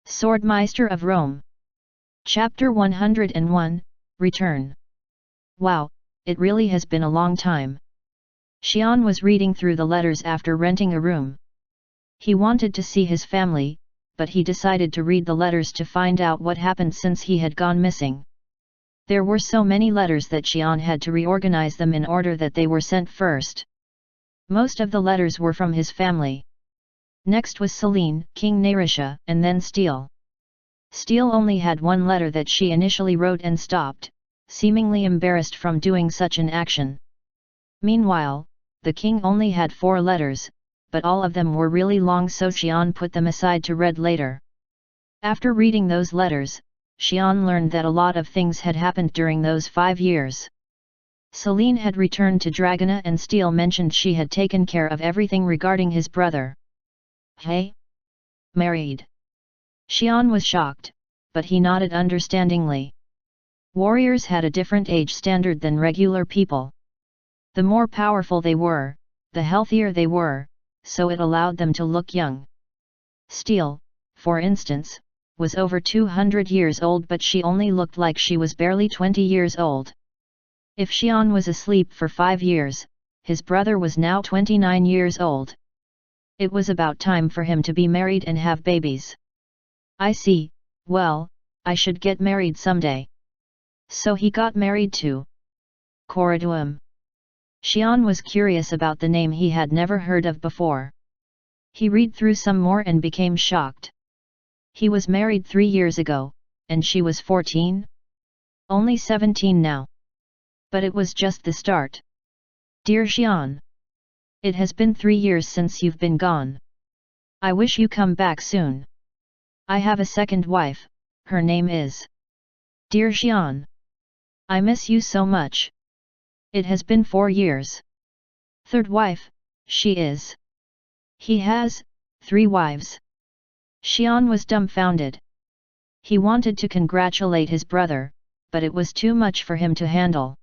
Swordmeister of Rome. Chapter 101, Return. Wow, it really has been a long time. Xian was reading through the letters after renting a room. He wanted to see his family, but he decided to read the letters to find out what happened since he had gone missing. There were so many letters that Xian had to reorganize them in order that they were sent first. Most of the letters were from his family. Next was Selene, King Narisha, and then Steel. Steel only had one letter that she initially wrote and stopped, seemingly embarrassed from doing such an action. Meanwhile, the king only had 4 letters, but all of them were really long, so Xian put them aside to read later. After reading those letters, Xian learned that a lot of things had happened during those 5 years. Selene had returned to Dragona and Steel mentioned she had taken care of everything regarding his brother. Hey? Married? Xian was shocked, but he nodded understandingly. Warriors had a different age standard than regular people. The more powerful they were, the healthier they were, so it allowed them to look young. Steel, for instance, was over 200 years old, but she only looked like she was barely 20 years old. If Xian was asleep for 5 years, his brother was now 29 years old. It was about time for him to be married and have babies. I see, well, I should get married someday. So he got married too. Koraduam. Xian was curious about the name he had never heard of before. He read through some more and became shocked. He was married 3 years ago, and she was 14? Only 17 now. But it was just the start. Dear Xian. It has been 3 years since you've been gone. I wish you come back soon. I have a second wife, her name is. Dear Xian. I miss you so much. It has been 4 years. Third wife, she is. He has 3 wives. Xian was dumbfounded. He wanted to congratulate his brother, but it was too much for him to handle.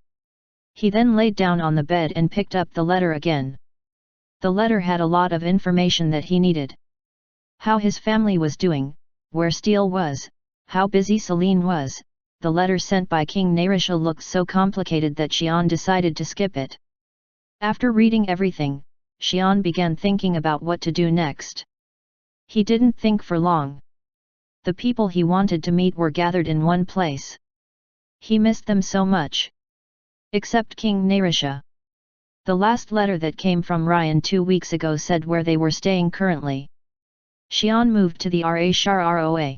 He then laid down on the bed and picked up the letter again. The letter had a lot of information that he needed. How his family was doing, where Steel was, how busy Selene was. The letter sent by King Narisha looked so complicated that Xian decided to skip it. After reading everything, Xian began thinking about what to do next. He didn't think for long. The people he wanted to meet were gathered in one place. He missed them so much. Except King Narisha. The last letter that came from Ryan 2 weeks ago said where they were staying currently. Xian moved to the Roa.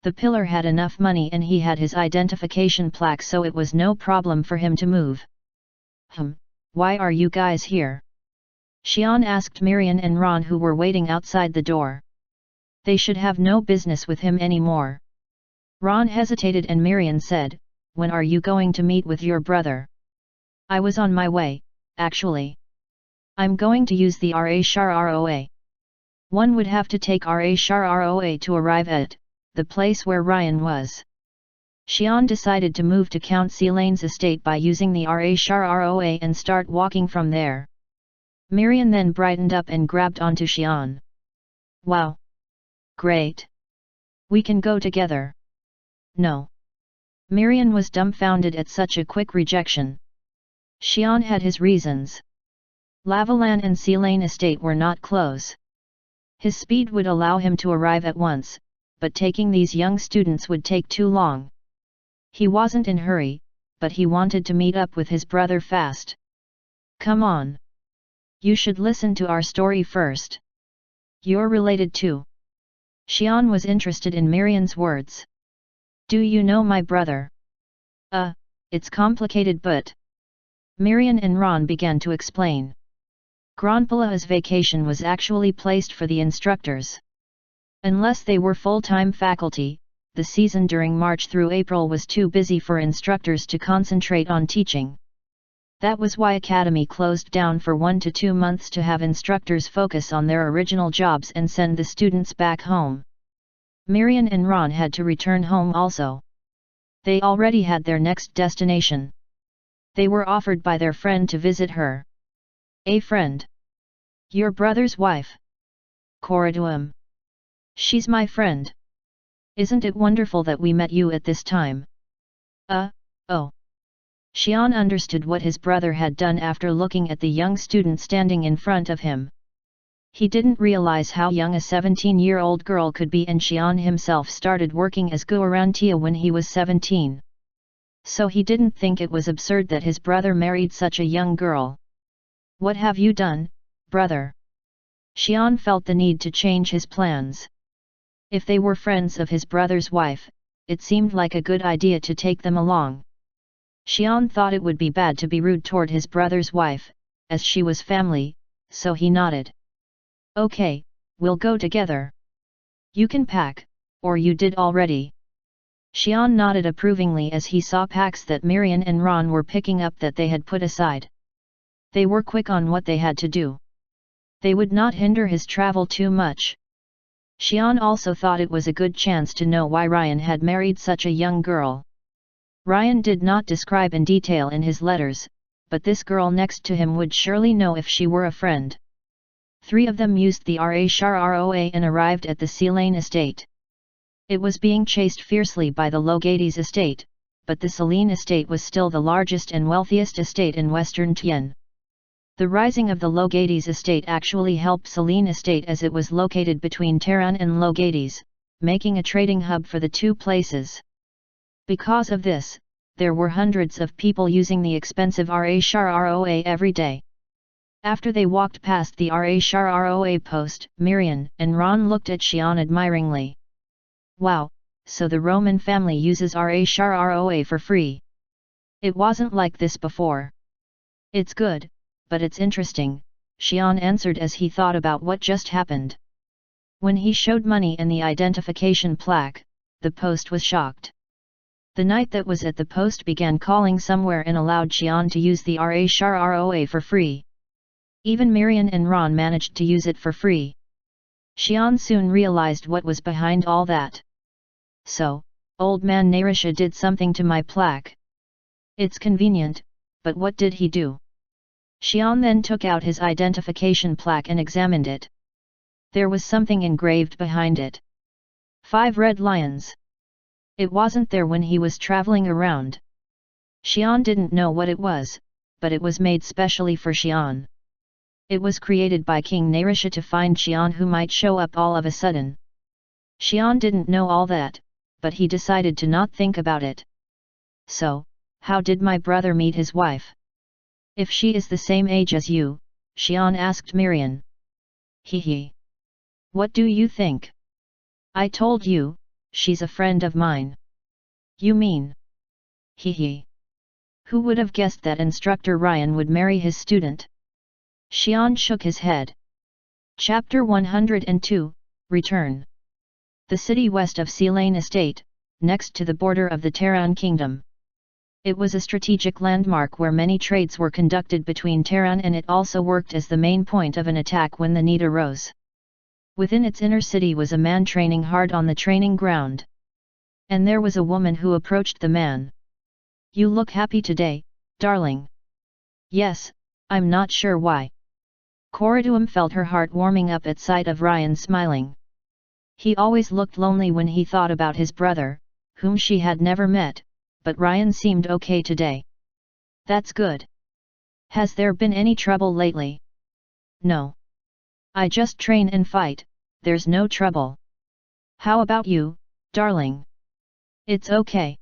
The pillar had enough money and he had his identification plaque, so it was no problem for him to move. Why are you guys here? Xian asked Miriam and Ron, who were waiting outside the door. They should have no business with him anymore. Ron hesitated and Miriam said, when are you going to meet with your brother? I was on my way, actually. I'm going to use the Roa. One would have to take Roa to arrive at the place where Ryan was. Xian decided to move to Count Selane's estate by using the Roa and start walking from there. Miriam then brightened up and grabbed onto Xian. Wow! Great! We can go together. No. Miriam was dumbfounded at such a quick rejection. Xian had his reasons. Lavalan and Selane estate were not close. His speed would allow him to arrive at once, but taking these young students would take too long. He wasn't in a hurry, but he wanted to meet up with his brother fast. Come on. You should listen to our story first. You're related too. Xian was interested in Miriam's words. Do you know my brother? It's complicated, but... Miriam and Ron began to explain. Granpala's vacation was actually placed for the instructors. Unless they were full-time faculty, the season during March through April was too busy for instructors to concentrate on teaching. That was why Academy closed down for 1 to 2 months to have instructors focus on their original jobs and send the students back home. Miriam and Ron had to return home also. They already had their next destination. They were offered by their friend to visit her. A friend? Your brother's wife? Koraduam. She's my friend. Isn't it wonderful that we met you at this time? Oh. Xian understood what his brother had done after looking at the young student standing in front of him. He didn't realize how young a 17-year-old girl could be, and Xian himself started working as guarantia when he was 17. So he didn't think it was absurd that his brother married such a young girl. What have you done, brother? Xian felt the need to change his plans. If they were friends of his brother's wife, it seemed like a good idea to take them along. Xian thought it would be bad to be rude toward his brother's wife, as she was family, so he nodded. Okay, we'll go together. You can pack, or you did already. Xian nodded approvingly as he saw packs that Miriam and Ron were picking up that they had put aside. They were quick on what they had to do. They would not hinder his travel too much. Xian also thought it was a good chance to know why Ryan had married such a young girl. Ryan did not describe in detail in his letters, but this girl next to him would surely know if she were a friend. 3 of them used the Roa and arrived at the Selene estate. It was being chased fiercely by the Logades estate, but the Selene estate was still the largest and wealthiest estate in western Tien. The rising of the Logades estate actually helped Selene estate as it was located between Tehran and Logades, making a trading hub for the two places. Because of this, there were hundreds of people using the expensive Roa every day. After they walked past the Roa post, Miriam and Ron looked at Xian admiringly. Wow, so the Roman family uses Roa for free. It wasn't like this before. It's good, but it's interesting, Xian answered as he thought about what just happened. When he showed money and the identification plaque, the post was shocked. The knight that was at the post began calling somewhere and allowed Xian to use the Roa for free. Even Miriam and Ron managed to use it for free. Xian soon realized what was behind all that. So, old man Narisha did something to my plaque. It's convenient, but what did he do? Xian then took out his identification plaque and examined it. There was something engraved behind it. 5 red lions. It wasn't there when he was traveling around. Xian didn't know what it was, but it was made specially for Xian. It was created by King Narisha to find Xian who might show up all of a sudden. Xian didn't know all that, but he decided to not think about it. So, how did my brother meet his wife? If she is the same age as you, Xian asked Miriam. Hehe. What do you think? I told you, she's a friend of mine. You mean? Hehe. Who would have guessed that instructor Ryan would marry his student? Xian shook his head. Chapter 102, Return. The city west of Selene Estate, next to the border of the Tehran Kingdom. It was a strategic landmark where many trades were conducted between Tehran, and it also worked as the main point of an attack when the need arose. Within its inner city was a man training hard on the training ground. And there was a woman who approached the man. You look happy today, darling. Yes, I'm not sure why. Koriduam felt her heart warming up at sight of Ryan smiling. He always looked lonely when he thought about his brother, whom she had never met, but Ryan seemed okay today. That's good. Has there been any trouble lately? No. I just train and fight, there's no trouble. How about you, darling? It's okay.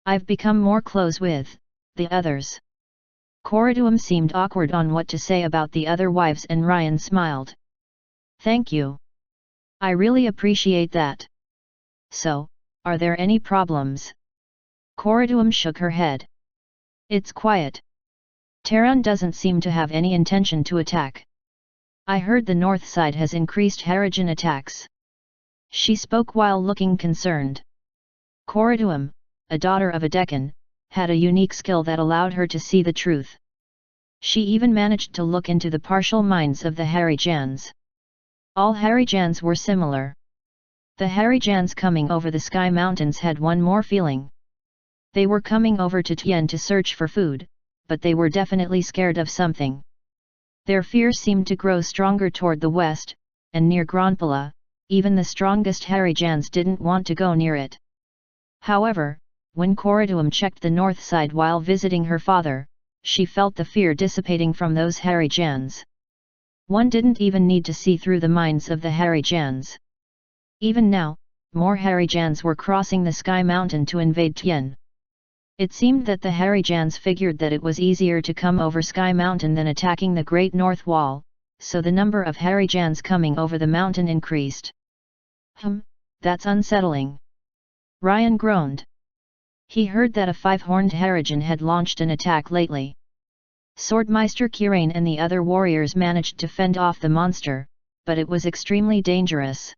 I've become more close with the others. Koriduam seemed awkward on what to say about the other wives, and Ryan smiled. Thank you. I really appreciate that. So, are there any problems? Koriduam shook her head. It's quiet. Tehran doesn't seem to have any intention to attack. I heard the north side has increased Harajan attacks. She spoke while looking concerned. Koriduam, a daughter of a Deccan, had a unique skill that allowed her to see the truth. She even managed to look into the partial minds of the Harijans. All Harijans were similar. The Harijans coming over the Sky Mountains had one more feeling. They were coming over to Tien to search for food, but they were definitely scared of something. Their fear seemed to grow stronger toward the west, and near Granpala, even the strongest Harijans didn't want to go near it. However, when Koriduam checked the north side while visiting her father, she felt the fear dissipating from those Harijans. One didn't even need to see through the minds of the Harijans. Even now, more Harijans were crossing the Sky Mountain to invade Tien. It seemed that the Harijans figured that it was easier to come over Sky Mountain than attacking the Great North Wall, so the number of Harijans coming over the mountain increased. That's unsettling. Ryan groaned. He heard that a five-horned Harijan had launched an attack lately. Swordmeister Kirain and the other warriors managed to fend off the monster, but it was extremely dangerous.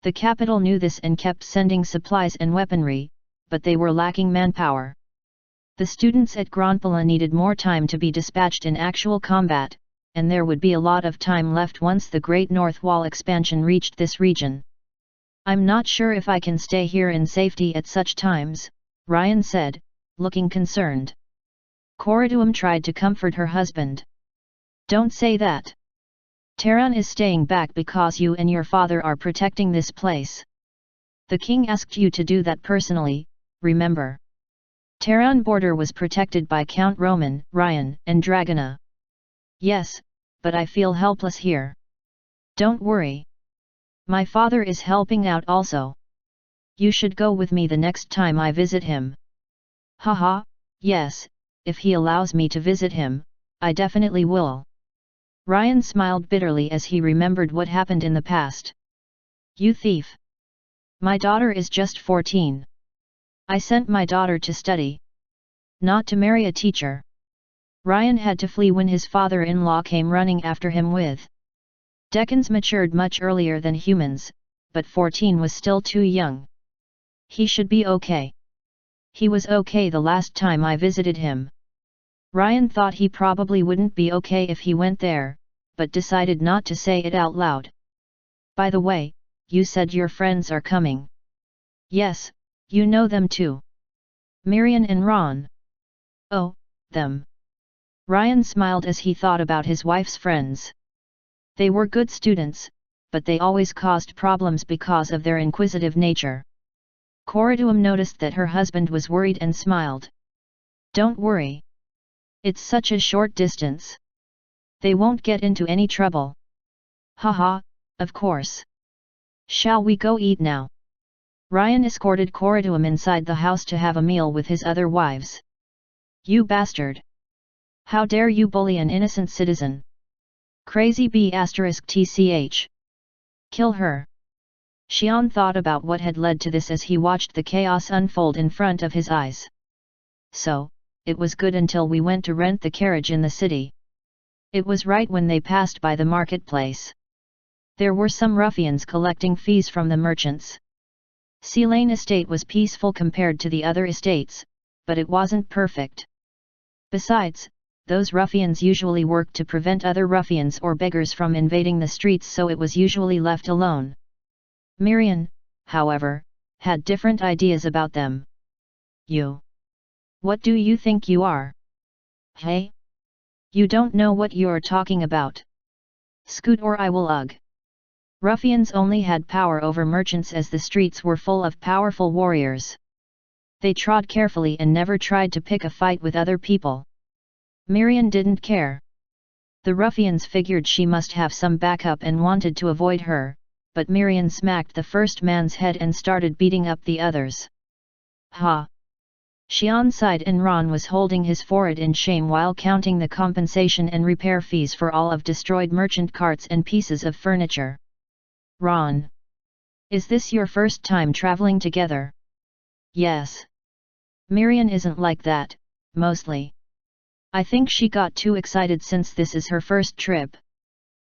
The capital knew this and kept sending supplies and weaponry, but they were lacking manpower. The students at Granpala needed more time to be dispatched in actual combat, and there would be a lot of time left once the Great North Wall expansion reached this region. I'm not sure if I can stay here in safety at such times, Ryan said, looking concerned. Koriduam tried to comfort her husband. Don't say that. Taran is staying back because you and your father are protecting this place. The king asked you to do that personally, remember? Taran border was protected by Count Roman, Ryan, and Dragona. Yes, but I feel helpless here. Don't worry. My father is helping out also. You should go with me the next time I visit him. Haha, yes, if he allows me to visit him, I definitely will. Ryan smiled bitterly as he remembered what happened in the past. You thief! My daughter is just 14. I sent my daughter to study, not to marry a teacher. Ryan had to flee when his father-in-law came running after him with. Decans matured much earlier than humans, but 14 was still too young. He should be okay. He was okay the last time I visited him. Ryan thought he probably wouldn't be okay if he went there, but decided not to say it out loud. By the way, you said your friends are coming. Yes, you know them too. Miriam and Ron. Oh, them. Ryan smiled as he thought about his wife's friends. They were good students, but they always caused problems because of their inquisitive nature. Koriduam noticed that her husband was worried and smiled. Don't worry. It's such a short distance. They won't get into any trouble. Haha, of course. Shall we go eat now? Ryan escorted Koriduam inside the house to have a meal with his other wives. You bastard! How dare you bully an innocent citizen? Crazy B***tch. Kill her. Xian thought about what had led to this as he watched the chaos unfold in front of his eyes. So, it was good until we went to rent the carriage in the city. It was right when they passed by the marketplace. There were some ruffians collecting fees from the merchants. Sea Lane estate was peaceful compared to the other estates, but it wasn't perfect. Besides, those ruffians usually worked to prevent other ruffians or beggars from invading the streets, so it was usually left alone. Miriam, however, had different ideas about them. You. What do you think you are? Hey? You don't know what you're talking about. Scoot or I will ugh. Ruffians only had power over merchants as the streets were full of powerful warriors. They trod carefully and never tried to pick a fight with other people. Miriam didn't care. The ruffians figured she must have some backup and wanted to avoid her, but Miriam smacked the first man's head and started beating up the others. Ha! Xian sighed and Ron was holding his forehead in shame while counting the compensation and repair fees for all of destroyed merchant carts and pieces of furniture. Ron! Is this your first time traveling together? Yes. Miriam isn't like that, mostly. I think she got too excited since this is her first trip.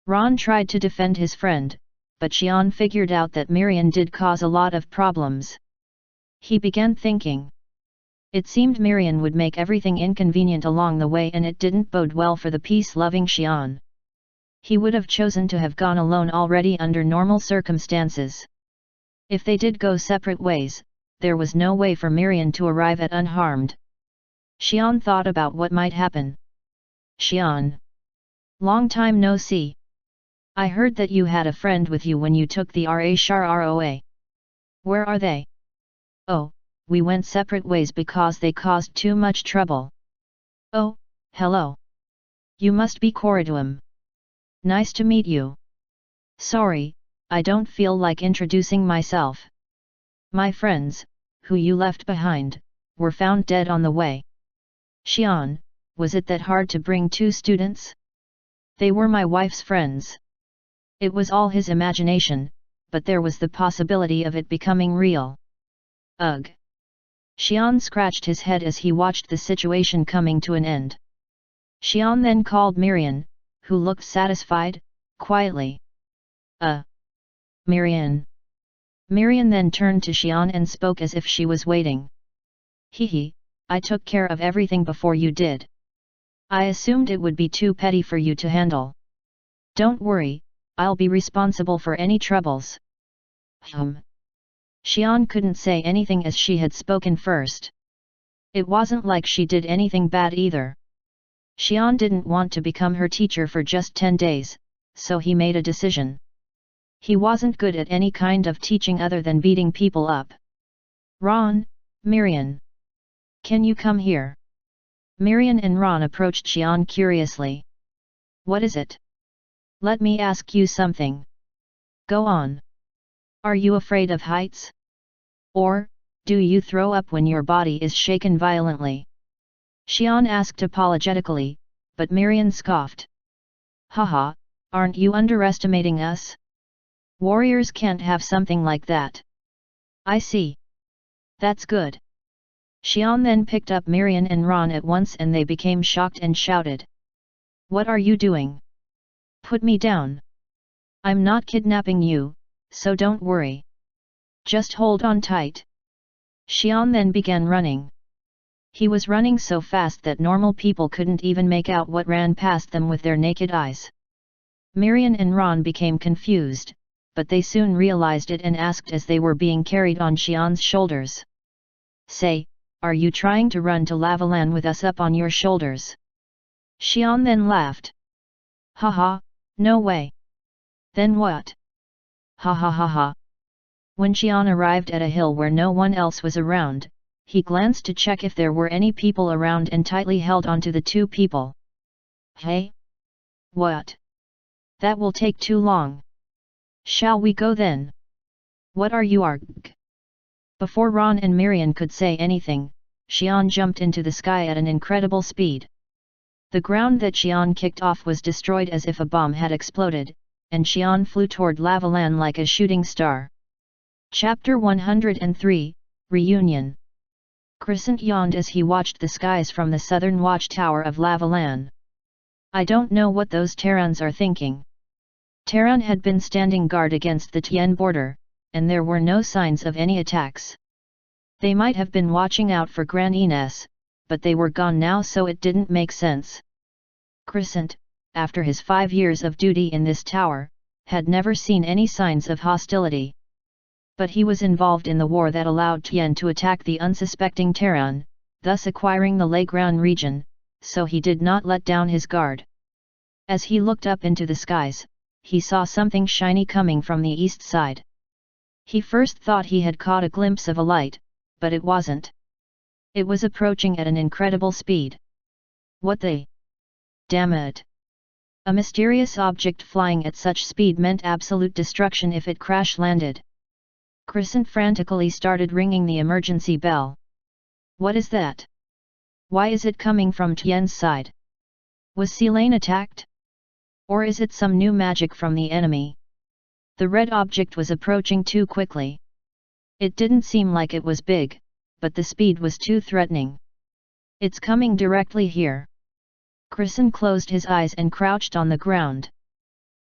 Ron tried to defend his friend, but Xian figured out that Miriam did cause a lot of problems. He began thinking. It seemed Miriam would make everything inconvenient along the way and it didn't bode well for the peace-loving Xian. He would have chosen to have gone alone already under normal circumstances. If they did go separate ways, there was no way for Miriam to arrive at unharmed. Xian thought about what might happen. Xian. Long time no see. I heard that you had a friend with you when you took the RA. Where are they? Oh, we went separate ways because they caused too much trouble. Oh, hello. You must be Koriduam. Nice to meet you. Sorry, I don't feel like introducing myself. My friends, who you left behind, were found dead on the way. Xian, was it that hard to bring 2 students? They were my wife's friends. It was all his imagination, but there was the possibility of it becoming real. Ugh. Xian scratched his head as he watched the situation coming to an end. Xian then called Mirian, who looked satisfied, quietly. Mirian. Mirian then turned to Xian and spoke as if she was waiting. Hehe, I took care of everything before you did. I assumed it would be too petty for you to handle. Don't worry, I'll be responsible for any troubles. Xian couldn't say anything as she had spoken first. It wasn't like she did anything bad either. Xian didn't want to become her teacher for just 10 days, so he made a decision. He wasn't good at any kind of teaching other than beating people up. Ron, Mirian. Can you come here? Mirian and Ron approached Xian curiously. What is it? Let me ask you something. Go on. Are you afraid of heights? Or, do you throw up when your body is shaken violently? Xian asked apologetically, but Mirian scoffed. Haha, aren't you underestimating us? Warriors can't have something like that. I see. That's good. Xian then picked up Mirian and Ron at once and they became shocked and shouted. What are you doing? Put me down. I'm not kidnapping you, so don't worry. Just hold on tight. Xian then began running. He was running so fast that normal people couldn't even make out what ran past them with their naked eyes. Mirian and Ron became confused, but they soon realized it and asked as they were being carried on Xian's shoulders. Say, are you trying to run to Lavaland with us up on your shoulders? Xian then laughed. Haha, no way. Then what? Ha ha ha ha. When Xian arrived at a hill where no one else was around, he glanced to check if there were any people around and tightly held onto the 2 people. Hey? What? That will take too long. Shall we go then? What are you arg? Before Ron and Mirian could say anything, Xian jumped into the sky at an incredible speed. The ground that Xian kicked off was destroyed as if a bomb had exploded, and Xian flew toward Lavaland like a shooting star. Chapter 103, Reunion. Crescent yawned as he watched the skies from the southern watchtower of Lavaland. I don't know what those Terrans are thinking. Terran had been standing guard against the Tien border, and there were no signs of any attacks. They might have been watching out for Gran Ines, but they were gone now so it didn't make sense. Crescent, after his 5 years of duty in this tower, had never seen any signs of hostility. But he was involved in the war that allowed Tien to attack the unsuspecting Terran, thus acquiring the Leground region, so he did not let down his guard. As he looked up into the skies, he saw something shiny coming from the east side. He first thought he had caught a glimpse of a light, but it wasn't. It was approaching at an incredible speed. What the? Damn it! A mysterious object flying at such speed meant absolute destruction if it crash-landed. Crescent frantically started ringing the emergency bell. What is that? Why is it coming from Tien's side? Was Selene attacked? Or is it some new magic from the enemy? The red object was approaching too quickly. It didn't seem like it was big, but the speed was too threatening. It's coming directly here. Crescent closed his eyes and crouched on the ground.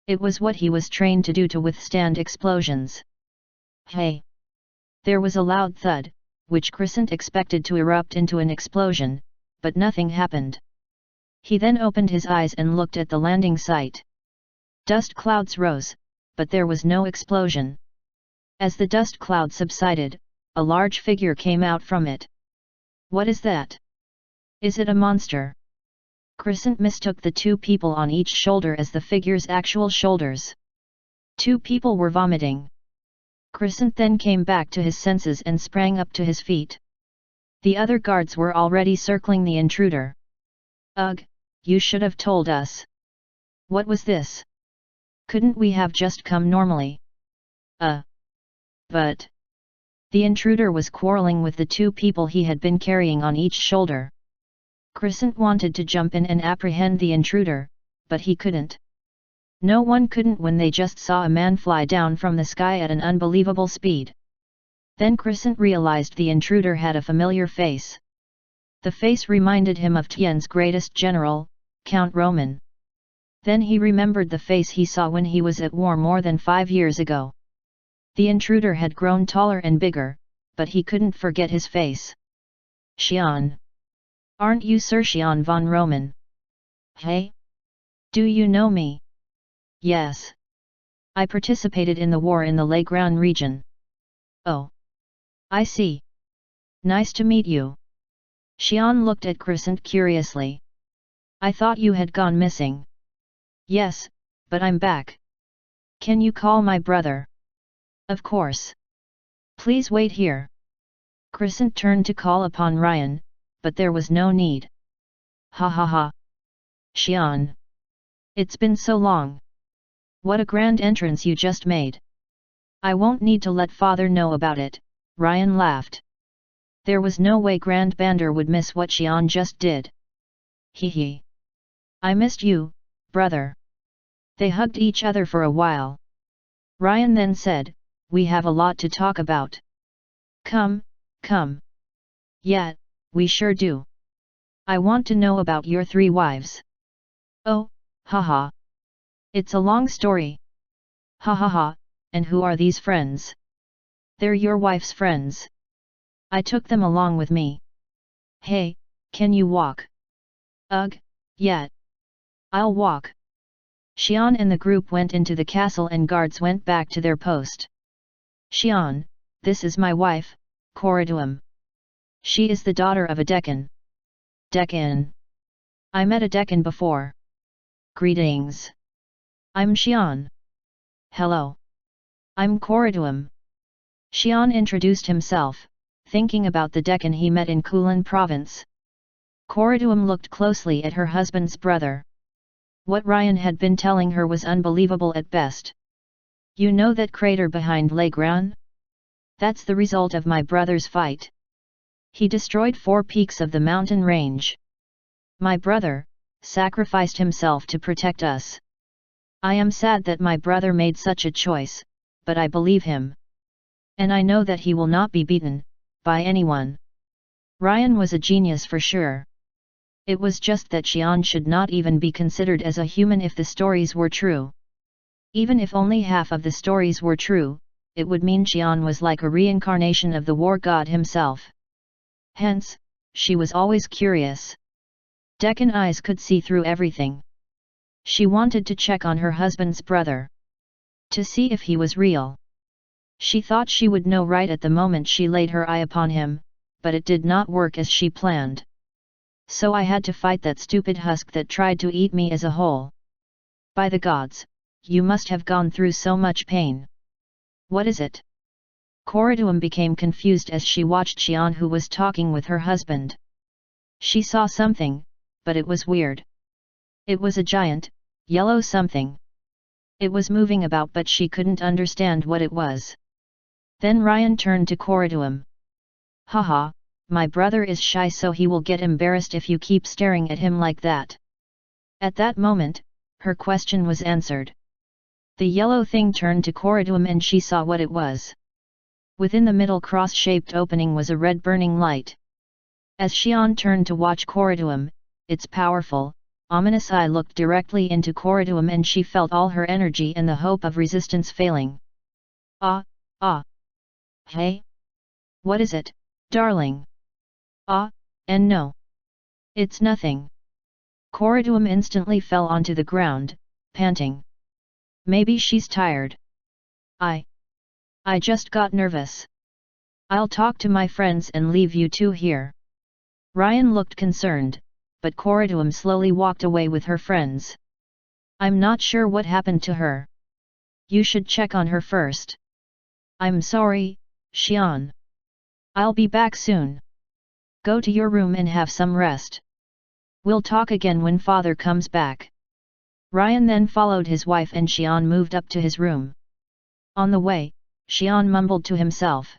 It was what he was trained to do to withstand explosions. Hey! There was a loud thud, which Crescent expected to erupt into an explosion, but nothing happened. He then opened his eyes and looked at the landing site. Dust clouds rose, but there was no explosion. As the dust cloud subsided, a large figure came out from it. What is that? Is it a monster? Crescent mistook the 2 people on each shoulder as the figure's actual shoulders. 2 people were vomiting. Crescent then came back to his senses and sprang up to his feet. The other guards were already circling the intruder. Ugh, you should have told us. What was this? Couldn't we have just come normally? But... The intruder was quarreling with the 2 people he had been carrying on each shoulder. Crescent wanted to jump in and apprehend the intruder, but he couldn't. No one couldn't when they just saw a man fly down from the sky at an unbelievable speed. Then Crescent realized the intruder had a familiar face. The face reminded him of Tian's greatest general, Count Roman. Then he remembered the face he saw when he was at war more than 5 years ago. The intruder had grown taller and bigger, but he couldn't forget his face. Xian. Aren't you Sir Xian von Roman? Hey? Do you know me? Yes. I participated in the war in the Legrand region. Oh. I see. Nice to meet you. Xian looked at Crescent curiously. I thought you had gone missing. Yes, but I'm back. Can you call my brother? Of course. Please wait here. Crescent turned to call upon Ryan, but there was no need. Ha ha ha. Xian. It's been so long. What a grand entrance you just made. I won't need to let father know about it, Ryan laughed. There was no way Grand Bander would miss what Xian just did. Hee hee. I missed you, brother. They hugged each other for a while. Ryan then said, we have a lot to talk about. Come, come. Yeah, we sure do. I want to know about your 3 wives. Oh, haha. It's a long story. Ha ha ha, and who are these friends? They're your wife's friends. I took them along with me. Hey, can you walk? Ugh, yeah. I'll walk. Xian and the group went into the castle and guards went back to their post. Xian, this is my wife, Corriduum. She is the daughter of a Deccan. Deccan. I met a Deccan before. Greetings. I'm Xian. Hello. I'm Corriduum. Xian introduced himself, thinking about the Deccan he met in Kulin province. Corriduum looked closely at her husband's brother. What Ryan had been telling her was unbelievable at best. You know that crater behind Legrand? That's the result of my brother's fight. He destroyed 4 peaks of the mountain range. My brother sacrificed himself to protect us. I am sad that my brother made such a choice, but I believe him. And I know that he will not be beaten by anyone. Ryan was a genius for sure. It was just that Xian should not even be considered as a human if the stories were true. Even if only half of the stories were true, it would mean Xian was like a reincarnation of the war god himself. Hence, she was always curious. Deccan eyes could see through everything. She wanted to check on her husband's brother. To see if he was real. She thought she would know right at the moment she laid her eye upon him, but it did not work as she planned. So I had to fight that stupid husk that tried to eat me as a whole. By the gods, you must have gone through so much pain. What is it? Corriduum became confused as she watched Xian, who was talking with her husband. She saw something, but it was weird. It was a giant, yellow something. It was moving about but she couldn't understand what it was. Then Ryan turned to Corriduum. Haha, my brother is shy so he will get embarrassed if you keep staring at him like that. At that moment, her question was answered. The yellow thing turned to Corriduum and she saw what it was. Within the middle cross-shaped opening was a red burning light. As Xian turned to watch Corriduum, its powerful, ominous eye looked directly into Corriduum and she felt all her energy and the hope of resistance failing. Ah. Hey? What is it, darling? And no. It's nothing. Corriduum instantly fell onto the ground, panting. Maybe she's tired. I just got nervous. I'll talk to my friends and leave you 2 here. Ryan looked concerned, but Corriduum slowly walked away with her friends. I'm not sure what happened to her. You should check on her first. I'm sorry, Xian. I'll be back soon. Go to your room and have some rest. We'll talk again when father comes back. Ryan then followed his wife and Xian moved up to his room. On the way, Xian mumbled to himself.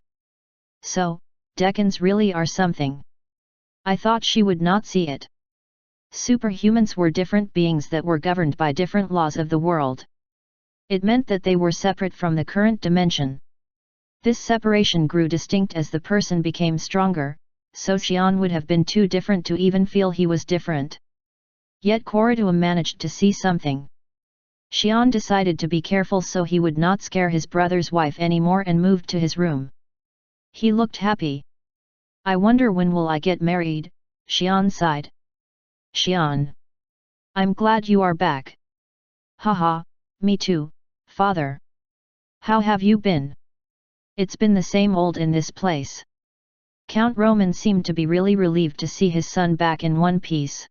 So, Decans really are something. I thought she would not see it. Superhumans were different beings that were governed by different laws of the world. It meant that they were separate from the current dimension. This separation grew distinct as the person became stronger, so Xian would have been too different to even feel he was different. Yet Koridua managed to see something. Xian decided to be careful so he would not scare his brother's wife anymore and moved to his room. He looked happy. I wonder when will I get married, Xian sighed. Xian. I'm glad you are back. Haha, me too, father. How have you been? It's been the same old in this place. Count Roman seemed to be really relieved to see his son back in one piece.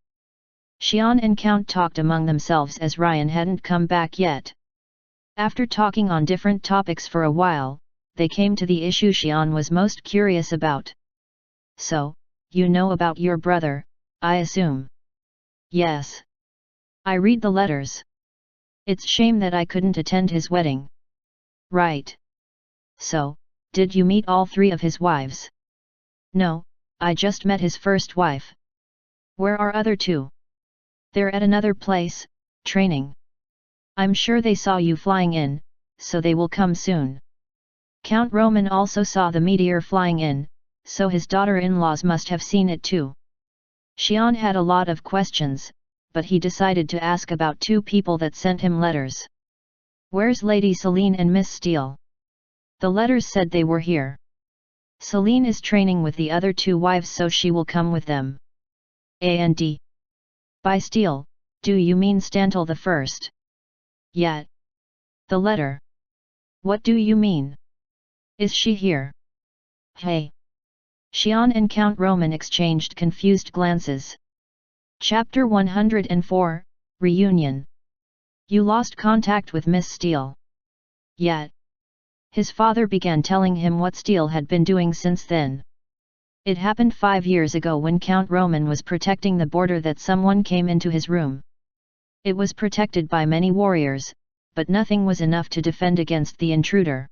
Xian and Count talked among themselves as Ryan hadn't come back yet. After talking on different topics for a while, they came to the issue Xian was most curious about. So, you know about your brother, I assume? Yes. I read the letters. It's shame that I couldn't attend his wedding. Right. So, did you meet all three of his wives? No, I just met his first wife. Where are other two? They're at another place, training. I'm sure they saw you flying in, so they will come soon. Count Roman also saw the meteor flying in, so his daughter-in-laws must have seen it too. Xian had a lot of questions, but he decided to ask about two people that sent him letters. Where's Lady Celine and Miss Steele? The letters said they were here. Celine is training with the other two wives so she will come with them. And by Steele, do you mean Stantle the First? Yet. The letter. What do you mean? Is she here? Hey. Xian and Count Roman exchanged confused glances. Chapter 104, Reunion. You lost contact with Miss Steele. Yet. His father began telling him what Steele had been doing since then. It happened 5 years ago when Count Roman was protecting the border that someone came into his room. It was protected by many warriors, but nothing was enough to defend against the intruder.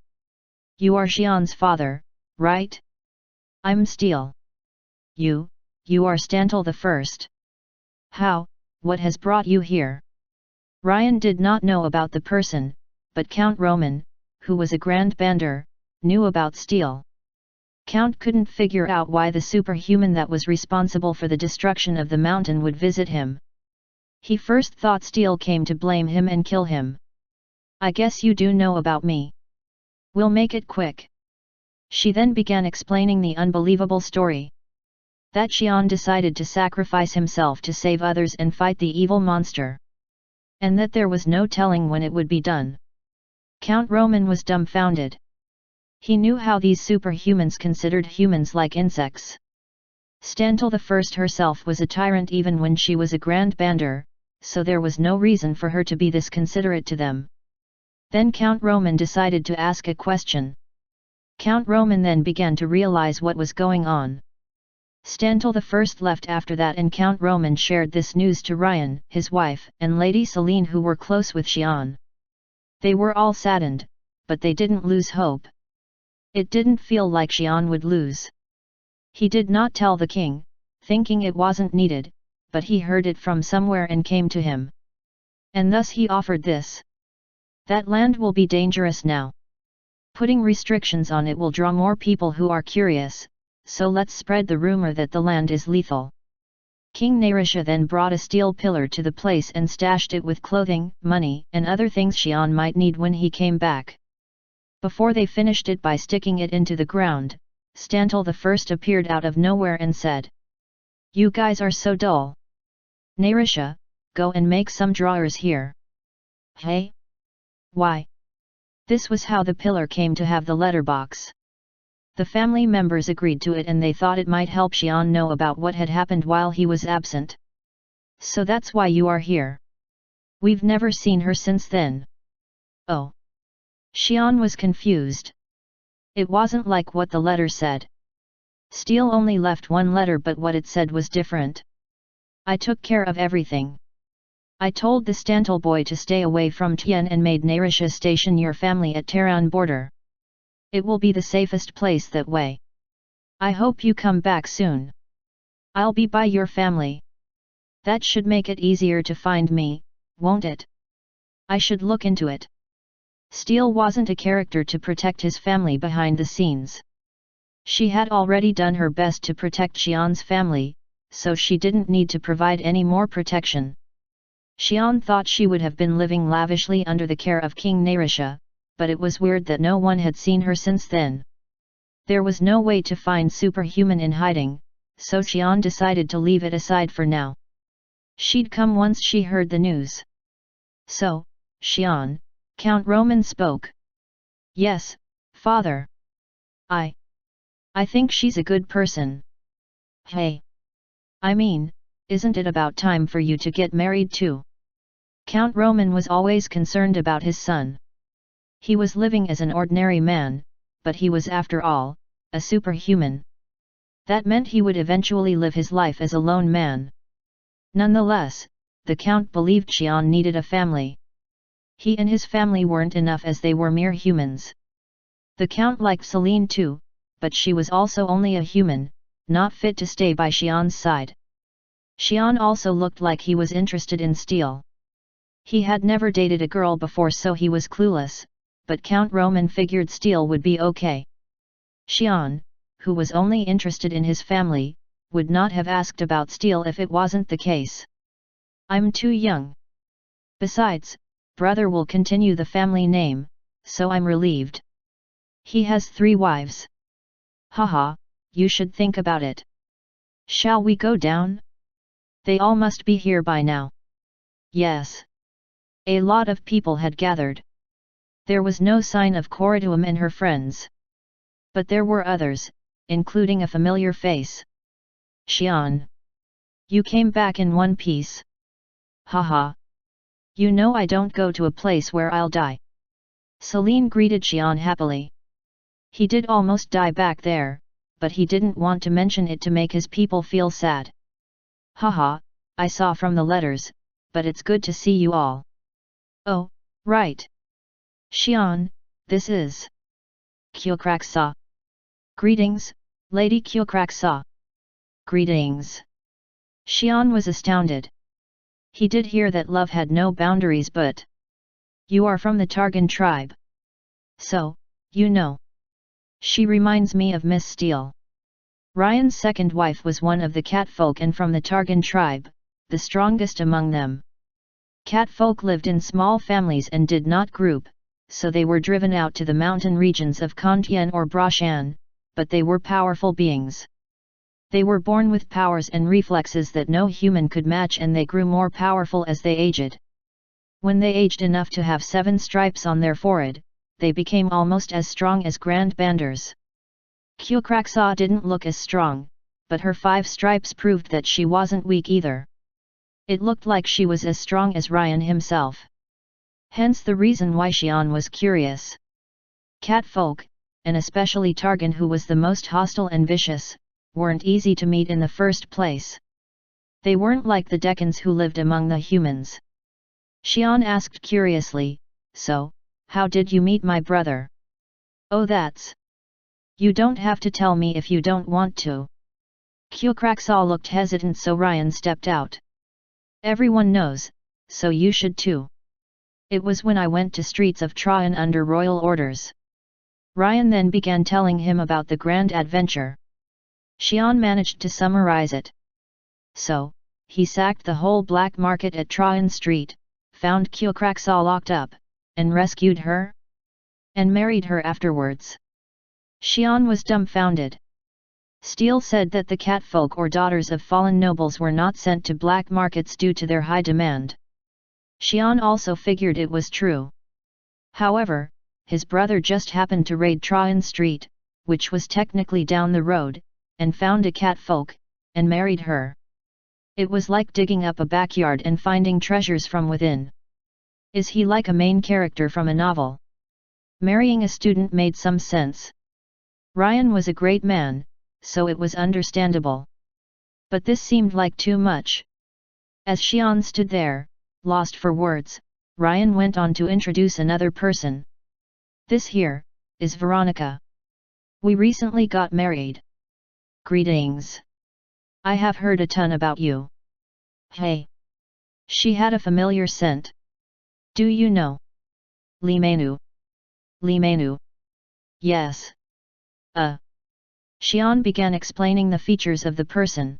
You are Xian's father, right? I'm Steele. You are Stantle the First. How, what has brought you here? Ryan did not know about the person, but Count Roman, who was a Grand Bander, knew about Steele. Count couldn't figure out why the superhuman that was responsible for the destruction of the mountain would visit him. He first thought Steele came to blame him and kill him. I guess you do know about me. We'll make it quick. She then began explaining the unbelievable story. That Xian decided to sacrifice himself to save others and fight the evil monster. And that there was no telling when it would be done. Count Roman was dumbfounded. He knew how these superhumans considered humans like insects. Stantle the First herself was a tyrant even when she was a Grand Bander, so there was no reason for her to be this considerate to them. Then Count Roman decided to ask a question. Count Roman then began to realize what was going on. Stantle the First left after that and Count Roman shared this news to Ryan, his wife, and Lady Celine who were close with Xian. They were all saddened, but they didn't lose hope. It didn't feel like Xian would lose. He did not tell the king, thinking it wasn't needed, but he heard it from somewhere and came to him. And thus he offered this. That land will be dangerous now. Putting restrictions on it will draw more people who are curious, so let's spread the rumor that the land is lethal. King Narisha then brought a steel pillar to the place and stashed it with clothing, money, and other things Xian might need when he came back. Before they finished it by sticking it into the ground, Stantle the First appeared out of nowhere and said, "You guys are so dull. Narisha, go and make some drawers here." Hey? Why? This was how the pillar came to have the letterbox. The family members agreed to it and they thought it might help Xian know about what had happened while he was absent. So that's why you are here. We've never seen her since then. Oh. Xian was confused. It wasn't like what the letter said. Steel only left one letter, but what it said was different. I took care of everything. I told the Stantle boy to stay away from Tian and made Narisha station your family at Tehran border. It will be the safest place that way. I hope you come back soon. I'll be by your family. That should make it easier to find me, won't it? I should look into it. Steel wasn't a character to protect his family behind the scenes. She had already done her best to protect Xian's family, so she didn't need to provide any more protection. Xian thought she would have been living lavishly under the care of King Narisha, but it was weird that no one had seen her since then. There was no way to find superhuman in hiding, so Xian decided to leave it aside for now. She'd come once she heard the news. So, Xian, Count Roman spoke. Yes, father. I think she's a good person. Hey. I mean, isn't it about time for you to get married too? Count Roman was always concerned about his son. He was living as an ordinary man, but he was after all, a superhuman. That meant he would eventually live his life as a lone man. Nonetheless, the Count believed Xian needed a family. He and his family weren't enough as they were mere humans. The Count liked Celine too, but she was also only a human, not fit to stay by Xian's side. Xian also looked like he was interested in Steel. He had never dated a girl before, so he was clueless, but Count Roman figured Steel would be okay. Xian, who was only interested in his family, would not have asked about Steel if it wasn't the case. I'm too young. Besides, brother will continue the family name, so I'm relieved. He has 3 wives. Haha, you should think about it. Shall we go down? They all must be here by now. Yes. A lot of people had gathered. There was no sign of Koratuam and her friends. But there were others, including a familiar face. Xian. You came back in one piece. Haha. You know I don't go to a place where I'll die. Celine greeted Xian happily. He did almost die back there, but he didn't want to mention it to make his people feel sad. Haha, I saw from the letters, but it's good to see you all. Oh, right. Xian, this is Kyokraksa. Greetings, Lady Kyokraksa. Greetings. Xian was astounded. He did hear that love had no boundaries, but you are from the Targan tribe. So, you know. She reminds me of Miss Steele. Ryan's second wife was one of the catfolk and from the Targan tribe, the strongest among them. Catfolk lived in small families and did not group, so they were driven out to the mountain regions of Kantian or Brashan, but they were powerful beings. They were born with powers and reflexes that no human could match, and they grew more powerful as they aged. When they aged enough to have 7 stripes on their forehead, they became almost as strong as Grand Banders. Kyokraksa didn't look as strong, but her 5 stripes proved that she wasn't weak either. It looked like she was as strong as Ryan himself. Hence the reason why Xian was curious. Catfolk, and especially Targan, who was the most hostile and vicious, weren't easy to meet in the first place. They weren't like the Decans who lived among the humans. Xian asked curiously, so, how did you meet my brother? Oh, that's... You don't have to tell me if you don't want to. Kyokraksa looked hesitant, so Ryan stepped out. Everyone knows, so you should too. It was when I went to streets of Trajan under royal orders. Ryan then began telling him about the grand adventure. Xian managed to summarize it. So, he sacked the whole black market at Trajan Street, found Kyokraksa locked up, and rescued her? And married her afterwards. Xian was dumbfounded. Steele said that the catfolk or daughters of fallen nobles were not sent to black markets due to their high demand. Xian also figured it was true. However, his brother just happened to raid Trajan Street, which was technically down the road, and found a catfolk, and married her. It was like digging up a backyard and finding treasures from within. Is he like a main character from a novel? Marrying a student made some sense. Ryan was a great man, so it was understandable. But this seemed like too much. As Xian stood there, lost for words, Ryan went on to introduce another person. This here is Veronica. We recently got married. Greetings. I have heard a ton about you. Hey. She had a familiar scent. Do you know? Li Menu. Li Menu. Yes. Xian began explaining the features of the person.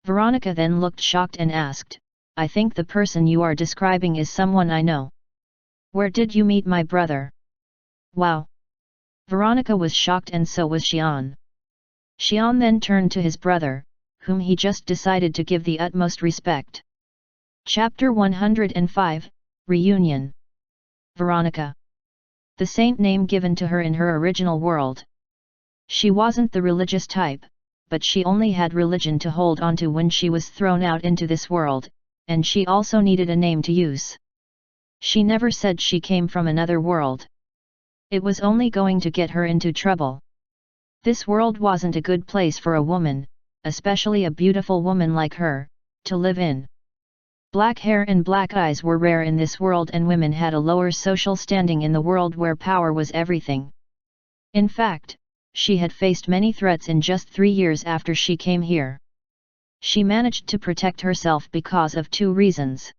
Veronica then looked shocked and asked, I think the person you are describing is someone I know. Where did you meet my brother? Wow. Veronica was shocked and so was Xian. Xian then turned to his brother, whom he just decided to give the utmost respect. Chapter 105, Reunion. Veronica. The saint name given to her in her original world. She wasn't the religious type, but she only had religion to hold onto when she was thrown out into this world, and she also needed a name to use. She never said she came from another world. It was only going to get her into trouble. This world wasn't a good place for a woman, especially a beautiful woman like her, to live in. Black hair and black eyes were rare in this world and women had a lower social standing in the world where power was everything. In fact, she had faced many threats in just 3 years after she came here. She managed to protect herself because of 2 reasons.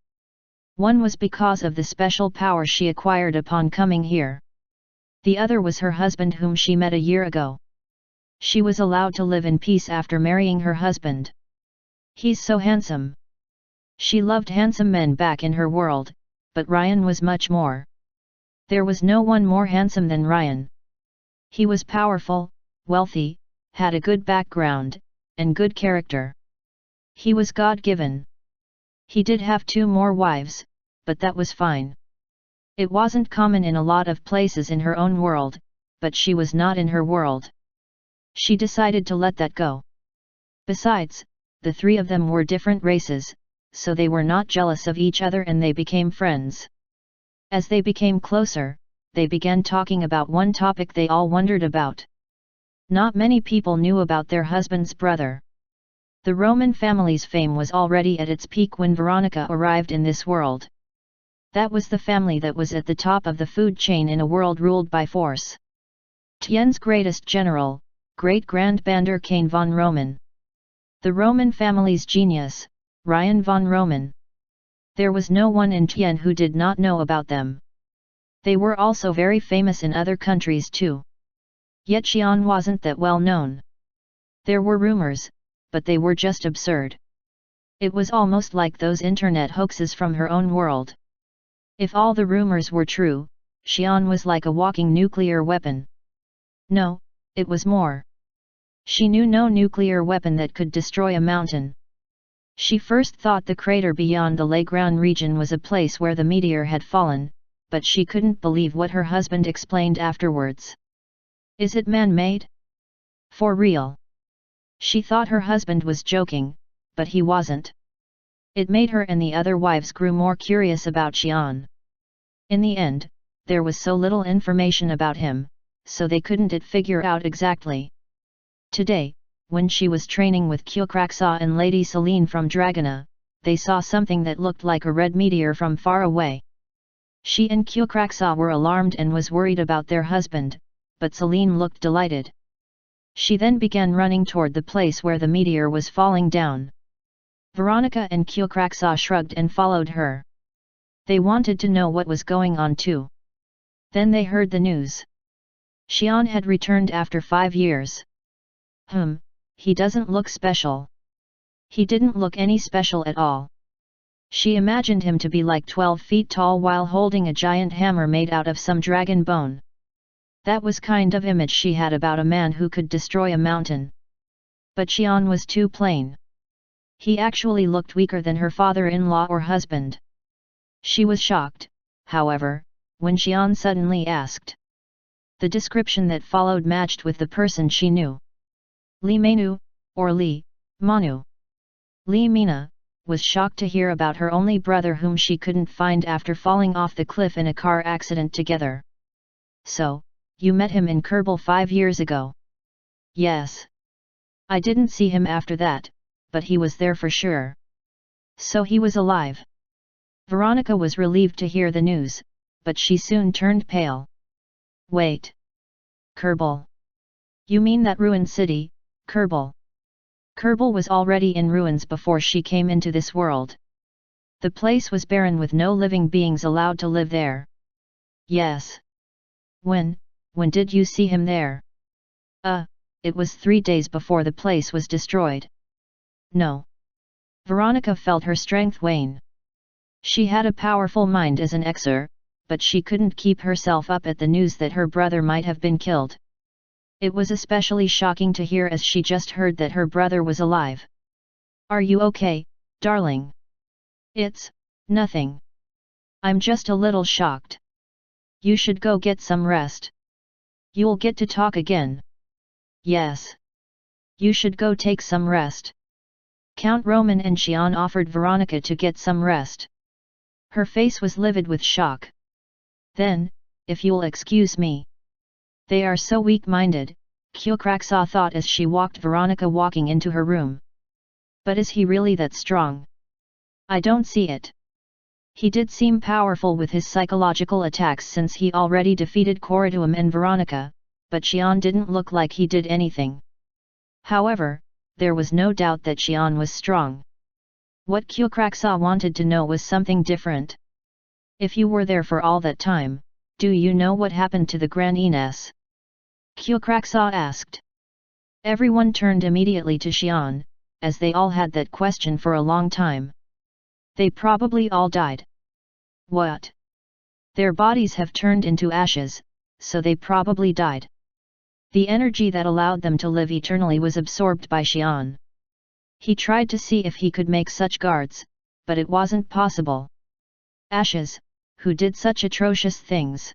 One was because of the special power she acquired upon coming here. The other was her husband whom she met a year ago. She was allowed to live in peace after marrying her husband. He's so handsome. She loved handsome men back in her world, but Ryan was much more. There was no one more handsome than Ryan. He was powerful, wealthy, had a good background, and good character. He was God-given. He did have 2 more wives, but that was fine. It wasn't common in a lot of places in her own world, but she was not in her world. She decided to let that go. Besides, the 3 of them were different races, so they were not jealous of each other and they became friends. As they became closer, they began talking about one topic they all wondered about. Not many people knew about their husband's brother. The Roman family's fame was already at its peak when Veronica arrived in this world. That was the family that was at the top of the food chain in a world ruled by force. Tien's greatest general, great-grandbander Cain von Roman. The Roman family's genius, Ryan von Roman. There was no one in Tien who did not know about them. They were also very famous in other countries too. Yet Xian wasn't that well known. There were rumors, but they were just absurd. It was almost like those internet hoaxes from her own world. If all the rumors were true, Xian was like a walking nuclear weapon. No, it was more. She knew no nuclear weapon that could destroy a mountain. She first thought the crater beyond the Leground region was a place where the meteor had fallen, but she couldn't believe what her husband explained afterwards. Is it man-made? For real? She thought her husband was joking, but he wasn't. It made her and the other wives grew more curious about Xian. In the end, there was so little information about him, so they couldn't figure out exactly. Today, when she was training with Kyokraxa and Lady Celine from Dragona, they saw something that looked like a red meteor from far away. She and Kyokraxa were alarmed and was worried about their husband, but Celine looked delighted. She then began running toward the place where the meteor was falling down. Veronica and Kyokraxa shrugged and followed her. They wanted to know what was going on too. Then they heard the news. Xian had returned after 5 years. He doesn't look special. He didn't look any special at all. She imagined him to be like 12 feet tall while holding a giant hammer made out of some dragon bone. That was kind of image she had about a man who could destroy a mountain. But Xian was too plain. He actually looked weaker than her father-in-law or husband. She was shocked, however, when Xian suddenly asked. The description that followed matched with the person she knew. Li Menu, or Li Manu. Li Mina, was shocked to hear about her only brother whom she couldn't find after falling off the cliff in a car accident together. So, you met him in Kerbal 5 years ago? Yes. I didn't see him after that, but he was there for sure. So he was alive. Veronica was relieved to hear the news, but she soon turned pale. Wait. Kerbal. You mean that ruined city, Kerbal? Kerbal was already in ruins before she came into this world. The place was barren with no living beings allowed to live there. Yes. When did you see him there? It was 3 days before the place was destroyed. No. Veronica felt her strength wane. She had a powerful mind as an Xer, but she couldn't keep herself up at the news that her brother might have been killed. It was especially shocking to hear as she just heard that her brother was alive. Are you okay, darling? It's nothing. I'm just a little shocked. You should go get some rest. You'll get to talk again. Yes. You should go take some rest. Count Roman and Xian offered Veronica to get some rest. Her face was livid with shock. Then, if you'll excuse me. They are so weak-minded, Kyokraxa thought as she walked Veronica walking into her room. But is he really that strong? I don't see it. He did seem powerful with his psychological attacks since he already defeated Corridum and Veronica, but Xian didn't look like he did anything. However, there was no doubt that Xian was strong. What Kyokraxa wanted to know was something different. If you were there for all that time, do you know what happened to the Gran Ines? Kyokraxa asked. Everyone turned immediately to Xian, as they all had that question for a long time. They probably all died. What? Their bodies have turned into ashes, so they probably died. The energy that allowed them to live eternally was absorbed by Xian. He tried to see if he could make such guards, but it wasn't possible. Ashes, who did such atrocious things?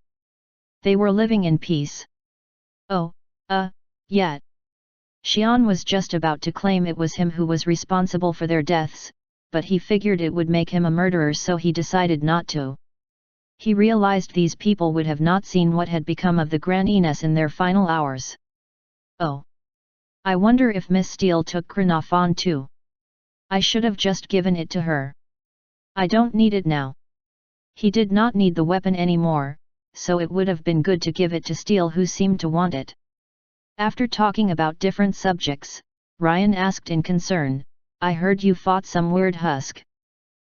They were living in peace. Oh, yet. Xian was just about to claim it was him who was responsible for their deaths, but he figured it would make him a murderer, so he decided not to. He realized these people would have not seen what had become of the Gran Ines in their final hours. Oh. I wonder if Miss Steele took Chronofon too. I should have just given it to her. I don't need it now. He did not need the weapon anymore, so it would have been good to give it to Steele, who seemed to want it. After talking about different subjects, Ryan asked in concern, I heard you fought some weird husk.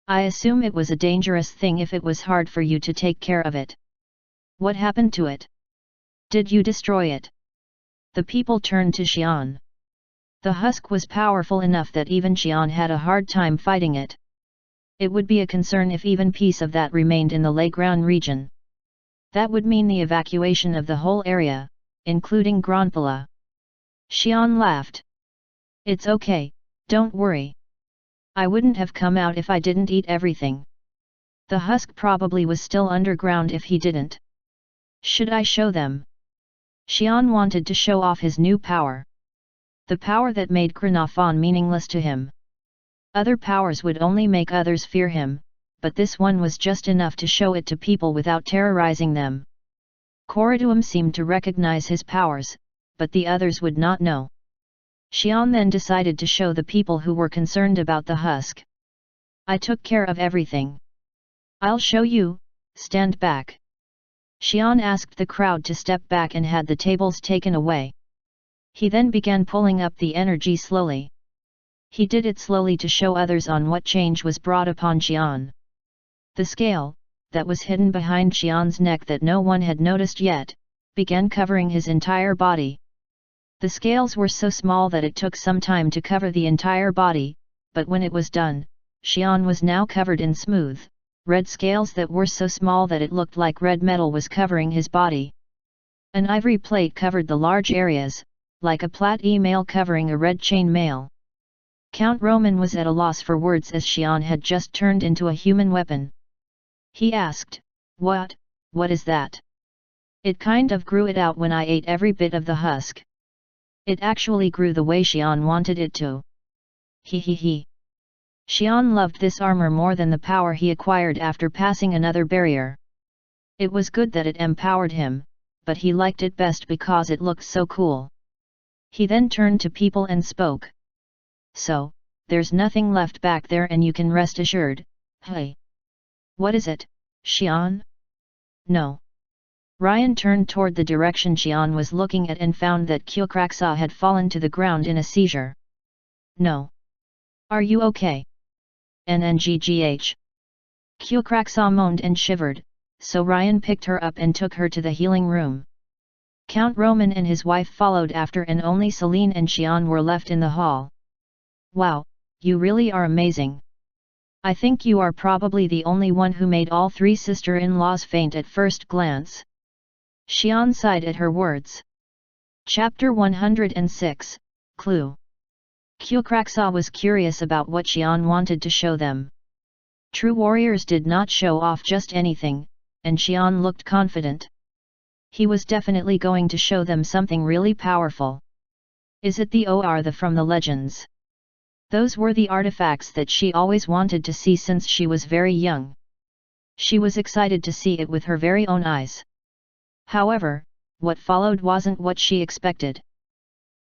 I assume it was a dangerous thing if it was hard for you to take care of it. What happened to it? Did you destroy it? The people turned to Xian. The husk was powerful enough that even Xian had a hard time fighting it. It would be a concern if even piece of that remained in the Leground region. That would mean the evacuation of the whole area, including Granpala. Xian laughed. It's okay, don't worry. I wouldn't have come out if I didn't eat everything. The husk probably was still underground if he didn't. Should I show them? Xian wanted to show off his new power. The power that made Chronofon meaningless to him. Other powers would only make others fear him, but this one was just enough to show it to people without terrorizing them. Corridum seemed to recognize his powers, but the others would not know. Xian then decided to show the people who were concerned about the husk. I took care of everything. I'll show you, stand back. Xian asked the crowd to step back and had the tables taken away. He then began pulling up the energy slowly. He did it slowly to show others on what change was brought upon Xian. The scale, that was hidden behind Xian's neck that no one had noticed yet, began covering his entire body. The scales were so small that it took some time to cover the entire body, but when it was done, Xian was now covered in smooth, red scales that were so small that it looked like red metal was covering his body. An ivory plate covered the large areas, like a plait mail covering a red chain mail. Count Roman was at a loss for words as Xian had just turned into a human weapon. He asked, What is that? It kind of grew it out when I ate every bit of the husk. It actually grew the way Xian wanted it to. He. Xian loved this armor more than the power he acquired after passing another barrier. It was good that it empowered him, but he liked it best because it looked so cool. He then turned to people and spoke. So, there's nothing left back there and you can rest assured. Hey! What is it, Xian? No. Ryan turned toward the direction Xian was looking at and found that Kyokraksa had fallen to the ground in a seizure. No. Are you okay? NNGGH. Kyokraksa moaned and shivered, so Ryan picked her up and took her to the healing room. Count Roman and his wife followed after and only Celine and Xian were left in the hall. Wow, you really are amazing. I think you are probably the only one who made all three sister-in-laws faint at first glance. Xian sighed at her words. Chapter 106, Clue. Kyokraksa was curious about what Xian wanted to show them. True warriors did not show off just anything, and Xian looked confident. He was definitely going to show them something really powerful. Is it the from the legends? Those were the artifacts that she always wanted to see since she was very young. She was excited to see it with her very own eyes. However, what followed wasn't what she expected.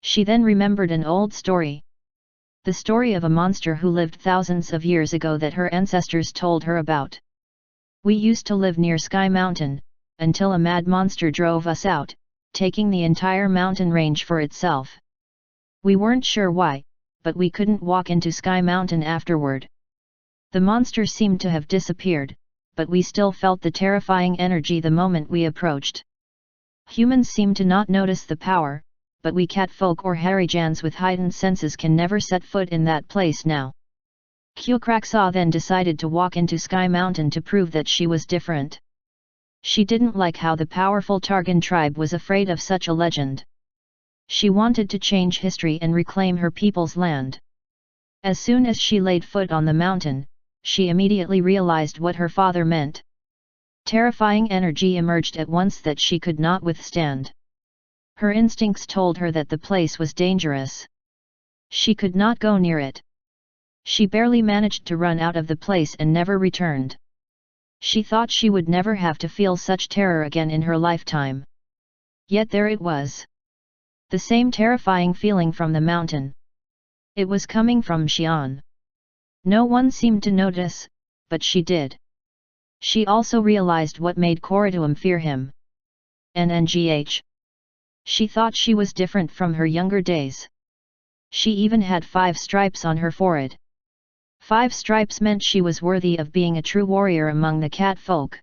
She then remembered an old story. The story of a monster who lived thousands of years ago that her ancestors told her about. We used to live near Sky Mountain, until a mad monster drove us out, taking the entire mountain range for itself. We weren't sure why, but we couldn't walk into Sky Mountain afterward. The monster seemed to have disappeared, but we still felt the terrifying energy the moment we approached. Humans seem to not notice the power, but we catfolk or Harijans with heightened senses can never set foot in that place now. Kyokraksa then decided to walk into Sky Mountain to prove that she was different. She didn't like how the powerful Targan tribe was afraid of such a legend. She wanted to change history and reclaim her people's land. As soon as she laid foot on the mountain, she immediately realized what her father meant. Terrifying energy emerged at once that she could not withstand. Her instincts told her that the place was dangerous. She could not go near it. She barely managed to run out of the place and never returned. She thought she would never have to feel such terror again in her lifetime. Yet there it was. The same terrifying feeling from the mountain. It was coming from Xian. No one seemed to notice, but she did. She also realized what made Koriduum fear him. NNGH. She thought she was different from her younger days. She even had 5 stripes on her forehead. 5 stripes meant she was worthy of being a true warrior among the cat folk.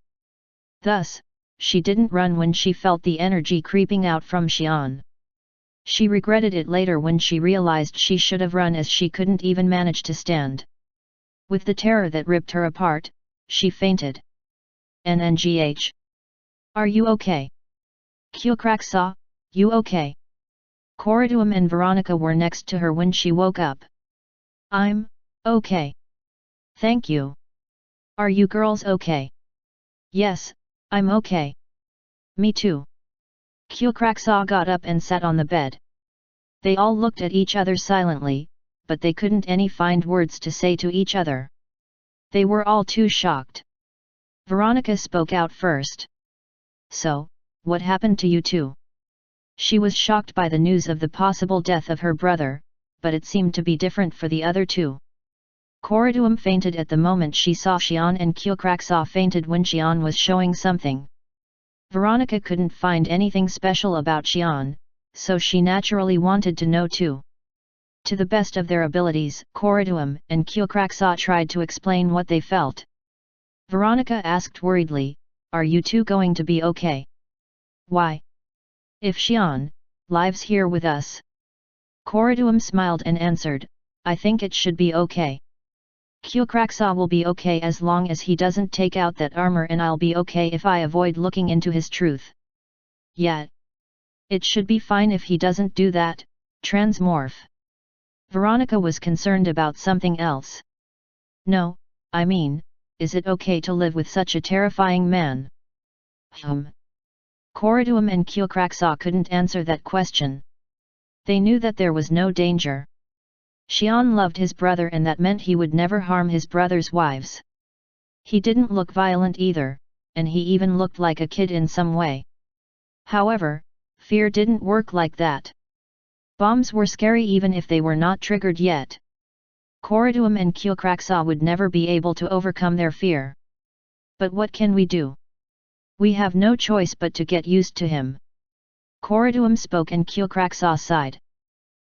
Thus, she didn't run when she felt the energy creeping out from Xian. She regretted it later when she realized she should have run, as she couldn't even manage to stand. With the terror that ripped her apart, she fainted. NNGH. Are you okay? Kyokraksa, you okay? Koriduum and Veronica were next to her when she woke up. I'm okay. Thank you. Are you girls okay? Yes, I'm okay. Me too. Kyokraksa got up and sat on the bed. They all looked at each other silently, but they couldn't find words to say to each other. They were all too shocked. Veronica spoke out first. So, what happened to you two? She was shocked by the news of the possible death of her brother, but it seemed to be different for the other two. Koriduum fainted at the moment she saw Xian, and Kyokraksa fainted when Xian was showing something. Veronica couldn't find anything special about Xian, so she naturally wanted to know too. To the best of their abilities, Koriduum and Kyokraksa tried to explain what they felt. Veronica asked worriedly, "Are you two going to be okay?" "Why? If Xian lives here with us." Koriduum smiled and answered, "I think it should be okay. Kyokraksa will be okay as long as he doesn't take out that armor, and I'll be okay if I avoid looking into his truth. Yet, it should be fine if he doesn't do that, transmorph." Veronica was concerned about something else. "No, I mean, is it okay to live with such a terrifying man?" Koriduum and Kyokraksa couldn't answer that question. They knew that there was no danger. Xian loved his brother, and that meant he would never harm his brother's wives. He didn't look violent either, and he even looked like a kid in some way. However, fear didn't work like that. Bombs were scary even if they were not triggered yet. Koroduam and Kyokraksa would never be able to overcome their fear. But what can we do? We have no choice but to get used to him. Koroduam spoke and Kyokraksa sighed.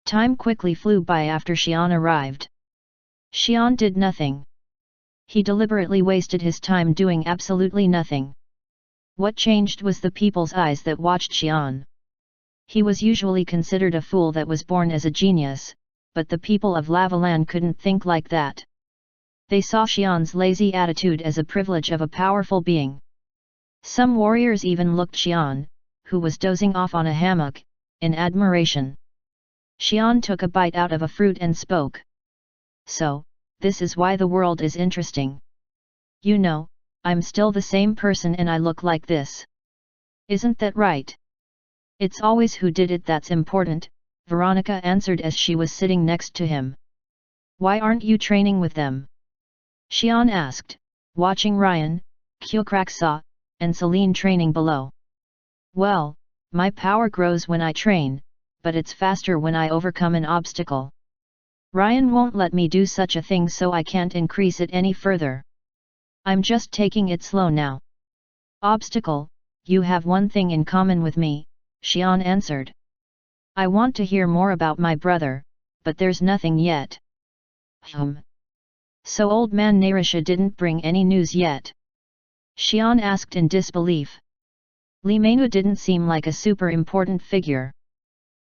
Time quickly flew by after Xian arrived. Xian did nothing. He deliberately wasted his time doing absolutely nothing. What changed was the people's eyes that watched Xian. He was usually considered a fool that was born as a genius, but the people of Lavaland couldn't think like that. They saw Xian's lazy attitude as a privilege of a powerful being. Some warriors even looked Xian, who was dozing off on a hammock, in admiration. Xian took a bite out of a fruit and spoke. So, this is why the world is interesting. You know, I'm still the same person and I look like this. Isn't that right? It's always who did it that's important, Veronica answered as she was sitting next to him. Why aren't you training with them? Xian asked, watching Ryan, Kyokraksa, and Celine training below. Well, my power grows when I train, but it's faster when I overcome an obstacle. Ryan won't let me do such a thing so I can't increase it any further. I'm just taking it slow now. Obstacle, you have one thing in common with me, Xian answered. I want to hear more about my brother, but there's nothing yet. So old man Narisha didn't bring any news yet? Xian asked in disbelief. Li Menu didn't seem like a super important figure.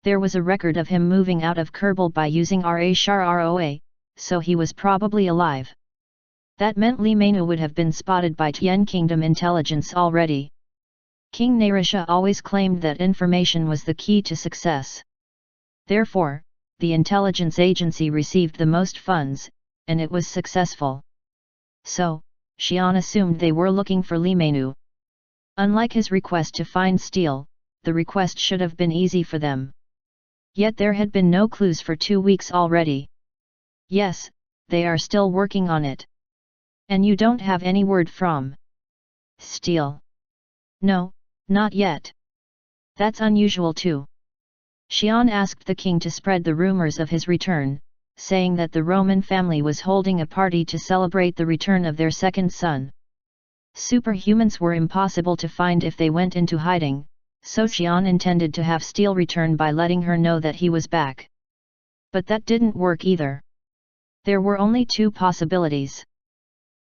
There was a record of him moving out of Kerbal by using Roa, so he was probably alive. That meant Li Menu would have been spotted by Tian Kingdom intelligence already. King Narisha always claimed that information was the key to success. Therefore, the intelligence agency received the most funds, and it was successful. So, Xian assumed they were looking for Li Menu. Unlike his request to find steel, the request should have been easy for them. Yet there had been no clues for 2 weeks already. Yes, they are still working on it. And you don't have any word from steel? No, not yet. That's unusual too. Xian asked the king to spread the rumors of his return, saying that the Roman family was holding a party to celebrate the return of their second son. Superhumans were impossible to find if they went into hiding, so Xian intended to have Steel return by letting her know that he was back. But that didn't work either. There were only 2 possibilities.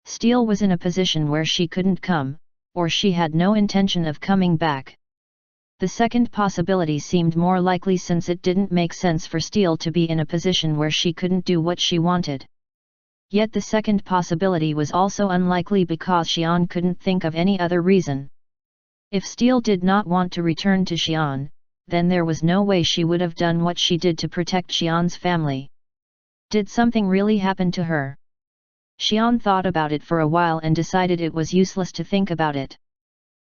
Steel was in a position where she couldn't come, or she had no intention of coming back. The second possibility seemed more likely since it didn't make sense for Steel to be in a position where she couldn't do what she wanted. Yet the second possibility was also unlikely because Xian couldn't think of any other reason. If Steel did not want to return to Xian, then there was no way she would have done what she did to protect Xian's family. Did something really happen to her? Xian thought about it for a while and decided it was useless to think about it.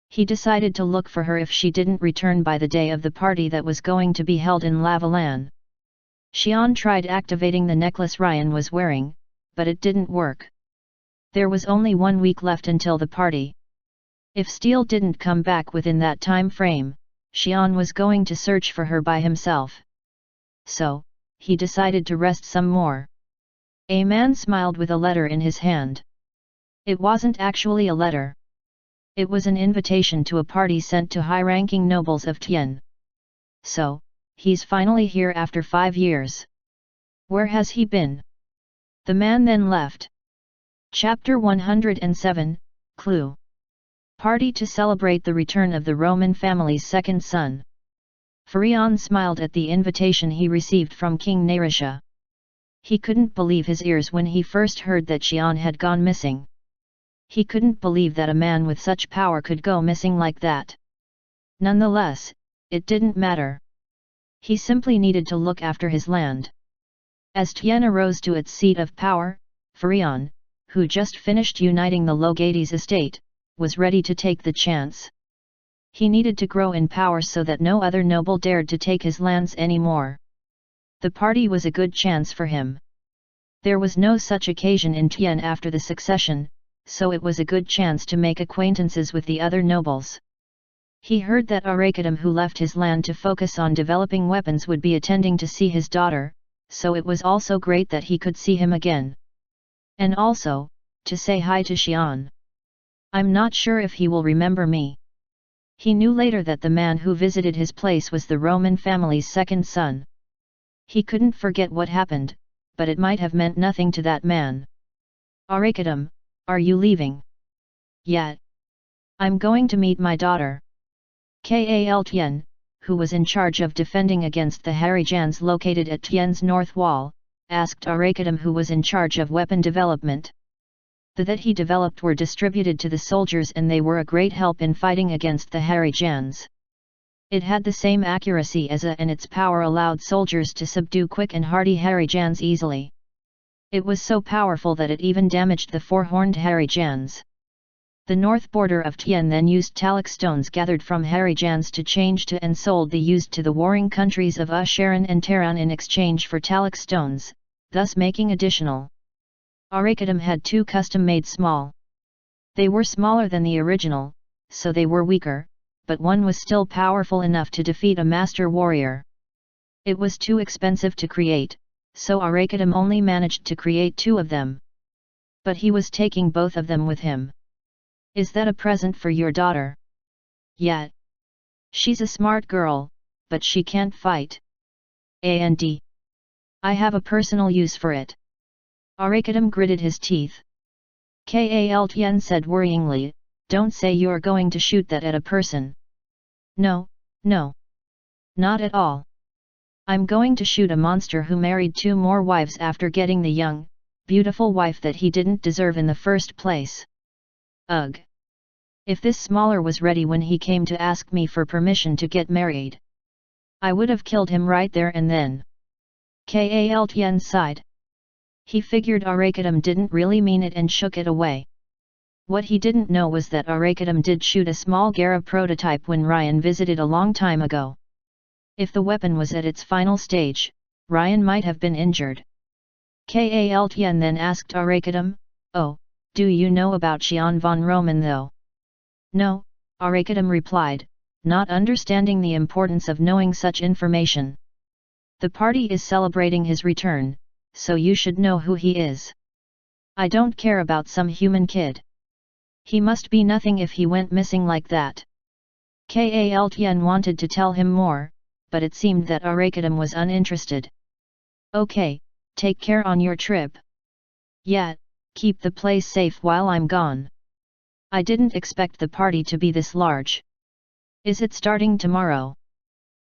He decided to look for her if she didn't return by the day of the party that was going to be held in Lavalan. Xian tried activating the necklace Ryan was wearing, but it didn't work. There was only 1 week left until the party. If Steel didn't come back within that time frame, Xian was going to search for her by himself. So, he decided to rest some more. A man smiled with a letter in his hand. It wasn't actually a letter. It was an invitation to a party sent to high-ranking nobles of Tian. So, he's finally here after 5 years. Where has he been? The man then left. Chapter 107, Clue. Party to celebrate the return of the Roman family's second son. Farion smiled at the invitation he received from King Narisha. He couldn't believe his ears when he first heard that Xian had gone missing. He couldn't believe that a man with such power could go missing like that. Nonetheless, it didn't matter. He simply needed to look after his land. As Tian arose to its seat of power, Farion, who just finished uniting the Logades estate, was ready to take the chance. He needed to grow in power so that no other noble dared to take his lands anymore. The party was a good chance for him. There was no such occasion in Tian after the succession, so it was a good chance to make acquaintances with the other nobles. He heard that Arakadam, who left his land to focus on developing weapons, would be attending to see his daughter, so it was also great that he could see him again. And also, to say hi to Xian. I'm not sure if he will remember me. He knew later that the man who visited his place was the Roman family's second son. He couldn't forget what happened, but it might have meant nothing to that man. Arakadam, are you leaving? Yet. I'm going to meet my daughter. Kal Tien, who was in charge of defending against the Harijans located at Tien's north wall, asked Arakadam, who was in charge of weapon development. The that he developed were distributed to the soldiers, and they were a great help in fighting against the Harijans. It had the same accuracy as A, and its power allowed soldiers to subdue quick and hardy Harijans easily. It was so powerful that it even damaged the four-horned Harijans. The north border of Tien then used talc stones gathered from Harijans to change to and sold the used to the warring countries of Sharon and Tehran in exchange for talc stones, thus making additional. Arakadam had two custom-made small. They were smaller than the original, so they were weaker, but one was still powerful enough to defeat a master warrior. It was too expensive to create, so Arakadam only managed to create two of them. But he was taking both of them with him. Is that a present for your daughter? Yet. She's a smart girl, but she can't fight. And I have a personal use for it. Arakadam gritted his teeth. Kal Tien said worryingly, don't say you're going to shoot that at a person. No, no. Not at all. I'm going to shoot a monster who married two more wives after getting the young, beautiful wife that he didn't deserve in the first place. Ugh. If this smaller was ready when he came to ask me for permission to get married, I would have killed him right there and then. Kal Tien sighed. He figured Arakadam didn't really mean it and shook it away. What he didn't know was that Arakadam did shoot a small Gara prototype when Ryan visited a long time ago. If the weapon was at its final stage, Ryan might have been injured. Kal Tien then asked Arakadam, oh, do you know about Xian von Roman though? No, Arakadam replied, not understanding the importance of knowing such information. The party is celebrating his return, so you should know who he is. I don't care about some human kid. He must be nothing if he went missing like that. Kal Tien wanted to tell him more, but it seemed that Arakadam was uninterested. Okay, take care on your trip. Yeah, keep the place safe while I'm gone. I didn't expect the party to be this large. Is it starting tomorrow?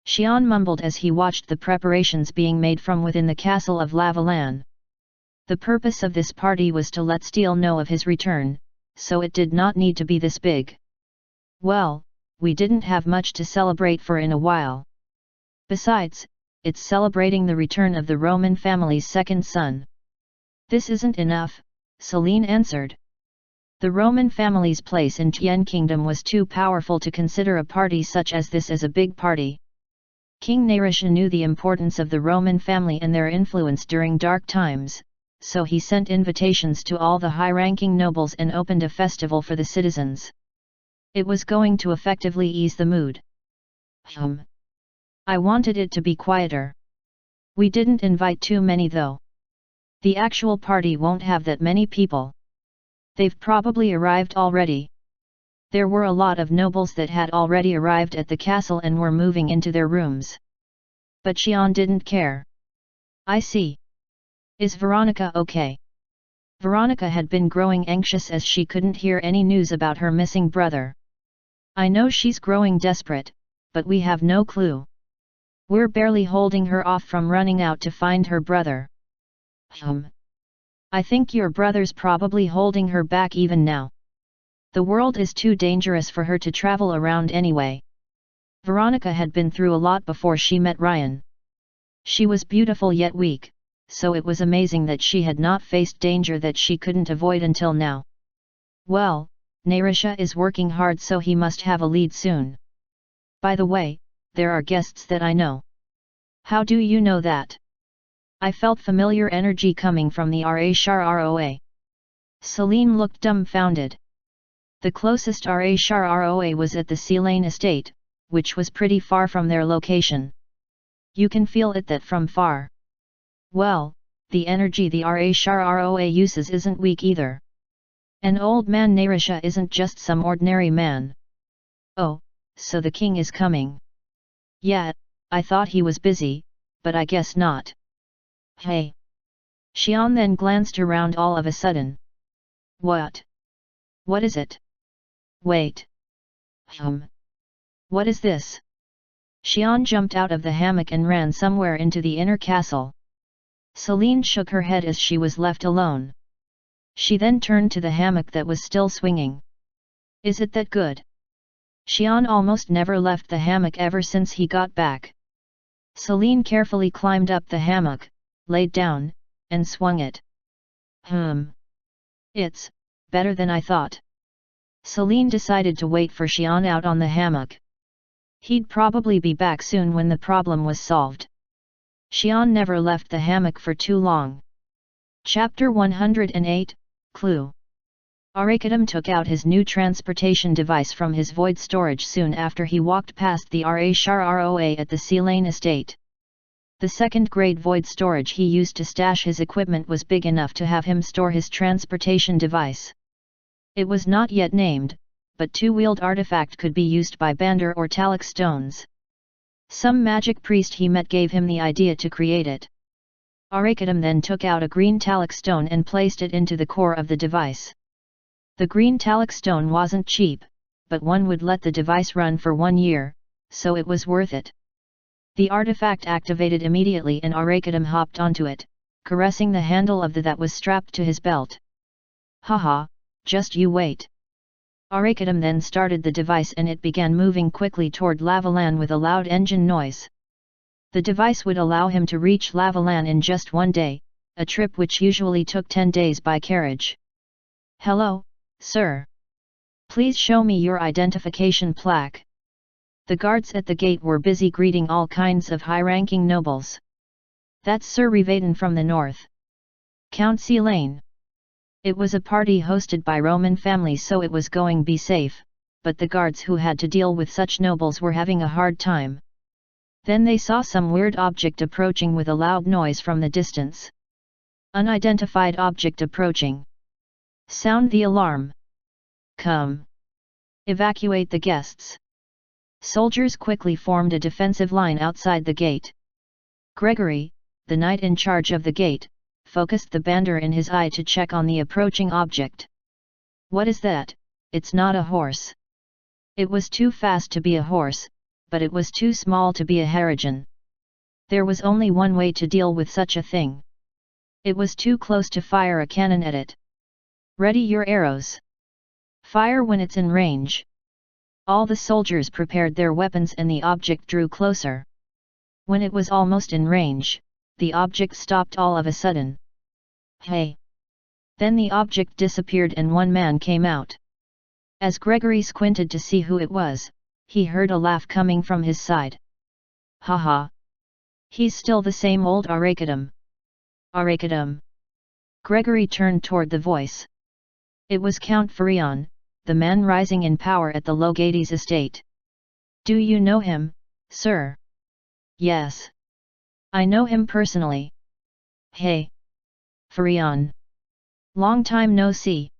Xian mumbled as he watched the preparations being made from within the castle of Lavalan. The purpose of this party was to let Steel know of his return, so it did not need to be this big. Well, we didn't have much to celebrate for in a while. Besides, it's celebrating the return of the Roman family's second son. This isn't enough, Celine answered. The Roman family's place in Tien Kingdom was too powerful to consider a party such as this as a big party. King Narisha knew the importance of the Roman family and their influence during dark times, so he sent invitations to all the high-ranking nobles and opened a festival for the citizens. It was going to effectively ease the mood. I wanted it to be quieter. We didn't invite too many though. The actual party won't have that many people. They've probably arrived already. There were a lot of nobles that had already arrived at the castle and were moving into their rooms. But Xian didn't care. I see. Is Veronica okay? Veronica had been growing anxious as she couldn't hear any news about her missing brother. I know she's growing desperate, but we have no clue. We're barely holding her off from running out to find her brother. I think your brother's probably holding her back even now. The world is too dangerous for her to travel around anyway. Veronica had been through a lot before she met Ryan. She was beautiful yet weak, so it was amazing that she had not faced danger that she couldn't avoid until now. Well, Narisha is working hard, so he must have a lead soon. By the way, there are guests that I know. How do you know that? I felt familiar energy coming from the Roa. Celine looked dumbfounded. The closest Roa was at the Sealane estate, which was pretty far from their location. You can feel it that from far. Well, the energy the Roa uses isn't weak either. An old man Narisha isn't just some ordinary man. Oh, so the king is coming. Yeah, I thought he was busy, but I guess not. Hey! Xian then glanced around all of a sudden. What? What is it? Wait. What is this? Xian jumped out of the hammock and ran somewhere into the inner castle. Celine shook her head as she was left alone. She then turned to the hammock that was still swinging. Is it that good? Xian almost never left the hammock ever since he got back. Celine carefully climbed up the hammock, laid down, and swung it. It's better than I thought. Celine decided to wait for Xian out on the hammock. He'd probably be back soon when the problem was solved. Xian never left the hammock for too long. Chapter 108, Clue. Arakadam took out his new transportation device from his void storage soon after he walked past the Roa at the Sealane estate. The second-grade void storage he used to stash his equipment was big enough to have him store his transportation device. It was not yet named, but two-wheeled artifact could be used by Bandar or Talak stones. Some magic priest he met gave him the idea to create it. Arakadam then took out a green Talak stone and placed it into the core of the device. The green Talak stone wasn't cheap, but one would let the device run for 1 year, so it was worth it. The artifact activated immediately and Arakadam hopped onto it, caressing the handle of the that was strapped to his belt. Haha, just you wait. Arakadam then started the device and it began moving quickly toward Lavalan with a loud engine noise. The device would allow him to reach Lavalan in just 1 day, a trip which usually took 10 days by carriage. Hello, sir. Please show me your identification plaque. The guards at the gate were busy greeting all kinds of high-ranking nobles. That's Sir Rivaden from the north. Count Sealane. It was a party hosted by Roman families, so it was going to be safe, but the guards who had to deal with such nobles were having a hard time. Then they saw some weird object approaching with a loud noise from the distance. Unidentified object approaching. Sound the alarm. Come. Evacuate the guests. Soldiers quickly formed a defensive line outside the gate. Gregory, the knight in charge of the gate, focused the bandar in his eye to check on the approaching object. What is that? It's not a horse. It was too fast to be a horse, but it was too small to be a Harajan. There was only one way to deal with such a thing. It was too close to fire a cannon at it. Ready your arrows. Fire when it's in range. All the soldiers prepared their weapons and the object drew closer. When it was almost in range, the object stopped all of a sudden. Hey! Then the object disappeared and one man came out. As Gregory squinted to see who it was, he heard a laugh coming from his side. Haha! He's still the same old Arakadam. Arakadam! Gregory turned toward the voice. It was Count Farion, the man rising in power at the Logades estate. Do you know him, sir? Yes. I know him personally. Hey! Farion! Long time no see.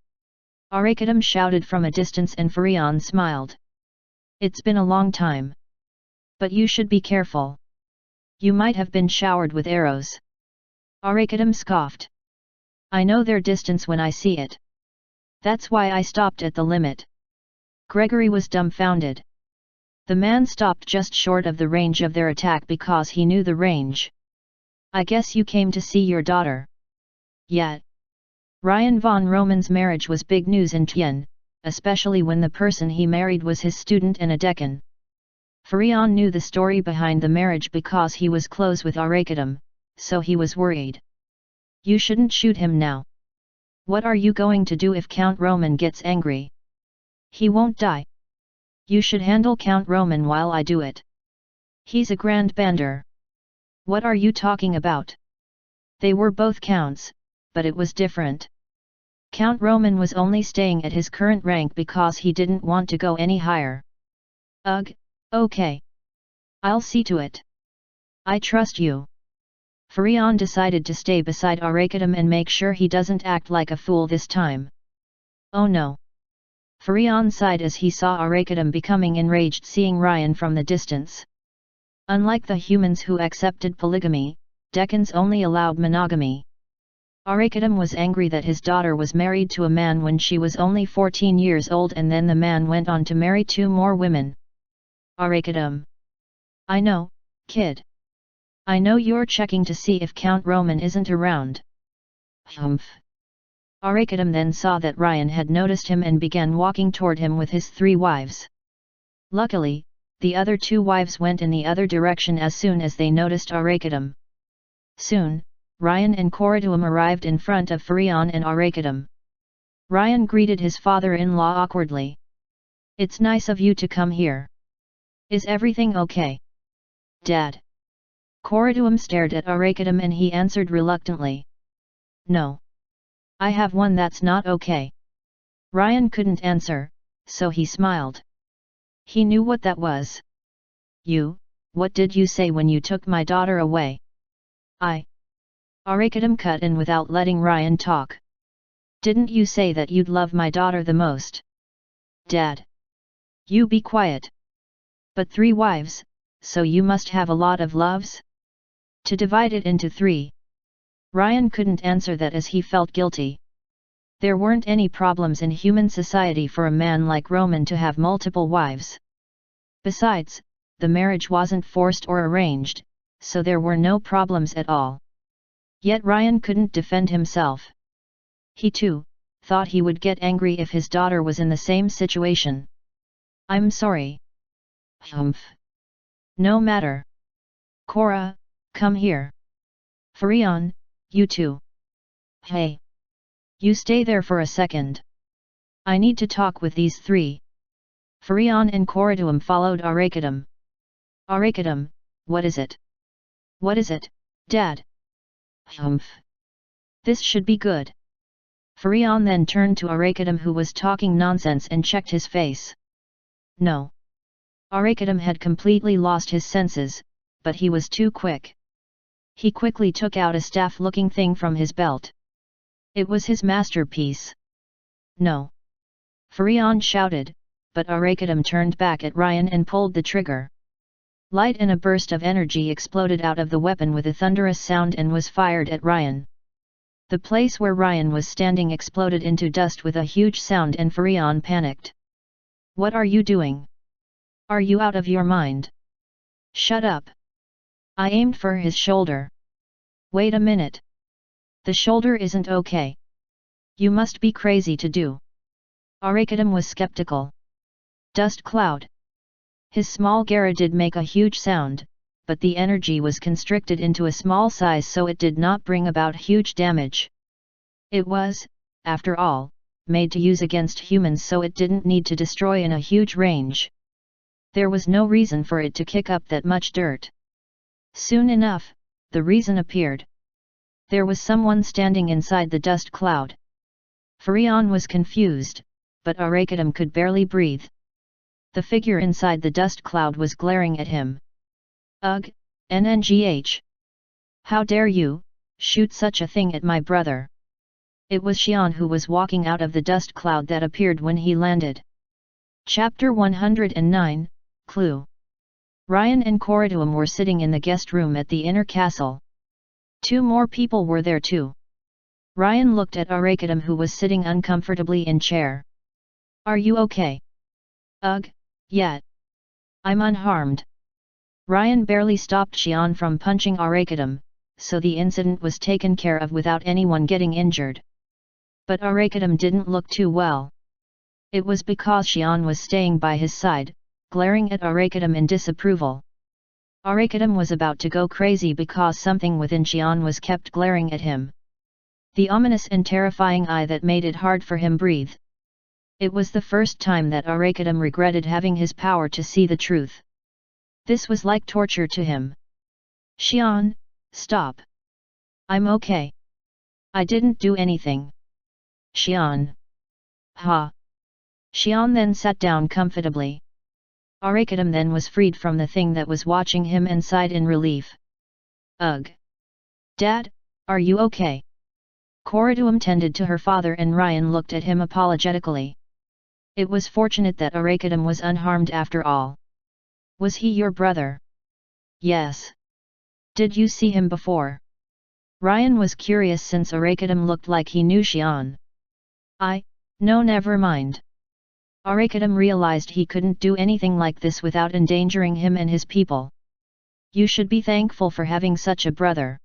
Arakadam shouted from a distance and Farion smiled. It's been a long time. But you should be careful. You might have been showered with arrows. Arakadam scoffed. I know their distance when I see it. That's why I stopped at the limit. Gregory was dumbfounded. The man stopped just short of the range of their attack because he knew the range. I guess you came to see your daughter. Yeah. Ryan von Roman's marriage was big news in Tien, especially when the person he married was his student and a decan. Farion knew the story behind the marriage because he was close with Arakadam, so he was worried. You shouldn't shoot him now. What are you going to do if Count Roman gets angry? He won't die. You should handle Count Roman while I do it. He's a grand bandar. What are you talking about? They were both counts, but it was different. Count Roman was only staying at his current rank because he didn't want to go any higher. Ugh, okay. I'll see to it. I trust you. Furion decided to stay beside Arrakidam and make sure he doesn't act like a fool this time. Oh no. Furion sighed as he saw Arrakidam becoming enraged seeing Ryan from the distance. Unlike the humans who accepted polygamy, Decans only allowed monogamy. Arrakidam was angry that his daughter was married to a man when she was only 14 years old and then the man went on to marry 2 more women. Arrakidam. I know, kid. I know you're checking to see if Count Roman isn't around. Humph. Arrakidam then saw that Ryan had noticed him and began walking toward him with his 3 wives. Luckily, the other 2 wives went in the other direction as soon as they noticed Arrakidam. Soon, Ryan and Corridum arrived in front of Furion and Arrakidam. Ryan greeted his father-in-law awkwardly. It's nice of you to come here. Is everything okay? Dad. Corridum stared at Arrakidam and he answered reluctantly. No. I have one that's not okay. Ryan couldn't answer, so he smiled. He knew what that was. What did you say when you took my daughter away? Arrakidam cut in without letting Ryan talk. Didn't you say that you'd love my daughter the most? Dad. You be quiet. But 3 wives, so you must have a lot of loves? To divide it into 3. Ryan couldn't answer that as he felt guilty. There weren't any problems in human society for a man like Roman to have multiple wives. Besides, the marriage wasn't forced or arranged, so there were no problems at all. Yet Ryan couldn't defend himself. He too, thought he would get angry if his daughter was in the same situation. I'm sorry. Humph. No matter. Cora, come here. Furion, you too. Hey. You stay there for a second. I need to talk with these 3. Furion and Corridum followed Arrakidam. Arrakidam, what is it? What is it, Dad? Humph. This should be good. Furion then turned to Arrakidam who was talking nonsense and checked his face. No. Arrakidam had completely lost his senses, but he was too quick. He quickly took out a staff-looking thing from his belt. It was his masterpiece. No. Furion shouted, but Arrakidam turned back at Ryan and pulled the trigger. Light and a burst of energy exploded out of the weapon with a thunderous sound and was fired at Ryan. The place where Ryan was standing exploded into dust with a huge sound and Furion panicked. What are you doing? Are you out of your mind? Shut up. I aimed for his shoulder. Wait a minute. The shoulder isn't okay. You must be crazy to do. Arrakidam was skeptical. Dust cloud. His small Gara did make a huge sound, but the energy was constricted into a small size so it did not bring about huge damage. It was, after all, made to use against humans so it didn't need to destroy in a huge range. There was no reason for it to kick up that much dirt. Soon enough, the reason appeared. There was someone standing inside the dust cloud. Furion was confused, but Arrakidam could barely breathe. The figure inside the dust cloud was glaring at him. Ugh, NNGH. How dare you, shoot such a thing at my brother? It was Xian who was walking out of the dust cloud that appeared when he landed. Chapter 109, Clue. Ryan and Corridum were sitting in the guest room at the inner castle. 2 more people were there too. Ryan looked at Arrakidam who was sitting uncomfortably in chair. Are you okay? Ugh, yeah. I'm unharmed. Ryan barely stopped Xian from punching Arrakidam, so the incident was taken care of without anyone getting injured. But Arrakidam didn't look too well. It was because Xian was staying by his side, glaring at Arrakidam in disapproval. Arrakidam was about to go crazy because something within Xian was kept glaring at him. The ominous and terrifying eye that made it hard for him breathe. It was the first time that Arrakidam regretted having his power to see the truth. This was like torture to him. Xian, stop. I'm okay. I didn't do anything. Xian. Ha! Xian then sat down comfortably. Arakadam then was freed from the thing that was watching him and sighed in relief. Ugh! Dad, are you okay? Koraduam tended to her father and Ryan looked at him apologetically. It was fortunate that Arakadam was unharmed after all. Was he your brother? Yes. Did you see him before? Ryan was curious since Arakadam looked like he knew Xian. No, never mind. Arakadam realized he couldn't do anything like this without endangering him and his people. You should be thankful for having such a brother.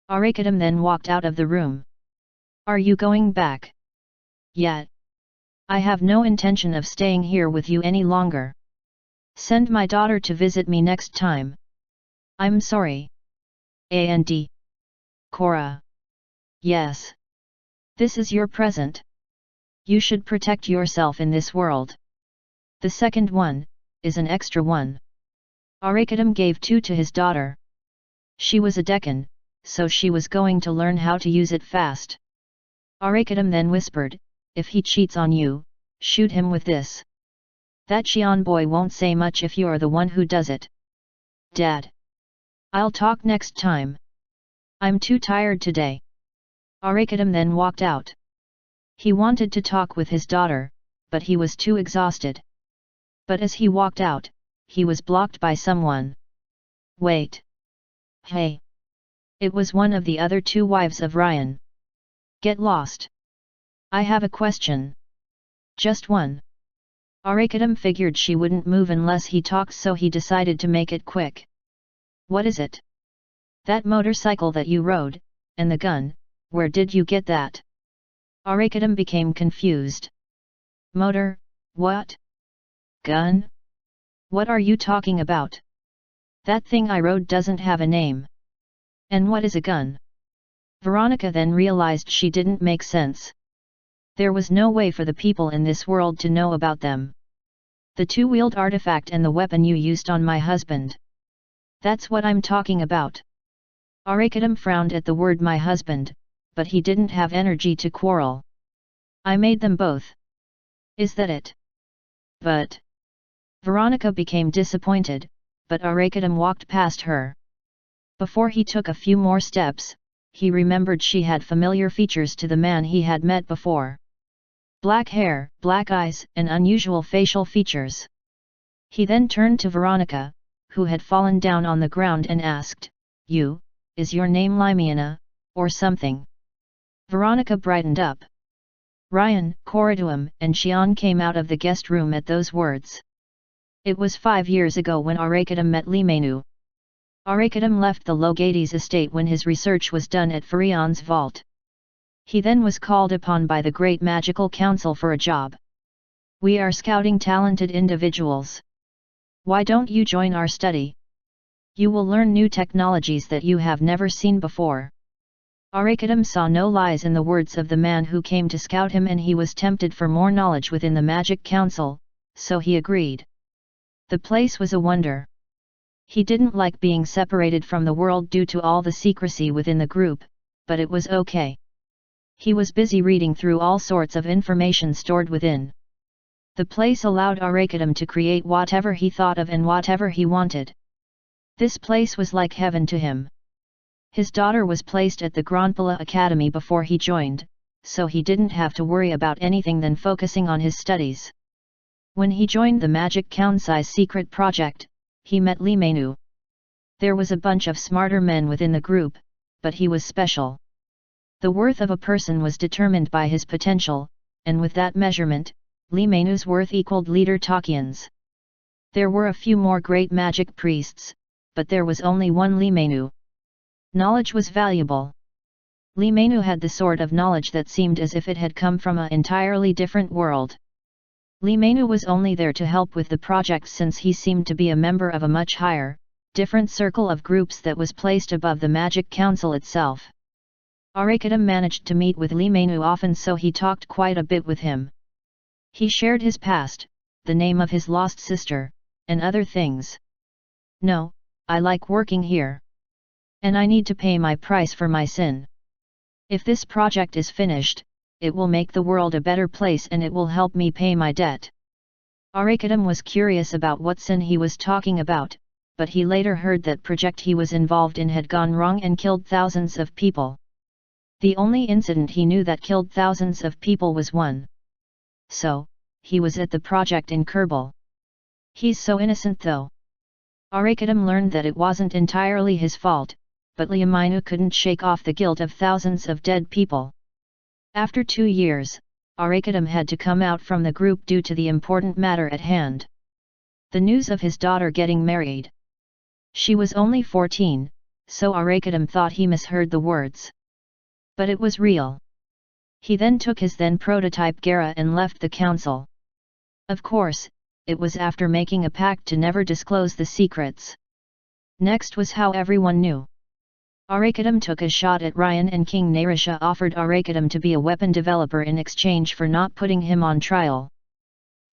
Arakadam then walked out of the room. Are you going back? Yet. I have no intention of staying here with you any longer. Send my daughter to visit me next time. I'm sorry. And. Cora. Yes. This is your present. You should protect yourself in this world. The second one is an extra one. Arakadam gave two to his daughter. She was a Deccan, so she was going to learn how to use it fast. Arakadam then whispered, if he cheats on you, shoot him with this. That Xian boy won't say much if you're the one who does it. Dad. I'll talk next time. I'm too tired today. Arakadam then walked out. He wanted to talk with his daughter, but he was too exhausted. But as he walked out, he was blocked by someone. Wait. Hey. It was one of the other two wives of Ryan. Get lost. I have a question. Just one. Arakadam figured she wouldn't move unless he talked, so he decided to make it quick. What is it? That motorcycle that you rode, and the gun, where did you get that? Arakadam became confused. Motor, what? Gun? What are you talking about? That thing I rode doesn't have a name. And what is a gun? Veronica then realized she didn't make sense. There was no way for the people in this world to know about them. The two-wheeled artifact and the weapon you used on my husband. That's what I'm talking about. Arakadam frowned at the word my husband, but he didn't have energy to quarrel. I made them both. Is that it? But. Veronica became disappointed, but Arakadam walked past her. Before he took a few more steps, he remembered she had familiar features to the man he had met before. Black hair, black eyes, and unusual facial features. He then turned to Veronica, who had fallen down on the ground and asked, is your name Limiana, or something? Veronica brightened up. Ryan, Koraduam, and Xian came out of the guest room at those words. It was 5 years ago when Arakadam met Limenu. Arakadam left the Logades estate when his research was done at Furion's vault. He then was called upon by the Great Magical Council for a job. We are scouting talented individuals. Why don't you join our study? You will learn new technologies that you have never seen before. Arakadam saw no lies in the words of the man who came to scout him, and he was tempted for more knowledge within the Magic Council, so he agreed. The place was a wonder. He didn't like being separated from the world due to all the secrecy within the group, but it was okay. He was busy reading through all sorts of information stored within. The place allowed Arakadam to create whatever he thought of and whatever he wanted. This place was like heaven to him. His daughter was placed at the Granpala Academy before he joined, so he didn't have to worry about anything than focusing on his studies. When he joined the Magic Council's secret project, he met Limenu. There was a bunch of smarter men within the group, but he was special. The worth of a person was determined by his potential, and with that measurement, Limenu's worth equaled Leader Takian's. There were a few more great magic priests, but there was only one Limenu. Knowledge was valuable. Limenu had the sort of knowledge that seemed as if it had come from an entirely different world. Limenu was only there to help with the project since he seemed to be a member of a much higher, different circle of groups that was placed above the Magic Council itself. Arakadam managed to meet with Limenu often, so he talked quite a bit with him. He shared his past, the name of his lost sister, and other things. No, I like working here. And I need to pay my price for my sin. If this project is finished, it will make the world a better place and it will help me pay my debt. Arakadam was curious about what sin he was talking about, but he later heard that project he was involved in had gone wrong and killed thousands of people. The only incident he knew that killed thousands of people was one. So, he was at the project in Kerbal. He's so innocent though. Arakadam learned that it wasn't entirely his fault, but Liamainu couldn't shake off the guilt of thousands of dead people. After 2 years, Arakadam had to come out from the group due to the important matter at hand. The news of his daughter getting married. She was only 14, so Arakadam thought he misheard the words. But it was real. He then took his then prototype Gara and left the council. Of course, it was after making a pact to never disclose the secrets. Next was how everyone knew. Arakadam took a shot at Ryan and King Narisha offered Arakadam to be a weapon developer in exchange for not putting him on trial.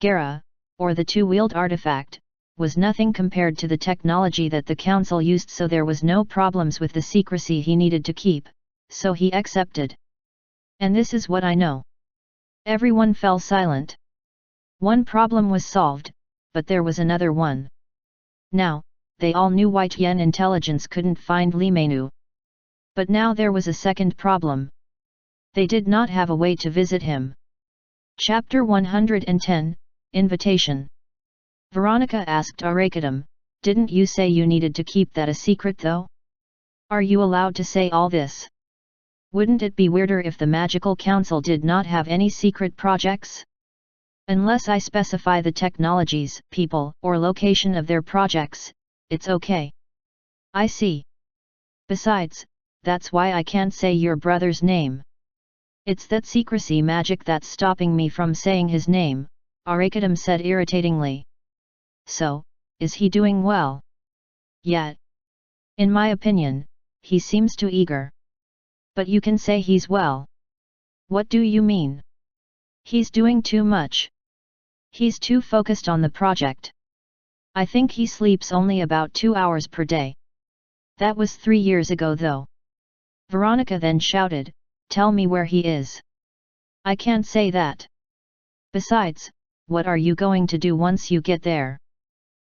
Gara, or the two-wheeled artifact, was nothing compared to the technology that the council used, so there was no problems with the secrecy he needed to keep, so he accepted. And this is what I know. Everyone fell silent. One problem was solved, but there was another one. Now, they all knew why Tian intelligence couldn't find Liamainu. But now there was a second problem. They did not have a way to visit him. Chapter 110, Invitation. Veronica asked Arakadam, "Didn't you say you needed to keep that a secret though? Are you allowed to say all this? Wouldn't it be weirder if the Magical Council did not have any secret projects? Unless I specify the technologies, people, or location of their projects, it's okay." "I see. Besides, that's why I can't say your brother's name. It's that secrecy magic that's stopping me from saying his name," Arakadam said irritatingly. "So, is he doing well?" "Yet. In my opinion, he seems too eager." "But you can say he's well." "What do you mean?" "He's doing too much. He's too focused on the project. I think he sleeps only about 2 hours per day." "That was 3 years ago though." Veronica then shouted, "Tell me where he is." "I can't say that. Besides, what are you going to do once you get there?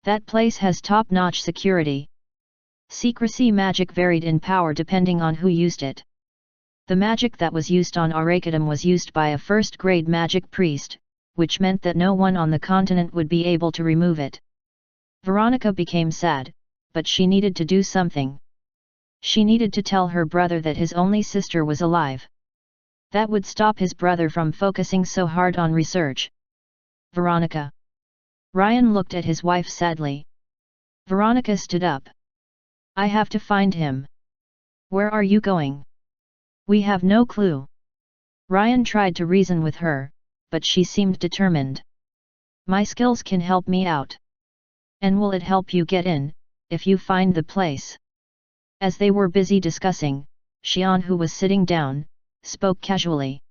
That place has top-notch security." Secrecy magic varied in power depending on who used it. The magic that was used on Arakadam was used by a first-grade magic priest, which meant that no one on the continent would be able to remove it. Veronica became sad, but she needed to do something. She needed to tell her brother that his only sister was alive. That would stop his brother from focusing so hard on research. "Veronica." Ryan looked at his wife sadly. Veronica stood up. "I have to find him." "Where are you going?" "We have no clue." Ryan tried to reason with her, but she seemed determined. "My skills can help me out." "And will it help you get in, if you find the place?" As they were busy discussing, Xian, who was sitting down, spoke casually.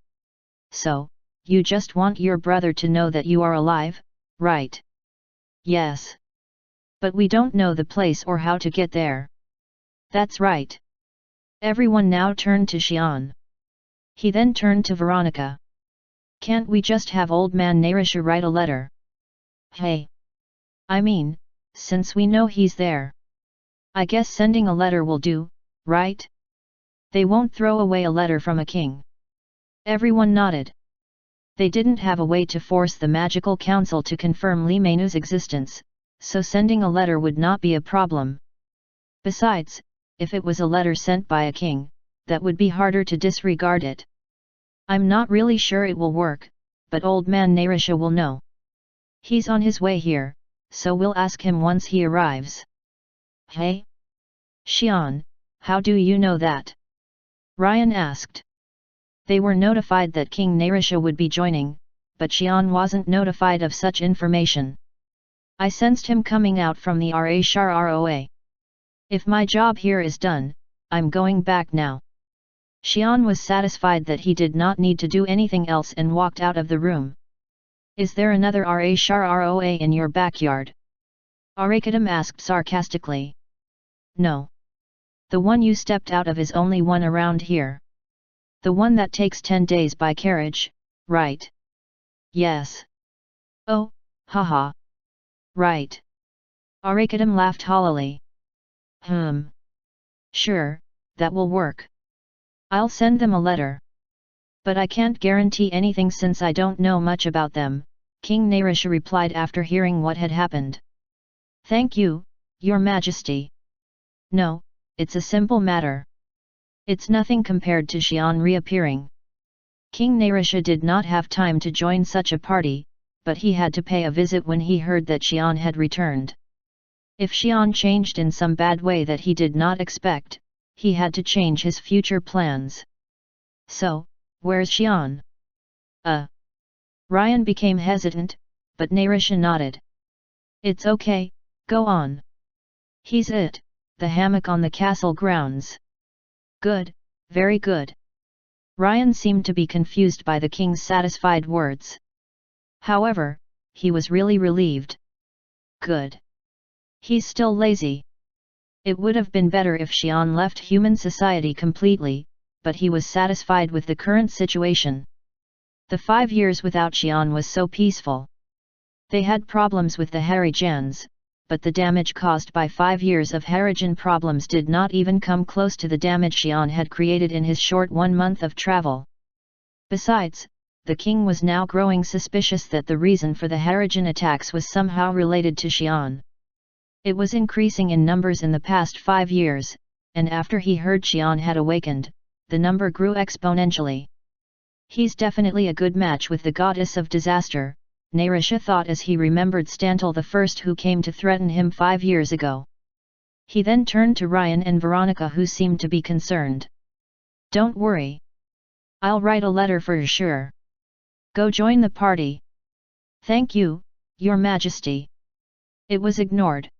"So, you just want your brother to know that you are alive, right?" "Yes. But we don't know the place or how to get there." "That's right." Everyone now turned to Xian. He then turned to Veronica. "Can't we just have old man Narisha write a letter?" "Hey! I mean, since we know he's there. I guess sending a letter will do, right? They won't throw away a letter from a king." Everyone nodded. They didn't have a way to force the Magical Council to confirm Liamainu's existence, so sending a letter would not be a problem. Besides, if it was a letter sent by a king, that would be harder to disregard it. "I'm not really sure it will work, but old man Narisha will know. He's on his way here, so we'll ask him once he arrives." "Hey? Xian, how do you know that?" Ryan asked. They were notified that King Narisha would be joining, but Xian wasn't notified of such information. "I sensed him coming out from the Roa. If my job here is done, I'm going back now." Xian was satisfied that he did not need to do anything else and walked out of the room. "Is there another Roa in your backyard?" Arakadam asked sarcastically. "No. The one you stepped out of is only one around here." The one that takes 10 days by carriage, right? Yes. Oh, haha. Right. Arakadam laughed hollowly. Sure, that will work. I'll send them a letter. But I can't guarantee anything since I don't know much about them, King Narisha replied after hearing what had happened. Thank you, Your Majesty. No, it's a simple matter. It's nothing compared to Xian reappearing. King Narisha did not have time to join such a party, but he had to pay a visit when he heard that Xian had returned. If Xian changed in some bad way that he did not expect, he had to change his future plans. So, where's Xian? Ryan became hesitant, but Narisha nodded. It's okay, go on. He's at the hammock on the castle grounds. Good, very good. Ryan seemed to be confused by the king's satisfied words. However, he was really relieved. Good. He's still lazy. It would have been better if Xian left human society completely, but he was satisfied with the current situation. The 5 years without Xian was so peaceful. They had problems with the Harijans, but the damage caused by 5 years of Harijan problems did not even come close to the damage Xian had created in his short 1 month of travel. Besides, the king was now growing suspicious that the reason for the Harijan attacks was somehow related to Xian. It was increasing in numbers in the past 5 years, and after he heard Xian had awakened, the number grew exponentially. He's definitely a good match with the goddess of disaster, Narisha thought as he remembered Stantle the First who came to threaten him 5 years ago. He then turned to Ryan and Veronica who seemed to be concerned. Don't worry. I'll write a letter for sure. Go join the party. Thank you, Your Majesty. It was ignored.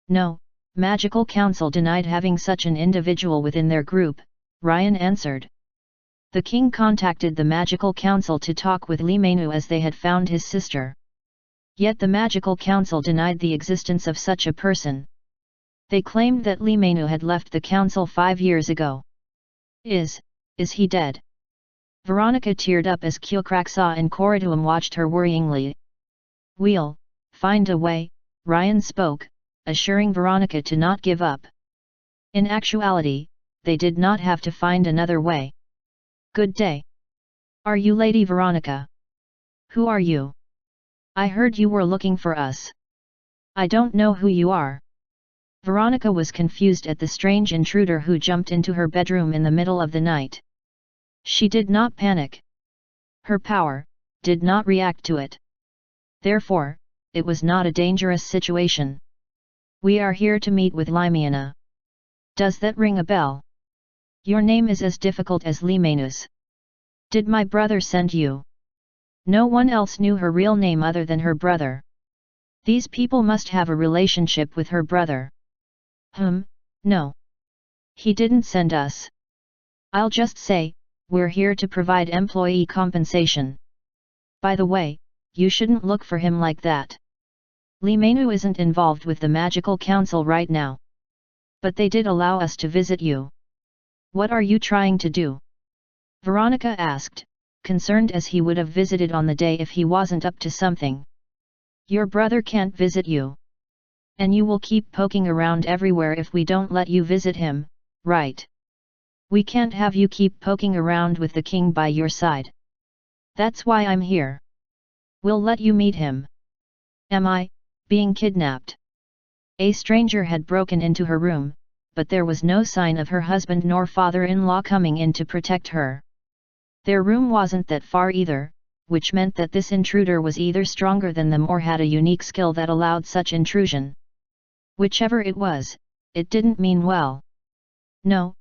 No, Magical Council denied having such an individual within their group, Ryan answered. The king contacted the Magical Council to talk with Li Menu as they had found his sister. Yet the Magical Council denied the existence of such a person. They claimed that Li Menu had left the council 5 years ago. Is he dead? Veronica teared up as Kyokraksa and Korituam watched her worryingly. We'll find a way, Ryan spoke, assuring Veronica to not give up. In actuality, they did not have to find another way. Good day. Are you Lady Veronica? Who are you? I heard you were looking for us. I don't know who you are. Veronica was confused at the strange intruder who jumped into her bedroom in the middle of the night. She did not panic. Her power did not react to it. Therefore, it was not a dangerous situation. We are here to meet with Limiana. Does that ring a bell? Your name is as difficult as Limenu's. Did my brother send you? No one else knew her real name other than her brother. These people must have a relationship with her brother. No. He didn't send us. I'll just say, we're here to provide employee compensation. By the way, you shouldn't look for him like that. Limenu isn't involved with the Magical Council right now. But they did allow us to visit you. What are you trying to do? Veronica asked, concerned as he would have visited on the day if he wasn't up to something. Your brother can't visit you. And you will keep poking around everywhere if we don't let you visit him, right? We can't have you keep poking around with the king by your side. That's why I'm here. We'll let you meet him. Am I being kidnapped? A stranger had broken into her room, but there was no sign of her husband nor father-in-law coming in to protect her. Their room wasn't that far either, which meant that this intruder was either stronger than them or had a unique skill that allowed such intrusion. Whichever it was, it didn't mean well. No.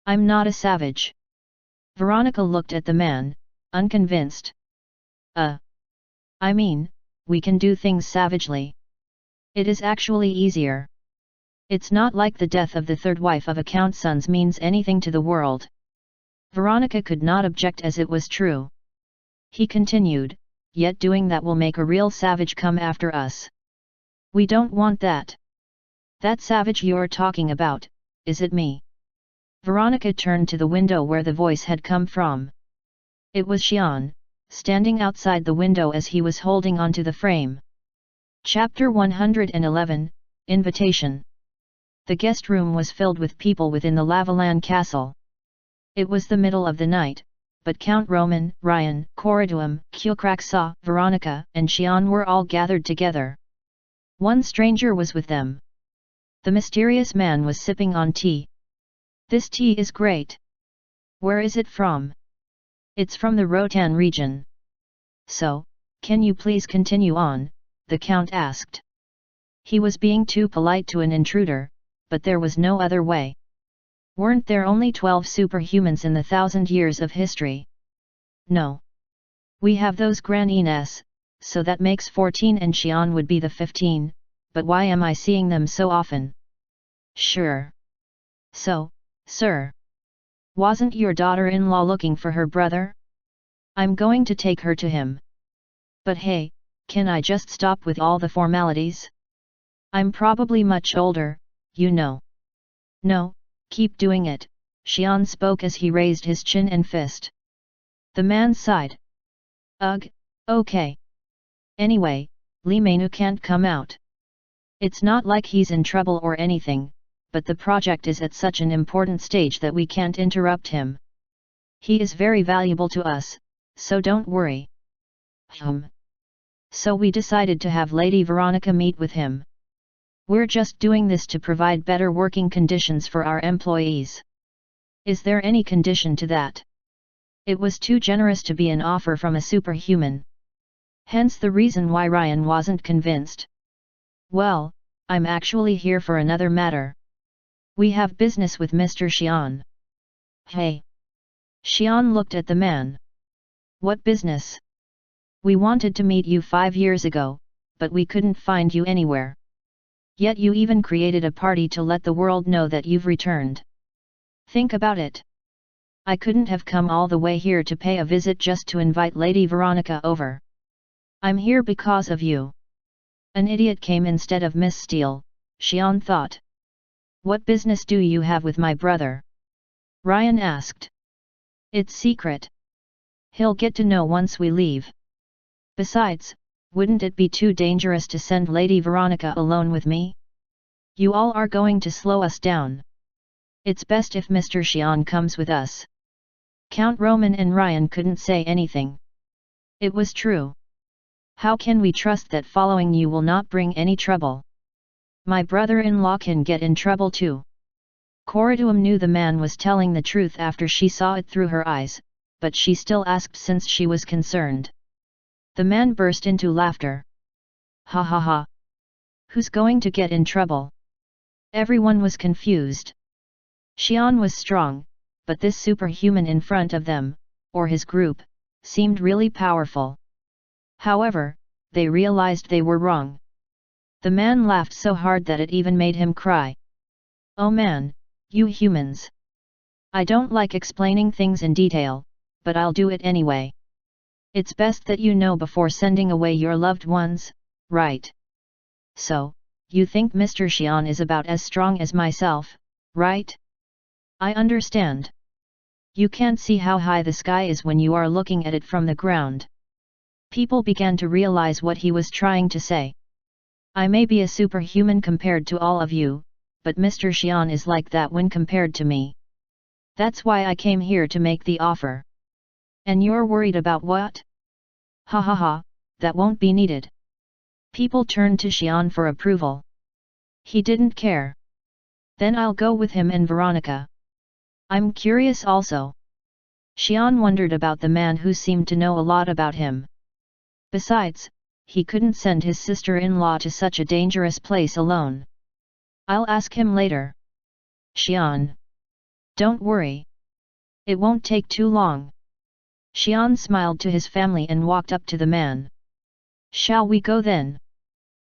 I'm not a savage. Veronica looked at the man, unconvinced. I mean, we can do things savagely. It is actually easier. It's not like the death of the third wife of a Count Sons means anything to the world. Veronica could not object as it was true. He continued, yet doing that will make a real savage come after us. We don't want that. That savage you're talking about, is it me? Veronica turned to the window where the voice had come from. It was Xian, standing outside the window as he was holding onto the frame. Chapter 111, Invitation. The guest room was filled with people within the Lavaland castle. It was the middle of the night, but Count Roman, Ryan, Corriduum, Kyokraksa, Veronica, and Xian were all gathered together. One stranger was with them. The mysterious man was sipping on tea. This tea is great. Where is it from? It's from the Rotan region. So, can you please continue on? The count asked. He was being too polite to an intruder, but there was no other way. Weren't there only 12 superhumans in the 1,000 years of history? No. We have those Granines, so that makes 14 and Xian would be the 15, but why am I seeing them so often? Sure. So, sir. Wasn't your daughter-in-law looking for her brother? I'm going to take her to him. But hey, can I just stop with all the formalities? I'm probably much older, you know. No, keep doing it, Xian spoke as he raised his chin and fist. The man sighed. Ugh, okay. Anyway, Li Menu can't come out. It's not like he's in trouble or anything, but the project is at such an important stage that we can't interrupt him. He is very valuable to us, so don't worry. So we decided to have Lady Veronica meet with him. We're just doing this to provide better working conditions for our employees. Is there any condition to that? It was too generous to be an offer from a superhuman. Hence the reason why Ryan wasn't convinced. Well, I'm actually here for another matter. We have business with Mr. Xian. Hey! Xian looked at the man. What business? We wanted to meet you 5 years ago, but we couldn't find you anywhere. Yet you even created a party to let the world know that you've returned. Think about it. I couldn't have come all the way here to pay a visit just to invite Lady Veronica over. I'm here because of you. An idiot came instead of Miss Steele, Xian thought. What business do you have with my brother? Ryan asked. It's secret. He'll get to know once we leave. Besides, wouldn't it be too dangerous to send Lady Veronica alone with me? You all are going to slow us down. It's best if Mr. Xian comes with us. Count Roman and Ryan couldn't say anything. It was true. How can we trust that following you will not bring any trouble? My brother-in-law can get in trouble too. Corriduum knew the man was telling the truth after she saw it through her eyes, but she still asked since she was concerned. The man burst into laughter. Ha ha ha! Who's going to get in trouble? Everyone was confused. Xian was strong, but this superhuman in front of them, or his group, seemed really powerful. However, they realized they were wrong. The man laughed so hard that it even made him cry. Oh man, you humans! I don't like explaining things in detail, but I'll do it anyway. It's best that you know before sending away your loved ones, right? So, you think Mr. Xian is about as strong as myself, right? I understand. You can't see how high the sky is when you are looking at it from the ground. People began to realize what he was trying to say. I may be a superhuman compared to all of you, but Mr. Xian is like that when compared to me. That's why I came here to make the offer. And you're worried about what? Ha ha ha, that won't be needed. People turned to Xian for approval. He didn't care. Then I'll go with him and Veronica. I'm curious also. Xian wondered about the man who seemed to know a lot about him. Besides, he couldn't send his sister-in-law to such a dangerous place alone. I'll ask him later. Xian. Don't worry. It won't take too long. Xian smiled to his family and walked up to the man. Shall we go then?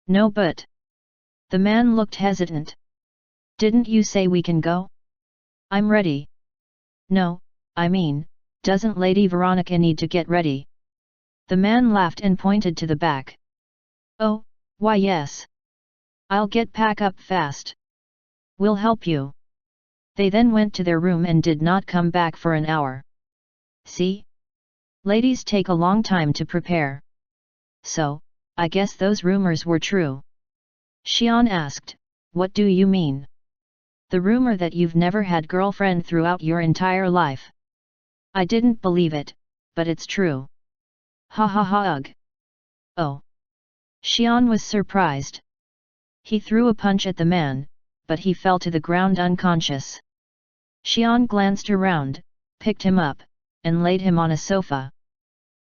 No, but... The man looked hesitant. Didn't you say we can go? I'm ready. No, I mean, doesn't Lady Veronica need to get ready? The man laughed and pointed to the back. Oh, why yes. I'll get pack up fast. We'll help you. They then went to their room and did not come back for an hour. See? Ladies take a long time to prepare. So, I guess those rumors were true. Xian asked, what do you mean? The rumor that you've never had girlfriend throughout your entire life. I didn't believe it, but it's true. Ha ha ha ugh. Oh. Xian was surprised. He threw a punch at the man, but he fell to the ground unconscious. Xian glanced around, picked him up, and laid him on a sofa.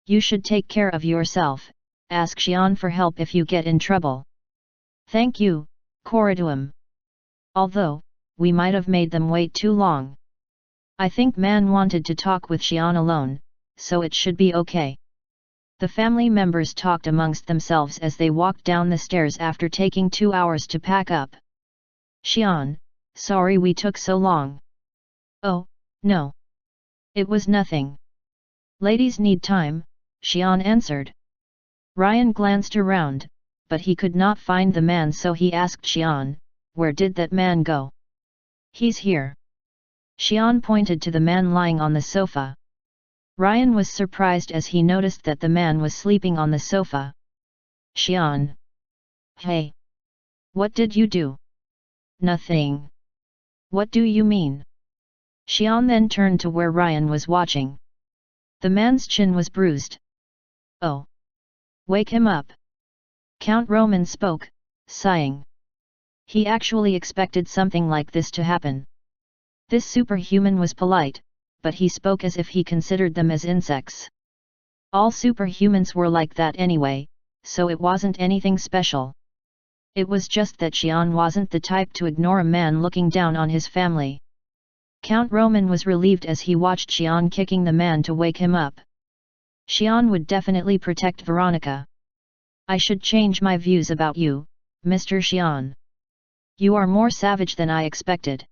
You should take care of yourself, ask Xian for help if you get in trouble. Thank you, Corriduum. Although, we might have made them wait too long. I think man wanted to talk with Xian alone, so it should be okay. The family members talked amongst themselves as they walked down the stairs after taking 2 hours to pack up. Xian, sorry we took so long. Oh, no. It was nothing. Ladies need time, Xian answered. Ryan glanced around, but he could not find the man, so he asked Xian, where did that man go? He's here. Xian pointed to the man lying on the sofa. Ryan was surprised as he noticed that the man was sleeping on the sofa. Xian. Hey. What did you do? Nothing. What do you mean? Xian then turned to where Ryan was watching. The man's chin was bruised. Oh. Wake him up. Count Roman spoke, sighing. He actually expected something like this to happen. This superhuman was polite, but he spoke as if he considered them as insects. All superhumans were like that anyway, so it wasn't anything special. It was just that Xian wasn't the type to ignore a man looking down on his family. Count Roman was relieved as he watched Xian kicking the man to wake him up. Xian would definitely protect Veronica. I should change my views about you, Mr. Xian. You are more savage than I expected.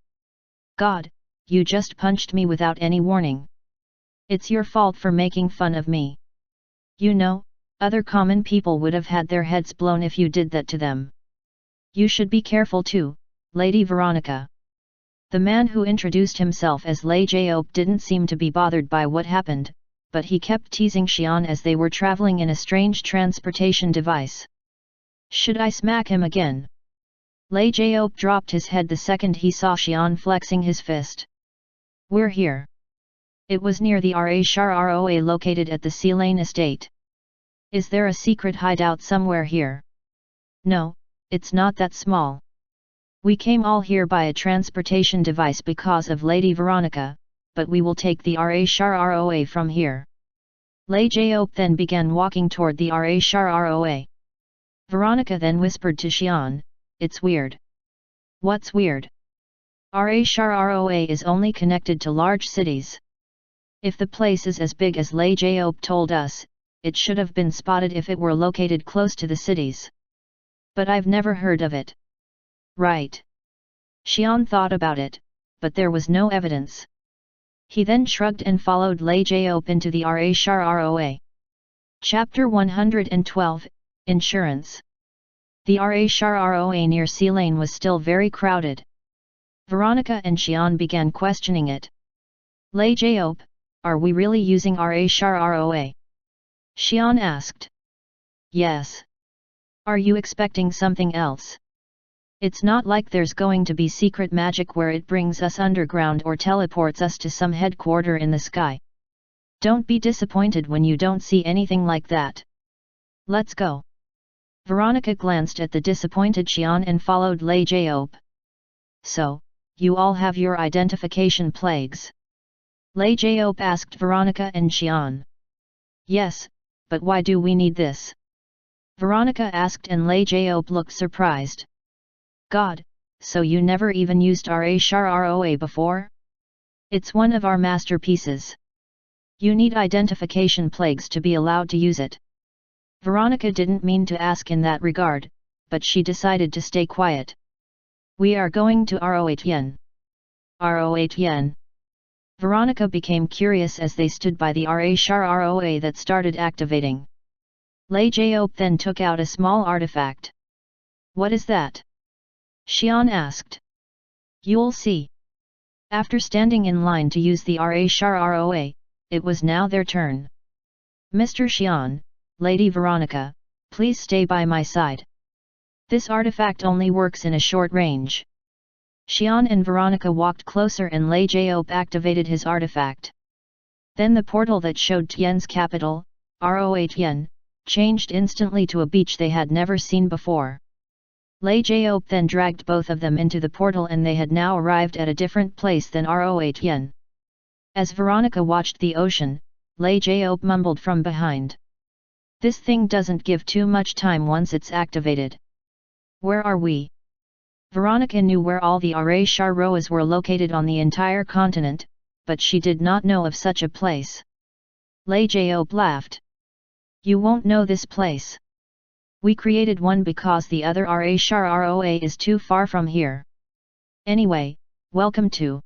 God, you just punched me without any warning. It's your fault for making fun of me. You know, other common people would have had their heads blown if you did that to them. You should be careful too, Lady Veronica. The man who introduced himself as Lei Jiop didn't seem to be bothered by what happened, but he kept teasing Xian as they were traveling in a strange transportation device. Should I smack him again? Lei Jiop dropped his head the second he saw Xian flexing his fist. We're here. It was near the Roa located at the Sealane estate. Is there a secret hideout somewhere here? No, it's not that small. We came all here by a transportation device because of Lady Veronica, but we will take the Roa from here. Lei Jiop then began walking toward the Roa. Veronica then whispered to Xian, it's weird. What's weird? Roa is only connected to large cities. If the place is as big as Lei Jiop told us, it should have been spotted if it were located close to the cities. But I've never heard of it. Right. Xian thought about it, but there was no evidence. He then shrugged and followed Lei Jiop into the Roa. Chapter 112, Insurance. The Roa near Sealane was still very crowded. Veronica and Xian began questioning it. Lei Jiop, are we really using Roa? Xian asked. Yes. Are you expecting something else? It's not like there's going to be secret magic where it brings us underground or teleports us to some headquarter in the sky. Don't be disappointed when you don't see anything like that. Let's go. Veronica glanced at the disappointed Xian and followed Lei Jiop. So, you all have your identification plagues? Lei Jiop asked Veronica and Xian. Yes, but why do we need this? Veronica asked and Lei Jiop looked surprised. God, so you never even used Roa before? It's one of our masterpieces. You need identification plagues to be allowed to use it. Veronica didn't mean to ask in that regard, but she decided to stay quiet. We are going to Roa. Roa. Veronica became curious as they stood by the Roa that started activating. Lei Jiop then took out a small artifact. What is that? Xian asked. You'll see. After standing in line to use the RA, it was now their turn. Mr. Xian, Lady Veronica, please stay by my side. This artifact only works in a short range. Xian and Veronica walked closer and Lei Jiop activated his artifact. Then the portal that showed Tian's capital, Roh Tian, changed instantly to a beach they had never seen before. Lei Jiop then dragged both of them into the portal and they had now arrived at a different place than Roh Tian. As Veronica watched the ocean, Lei Jiop mumbled from behind. This thing doesn't give too much time once it's activated. Where are we? Veronica knew where all the Roas were located on the entire continent, but she did not know of such a place. Lei Jiop laughed. You won't know this place. We created one because the other Roa is too far from here. Anyway, welcome to.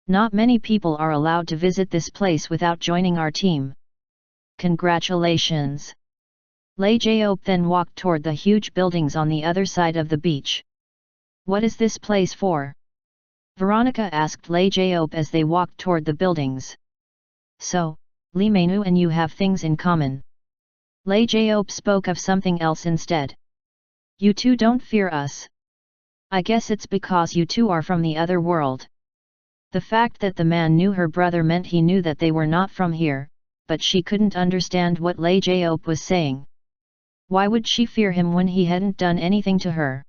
Not many people are allowed to visit this place without joining our team. Congratulations. Lei Jiop then walked toward the huge buildings on the other side of the beach. What is this place for? Veronica asked Lei Jiop as they walked toward the buildings. So, Li Menu and you have things in common. Lei Jiop spoke of something else instead. You two don't fear us. I guess it's because you two are from the other world. The fact that the man knew her brother meant he knew that they were not from here, but she couldn't understand what Lei Jiop was saying. Why would she fear him when he hadn't done anything to her?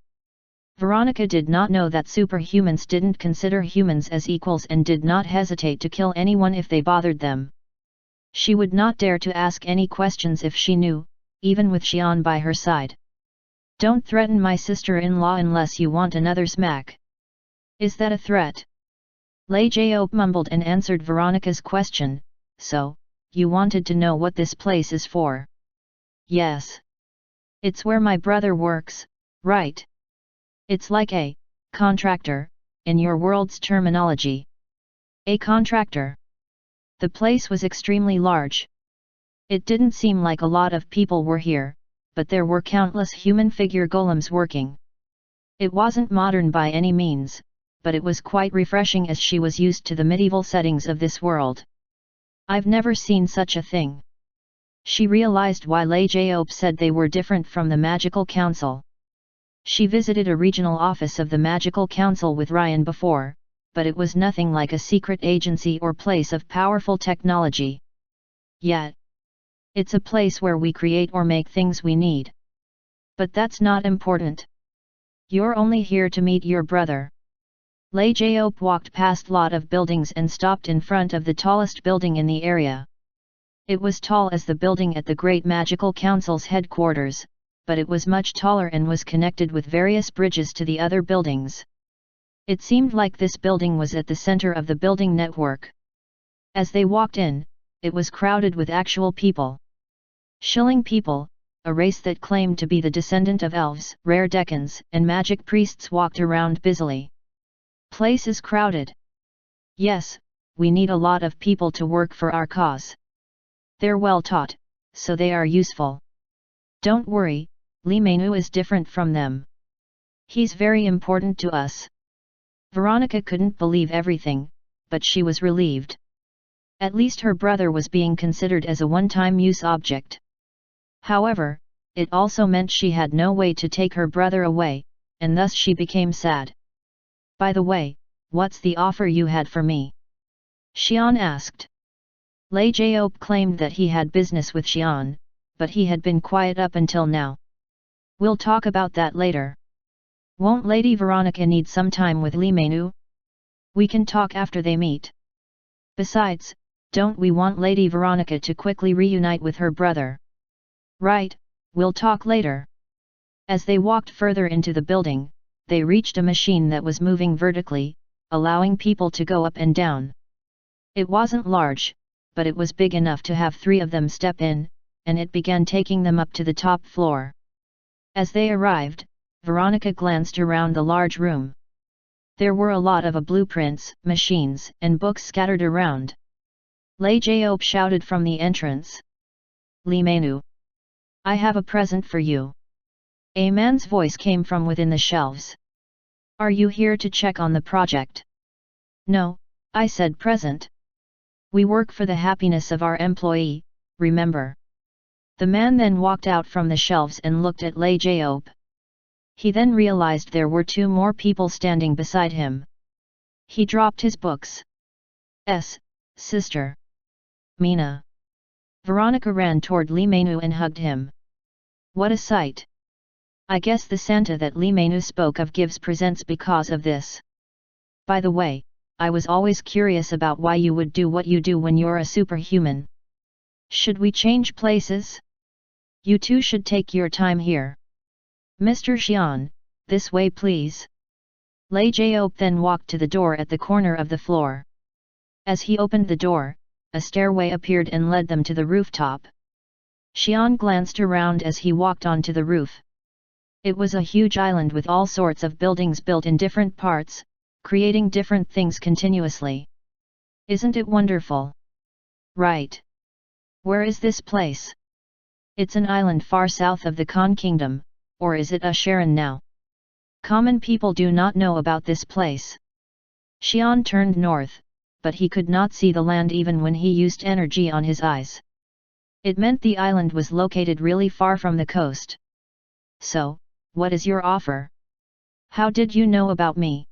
Veronica did not know that superhumans didn't consider humans as equals and did not hesitate to kill anyone if they bothered them. She would not dare to ask any questions if she knew, even with Xian by her side. Don't threaten my sister-in-law unless you want another smack. Is that a threat? Lei Jiop mumbled and answered Veronica's question, so, you wanted to know what this place is for? Yes. It's where my brother works, right? It's like a contractor, in your world's terminology. A contractor. The place was extremely large. It didn't seem like a lot of people were here, but there were countless human figure golems working. It wasn't modern by any means, but it was quite refreshing as she was used to the medieval settings of this world. I've never seen such a thing. She realized why Lei Jiop said they were different from the Magical Council. She visited a regional office of the Magical Council with Ryan before, but it was nothing like a secret agency or place of powerful technology. Yet, it's a place where we create or make things we need. But that's not important. You're only here to meet your brother. Lei Jiop walked past lot of buildings and stopped in front of the tallest building in the area. It was tall as the building at the Great Magical Council's headquarters, but it was much taller and was connected with various bridges to the other buildings. It seemed like this building was at the center of the building network. As they walked in, it was crowded with actual people. Shilling people, a race that claimed to be the descendant of elves, rare decans, and magic priests walked around busily. Place is crowded. Yes, we need a lot of people to work for our cause. They're well taught, so they are useful. Don't worry, Li Menu is different from them. He's very important to us. Veronica couldn't believe everything, but she was relieved. At least her brother was being considered as a one-time use object. However, it also meant she had no way to take her brother away, and thus she became sad. By the way, what's the offer you had for me? Xian asked. Lei Jiop claimed that he had business with Xian, but he had been quiet up until now. We'll talk about that later. Won't Lady Veronica need some time with Li Menu? We can talk after they meet. Besides, don't we want Lady Veronica to quickly reunite with her brother? Right, we'll talk later. As they walked further into the building, they reached a machine that was moving vertically, allowing people to go up and down. It wasn't large, but it was big enough to have 3 of them step in, and it began taking them up to the top floor. As they arrived, Veronica glanced around the large room. There were a lot of blueprints, machines, and books scattered around. Lei Jiop shouted from the entrance. Li Menu. I have a present for you. A man's voice came from within the shelves. Are you here to check on the project? No, I said present. We work for the happiness of our employee, remember. The man then walked out from the shelves and looked at Lei Jaop. He then realized there were two more people standing beside him. He dropped his books. Sister. Mina. Veronica ran toward Li Menu and hugged him. What a sight! I guess the Santa that Li Menu spoke of gives presents because of this. By the way, I was always curious about why you would do what you do when you're a superhuman. Should we change places? You two should take your time here. Mr. Xian, this way please. Lei Jaop then walked to the door at the corner of the floor. As he opened the door, a stairway appeared and led them to the rooftop. Xian glanced around as he walked onto the roof. It was a huge island with all sorts of buildings built in different parts, creating different things continuously. Isn't it wonderful? Right. Where is this place? It's an island far south of the Khan Kingdom, or is it a Sharon now? Common people do not know about this place. Xian turned north, but he could not see the land even when he used energy on his eyes. It meant the island was located really far from the coast. So, what is your offer? How did you know about me?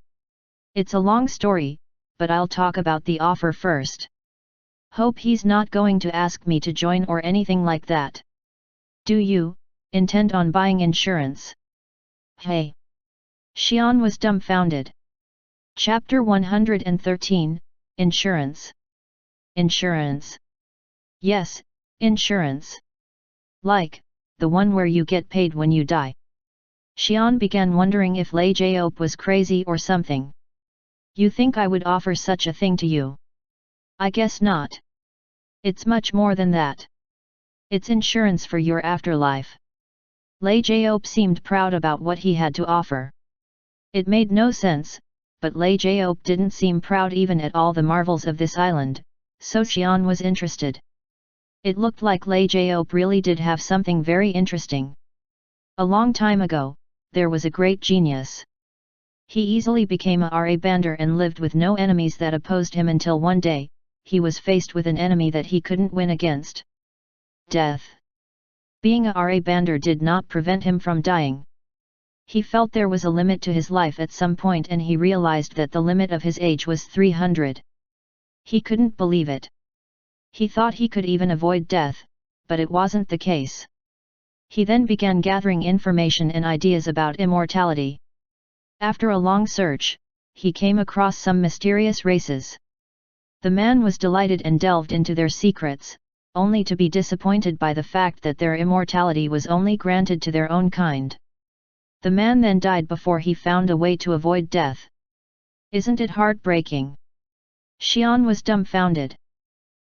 It's a long story, but I'll talk about the offer first. Hope he's not going to ask me to join or anything like that. Do you intend on buying insurance? Hey! Xian was dumbfounded. Chapter 113, Insurance. Insurance. Yes, insurance. Like, the one where you get paid when you die. Xian began wondering if Lei Jaop was crazy or something. You think I would offer such a thing to you? I guess not. It's much more than that. It's insurance for your afterlife. Lei Jaop seemed proud about what he had to offer. It made no sense, but Lei Jaop didn't seem proud even at all the marvels of this island, so Xian was interested. It looked like Lei Jaop really did have something very interesting. A long time ago, there was a great genius. He easily became a Ra Bander and lived with no enemies that opposed him until one day, he was faced with an enemy that he couldn't win against. Death. Being a Ra Bander did not prevent him from dying. He felt there was a limit to his life at some point and he realized that the limit of his age was 300. He couldn't believe it. He thought he could even avoid death, but it wasn't the case. He then began gathering information and ideas about immortality. After a long search, he came across some mysterious races. The man was delighted and delved into their secrets, only to be disappointed by the fact that their immortality was only granted to their own kind. The man then died before he found a way to avoid death. Isn't it heartbreaking? Xian was dumbfounded.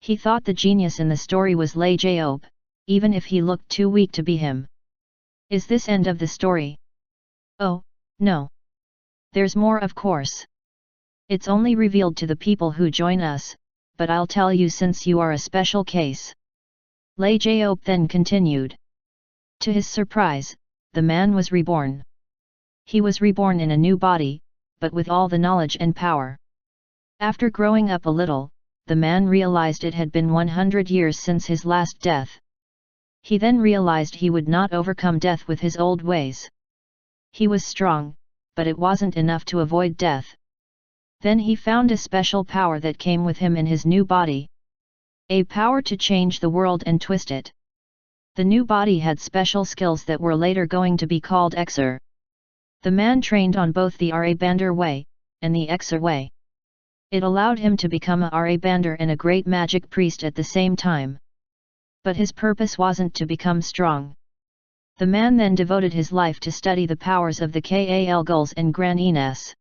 He thought the genius in the story was Lei Jaop, even if he looked too weak to be him. Is this end of the story? Oh, no. There's more of course. It's only revealed to the people who join us, but I'll tell you since you are a special case. Lei Jaop then continued. To his surprise, the man was reborn. He was reborn in a new body, but with all the knowledge and power. After growing up a little, the man realized it had been 100 years since his last death. He then realized he would not overcome death with his old ways. He was strong, but it wasn't enough to avoid death. Then he found a special power that came with him in his new body. A power to change the world and twist it. The new body had special skills that were later going to be called Exer. The man trained on both the Ra Bander way, and the Exer way. It allowed him to become a Ra Bander and a great magic priest at the same time. But his purpose wasn't to become strong. The man then devoted his life to study the powers of the Kal Gulls and Gran Ines.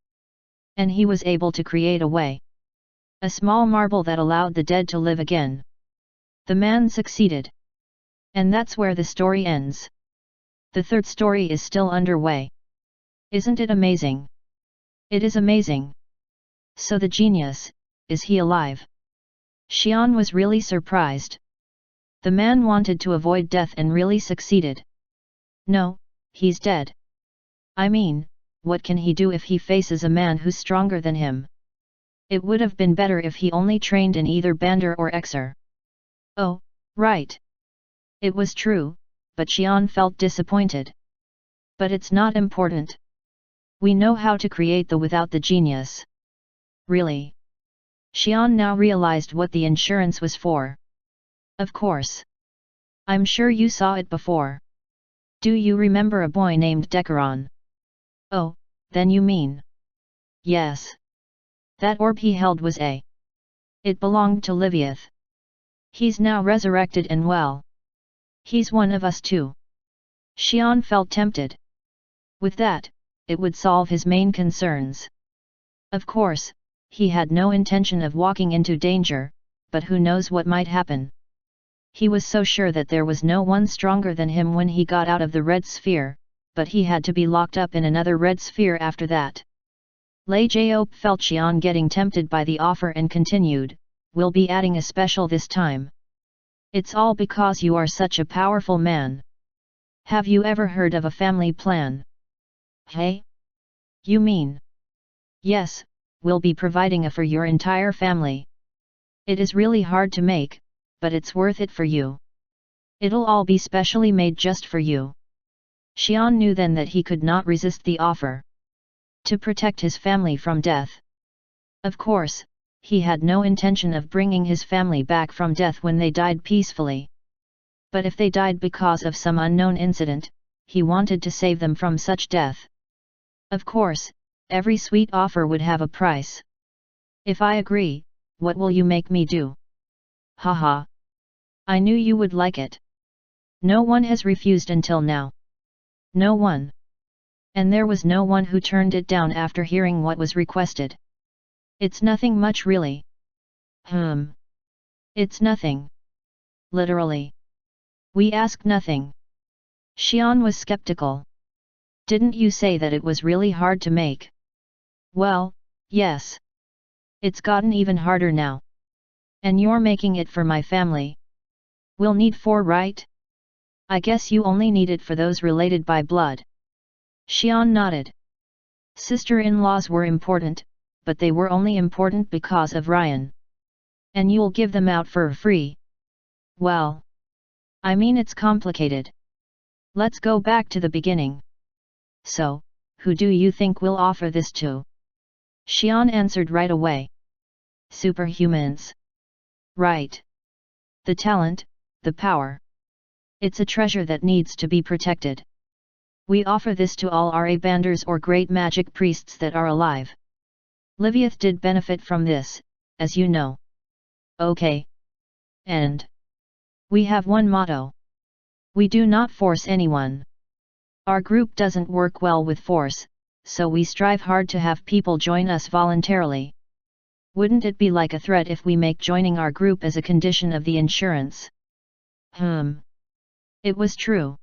And he was able to create a way. A small marble that allowed the dead to live again. The man succeeded. And that's where the story ends. The third story is still underway. Isn't it amazing? It is amazing. So the genius, is he alive? Xian was really surprised. The man wanted to avoid death and really succeeded. No, he's dead. I mean, what can he do if he faces a man who's stronger than him? It would have been better if he only trained in either Bander or Exer. Oh, right. It was true, but Xian felt disappointed. But it's not important. We know how to create the without the genius. Really? Xian now realized what the insurance was for. Of course. I'm sure you saw it before. Do you remember a boy named Decaron? Oh, then you mean. Yes. That orb he held was a. It belonged to Liviath. He's now resurrected and well. He's one of us too. Xian felt tempted. With that, it would solve his main concerns. Of course, he had no intention of walking into danger, but who knows what might happen. He was so sure that there was no one stronger than him when he got out of the red sphere, but he had to be locked up in another red sphere after that. Lei Jiao felt Xian getting tempted by the offer and continued, "We'll be adding a special this time. It's all because you are such a powerful man. Have you ever heard of a family plan?" Hey? You mean? Yes, we'll be providing a for your entire family. It is really hard to make, but it's worth it for you. It'll all be specially made just for you. Xian knew then that he could not resist the offer. To protect his family from death. Of course, he had no intention of bringing his family back from death when they died peacefully. But if they died because of some unknown incident, he wanted to save them from such death. Of course, every sweet offer would have a price. If I agree, what will you make me do? Haha. I knew you would like it. No one has refused until now. No one. And there was no one who turned it down after hearing what was requested. It's nothing much really. It's nothing. Literally. We ask nothing. Xian was skeptical. Didn't you say that it was really hard to make? Well, yes. It's gotten even harder now. And you're making it for my family. We'll need 4, right? I guess you only need it for those related by blood. Xian nodded. Sister-in-laws were important, but they were only important because of Ryan. And you'll give them out for free? Well. I mean it's complicated. Let's go back to the beginning. So, who do you think we'll offer this to? Xian answered right away. Superhumans. Right. The talent, the power. It's a treasure that needs to be protected. We offer this to all our banders or great magic priests that are alive. Liviath did benefit from this, as you know. Okay. And we have one motto. We do not force anyone. Our group doesn't work well with force, so we strive hard to have people join us voluntarily. Wouldn't it be like a threat if we make joining our group as a condition of the insurance? It was true.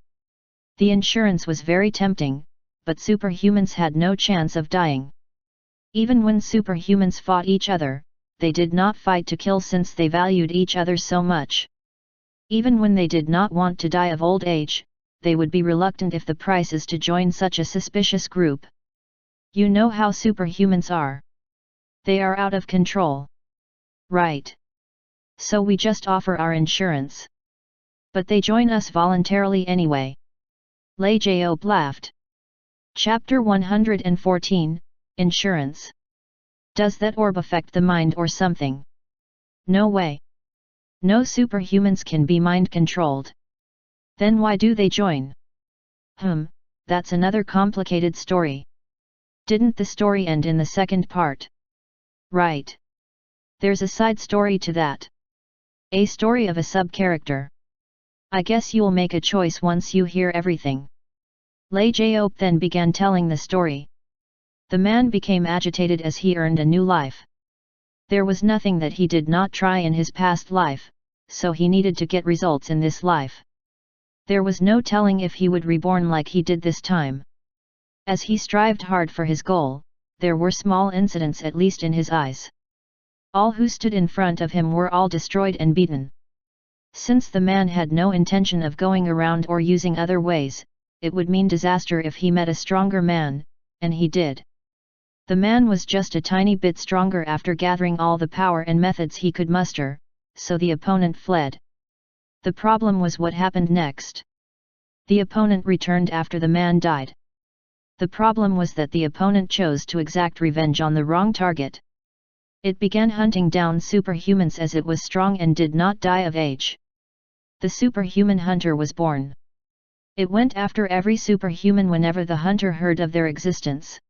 The insurance was very tempting, but superhumans had no chance of dying. Even when superhumans fought each other, they did not fight to kill since they valued each other so much. Even when they did not want to die of old age, they would be reluctant if the price is to join such a suspicious group. You know how superhumans are. They are out of control. Right. So we just offer our insurance. But they join us voluntarily anyway. Lei Jiao laughed. Chapter 114, Insurance. Does that orb affect the mind or something? No way. No superhumans can be mind-controlled. Then why do they join? That's another complicated story. Didn't the story end in the second part? Right. There's a side story to that. A story of a sub-character. I guess you'll make a choice once you hear everything. Lei Jiao then began telling the story. The man became agitated as he earned a new life. There was nothing that he did not try in his past life, so he needed to get results in this life. There was no telling if he would reborn like he did this time. As he strived hard for his goal, there were small incidents at least in his eyes. All who stood in front of him were all destroyed and beaten. Since the man had no intention of going around or using other ways, it would mean disaster if he met a stronger man, and he did. The man was just a tiny bit stronger after gathering all the power and methods he could muster, so the opponent fled. The problem was what happened next. The opponent returned after the man died. The problem was that the opponent chose to exact revenge on the wrong target. It began hunting down superhumans as it was strong and did not die of age. The superhuman hunter was born. It went after every superhuman whenever the hunter heard of their existence.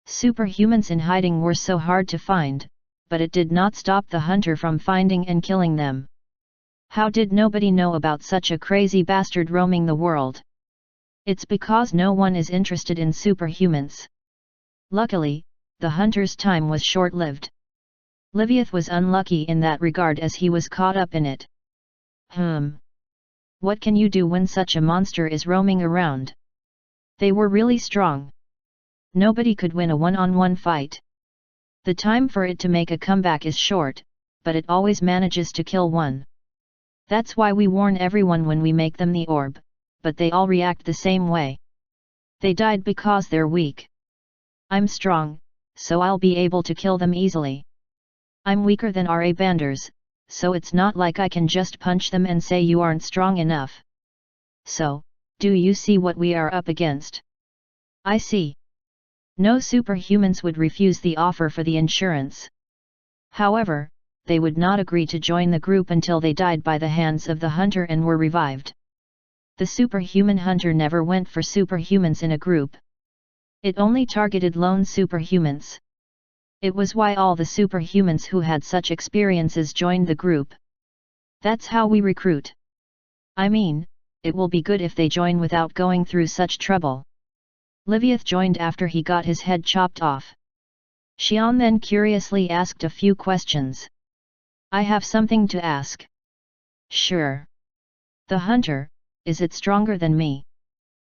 Superhumans in hiding were so hard to find, but it did not stop the hunter from finding and killing them. How did nobody know about such a crazy bastard roaming the world? It's because no one is interested in superhumans. Luckily, the hunter's time was short-lived. Liviath was unlucky in that regard as he was caught up in it. What can you do when such a monster is roaming around? They were really strong. Nobody could win a one-on-one fight. The time for it to make a comeback is short, but it always manages to kill one. That's why we warn everyone when we make them the orb, but they all react the same way. They died because they're weak. I'm strong, so I'll be able to kill them easily. I'm weaker than RA Banders, so it's not like I can just punch them and say you aren't strong enough. So, do you see what we are up against? I see. No superhumans would refuse the offer for the insurance. However, they would not agree to join the group until they died by the hands of the hunter and were revived. The superhuman hunter never went for superhumans in a group. It only targeted lone superhumans. It was why all the superhumans who had such experiences joined the group. That's how we recruit. I mean, it will be good if they join without going through such trouble. Liviath joined after he got his head chopped off. Xian then curiously asked a few questions. I have something to ask. Sure. The hunter, is it stronger than me?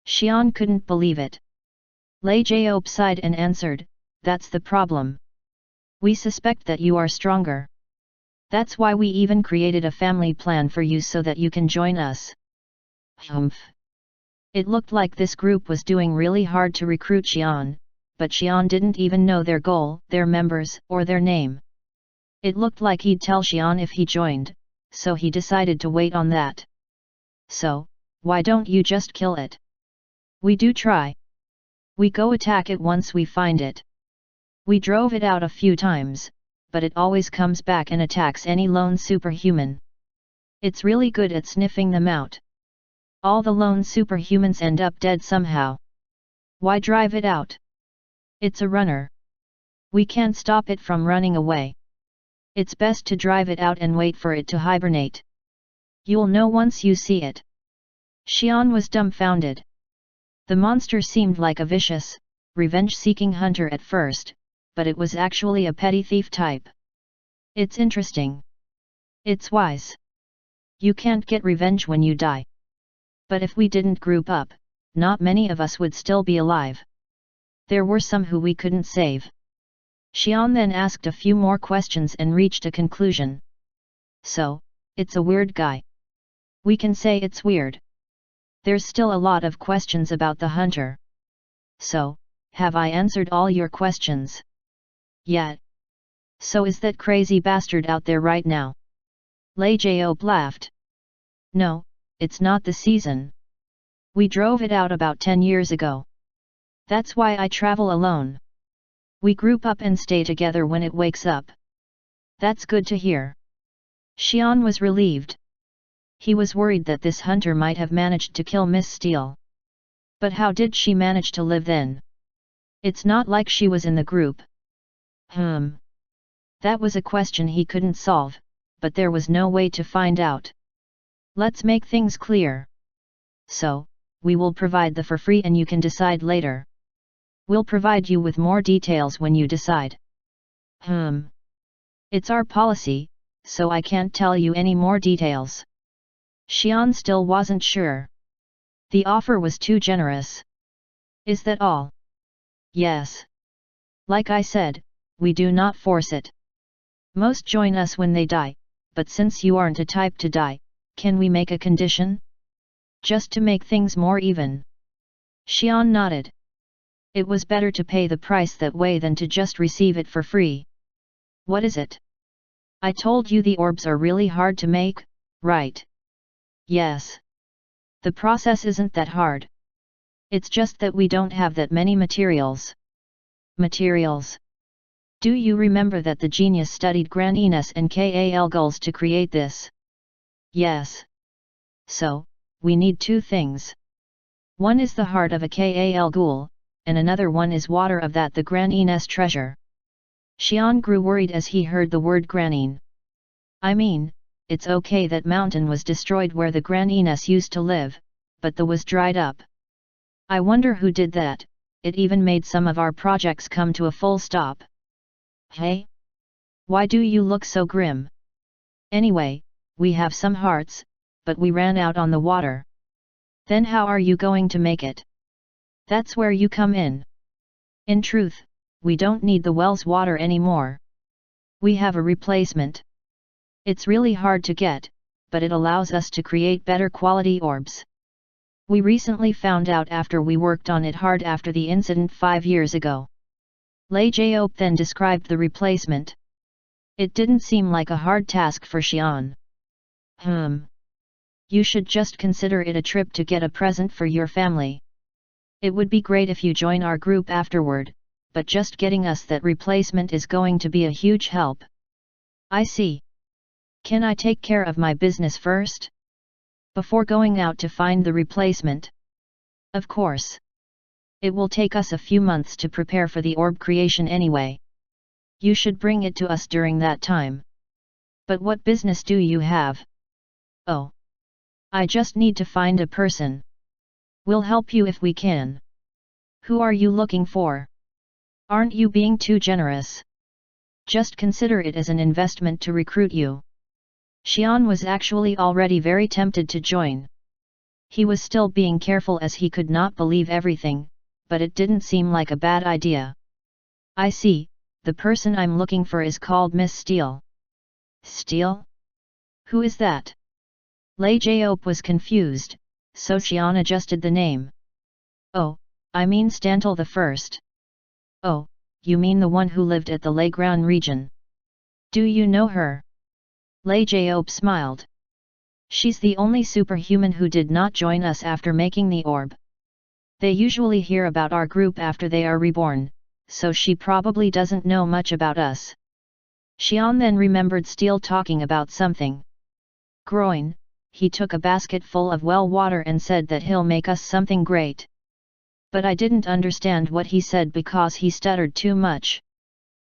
Xian couldn't believe it. Lei Jiao sighed and answered, that's the problem. We suspect that you are stronger. That's why we even created a family plan for you so that you can join us. Humph. It looked like this group was doing really hard to recruit Xian, but Xian didn't even know their goal, their members, or their name. It looked like he'd tell Xian if he joined, so he decided to wait on that. So, why don't you just kill it? We do try. We go attack it once we find it. We drove it out a few times, but it always comes back and attacks any lone superhuman. It's really good at sniffing them out. All the lone superhumans end up dead somehow. Why drive it out? It's a runner. We can't stop it from running away. It's best to drive it out and wait for it to hibernate. You'll know once you see it. Xian was dumbfounded. The monster seemed like a vicious, revenge-seeking hunter at first, but it was actually a petty thief type. It's interesting. It's wise. You can't get revenge when you die. But if we didn't group up, not many of us would still be alive. There were some who we couldn't save. Xian then asked a few more questions and reached a conclusion. So, it's a weird guy. We can say it's weird. There's still a lot of questions about the hunter. So, have I answered all your questions? Yeah. So is that crazy bastard out there right now? Lei Jiao laughed. No, it's not the season. We drove it out about 10 years ago. That's why I travel alone. We group up and stay together when it wakes up. That's good to hear. Xian was relieved. He was worried that this hunter might have managed to kill Miss Steele. But how did she manage to live then? It's not like she was in the group. That was a question he couldn't solve, but there was no way to find out. Let's make things clear. So, we will provide the for free and you can decide later. We'll provide you with more details when you decide. It's our policy, so I can't tell you any more details. Xian still wasn't sure. The offer was too generous. Is that all? Yes. Like I said, we do not force it. Most join us when they die, but since you aren't a type to die, can we make a condition? Just to make things more even. Xian nodded. It was better to pay the price that way than to just receive it for free. What is it? I told you the orbs are really hard to make, right? Yes. The process isn't that hard. It's just that we don't have that many materials. Materials? Do you remember that the genius studied Graninus and Kal gulls to create this? Yes. So, we need two things. One is the heart of a Kal ghoul, and another one is water of that the Graninus treasure. Xian grew worried as he heard the word Granin. I mean, it's okay that mountain was destroyed where the Graninus used to live, but the was dried up. I wonder who did that. It even made some of our projects come to a full stop. Hey? Why do you look so grim? Anyway, we have some hearts, but we ran out on the water. Then how are you going to make it? That's where you come in. In truth, we don't need the well's water anymore. We have a replacement. It's really hard to get, but it allows us to create better quality orbs. We recently found out after we worked on it hard after the incident 5 years ago. Lei Jiop then described the replacement. It didn't seem like a hard task for Xian. You should just consider it a trip to get a present for your family. It would be great if you join our group afterward, but just getting us that replacement is going to be a huge help. I see. Can I take care of my business first? Before going out to find the replacement? Of course. It will take us a few months to prepare for the orb creation anyway. You should bring it to us during that time. But what business do you have? Oh. I just need to find a person. We'll help you if we can. Who are you looking for? Aren't you being too generous? Just consider it as an investment to recruit you. Xian was actually already very tempted to join. He was still being careful as he could not believe everything, but it didn't seem like a bad idea. I see, the person I'm looking for is called Miss Steele. Steele? Who is that? Lei Jiop was confused, so Xian adjusted the name. Oh, I mean Stantle the First. Oh, you mean the one who lived at the Leiground region. Do you know her? Lei Jiop smiled. She's the only superhuman who did not join us after making the orb. They usually hear about our group after they are reborn, so she probably doesn't know much about us. Xian then remembered Steele talking about something. Groin, he took a basket full of well water and said that he'll make us something great. But I didn't understand what he said because he stuttered too much.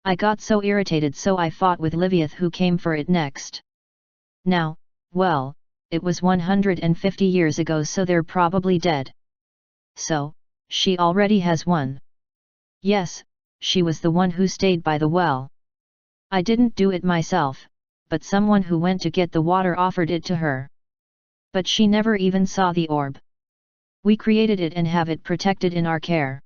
I got so irritated, so I fought with Liviath, who came for it next. Now, well, it was 150 years ago, so they're probably dead. So, she already has one. Yes, she was the one who stayed by the well. I didn't do it myself, but someone who went to get the water offered it to her. But she never even saw the orb. We created it and have it protected in our care.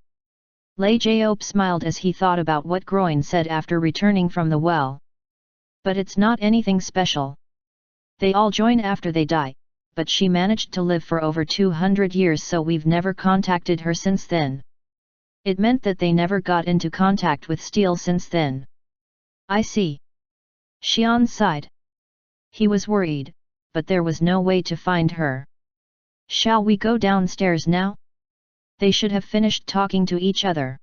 Lei Jiop smiled as he thought about what Groin said after returning from the well. But it's not anything special. They all join after they die, but she managed to live for over 200 years, so we've never contacted her since then. It meant that they never got into contact with Steele since then. I see. Xian sighed. He was worried, but there was no way to find her. Shall we go downstairs now? They should have finished talking to each other.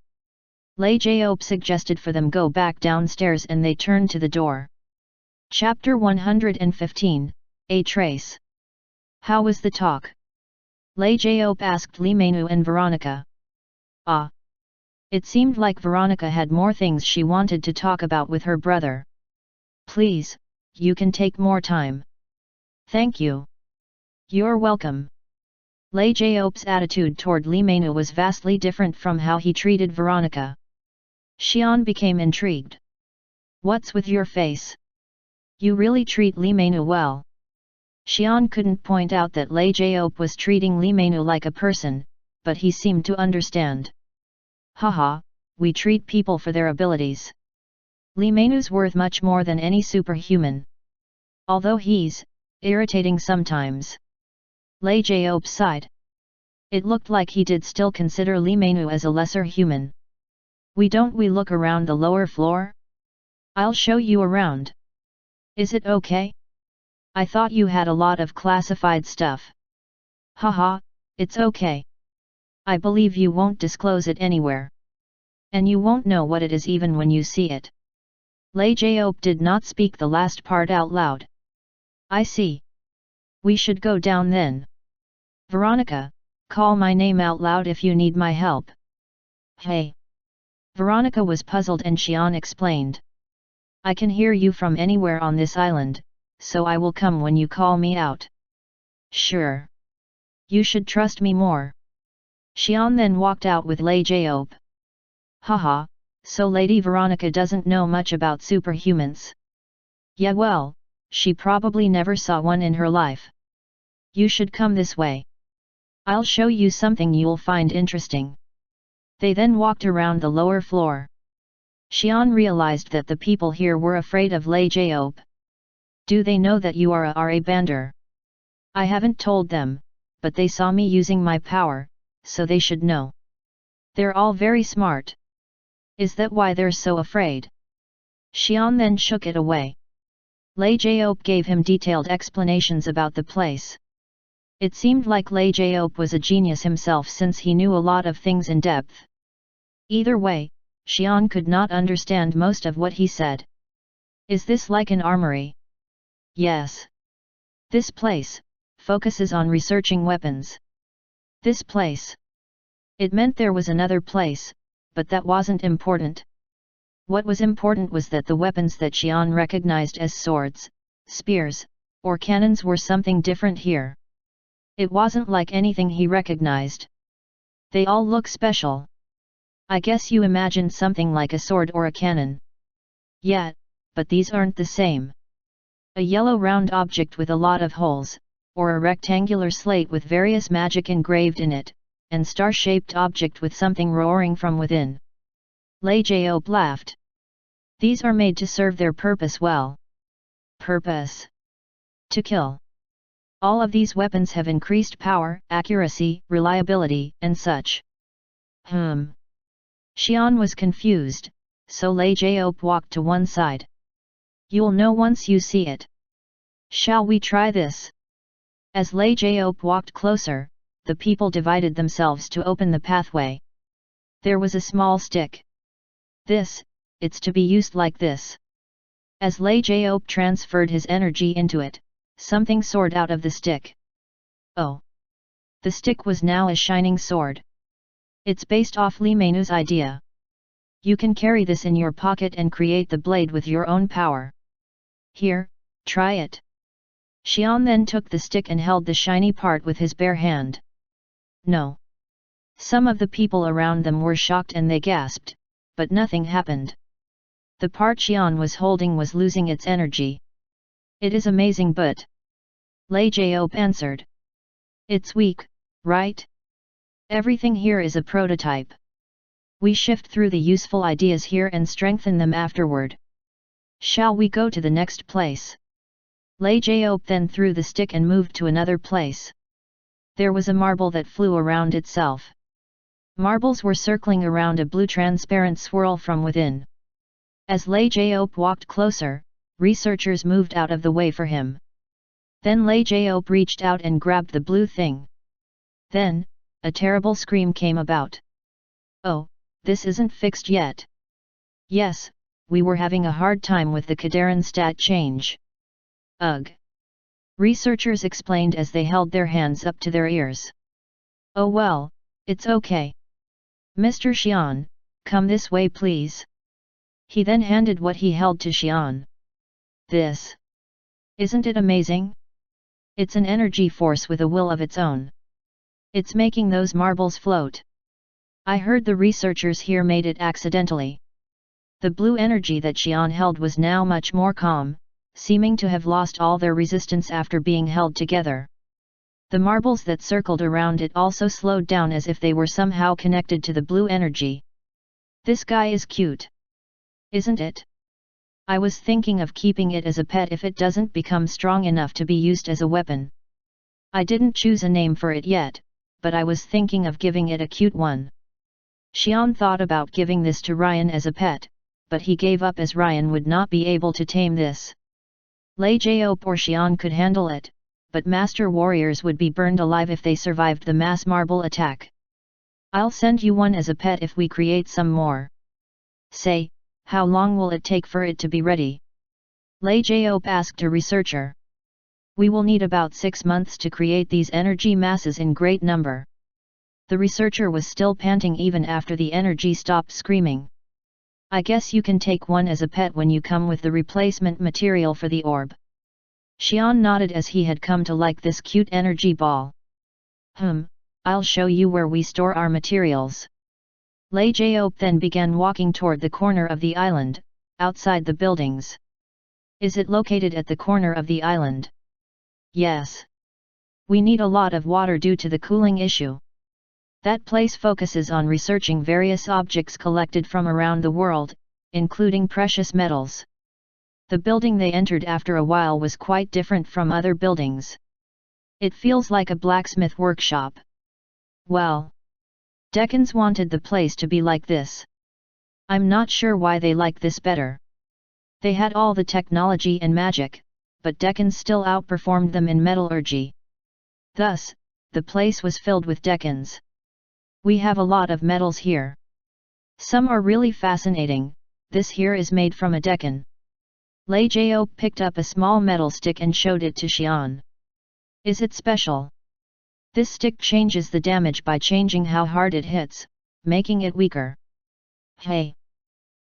Lei Jiop suggested for them go back downstairs, and they turned to the door. Chapter 115, A Trace. How was the talk? Lei Jiop asked Li Menu and Veronica. Ah. It seemed like Veronica had more things she wanted to talk about with her brother. Please, you can take more time. Thank you. You're welcome. Lei Jiop's attitude toward Li Menu was vastly different from how he treated Veronica. Xian became intrigued. What's with your face? You really treat Li Menu well. Xian couldn't point out that Lei Jiop was treating Li Menu like a person, but he seemed to understand. Haha, we treat people for their abilities. Li Menu's worth much more than any superhuman. Although he's irritating sometimes. Lei Jiop sighed. It looked like he did still consider Li Menu as a lesser human. We look around the lower floor? I'll show you around. Is it okay? I thought you had a lot of classified stuff. Haha, it's okay. I believe you won't disclose it anywhere. And you won't know what it is even when you see it. Lei Jiop did not speak the last part out loud. I see. We should go down then. Veronica, call my name out loud if you need my help. Hey. Veronica was puzzled and Xian explained. I can hear you from anywhere on this island, so I will come when you call me out. Sure. You should trust me more. Xian then walked out with Lei Jiop. Haha, so Lady Veronica doesn't know much about superhumans. Yeah well, she probably never saw one in her life. You should come this way. I'll show you something you'll find interesting. They then walked around the lower floor. Xian realized that the people here were afraid of Lei Jiop. Do they know that you are a RA Bander? I haven't told them, but they saw me using my power, so they should know. They're all very smart. Is that why they're so afraid? Xian then shook it away. Lei Jiop gave him detailed explanations about the place. It seemed like Lei Jiop was a genius himself since he knew a lot of things in depth. Either way, Xian could not understand most of what he said. Is this like an armory? Yes. This place focuses on researching weapons. This place. It meant there was another place, but that wasn't important. What was important was that the weapons that Xian recognized as swords, spears, or cannons were something different here. It wasn't like anything he recognized. They all look special. I guess you imagined something like a sword or a cannon. Yeah, but these aren't the same. A yellow round object with a lot of holes, or a rectangular slate with various magic engraved in it, and star-shaped object with something roaring from within. Lei Jiop laughed. These are made to serve their purpose well. Purpose? To kill. All of these weapons have increased power, accuracy, reliability, and such. Xian was confused, so Lei Jiop walked to one side. You'll know once you see it. Shall we try this? As Lei Jiop walked closer, the people divided themselves to open the pathway. There was a small stick. It's to be used like this. As Lei Jiop transferred his energy into it, something soared out of the stick. Oh! The stick was now a shining sword. It's based off Li Menu's idea. You can carry this in your pocket and create the blade with your own power. Here, try it. Xian then took the stick and held the shiny part with his bare hand. No. Some of the people around them were shocked and they gasped, but nothing happened. The part Xian was holding was losing its energy. It is amazing but... Lei Jiop answered. It's weak, right? Everything here is a prototype. We shift through the useful ideas here and strengthen them afterward. Shall we go to the next place? Lei Jiop then threw the stick and moved to another place. There was a marble that flew around itself. Marbles were circling around a blue transparent swirl from within. As Lei Jiop walked closer, researchers moved out of the way for him. Then Lei Jiop reached out and grabbed the blue thing. Then, a terrible scream came about. Oh, this isn't fixed yet. Yes, we were having a hard time with the Kadaran stat change. Ugh. Researchers explained as they held their hands up to their ears. Oh well, it's okay. Mr. Xian, come this way please. He then handed what he held to Xian. This. Isn't it amazing? It's an energy force with a will of its own. It's making those marbles float. I heard the researchers here made it accidentally. The blue energy that Xian held was now much more calm, seeming to have lost all their resistance after being held together. The marbles that circled around it also slowed down as if they were somehow connected to the blue energy. This guy is cute. Isn't it? I was thinking of keeping it as a pet if it doesn't become strong enough to be used as a weapon. I didn't choose a name for it yet, but I was thinking of giving it a cute one. Xian thought about giving this to Ryan as a pet, but he gave up as Ryan would not be able to tame this. Lei Jiop or Xian could handle it, but master warriors would be burned alive if they survived the mass marble attack. I'll send you one as a pet if we create some more. Say, how long will it take for it to be ready? Lei Jiop asked a researcher. We will need about 6 months to create these energy masses in great number. The researcher was still panting even after the energy stopped screaming. I guess you can take one as a pet when you come with the replacement material for the orb. Xian nodded as he had come to like this cute energy ball. I'll show you where we store our materials. Lei Jiop then began walking toward the corner of the island, outside the buildings. Is it located at the corner of the island? Yes. We need a lot of water due to the cooling issue. That place focuses on researching various objects collected from around the world, including precious metals. The building they entered after a while was quite different from other buildings. It feels like a blacksmith workshop. Well, Decans wanted the place to be like this. I'm not sure why they like this better. They had all the technology and magic, but Decans still outperformed them in metallurgy. Thus, the place was filled with Decans. We have a lot of metals here. Some are really fascinating. This here is made from a Decan. Lei Jiop picked up a small metal stick and showed it to Xian. Is it special? This stick changes the damage by changing how hard it hits, making it weaker. Hey!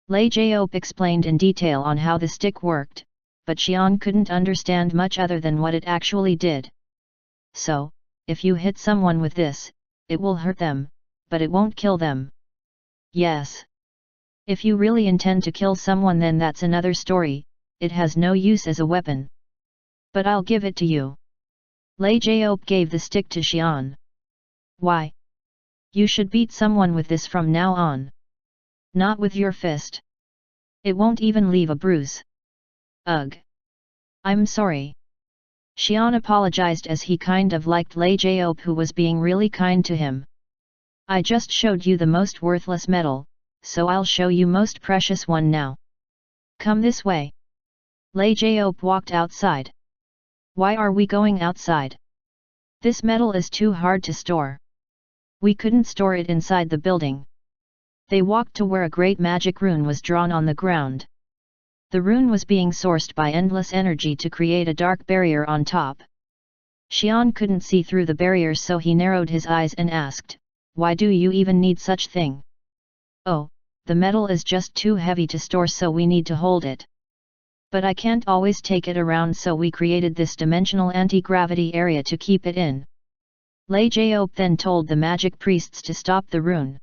Lei Jiop explained in detail on how the stick worked, but Xian couldn't understand much other than what it actually did. So, if you hit someone with this, it will hurt them, but it won't kill them. Yes. If you really intend to kill someone, then that's another story. It has no use as a weapon. But I'll give it to you. Lei Jiop gave the stick to Xian. Why? You should beat someone with this from now on. Not with your fist. It won't even leave a bruise. Ugh. I'm sorry. Xian apologized as he kind of liked Lei Jiop, who was being really kind to him. I just showed you the most worthless metal, so I'll show you most precious one now. Come this way. Lei Jiop walked outside. Why are we going outside? This metal is too hard to store. We couldn't store it inside the building. They walked to where a great magic rune was drawn on the ground. The rune was being sourced by endless energy to create a dark barrier on top. Xian couldn't see through the barrier, so he narrowed his eyes and asked, why do you even need such thing? Oh, the metal is just too heavy to store, so we need to hold it. But I can't always take it around, so we created this dimensional anti-gravity area to keep it in. Lei Jiop then told the magic priests to stop the rune.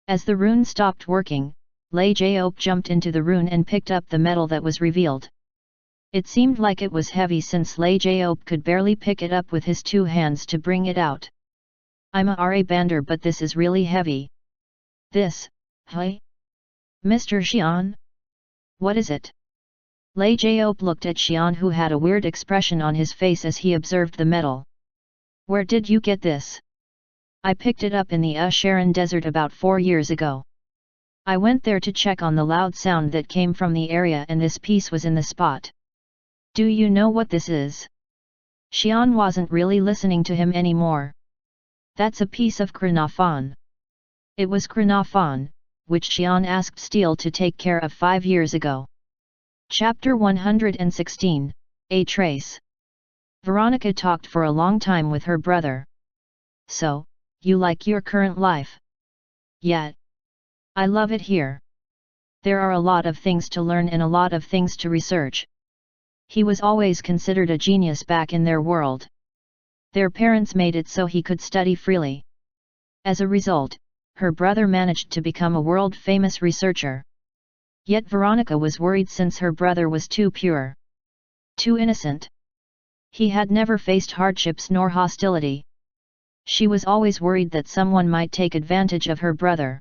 As the rune stopped working, Lei Jiop jumped into the rune and picked up the metal that was revealed. It seemed like it was heavy, since Lei Jiop could barely pick it up with his 2 hands to bring it out. I'm a RA bander, but this is really heavy. This, hey? Mr. Xian? What is it? Lei Jiop looked at Xian, who had a weird expression on his face as he observed the metal. Where did you get this? I picked it up in the Sharon Desert about 4 years ago. I went there to check on the loud sound that came from the area, and this piece was in the spot. Do you know what this is? Xian wasn't really listening to him anymore. That's a piece of Chronophan. It was Chronophan, which Xian asked Steel to take care of 5 years ago. Chapter 116, A Trace. Veronica talked for a long time with her brother. So, you like your current life? Yeah. I love it here. There are a lot of things to learn and a lot of things to research. He was always considered a genius back in their world. Their parents made it so he could study freely. As a result, her brother managed to become a world-famous researcher. Yet Veronica was worried, since her brother was too pure. Too innocent. He had never faced hardships nor hostility. She was always worried that someone might take advantage of her brother.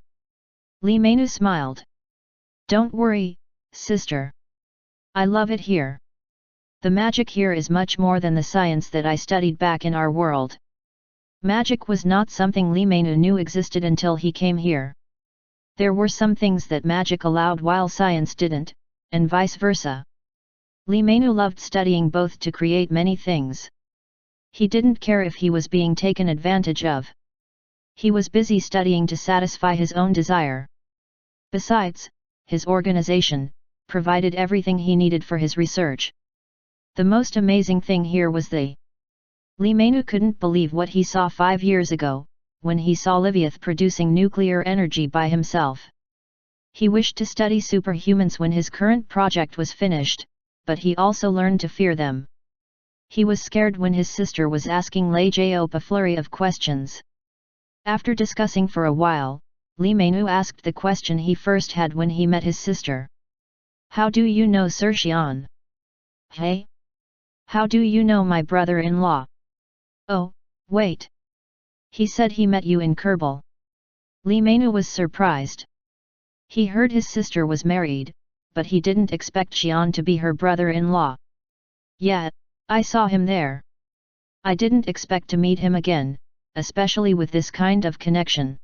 Li Menu smiled. Don't worry, sister. I love it here. The magic here is much more than the science that I studied back in our world. Magic was not something Li Meinou knew existed until he came here. There were some things that magic allowed while science didn't, and vice versa. Li Meinou loved studying both to create many things. He didn't care if he was being taken advantage of. He was busy studying to satisfy his own desire. Besides, his organization provided everything he needed for his research. The most amazing thing here was Li Meinou couldn't believe what he saw 5 years ago, when he saw Liviath producing nuclear energy by himself. He wished to study superhumans when his current project was finished, but he also learned to fear them. He was scared when his sister was asking Lei Jiop a flurry of questions. After discussing for a while, Li Meinou asked the question he first had when he met his sister. How do you know Sir Xian? Hey? How do you know my brother-in-law? Oh, wait. He said he met you in Kerbal. Li Meinou was surprised. He heard his sister was married, but he didn't expect Xian to be her brother-in-law. Yeah, I saw him there. I didn't expect to meet him again, especially with this kind of connection.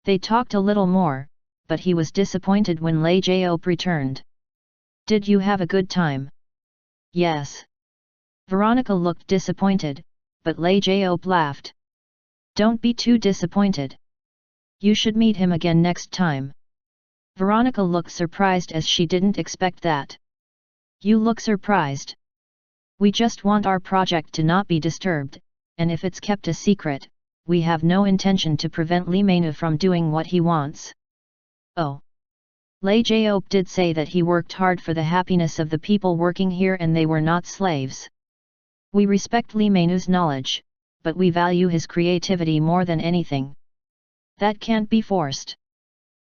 They talked a little more, but he was disappointed when Lei Jiop returned. Did you have a good time? Yes. Veronica looked disappointed, but Lei Jiop laughed. Don't be too disappointed. You should meet him again next time. Veronica looked surprised as she didn't expect that. You look surprised. We just want our project to not be disturbed, and if it's kept a secret, we have no intention to prevent Li Meinou from doing what he wants. Oh. Lei Jiop did say that he worked hard for the happiness of the people working here and they were not slaves. We respect Li Meinou's knowledge, but we value his creativity more than anything. That can't be forced.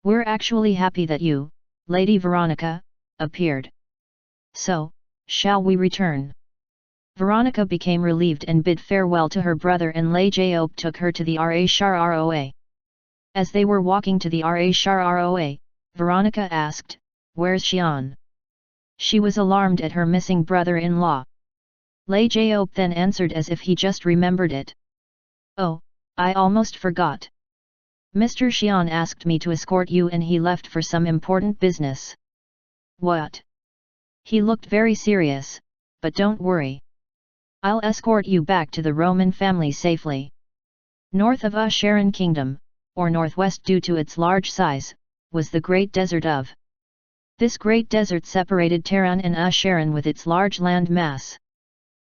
We're actually happy that you, Lady Veronica, appeared. So, shall we return? Veronica became relieved and bid farewell to her brother and Lei Jiop took her to the Roa. As they were walking to the Roa, Veronica asked, Where's Xian? She was alarmed at her missing brother-in-law. Lei Jiop then answered as if he just remembered it. Oh, I almost forgot. Mr. Xian asked me to escort you and he left for some important business. What? He looked very serious, but don't worry. I'll escort you back to the Roman family safely. North of Sharon Kingdom, or northwest due to its large size, was the Great Desert of. This great desert separated Tehran and Sharon with its large land mass.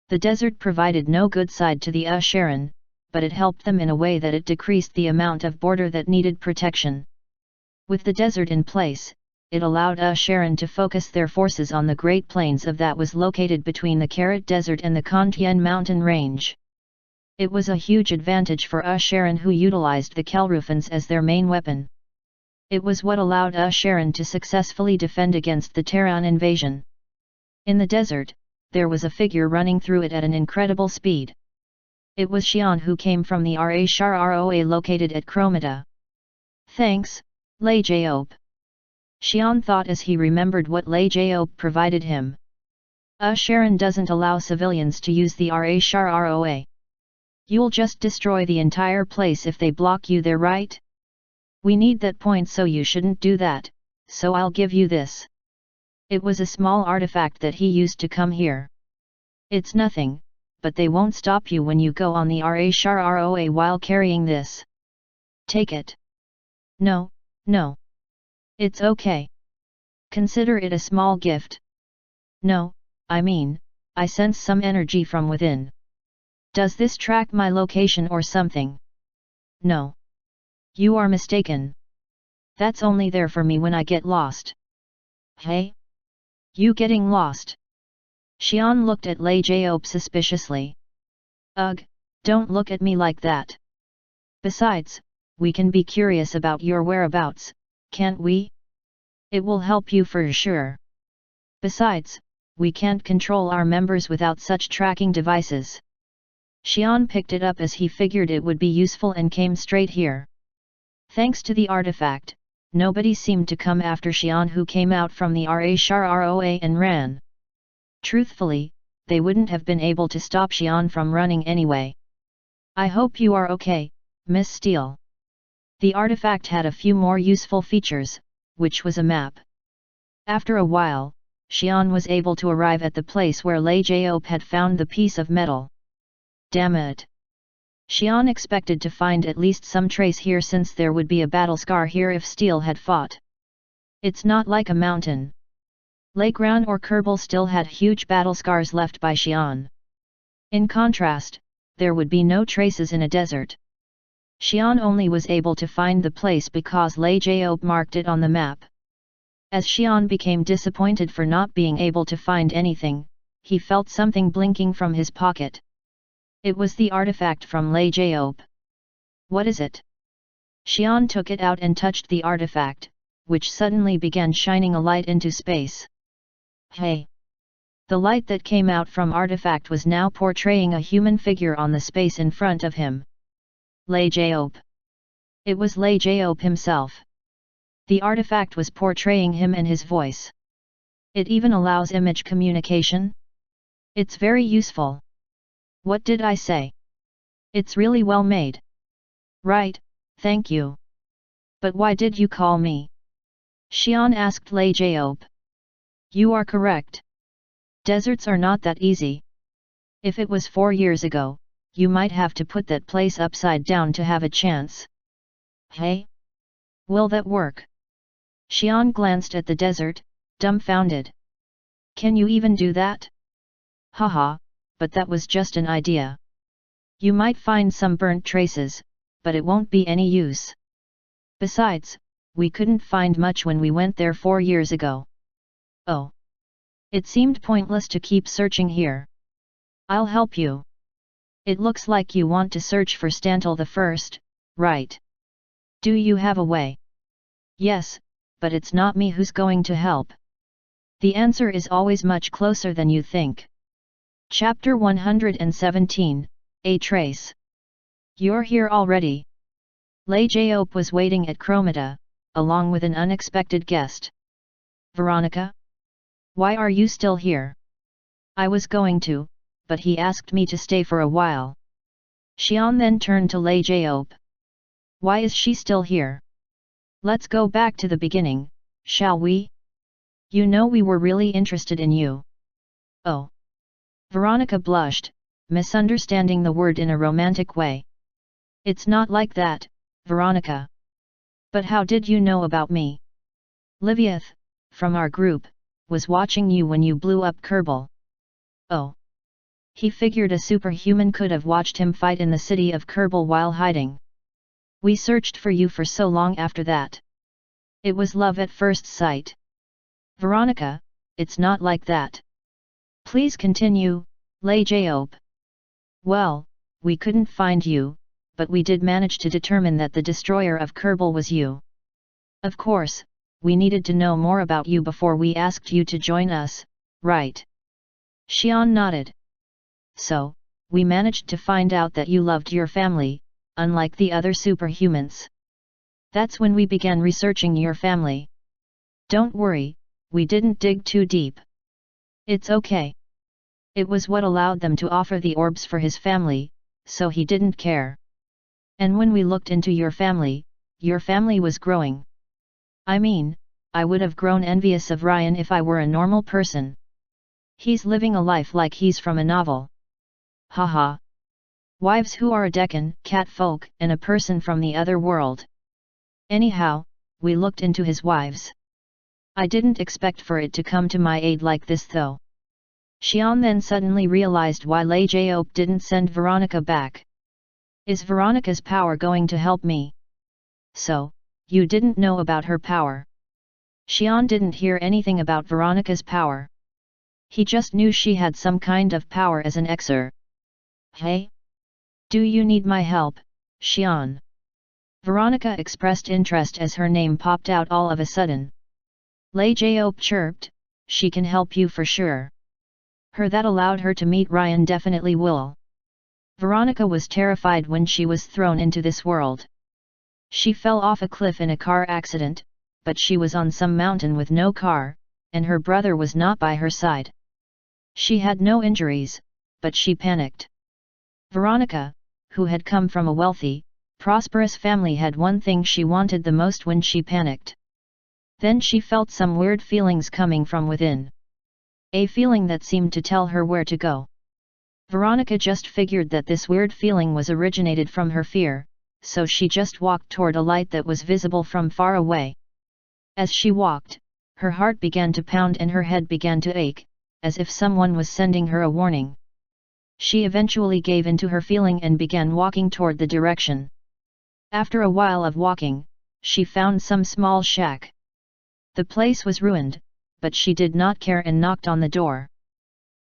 The desert provided no good side to the Sharon, but it helped them in a way that it decreased the amount of border that needed protection. With the desert in place, it allowed Sharon to focus their forces on the Great Plains of that was located between the Karat Desert and the Kantian mountain range. It was a huge advantage for Sharon who utilized the Kelrufans as their main weapon. It was what allowed Sharon to successfully defend against the Tehran invasion. In the desert, there was a figure running through it at an incredible speed. It was Xian who came from the Roa located at Chromata. Thanks, Lei Jiop. Xian thought as he remembered what Lei Jiop provided him. Sharon doesn't allow civilians to use the Roa. You'll just destroy the entire place if they block you there, right? We need that point, so you shouldn't do that, so I'll give you this. It was a small artifact that he used to come here. It's nothing, but they won't stop you when you go on the Roa while carrying this. Take it. No, no. It's okay. Consider it a small gift. No, I mean, I sense some energy from within. Does this track my location or something? No. You are mistaken. That's only there for me when I get lost. Hey? You getting lost? Xian looked at Lei Jiop suspiciously. Ugh, don't look at me like that. Besides, we can be curious about your whereabouts, can't we? It will help you for sure. Besides, we can't control our members without such tracking devices. Xian picked it up as he figured it would be useful and came straight here. Thanks to the artifact, nobody seemed to come after Xian, who came out from the Roa and ran. Truthfully, they wouldn't have been able to stop Xian from running anyway. I hope you are okay, Miss Steele. The artifact had a few more useful features, which was a map. After a while, Xian was able to arrive at the place where Lei Jiop had found the piece of metal. Damn it! Xian expected to find at least some trace here since there would be a battle scar here if Steel had fought. It's not like a mountain. Lake Round or Kerbal still had huge battle scars left by Xian. In contrast, there would be no traces in a desert. Xian only was able to find the place because Lei Jiop marked it on the map. As Xian became disappointed for not being able to find anything, he felt something blinking from his pocket. It was the artifact from Lei Jiop. What is it? Xian took it out and touched the artifact, which suddenly began shining a light into space. Hey! The light that came out from artifact was now portraying a human figure on the space in front of him. Lei Jiop. It was Lei Jiop himself. The artifact was portraying him and his voice. It even allows image communication. It's very useful. What did I say? It's really well made. Right, thank you. But why did you call me? Xian asked Lei Jiop. You are correct. Deserts are not that easy. If it was 4 years ago, you might have to put that place upside down to have a chance. Hey? Will that work? Xian glanced at the desert, dumbfounded. Can you even do that? Haha, but that was just an idea. You might find some burnt traces, but it won't be any use. Besides, we couldn't find much when we went there 4 years ago. Oh. It seemed pointless to keep searching here. I'll help you. It looks like you want to search for Stantle the First, right? Do you have a way? Yes, but it's not me who's going to help. The answer is always much closer than you think. Chapter 117, A Trace. You're here already. Lei Jiop was waiting at Chromata, along with an unexpected guest. Veronica? Why are you still here? I was going to, but he asked me to stay for a while. Xian then turned to Lei Jiop. Why is she still here? Let's go back to the beginning, shall we? You know we were really interested in you. Oh. Veronica blushed, misunderstanding the word in a romantic way. It's not like that, Veronica. But how did you know about me? Liviath, from our group, was watching you when you blew up Kerbal. Oh. He figured a superhuman could have watched him fight in the city of Kerbal while hiding. We searched for you for so long after that. It was love at first sight. Veronica, it's not like that. Please continue, Lei Jiop. Well, we couldn't find you, but we did manage to determine that the destroyer of Kerbal was you. Of course, we needed to know more about you before we asked you to join us, right? Xian nodded. So, we managed to find out that you loved your family, unlike the other superhumans. That's when we began researching your family. Don't worry, we didn't dig too deep. It's okay. It was what allowed them to offer the orbs for his family, so he didn't care. And when we looked into your family was growing. I mean, I would have grown envious of Ryan if I were a normal person. He's living a life like he's from a novel. Haha. Wives who are a Deccan, cat folk, and a person from the other world. Anyhow, we looked into his wives. I didn't expect for it to come to my aid like this though. Xian then suddenly realized why Lei Jiop didn't send Veronica back. Is Veronica's power going to help me? So, you didn't know about her power. Xian didn't hear anything about Veronica's power. He just knew she had some kind of power as an Xer. Hey? Do you need my help, Xian? Veronica expressed interest as her name popped out all of a sudden. Lei Jiop chirped, she can help you for sure. Her that allowed her to meet Ryan definitely will. Veronica was terrified when she was thrown into this world. She fell off a cliff in a car accident, but she was on some mountain with no car, and her brother was not by her side. She had no injuries, but she panicked. Veronica, who had come from a wealthy, prosperous family, had one thing she wanted the most when she panicked. Then she felt some weird feelings coming from within. A feeling that seemed to tell her where to go. Veronica just figured that this weird feeling was originated from her fear, so she just walked toward a light that was visible from far away. As she walked, her heart began to pound and her head began to ache, as if someone was sending her a warning. She eventually gave in to her feeling and began walking toward the direction. After a while of walking, she found some small shack. The place was ruined, but she did not care and knocked on the door.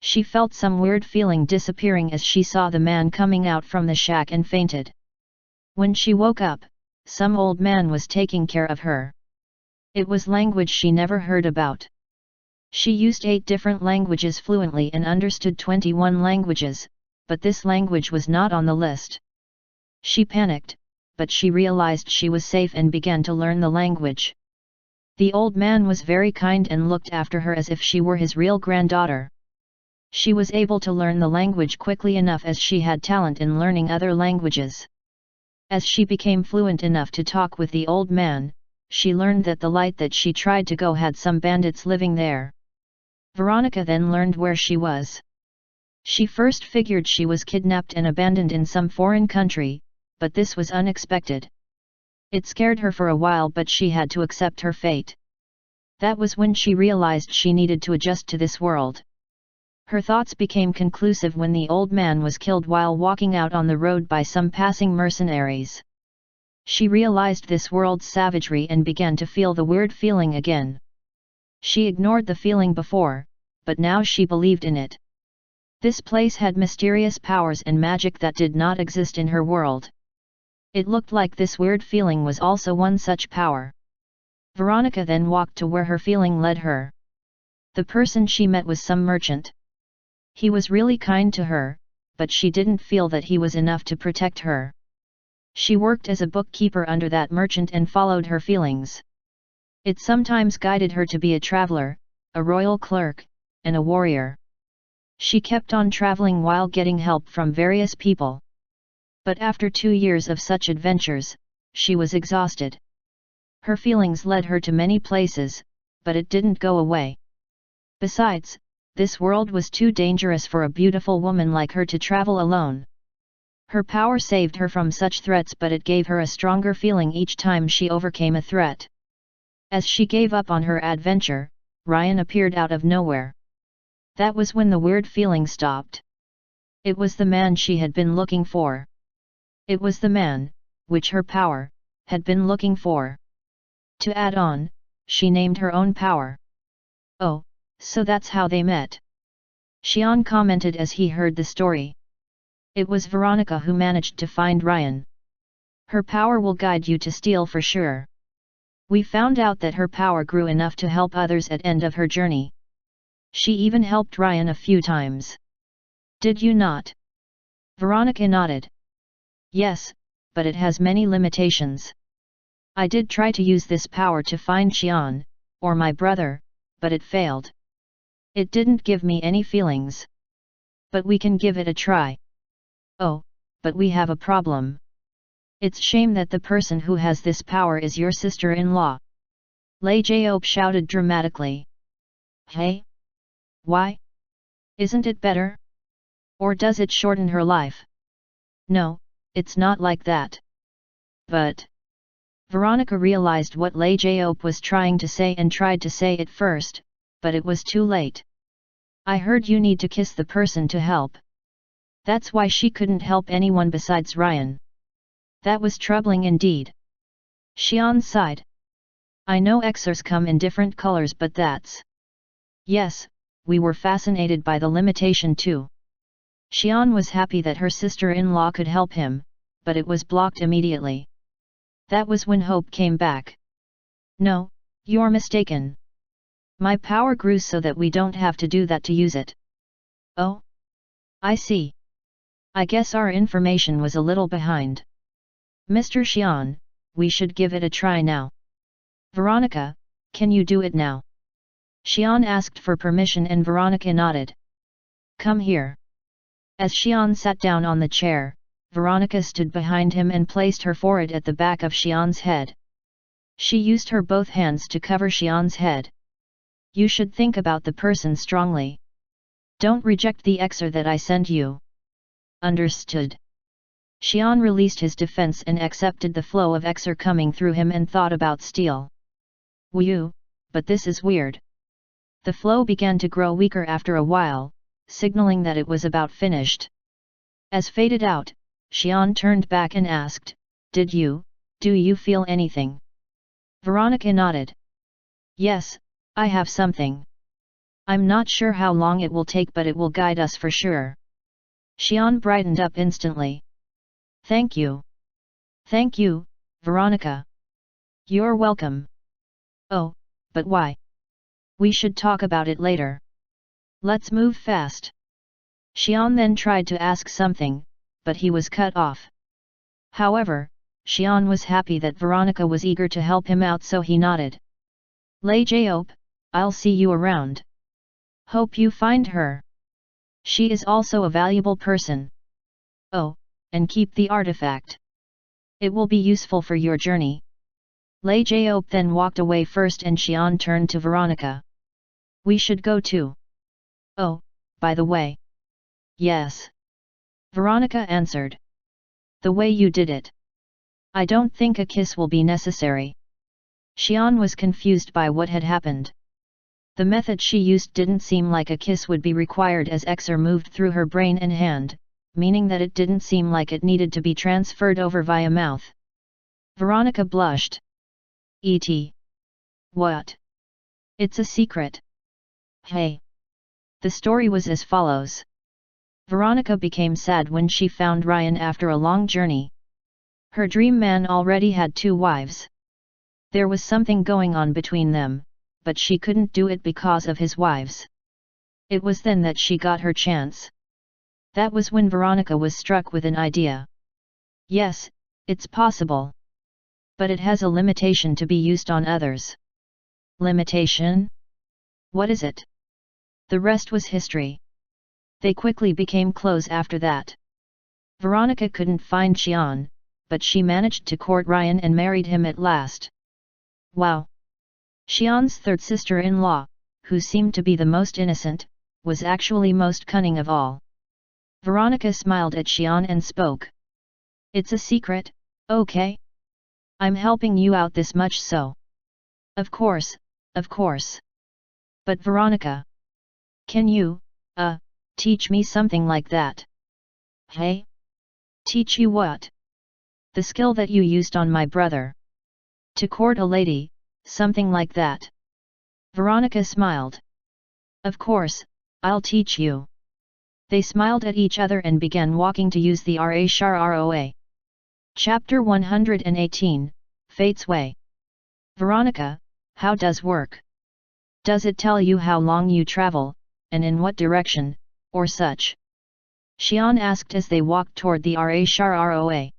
She felt some weird feeling disappearing as she saw the man coming out from the shack and fainted. When she woke up, some old man was taking care of her. It was language she never heard about. She used 8 different languages fluently and understood 21 languages, but this language was not on the list. She panicked, but she realized she was safe and began to learn the language. The old man was very kind and looked after her as if she were his real granddaughter. She was able to learn the language quickly enough as she had talent in learning other languages. As she became fluent enough to talk with the old man, she learned that the light that she tried to go had some bandits living there. Veronica then learned where she was. She first figured she was kidnapped and abandoned in some foreign country, but this was unexpected. It scared her for a while, but she had to accept her fate. That was when she realized she needed to adjust to this world. Her thoughts became conclusive when the old man was killed while walking out on the road by some passing mercenaries. She realized this world's savagery and began to feel the weird feeling again. She ignored the feeling before, but now she believed in it. This place had mysterious powers and magic that did not exist in her world. It looked like this weird feeling was also one such power. Veronica then walked to where her feeling led her. The person she met was some merchant. He was really kind to her, but she didn't feel that he was enough to protect her. She worked as a bookkeeper under that merchant and followed her feelings. It sometimes guided her to be a traveler, a royal clerk, and a warrior. She kept on traveling while getting help from various people. But after 2 years of such adventures, she was exhausted. Her feelings led her to many places, but it didn't go away. Besides, this world was too dangerous for a beautiful woman like her to travel alone. Her power saved her from such threats, but it gave her a stronger feeling each time she overcame a threat. As she gave up on her adventure, Ryan appeared out of nowhere. That was when the weird feeling stopped. It was the man she had been looking for. It was the man, which her power, had been looking for. To add on, she named her own power. Oh, so that's how they met. Xian commented as he heard the story. It was Veronica who managed to find Ryan. Her power will guide you to steal for sure. We found out that her power grew enough to help others at end of her journey. She even helped Ryan a few times. Did you not? Veronica nodded. Yes, but it has many limitations. I did try to use this power to find Xian, or my brother, but it failed. It didn't give me any feelings. But we can give it a try. Oh, but we have a problem. It's shame that the person who has this power is your sister-in-law. Lei Jiop shouted dramatically. Hey? Why? Isn't it better? Or does it shorten her life? No, it's not like that. But... Veronica realized what Lei Jiop was trying to say and tried to say it first, but it was too late. I heard you need to kiss the person to help. That's why she couldn't help anyone besides Ryan. That was troubling indeed. Xian sighed. I know Xers come in different colors, but that's... Yes, we were fascinated by the limitation too. Xian was happy that her sister-in-law could help him, but it was blocked immediately. That was when hope came back. No, you're mistaken. My power grew so that we don't have to do that to use it. Oh? I see. I guess our information was a little behind. Mr. Xian, we should give it a try now. Veronica, can you do it now? Xian asked for permission and Veronica nodded. Come here. As Xian sat down on the chair, Veronica stood behind him and placed her forehead at the back of Xian's head. She used her both hands to cover Xian's head. You should think about the person strongly. Don't reject the exer that I send you. Understood. Xian released his defense and accepted the flow of exer coming through him and thought about steel. Whew, but this is weird. The flow began to grow weaker after a while, signaling that it was about finished. As faded out, Xian turned back and asked, do you feel anything? Veronica nodded. Yes, I have something. I'm not sure how long it will take, but it will guide us for sure. Xian brightened up instantly. Thank you. Thank you, Veronica. You're welcome. Oh, but why? We should talk about it later. Let's move fast. Xian then tried to ask something, but he was cut off. However, Xian was happy that Veronica was eager to help him out, so he nodded. Lei Jiop, I'll see you around. Hope you find her. She is also a valuable person. Oh, and keep the artifact. It will be useful for your journey. Lei Jiop then walked away first and Xian turned to Veronica. We should go too. Oh, by the way. Yes. Veronica answered. The way you did it. I don't think a kiss will be necessary. Xian was confused by what had happened. The method she used didn't seem like a kiss would be required, as exer moved through her brain and hand, meaning that it didn't seem like it needed to be transferred over via mouth. Veronica blushed. E.t. What? It's a secret. Hey. The story was as follows. Veronica became sad when she found Ryan after a long journey. Her dream man already had 2 wives. There was something going on between them, but she couldn't do it because of his wives. It was then that she got her chance. That was when Veronica was struck with an idea. Yes, it's possible. But it has a limitation to be used on others. Limitation? What is it? The rest was history. They quickly became close after that. Veronica couldn't find Xian, but she managed to court Ryan and married him at last. Wow! Xian's third sister-in-law, who seemed to be the most innocent, was actually most cunning of all. Veronica smiled at Xian and spoke. It's a secret, okay? I'm helping you out this much, so. Of course, of course. But Veronica. Can you, teach me something like that? Hey? Teach you what? The skill that you used on my brother. To court a lady, something like that. Veronica smiled. Of course, I'll teach you. They smiled at each other and began walking to use the Roa. Chapter 118, Fate's Way. Veronica, how does work? Does it tell you how long you travel, and in what direction, or such? Xian asked as they walked toward the Roa.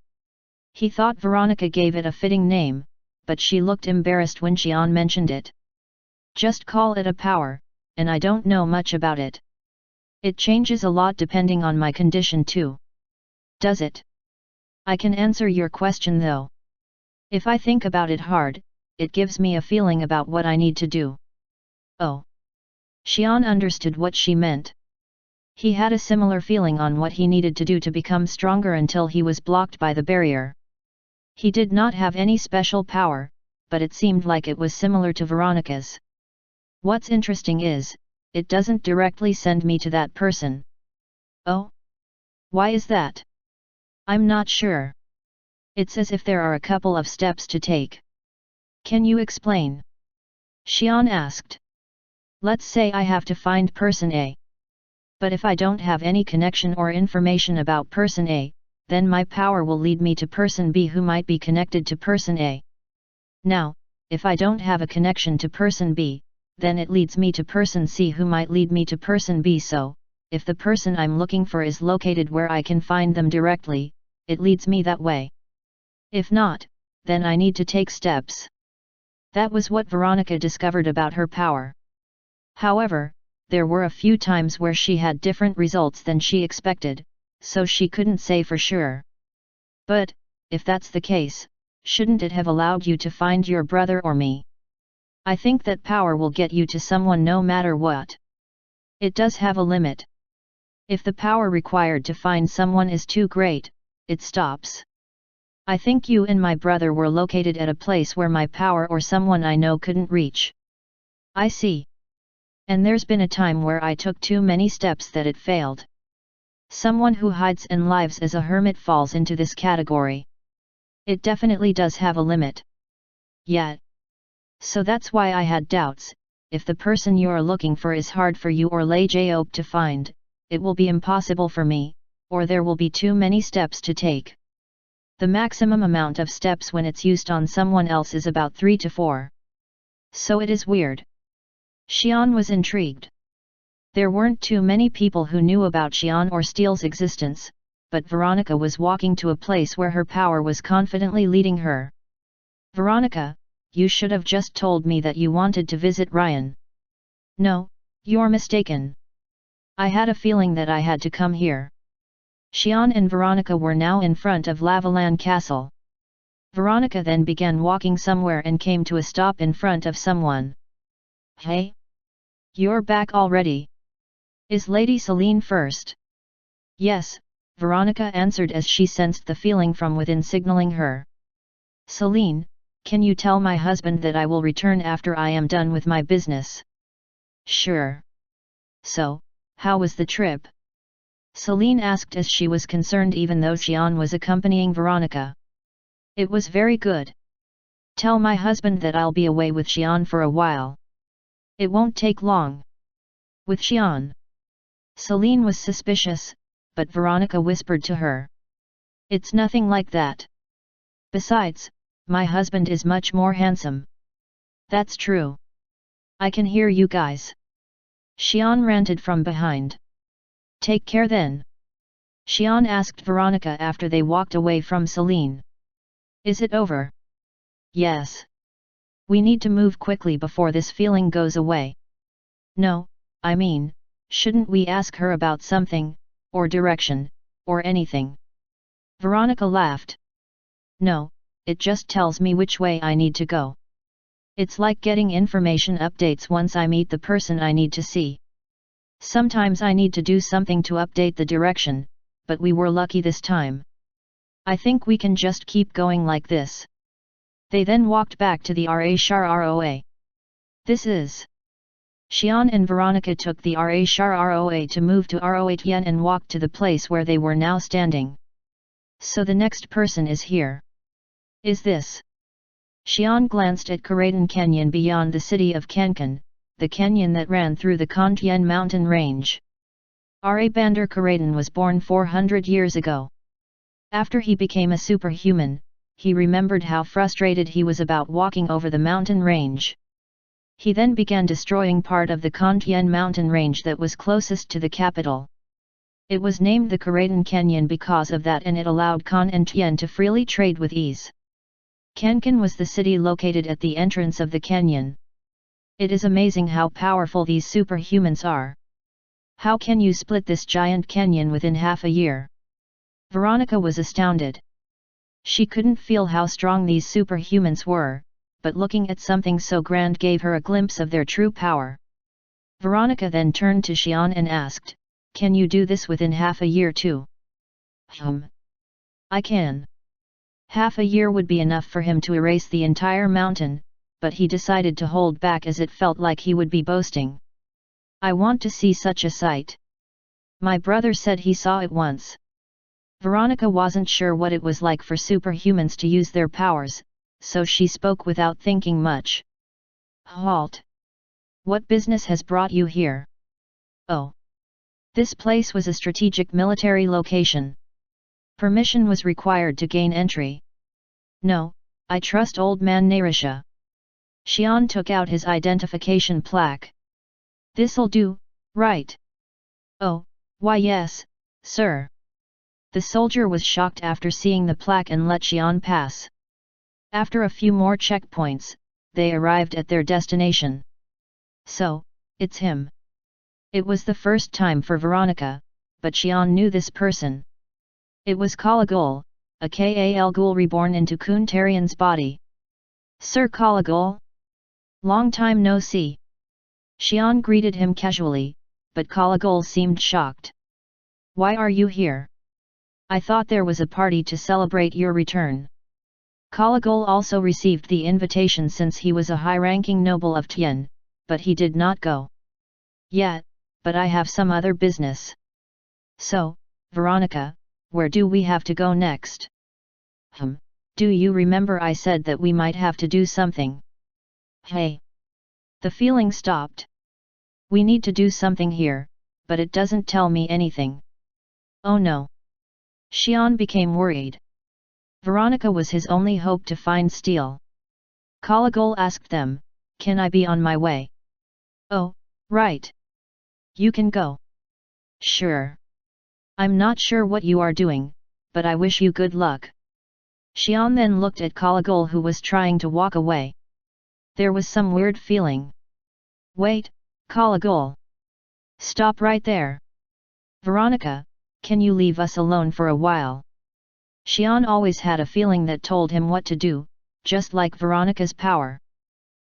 He thought Veronica gave it a fitting name, but she looked embarrassed when Xian mentioned it. Just call it a power, and I don't know much about it. It changes a lot depending on my condition too. Does it? I can answer your question though. If I think about it hard, it gives me a feeling about what I need to do. Oh. Xian understood what she meant. He had a similar feeling on what he needed to do to become stronger until he was blocked by the barrier. He did not have any special power, but it seemed like it was similar to Veronica's. What's interesting is, it doesn't directly send me to that person. Oh? Why is that? I'm not sure. It's as if there are a couple of steps to take. Can you explain? Xian asked. Let's say I have to find person A. But if I don't have any connection or information about person A, then my power will lead me to person B who might be connected to person A. Now, if I don't have a connection to person B, then it leads me to person C who might lead me to person B, so, if the person I'm looking for is located where I can find them directly, it leads me that way. If not, then I need to take steps. That was what Veronica discovered about her power. However, there were a few times where she had different results than she expected, so she couldn't say for sure. But, if that's the case, shouldn't it have allowed you to find your brother or me? I think that power will get you to someone no matter what. It does have a limit. If the power required to find someone is too great, it stops. I think you and my brother were located at a place where my power or someone I know couldn't reach. I see. And there's been a time where I took too many steps that it failed. Someone who hides and lives as a hermit falls into this category. It definitely does have a limit. Yet. So that's why I had doubts. If the person you're looking for is hard for you or joke to find, it will be impossible for me, or there will be too many steps to take. The maximum amount of steps when it's used on someone else is about 3 to 4. So it is weird. Xian was intrigued. There weren't too many people who knew about Xian or Steele's existence, but Veronica was walking to a place where her power was confidently leading her. Veronica, you should have just told me that you wanted to visit Ryan. No, you're mistaken. I had a feeling that I had to come here. Xian and Veronica were now in front of Lavalan Castle. Veronica then began walking somewhere and came to a stop in front of someone. Hey? You're back already? Is Lady Celine first? Yes, Veronica answered as she sensed the feeling from within signaling her. Celine, can you tell my husband that I will return after I am done with my business? Sure. So, how was the trip? Celine asked as she was concerned even though Xian was accompanying Veronica. It was very good. Tell my husband that I'll be away with Xian for a while. It won't take long. With Xian? Celine was suspicious, but Veronica whispered to her. It's nothing like that. Besides, my husband is much more handsome. That's true. I can hear you guys. Xian ranted from behind. Take care then. Xian asked Veronica after they walked away from Celine. Is it over? Yes. We need to move quickly before this feeling goes away. No, I mean, shouldn't we ask her about something, or direction, or anything? Veronica laughed. No, it just tells me which way I need to go. It's like getting information updates once I meet the person I need to see. Sometimes I need to do something to update the direction, but we were lucky this time. I think we can just keep going like this. They then walked back to the Roa. This is. Xian and Veronica took the Roa to move to Roa Yen and walked to the place where they were now standing. So the next person is here. Is this? Xian glanced at Karadan Canyon beyond the city of Kankan, the canyon that ran through the Kantien mountain range. Bandar Karadan was born 400 years ago. After he became a superhuman, he remembered how frustrated he was about walking over the mountain range. He then began destroying part of the Kantien mountain range that was closest to the capital. It was named the Karadan Canyon because of that, and it allowed Kan and Tien to freely trade with ease. Kankan was the city located at the entrance of the canyon. It is amazing how powerful these superhumans are. How can you split this giant canyon within half a year? Veronica was astounded. She couldn't feel how strong these superhumans were, but looking at something so grand gave her a glimpse of their true power. Veronica then turned to Xian and asked, "Can you do this within half a year too?" I can. Half a year would be enough for him to erase the entire mountain, but he decided to hold back as it felt like he would be boasting. I want to see such a sight. My brother said he saw it once. Veronica wasn't sure what it was like for superhumans to use their powers, so she spoke without thinking much. Halt! What business has brought you here? Oh! This place was a strategic military location. Permission was required to gain entry. No, I trust old man Narisha. Xian took out his identification plaque. This'll do, right? Oh, why yes, sir. The soldier was shocked after seeing the plaque and let Xian pass. After a few more checkpoints, they arrived at their destination. So, it's him. It was the first time for Veronica, but Xian knew this person. It was Kalagol, a Kal ghoul reborn into Kuntarian's body. Sir Kala Ghoul? Long time no see. Xian greeted him casually, but Kala Ghoul seemed shocked. Why are you here? I thought there was a party to celebrate your return. Kala Ghoul also received the invitation since he was a high-ranking noble of Tian, but he did not go. Yet, but I have some other business. So, Veronica, where do we have to go next? Do you remember I said that we might have to do something? Hey! The feeling stopped. We need to do something here, but it doesn't tell me anything. Oh no! Xian became worried. Veronica was his only hope to find steel. Kala Ghoul asked them, can I be on my way? Oh, right. You can go. Sure. I'm not sure what you are doing, but I wish you good luck. Xian then looked at Kala Ghoul who was trying to walk away. There was some weird feeling. Wait, Kala Ghoul. Stop right there. Veronica, can you leave us alone for a while? Xian always had a feeling that told him what to do, just like Veronica's power.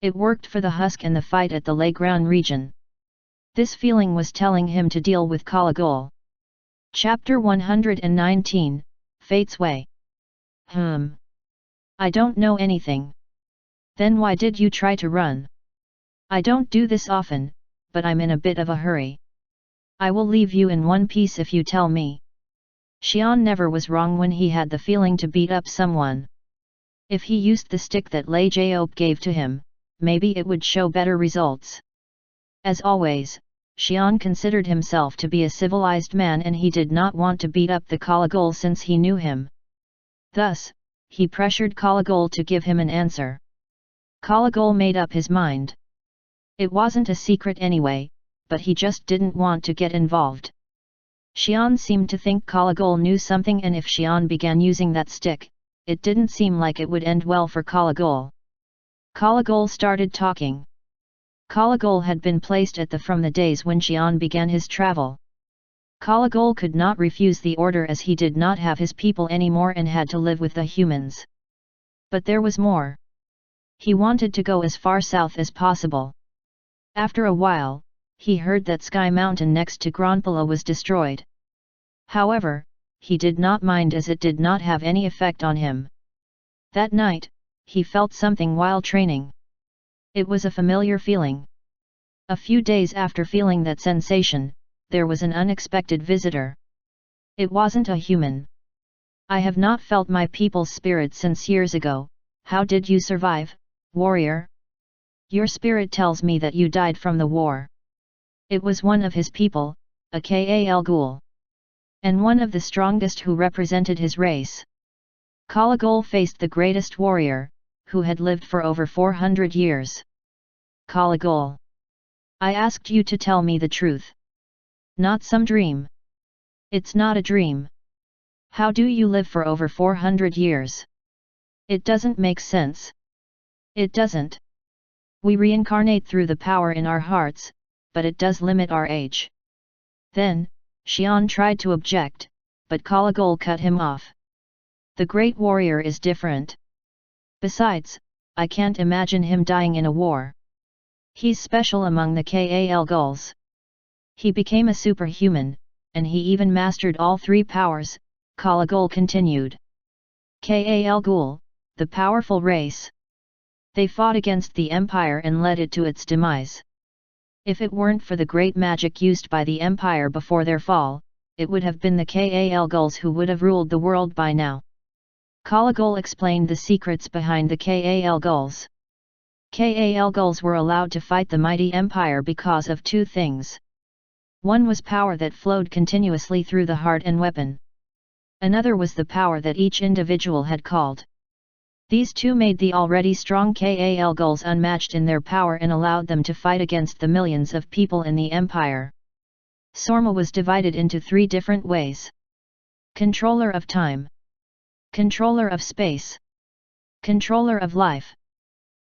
It worked for the husk and the fight at the Leground region. This feeling was telling him to deal with Kala Ghoul. Chapter 119, Fate's Way. I don't know anything. Then why did you try to run? I don't do this often, but I'm in a bit of a hurry. I will leave you in one piece if you tell me. Xian never was wrong when he had the feeling to beat up someone. If he used the stick that Lei Jiop gave to him, maybe it would show better results. As always, Xian considered himself to be a civilized man and he did not want to beat up the Kala Ghoul since he knew him. Thus, he pressured Kala Ghoul to give him an answer. Kala Ghoul made up his mind. It wasn't a secret anyway, but he just didn't want to get involved. Xian seemed to think Kala Ghoul knew something, and if Xian began using that stick, it didn't seem like it would end well for Kala Ghoul. Kala Ghoul started talking. Kala Ghoul had been placed at the from the days when Xian began his travel. Kala Ghoul could not refuse the order as he did not have his people anymore and had to live with the humans. But there was more. He wanted to go as far south as possible. After a while, he heard that Sky Mountain next to Granpala was destroyed. However, he did not mind as it did not have any effect on him. That night, he felt something while training. It was a familiar feeling. A few days after feeling that sensation, there was an unexpected visitor. It wasn't a human. I have not felt my people's spirit since years ago. How did you survive, warrior? Your spirit tells me that you died from the war. It was one of his people, a Kal ghoul. And one of the strongest who represented his race. Kala Ghoul faced the greatest warrior, who had lived for over 400 years. Kala Ghoul. I asked you to tell me the truth. Not some dream. It's not a dream. How do you live for over 400 years? It doesn't make sense. It doesn't. We reincarnate through the power in our hearts, but it does limit our age. Then, Xian tried to object, but Kala Ghoul cut him off. The great warrior is different. Besides, I can't imagine him dying in a war. He's special among the Kal ghouls. He became a superhuman, and he even mastered all three powers, Kala Ghoul continued. Kal ghoul, the powerful race. They fought against the Empire and led it to its demise. If it weren't for the great magic used by the Empire before their fall, it would have been the Kal ghouls who would have ruled the world by now. Kala Ghoul explained the secrets behind the Kal ghouls. Kal ghouls were allowed to fight the mighty Empire because of two things. One was power that flowed continuously through the heart and weapon. Another was the power that each individual had called. These two made the already strong Kal ghouls unmatched in their power and allowed them to fight against the millions of people in the Empire. Sorma was divided into three different ways. Controller of time. Controller of space. Controller of life.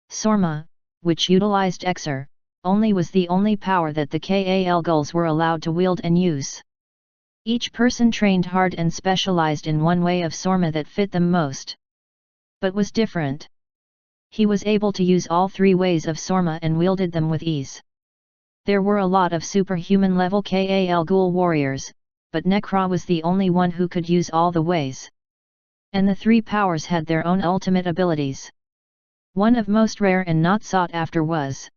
Sorma, which utilized Exer, only was the only power that the Kal ghouls were allowed to wield and use. Each person trained hard and specialized in one way of Sorma that fit them most. But was different. He was able to use all three ways of Sorma and wielded them with ease. There were a lot of superhuman level Kal Ghoul warriors, but Nekra was the only one who could use all the ways. And the three powers had their own ultimate abilities. One of most rare and not sought after was.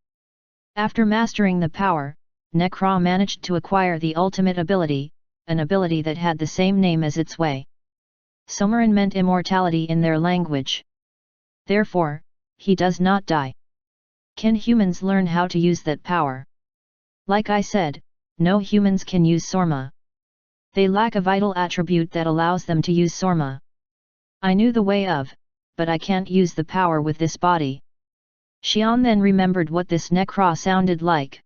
After mastering the power, Nekra managed to acquire the ultimate ability, an ability that had the same name as its way. Somaran meant immortality in their language. Therefore, he does not die. Can humans learn how to use that power? Like I said, no humans can use Sorma. They lack a vital attribute that allows them to use Sorma. I knew the way of, but I can't use the power with this body. Xian then remembered what this Nekra sounded like.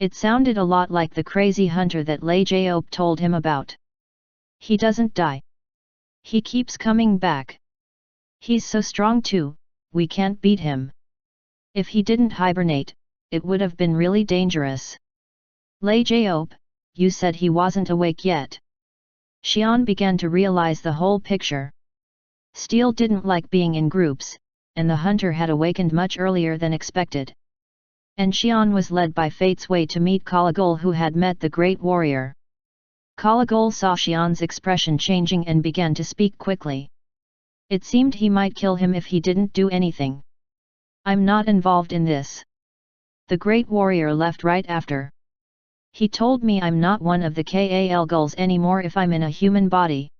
It sounded a lot like the crazy hunter that Lei Jiop told him about. He doesn't die. He keeps coming back. He's so strong too, we can't beat him. If he didn't hibernate, it would have been really dangerous. Lei Jiop, you said he wasn't awake yet. Xian began to realize the whole picture. Steel didn't like being in groups, and the hunter had awakened much earlier than expected. And Xian was led by Fate's way to meet Kalagol, who had met the great warrior. Kalagol saw Xian's expression changing and began to speak quickly. It seemed he might kill him if he didn't do anything. I'm not involved in this. The great warrior left right after. He told me I'm not one of the Kal Ghouls anymore if I'm in a human body.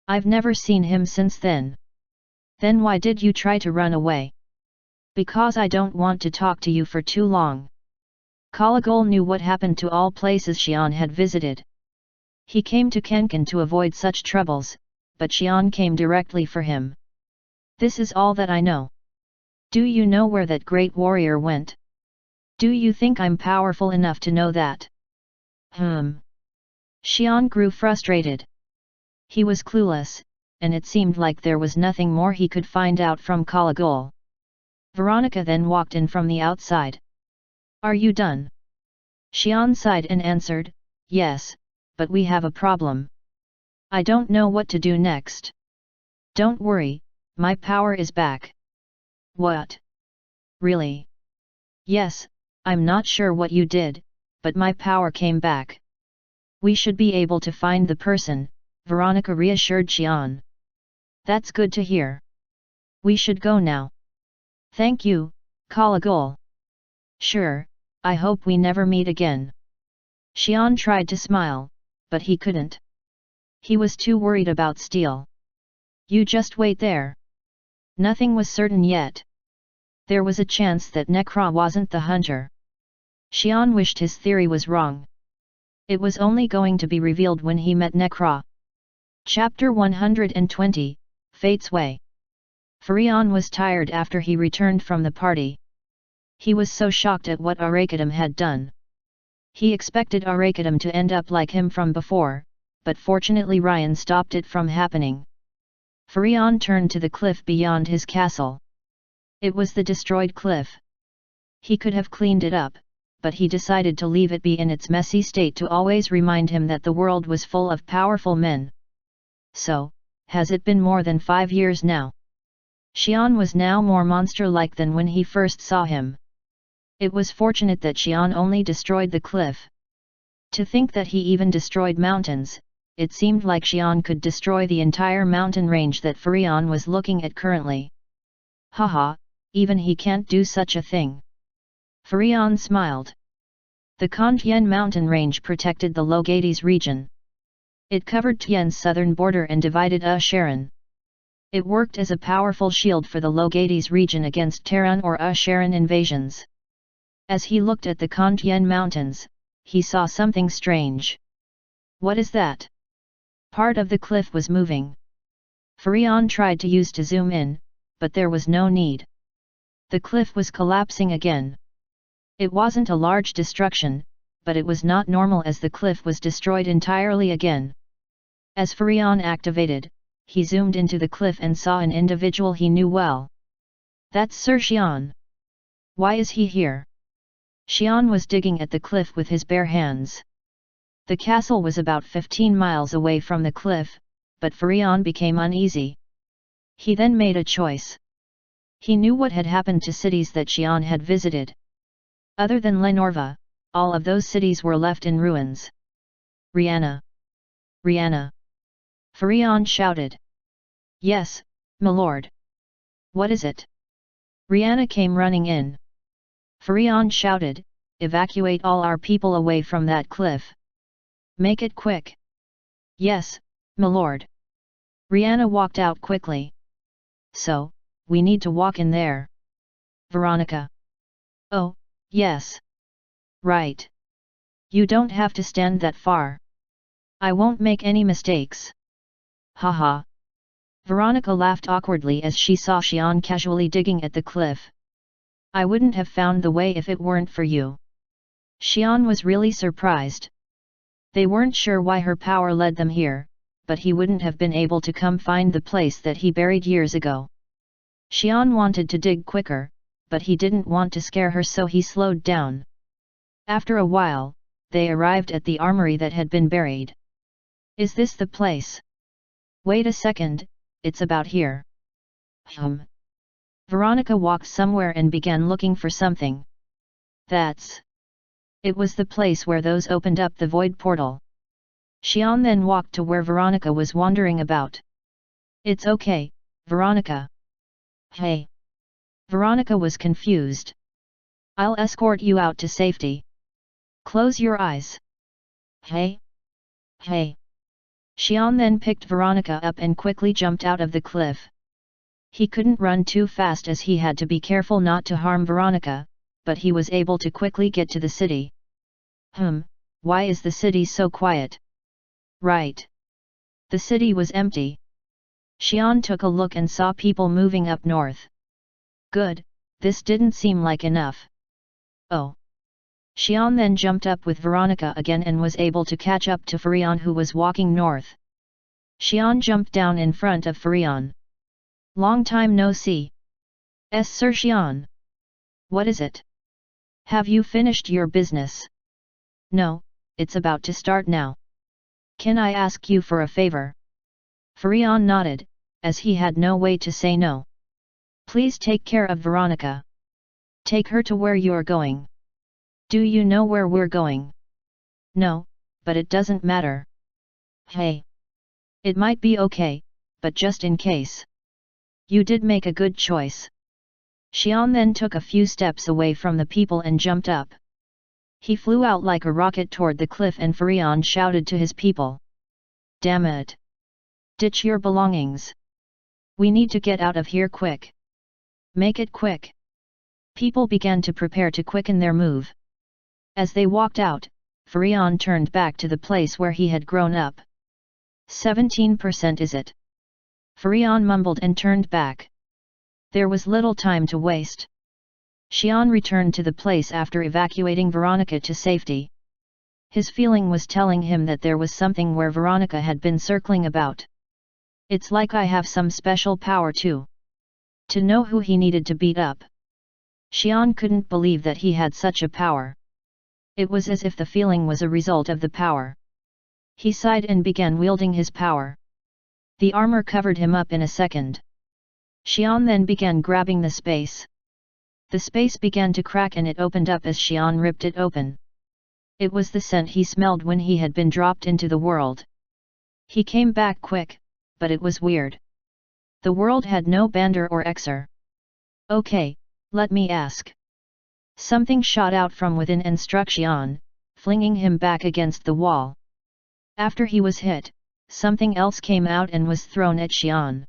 I've never seen him since then. Then why did you try to run away? Because I don't want to talk to you for too long. Kalagol knew what happened to all places Xian had visited. He came to Kenkan to avoid such troubles, but Xian came directly for him. This is all that I know. Do you know where that great warrior went? Do you think I'm powerful enough to know that? Xian grew frustrated. He was clueless, and it seemed like there was nothing more he could find out from Kalagol. Veronica then walked in from the outside. Are you done? Xian sighed and answered, yes, but we have a problem. I don't know what to do next. Don't worry, my power is back. What? Really? Yes, I'm not sure what you did, but my power came back. We should be able to find the person, Veronica reassured Xian. That's good to hear. We should go now. Thank you, Kalagol. Sure, I hope we never meet again. Xian tried to smile, but he couldn't. He was too worried about Steel. You just wait there. Nothing was certain yet. There was a chance that Nekra wasn't the hunter. Xian wished his theory was wrong. It was only going to be revealed when he met Nekra. Chapter 120, Fate's Way. Furion was tired after he returned from the party. He was so shocked at what Arakadam had done. He expected Arakadam to end up like him from before, but fortunately Ryan stopped it from happening. Furion turned to the cliff beyond his castle. It was the destroyed cliff. He could have cleaned it up, but he decided to leave it be in its messy state to always remind him that the world was full of powerful men. So, has it been more than 5 years now? Xian was now more monster-like than when he first saw him. It was fortunate that Xian only destroyed the cliff. To think that he even destroyed mountains, it seemed like Xian could destroy the entire mountain range that Furion was looking at currently. Haha, even he can't do such a thing. Furion smiled. The Kantien mountain range protected the Logades region. It covered Tian's southern border and divided Sharon. It worked as a powerful shield for the Logades region against Terran or Sharon invasions. As he looked at the Kantien mountains, he saw something strange. What is that? Part of the cliff was moving. Furion tried to use to zoom in, but there was no need. The cliff was collapsing again. It wasn't a large destruction, but it was not normal as the cliff was destroyed entirely again. As Furion activated, he zoomed into the cliff and saw an individual he knew well. That's Sir Xian. Why is he here? Xian was digging at the cliff with his bare hands. The castle was about 15 miles away from the cliff, but Farion became uneasy. He then made a choice. He knew what had happened to cities that Xian had visited. Other than Lenorva, all of those cities were left in ruins. Rihanna! Rihanna! Farion shouted. Yes, my lord. What is it? Rihanna came running in. Farion shouted, evacuate all our people away from that cliff. Make it quick. Yes, my lord. Rihanna walked out quickly. So, we need to walk in there. Veronica. Oh, yes. Right. You don't have to stand that far. I won't make any mistakes. Haha. Veronica laughed awkwardly as she saw Xian casually digging at the cliff. I wouldn't have found the way if it weren't for you. Xian was really surprised. They weren't sure why her power led them here, but he wouldn't have been able to come find the place that he buried years ago. Xian wanted to dig quicker, but he didn't want to scare her, so he slowed down. After a while, they arrived at the armory that had been buried. Is this the place? Wait a second, it's about here. Veronica walked somewhere and began looking for something. It was the place where those opened up the void portal. Xian then walked to where Veronica was wandering about. It's okay, Veronica. Hey. Veronica was confused. I'll escort you out to safety. Close your eyes. Hey. Hey. Xian then picked Veronica up and quickly jumped out of the cliff. He couldn't run too fast as he had to be careful not to harm Veronica, but he was able to quickly get to the city. Why is the city so quiet? Right. The city was empty. Xian took a look and saw people moving up north. Good, this didn't seem like enough. Oh. Xian then jumped up with Veronica again and was able to catch up to Farion, who was walking north. Xian jumped down in front of Farion. Long time no see. Sir Xian. What is it? Have you finished your business? No, it's about to start now. Can I ask you for a favor? Farion nodded, as he had no way to say no. Please take care of Veronica. Take her to where you're going. Do you know where we're going? No, but it doesn't matter. Hey. It might be okay, but just in case. You did make a good choice. Xian then took a few steps away from the people and jumped up. He flew out like a rocket toward the cliff, and Farion shouted to his people. Damn it! Ditch your belongings. We need to get out of here quick. Make it quick. People began to prepare to quicken their move. As they walked out, Farion turned back to the place where he had grown up. 17% is it? Farion mumbled and turned back. There was little time to waste. Xian returned to the place after evacuating Veronica to safety. His feeling was telling him that there was something where Veronica had been circling about. It's like I have some special power too. To know who he needed to beat up. Xian couldn't believe that he had such a power. It was as if the feeling was a result of the power. He sighed and began wielding his power. The armor covered him up in a second. Xian then began grabbing the space. The space began to crack and it opened up as Xian ripped it open. It was the scent he smelled when he had been dropped into the world. He came back quick, but it was weird. The world had no Bander or Xer. Okay, let me ask. Something shot out from within and struck Xian, flinging him back against the wall. After he was hit, something else came out and was thrown at Xian.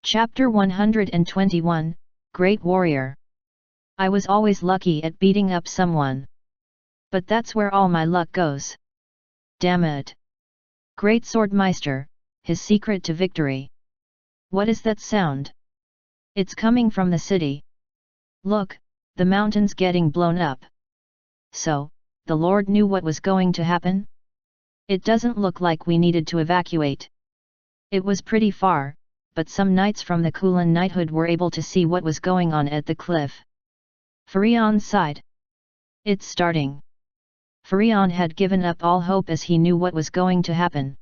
Chapter 121, Great Warrior. I was always lucky at beating up someone. But that's where all my luck goes. Damn it. Great Swordmeister, his secret to victory. What is that sound? It's coming from the city. Look, the mountain's getting blown up. So, the Lord knew what was going to happen? It doesn't look like we needed to evacuate. It was pretty far, but some knights from the Kulan knighthood were able to see what was going on at the cliff. Farion sighed. It's starting. Furion had given up all hope as he knew what was going to happen.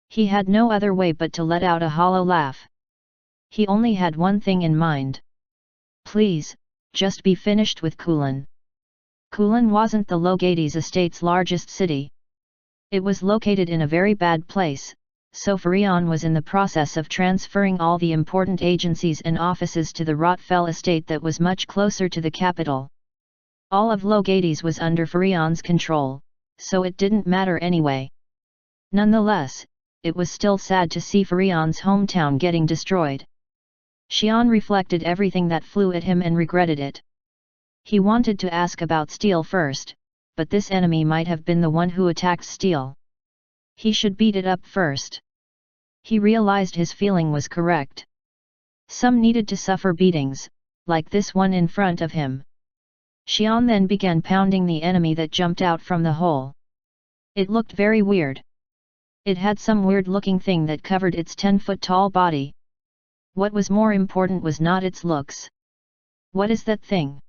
He had no other way but to let out a hollow laugh. He only had one thing in mind. Please, just be finished with Kulin. Kulin wasn't the Logades estate's largest city. It was located in a very bad place, so Furion was in the process of transferring all the important agencies and offices to the Rotfell estate that was much closer to the capital. All of Logades was under Furion's control, so it didn't matter anyway. Nonetheless, it was still sad to see Furion's hometown getting destroyed. Xian reflected everything that flew at him and regretted it. He wanted to ask about Steel first, but this enemy might have been the one who attacked Steel. He should beat it up first. He realized his feeling was correct. Some needed to suffer beatings, like this one in front of him. Xian then began pounding the enemy that jumped out from the hole. It looked very weird. It had some weird-looking thing that covered its 10-foot-tall body. What was more important was not its looks. What is that thing?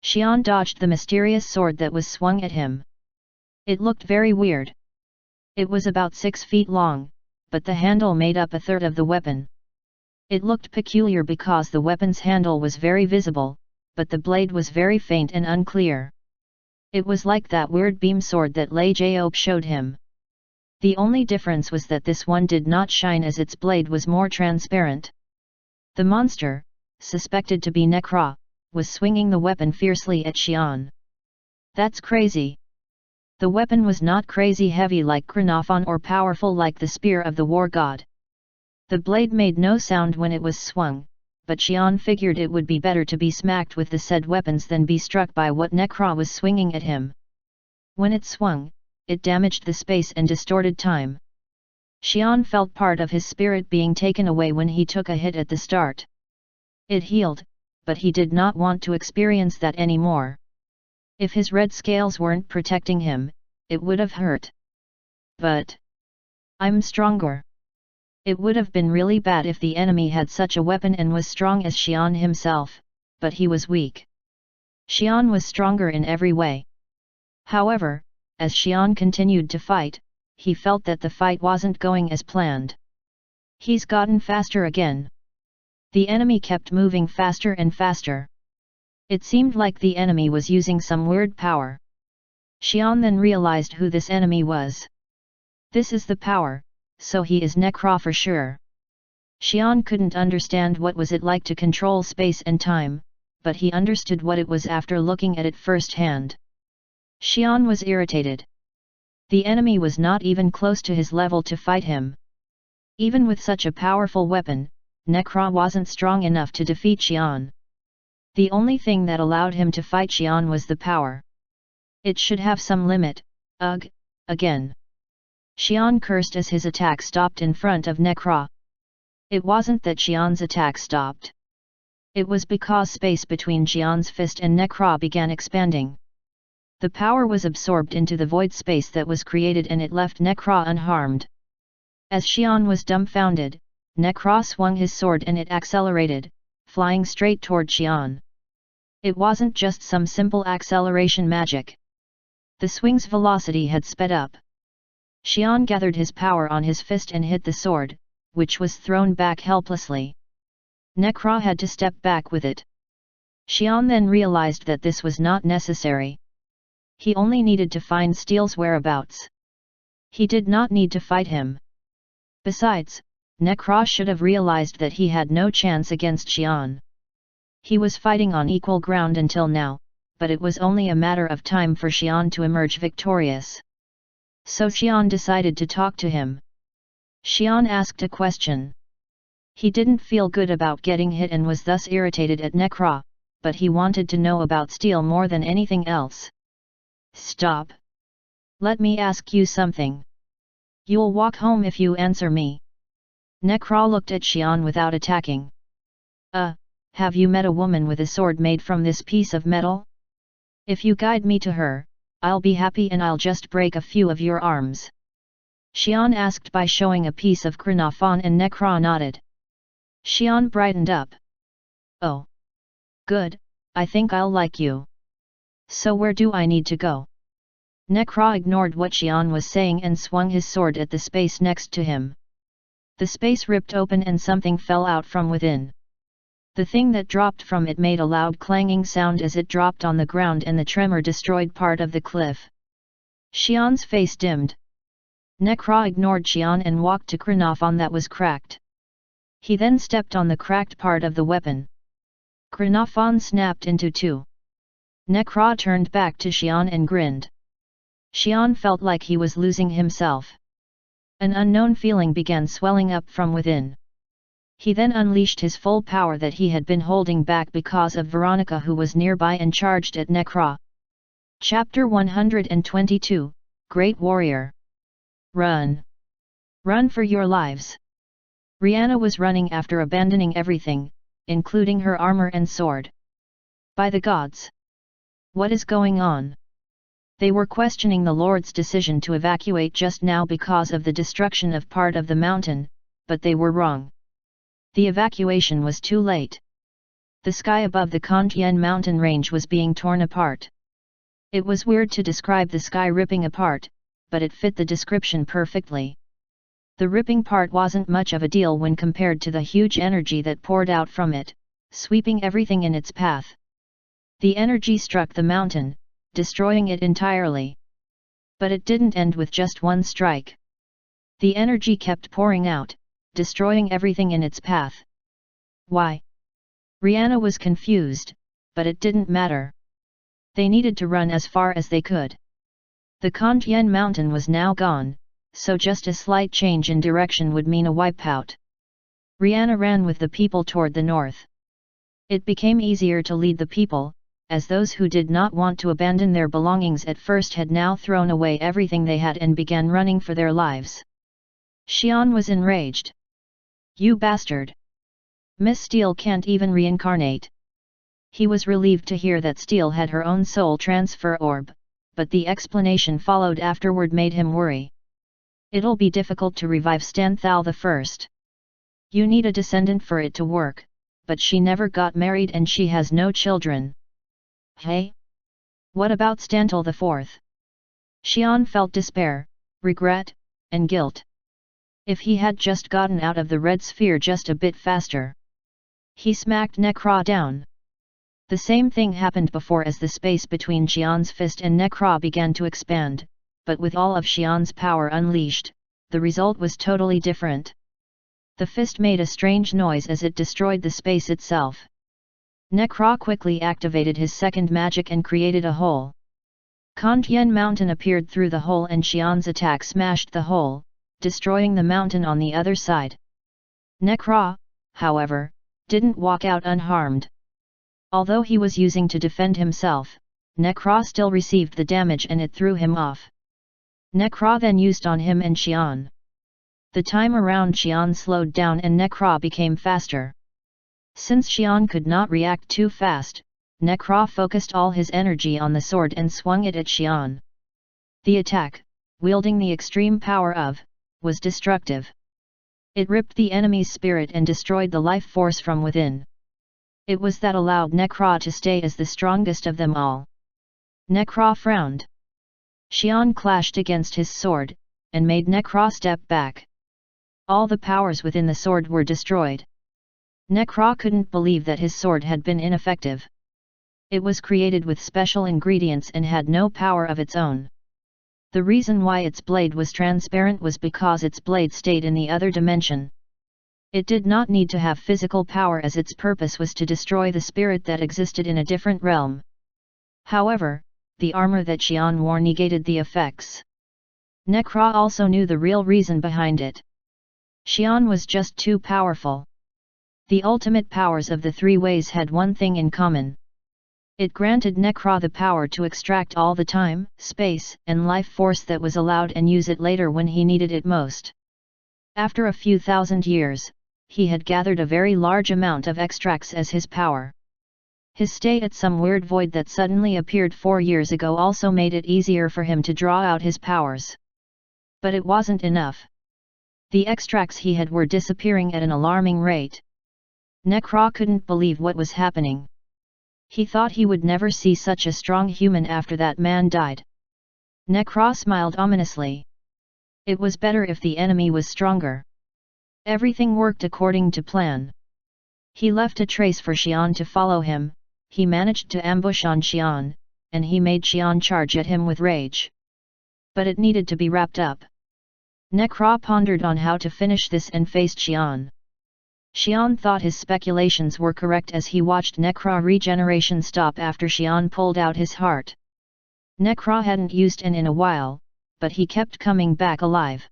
Xian dodged the mysterious sword that was swung at him. It looked very weird. It was about 6 feet long, but the handle made up a third of the weapon. It looked peculiar because the weapon's handle was very visible, but the blade was very faint and unclear. It was like that weird beam sword that Lei Jiop showed him. The only difference was that this one did not shine as its blade was more transparent. The monster, suspected to be Necra, was swinging the weapon fiercely at Xian. That's crazy. The weapon was not crazy heavy like Chronopon or powerful like the spear of the war god. The blade made no sound when it was swung, but Xian figured it would be better to be smacked with the said weapons than be struck by what Necra was swinging at him. When it swung, it damaged the space and distorted time. Xian felt part of his spirit being taken away when he took a hit at the start. It healed, but he did not want to experience that anymore. If his red scales weren't protecting him, it would have hurt. But I'm stronger. It would have been really bad if the enemy had such a weapon and was strong as Xian himself, but he was weak. Xian was stronger in every way. However, as Xian continued to fight, he felt that the fight wasn't going as planned. He's gotten faster again. The enemy kept moving faster and faster. It seemed like the enemy was using some weird power. Xian then realized who this enemy was. This is the power, so he is Necra for sure. Xian couldn't understand what was it like to control space and time, but he understood what it was after looking at it firsthand. Xian was irritated. The enemy was not even close to his level to fight him. Even with such a powerful weapon, Necra wasn't strong enough to defeat Xian. The only thing that allowed him to fight Xian was the power. It should have some limit. Ugh, again. Xian cursed as his attack stopped in front of Necra. It wasn't that Xian's attack stopped. It was because space between Xian's fist and Necra began expanding. The power was absorbed into the void space that was created and it left Necra unharmed. As Xian was dumbfounded, Necra swung his sword and it accelerated, flying straight toward Xian. It wasn't just some simple acceleration magic. The swing's velocity had sped up. Xian gathered his power on his fist and hit the sword, which was thrown back helplessly. Necra had to step back with it. Xian then realized that this was not necessary. He only needed to find Steel's whereabouts. He did not need to fight him. Besides, Necra should have realized that he had no chance against Xian. He was fighting on equal ground until now, but it was only a matter of time for Xian to emerge victorious. So Xian decided to talk to him. Xian asked a question. He didn't feel good about getting hit and was thus irritated at Necra, but he wanted to know about Steel more than anything else. Stop. Let me ask you something. You'll walk home if you answer me. Necra looked at Xian without attacking. Have you met a woman with a sword made from this piece of metal? If you guide me to her, I'll be happy and I'll just break a few of your arms. Xian asked by showing a piece of Chronopon and Necra nodded. Xian brightened up. Oh. Good, I think I'll like you. So where do I need to go? Necra ignored what Xian was saying and swung his sword at the space next to him. The space ripped open and something fell out from within. The thing that dropped from it made a loud clanging sound as it dropped on the ground, and the tremor destroyed part of the cliff. Xian's face dimmed. Necra ignored Xian and walked to Chronopon that was cracked. He then stepped on the cracked part of the weapon. Chronopon snapped into two. Necra turned back to Xian and grinned. Xian felt like he was losing himself. An unknown feeling began swelling up from within. He then unleashed his full power that he had been holding back because of Veronica, who was nearby, and charged at Necra. Chapter 122, Great Warrior. Run! Run for your lives! Rihanna was running after, abandoning everything, including her armor and sword. By the gods! What is going on? They were questioning the Lord's decision to evacuate just now because of the destruction of part of the mountain, but they were wrong. The evacuation was too late. The sky above the Kantian mountain range was being torn apart. It was weird to describe the sky ripping apart, but it fit the description perfectly. The ripping part wasn't much of a deal when compared to the huge energy that poured out from it, sweeping everything in its path. The energy struck the mountain, destroying it entirely. But it didn't end with just one strike. The energy kept pouring out, destroying everything in its path. Why? Rihanna was confused, but it didn't matter. They needed to run as far as they could. The Kantian mountain was now gone, so just a slight change in direction would mean a wipeout. Rihanna ran with the people toward the north. It became easier to lead the people, as those who did not want to abandon their belongings at first had now thrown away everything they had and began running for their lives. Xian was enraged. You bastard! Miss Steel can't even reincarnate. He was relieved to hear that Steel had her own soul transfer orb, but the explanation followed afterward made him worry. It'll be difficult to revive Stanthal the First. You need a descendant for it to work, but she never got married and she has no children. Hey? What about Stantal the Fourth? Xian felt despair, regret, and guilt. If he had just gotten out of the red sphere just a bit faster. He smacked Necra down. The same thing happened before as the space between Xian's fist and Necra began to expand, but with all of Xian's power unleashed, the result was totally different. The fist made a strange noise as it destroyed the space itself. Necra quickly activated his second magic and created a hole. Kantian mountain appeared through the hole and Xian's attack smashed the hole, destroying the mountain on the other side. Necra, however, didn't walk out unharmed. Although he was using to defend himself, Necra still received the damage and it threw him off. Necra then used on him and Xian. The time around Xian slowed down and Necra became faster. Since Xian could not react too fast, Necra focused all his energy on the sword and swung it at Xian. The attack, wielding the extreme power of, was destructive. It ripped the enemy's spirit and destroyed the life force from within. It was that allowed Necra to stay as the strongest of them all. Necra frowned. Xian clashed against his sword, and made Necra step back. All the powers within the sword were destroyed. Necra couldn't believe that his sword had been ineffective. It was created with special ingredients and had no power of its own. The reason why its blade was transparent was because its blade stayed in the other dimension. It did not need to have physical power as its purpose was to destroy the spirit that existed in a different realm. However, the armor that Xian wore negated the effects. Necra also knew the real reason behind it. Xian was just too powerful. The ultimate powers of the three ways had one thing in common. It granted Necra the power to extract all the time, space, and life force that was allowed and use it later when he needed it most. After a few thousand years, he had gathered a very large amount of extracts as his power. His stay at some weird void that suddenly appeared 4 years ago also made it easier for him to draw out his powers. But it wasn't enough. The extracts he had were disappearing at an alarming rate. Necra couldn't believe what was happening. He thought he would never see such a strong human after that man died. Necra smiled ominously. It was better if the enemy was stronger. Everything worked according to plan. He left a trace for Xian to follow him, he managed to ambush on Xian, and he made Xian charge at him with rage. But it needed to be wrapped up. Necra pondered on how to finish this and faced Xian. Xian thought his speculations were correct as he watched Necra regeneration stop after Xian pulled out his heart. Necra hadn't used it in a while, but he kept coming back alive.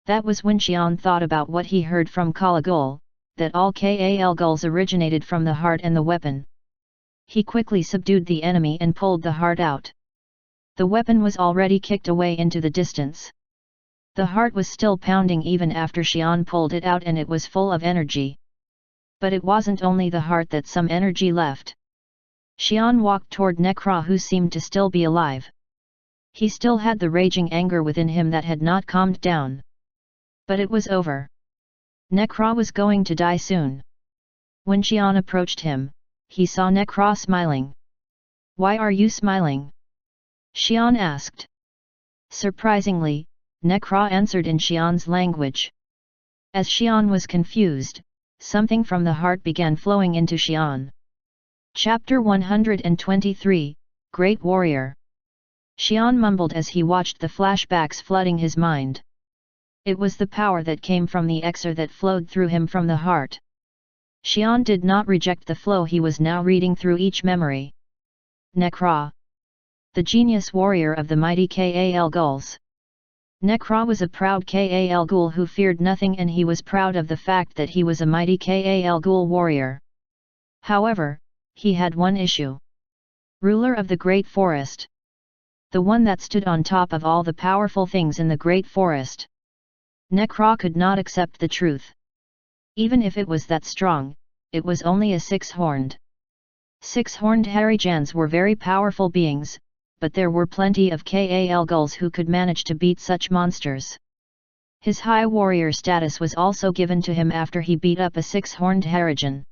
That was when Xian thought about what he heard from Kalagul, that all Kal gulls originated from the heart and the weapon. He quickly subdued the enemy and pulled the heart out. The weapon was already kicked away into the distance. The heart was still pounding even after Xian pulled it out and it was full of energy. But it wasn't only the heart that some energy left. Xian walked toward Necra who seemed to still be alive. He still had the raging anger within him that had not calmed down. But it was over. Necra was going to die soon. When Xian approached him, he saw Necra smiling. "Why are you smiling?" Xian asked. Surprisingly, Necra answered in Xian's language. As Xian was confused, something from the heart began flowing into Xian. Chapter 123, Great Warrior. Xian mumbled as he watched the flashbacks flooding his mind. It was the power that came from the elixir that flowed through him from the heart. Xian did not reject the flow, he was now reading through each memory. Necra, the genius warrior of the mighty Kal gulls. Necra was a proud Kal ghoul who feared nothing, and he was proud of the fact that he was a mighty Kal ghoul warrior. However, he had one issue. Ruler of the Great Forest. The one that stood on top of all the powerful things in the Great Forest. Necra could not accept the truth. Even if it was that strong, it was only a six-horned. Six-horned Harijans were very powerful beings, but there were plenty of Kal gulls who could manage to beat such monsters. His high warrior status was also given to him after he beat up a six-horned Harijan.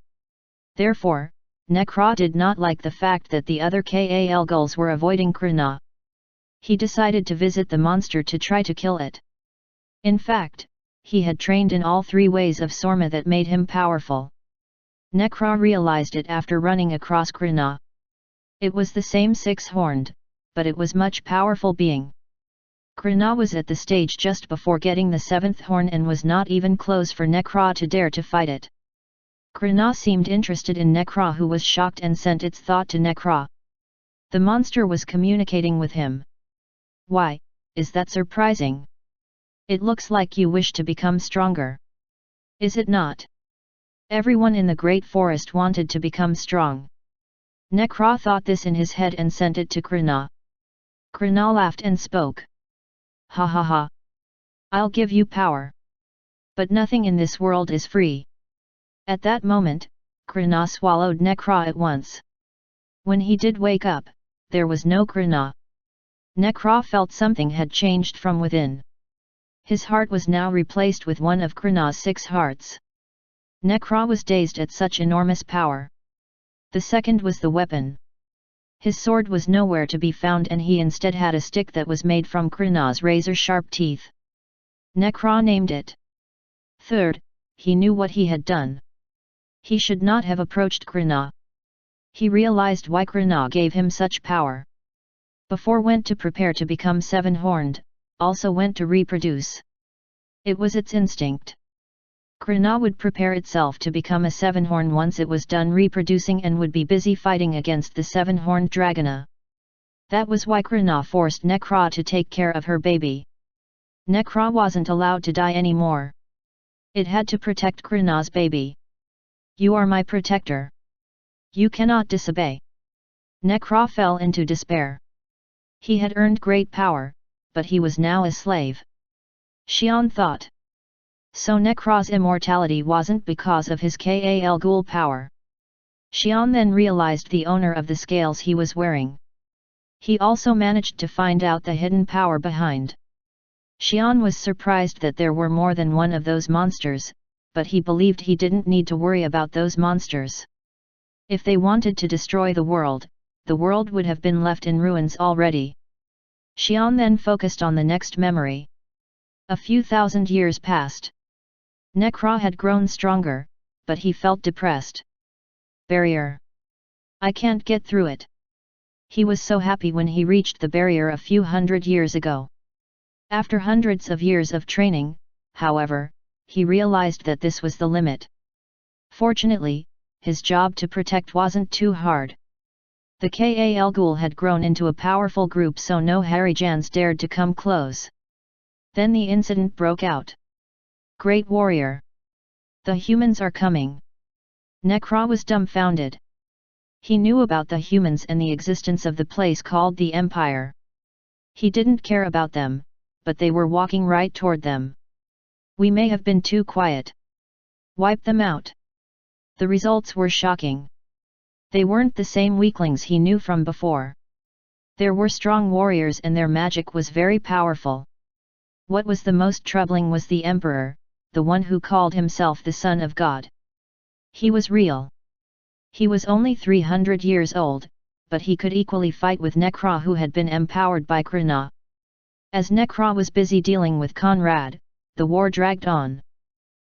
Therefore, Necra did not like the fact that the other Kal gulls were avoiding Krishna. He decided to visit the monster to try to kill it. In fact, he had trained in all three ways of Sorma that made him powerful. Necra realized it after running across Krishna. It was the same six-horned, but it was much powerful being. Krishna was at the stage just before getting the seventh horn and was not even close for Necra to dare to fight it. Krishna seemed interested in Necra, who was shocked and sent its thought to Necra. The monster was communicating with him. "Why, is that surprising? It looks like you wish to become stronger. Is it not? Everyone in the Great Forest wanted to become strong." Necra thought this in his head and sent it to Krishna. Krishna laughed and spoke. "Ha ha ha! I'll give you power. But nothing in this world is free." At that moment, Krishna swallowed Necra at once. When he did wake up, there was no Krishna. Necra felt something had changed from within. His heart was now replaced with one of Krishna's 6 hearts. Necra was dazed at such enormous power. The second was the weapon. His sword was nowhere to be found, and he instead had a stick that was made from Krishna's razor-sharp teeth. Necra named it. Third, he knew what he had done. He should not have approached Krishna. He realized why Krishna gave him such power. Before went to prepare to become seven-horned, also went to reproduce. It was its instinct. Krishna would prepare itself to become a seven-horn once it was done reproducing and would be busy fighting against the seven-horned Dragona. That was why Krishna forced Necra to take care of her baby. Necra wasn't allowed to die anymore. It had to protect Krishna's baby. "You are my protector. You cannot disobey." Necra fell into despair. He had earned great power, but he was now a slave. Xian thought. So Necra's immortality wasn't because of his Kal ghoul power. Xian then realized the owner of the scales he was wearing. He also managed to find out the hidden power behind. Xian was surprised that there were more than one of those monsters, but he believed he didn't need to worry about those monsters. If they wanted to destroy the world would have been left in ruins already. Xian then focused on the next memory. A few thousand years passed. Necra had grown stronger, but he felt depressed. Barrier. I can't get through it. He was so happy when he reached the barrier a few hundred years ago. After hundreds of years of training, however, he realized that this was the limit. Fortunately, his job to protect wasn't too hard. The Kal Ghoul had grown into a powerful group, so no Harijans dared to come close. Then the incident broke out. Great warrior! The humans are coming! Necra was dumbfounded. He knew about the humans and the existence of the place called the Empire. He didn't care about them, but they were walking right toward them. We may have been too quiet. Wipe them out. The results were shocking. They weren't the same weaklings he knew from before. There were strong warriors and their magic was very powerful. What was the most troubling was the Emperor, the one who called himself the Son of God. He was real. He was only 300 years old, but he could equally fight with Necra, who had been empowered by Krishna. As Necra was busy dealing with Conrad, the war dragged on.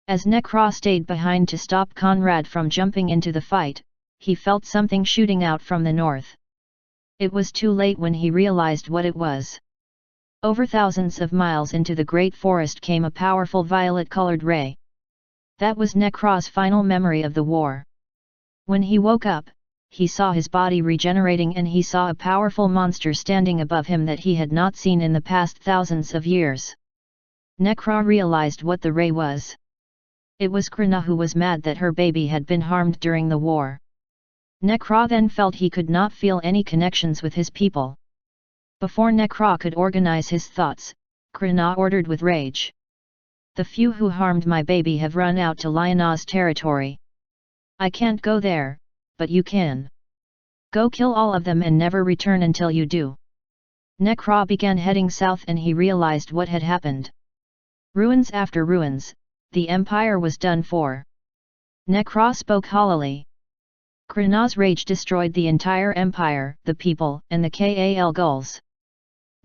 As Necra stayed behind to stop Conrad from jumping into the fight, he felt something shooting out from the north. It was too late when he realized what it was. Over thousands of miles into the great forest came a powerful violet-colored ray. That was Necra's final memory of the war. When he woke up, he saw his body regenerating and he saw a powerful monster standing above him that he had not seen in the past thousands of years. Necra realized what the ray was. It was Krishna, who was mad that her baby had been harmed during the war. Necra then felt he could not feel any connections with his people. Before Necra could organize his thoughts, Krishna ordered with rage. The few who harmed my baby have run out to Lionna's territory. I can't go there, but you can. Go kill all of them and never return until you do. Necra began heading south and he realized what had happened. Ruins after ruins, the empire was done for. Necra spoke hollowly. Krishna's rage destroyed the entire empire, the people, and the Kal Ghouls.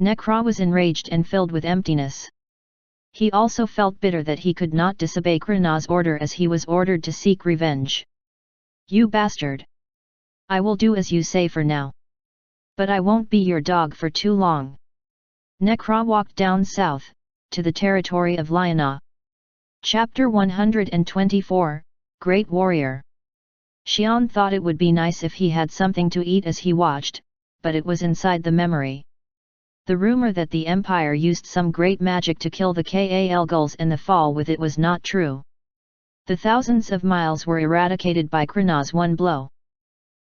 Necra was enraged and filled with emptiness. He also felt bitter that he could not disobey Krishna's order as he was ordered to seek revenge. You bastard! I will do as you say for now. But I won't be your dog for too long. Necra walked down south, to the territory of Lionna. Chapter 124, Great Warrior. Xian thought it would be nice if he had something to eat as he watched, but it was inside the memory. The rumor that the Empire used some great magic to kill the Kal Ghouls and the fall with it was not true. The thousands of miles were eradicated by Krishna's one blow.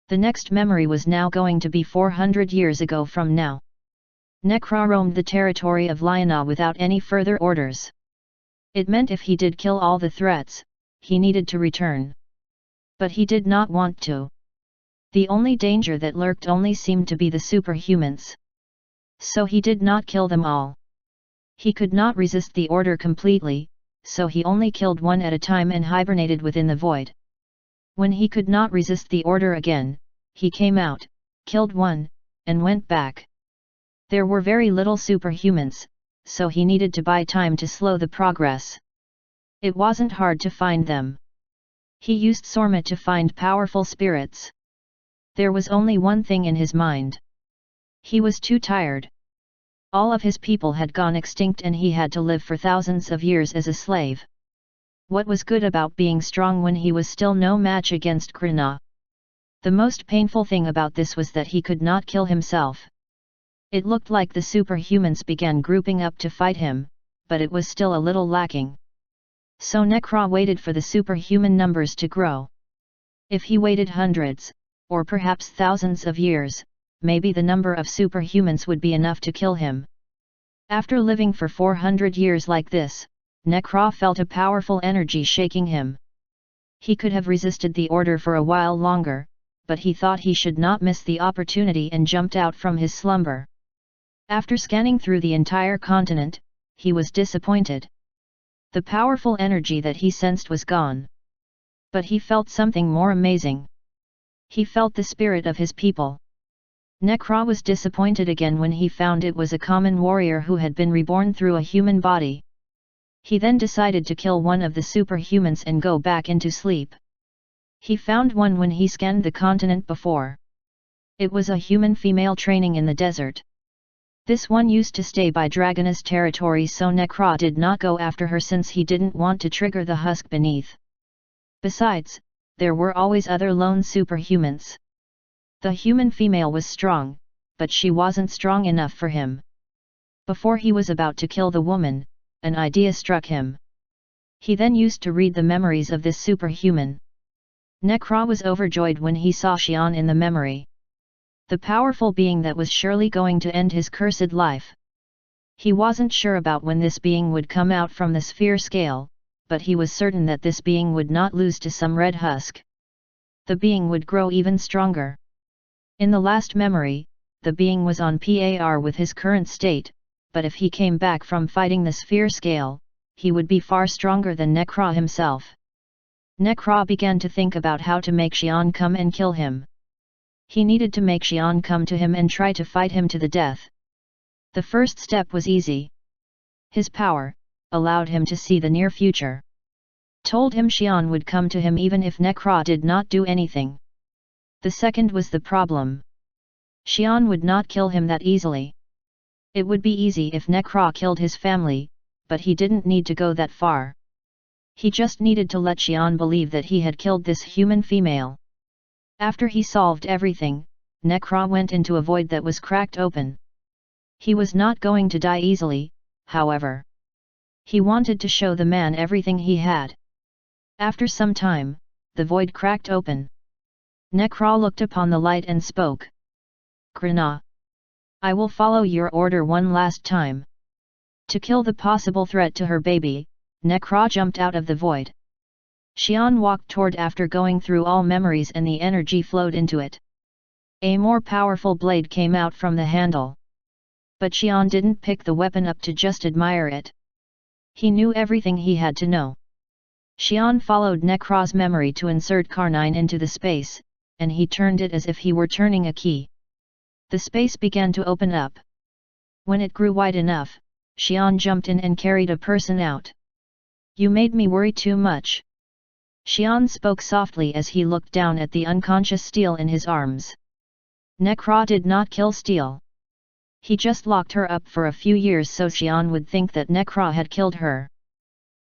The next memory was now going to be 400 years ago from now. Necra roamed the territory of Lionna without any further orders. It meant if he did kill all the threats, he needed to return. But he did not want to. The only danger that lurked only seemed to be the superhumans. So he did not kill them all. He could not resist the order completely, so he only killed one at a time and hibernated within the void. When he could not resist the order again, he came out, killed one, and went back. There were very little superhumans, so he needed to buy time to slow the progress. It wasn't hard to find them. He used Sorma to find powerful spirits. There was only one thing in his mind. He was too tired. All of his people had gone extinct and he had to live for thousands of years as a slave. What was good about being strong when he was still no match against Krishna? The most painful thing about this was that he could not kill himself. It looked like the superhumans began grouping up to fight him, but it was still a little lacking. So Necra waited for the superhuman numbers to grow. If he waited hundreds, or perhaps thousands of years, maybe the number of superhumans would be enough to kill him. After living for 400 years like this, Necra felt a powerful energy shaking him. He could have resisted the order for a while longer, but he thought he should not miss the opportunity and jumped out from his slumber. After scanning through the entire continent, he was disappointed. The powerful energy that he sensed was gone. But he felt something more amazing. He felt the spirit of his people. Necra was disappointed again when he found it was a common warrior who had been reborn through a human body. He then decided to kill one of the superhumans and go back into sleep. He found one when he scanned the continent before. It was a human female training in the desert. This one used to stay by Dragona's territory, so Necra did not go after her since he didn't want to trigger the husk beneath. Besides, there were always other lone superhumans. The human female was strong, but she wasn't strong enough for him. Before he was about to kill the woman, an idea struck him. He then used to read the memories of this superhuman. Necra was overjoyed when he saw Xian in the memory. The powerful being that was surely going to end his cursed life. He wasn't sure about when this being would come out from the sphere scale, but he was certain that this being would not lose to some red husk. The being would grow even stronger. In the last memory, the being was on par with his current state, but if he came back from fighting the sphere scale, he would be far stronger than Necra himself. Necra began to think about how to make Xian come and kill him. He needed to make Xian come to him and try to fight him to the death. The first step was easy. His power allowed him to see the near future. Told him Xian would come to him even if Necra did not do anything. The second was the problem. Xian would not kill him that easily. It would be easy if Necra killed his family, but he didn't need to go that far. He just needed to let Xian believe that he had killed this human female. After he solved everything, Necra went into a void that was cracked open. He was not going to die easily, however. He wanted to show the man everything he had. After some time, the void cracked open. Necra looked upon the light and spoke. Krina. I will follow your order one last time. To kill the possible threat to her baby, Necra jumped out of the void. Xian walked toward after going through all memories and the energy flowed into it. A more powerful blade came out from the handle. But Xian didn't pick the weapon up to just admire it. He knew everything he had to know. Xian followed Necra's memory to insert Karnine into the space, and he turned it as if he were turning a key. The space began to open up. When it grew wide enough, Xian jumped in and carried a person out. You made me worry too much. Xian spoke softly as he looked down at the unconscious Steel in his arms. Necra did not kill Steel. He just locked her up for a few years so Xian would think that Necra had killed her.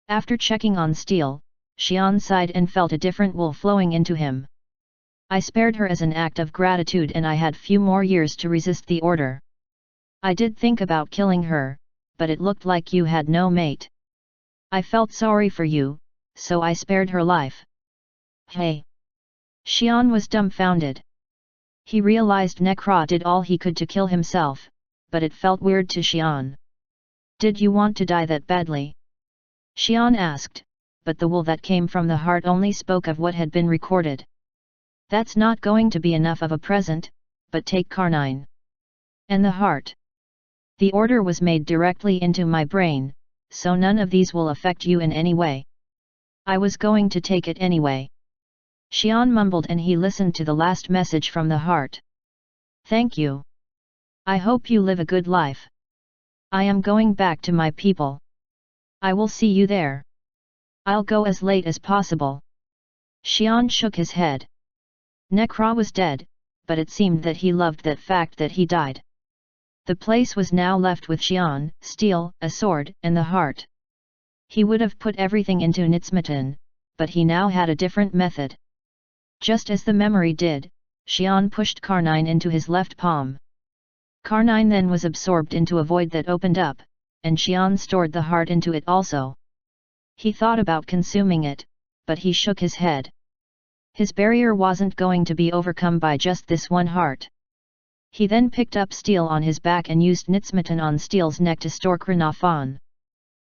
After checking on Steel, Xian sighed and felt a different will flowing into him. I spared her as an act of gratitude and I had few more years to resist the order. I did think about killing her, but it looked like you had no mate. I felt sorry for you, so I spared her life. Hey! Xian was dumbfounded. He realized Necra did all he could to kill himself, but it felt weird to Xian. Did you want to die that badly? Xian asked, but the will that came from the heart only spoke of what had been recorded. That's not going to be enough of a present, but take Karnine. And the heart. The order was made directly into my brain, so none of these will affect you in any way. I was going to take it anyway. Xian mumbled and he listened to the last message from the heart. Thank you. I hope you live a good life. I am going back to my people. I will see you there. I'll go as late as possible. Xian shook his head. Necra was dead, but it seemed that he loved that fact that he died. The place was now left with Xian, Steel, a sword, and the heart. He would have put everything into Nitsmatan, but he now had a different method. Just as the memory did, Xian pushed Karnine into his left palm. Karnine then was absorbed into a void that opened up, and Xian stored the heart into it also. He thought about consuming it, but he shook his head. His barrier wasn't going to be overcome by just this one heart. He then picked up Steel on his back and used Nitsmatan on Steel's neck to store Kranafan.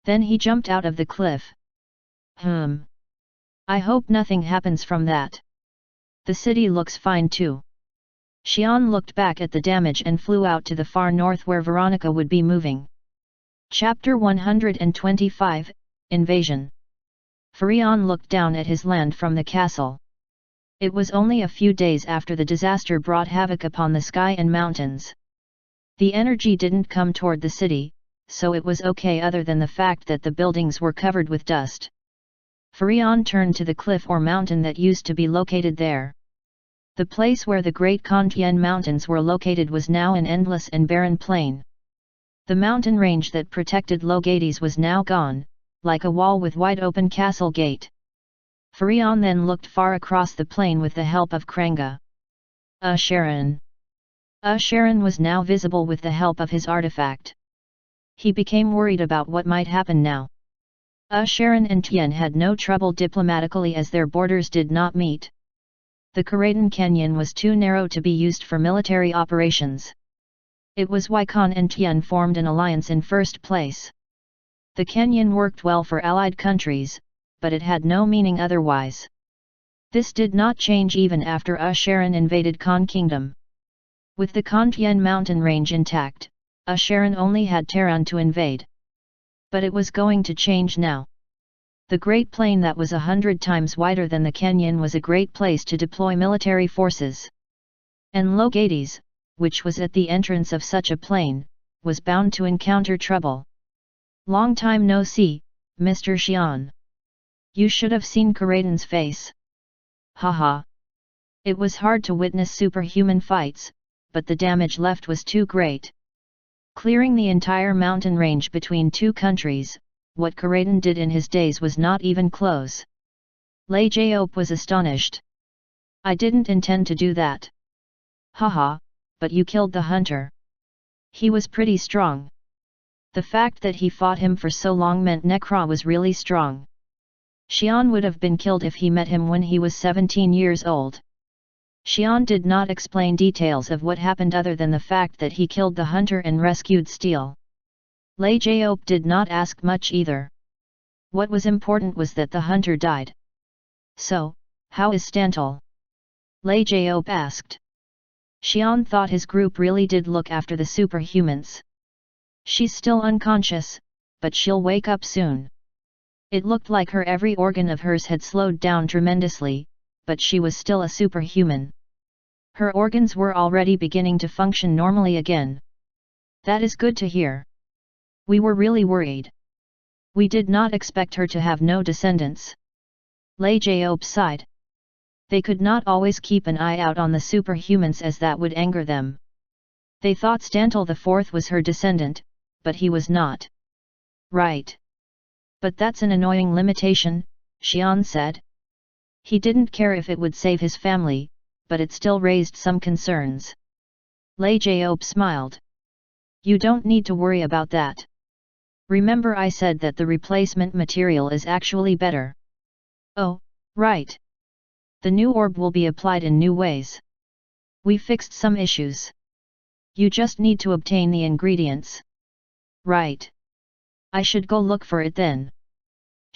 Then he jumped out of the cliff. I hope nothing happens from that. The city looks fine too. Xian looked back at the damage and flew out to the far north where Veronica would be moving. Chapter 125, Invasion. Furion looked down at his land from the castle. It was only a few days after the disaster brought havoc upon the sky and mountains. The energy didn't come toward the city, so it was okay other than the fact that the buildings were covered with dust. Furion turned to the cliff or mountain that used to be located there. The place where the Great Kantian Mountains were located was now an endless and barren plain. The mountain range that protected Logades was now gone, like a wall with wide open castle gate. Furion then looked far across the plain with the help of Kranga. Sharon was now visible with the help of his artifact. He became worried about what might happen now. Sharon and Tian had no trouble diplomatically as their borders did not meet. The Karadan Canyon was too narrow to be used for military operations. It was why Khan and Tian formed an alliance in first place. The canyon worked well for allied countries, but it had no meaning otherwise. This did not change even after Sharon invaded Khan Kingdom. With the Kantian mountain range intact, Sharon only had Tehran to invade. But it was going to change now. The Great Plain that was 100 times wider than the canyon was a great place to deploy military forces. And Logades, which was at the entrance of such a plain, was bound to encounter trouble. Long time no see, Mr. Xian. You should have seen Karadan's face. Haha. It was hard to witness superhuman fights, but the damage left was too great. Clearing the entire mountain range between two countries, what Karadan did in his days was not even close. Lei Jiop was astonished. I didn't intend to do that. Haha, but you killed the hunter. He was pretty strong. The fact that he fought him for so long meant Nekra was really strong. Xian would have been killed if he met him when he was 17 years old. Xian did not explain details of what happened other than the fact that he killed the hunter and rescued Steel. Lei Jiop did not ask much either. What was important was that the hunter died. So, how is Stantal? Lei Jiop asked. Xian thought his group really did look after the superhumans. She's still unconscious, but she'll wake up soon. It looked like her every organ of hers had slowed down tremendously, but she was still a superhuman. Her organs were already beginning to function normally again. That is good to hear. We were really worried. We did not expect her to have no descendants. Lei Jiop sighed. They could not always keep an eye out on the superhumans as that would anger them. They thought Stantal IV was her descendant, but he was not. Right. But that's an annoying limitation, Xian said. He didn't care if it would save his family, but it still raised some concerns. Lei Jiop smiled. You don't need to worry about that. Remember I said that the replacement material is actually better. Oh, right. The new orb will be applied in new ways. We fixed some issues. You just need to obtain the ingredients. Right. I should go look for it then.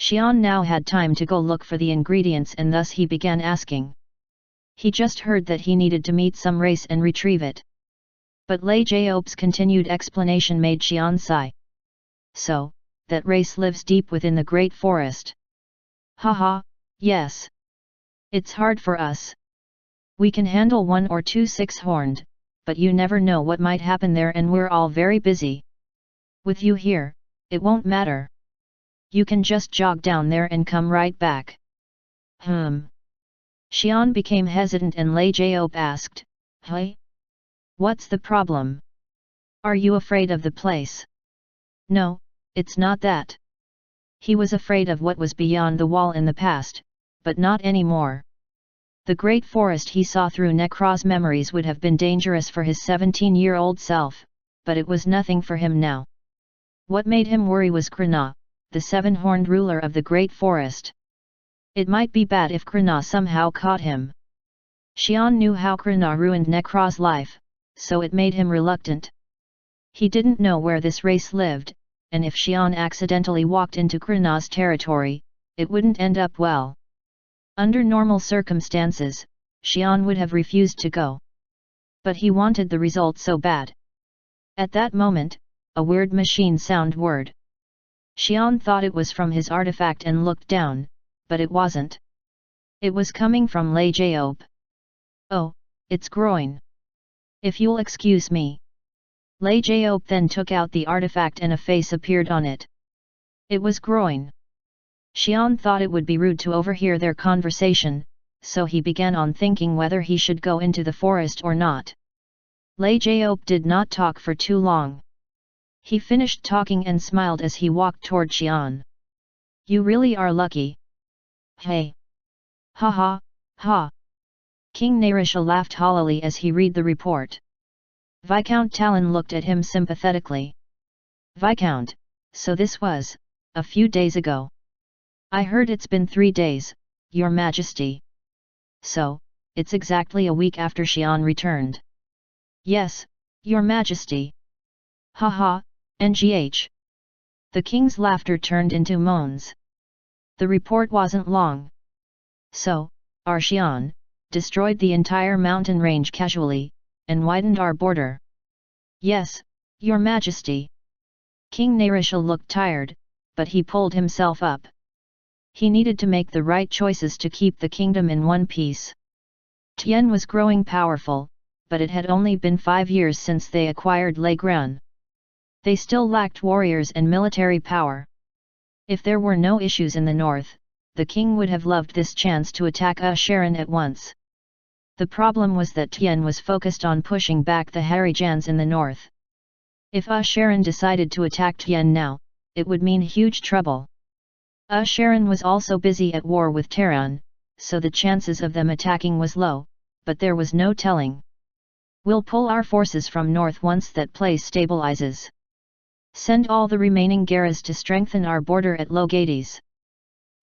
Xian now had time to go look for the ingredients and thus he began asking. He just heard that he needed to meet some race and retrieve it. But Lei Jiop's continued explanation made Xian sigh. So, that race lives deep within the great forest. Haha, yes. It's hard for us. We can handle 1 or 2 six-horned, but you never know what might happen there and we're all very busy. With you here, it won't matter. You can just jog down there and come right back. Xian became hesitant and Lei Jiop asked, Hey? What's the problem? Are you afraid of the place? No, it's not that. He was afraid of what was beyond the wall in the past, but not anymore. The great forest he saw through Nekra's memories would have been dangerous for his 17-year-old self, but it was nothing for him now. What made him worry was Krana, the seven-horned ruler of the great forest. It might be bad if Krana somehow caught him. Xian knew how Krana ruined Nekra's life, so it made him reluctant. He didn't know where this race lived, and if Xian accidentally walked into Krana's territory, it wouldn't end up well. Under normal circumstances, Xian would have refused to go. But he wanted the result so bad. At that moment, a weird machine sound word. Xian thought it was from his artifact and looked down, but it wasn't. It was coming from Lightnovel. Oh, it's groin. If you'll excuse me. Lightnovel then took out the artifact and a face appeared on it. It was groin. Xian thought it would be rude to overhear their conversation, so he began on thinking whether he should go into the forest or not. Lightnovel did not talk for too long. He finished talking and smiled as he walked toward Xian. You really are lucky. Hey! Ha ha, ha! King Narisha laughed hollowly as he read the report. Viscount Talon looked at him sympathetically. Viscount, so this was, a few days ago. I heard it's been 3 days, Your Majesty. So, it's exactly a week after Xian returned. Yes, Your Majesty. Ha ha, ngh. The king's laughter turned into moans. The report wasn't long. So, our Xian destroyed the entire mountain range casually, and widened our border. Yes, Your Majesty. King Narisha looked tired, but he pulled himself up. He needed to make the right choices to keep the kingdom in one piece. Tian was growing powerful, but it had only been 5 years since they acquired Legrand. They still lacked warriors and military power. If there were no issues in the north, the king would have loved this chance to attack Sharon at once. The problem was that Tian was focused on pushing back the Harijans in the north. If Sharon decided to attack Tian now, it would mean huge trouble. Sharon was also busy at war with Tehran, so the chances of them attacking was low, but there was no telling. We'll pull our forces from north once that place stabilizes. Send all the remaining Garas to strengthen our border at Logades.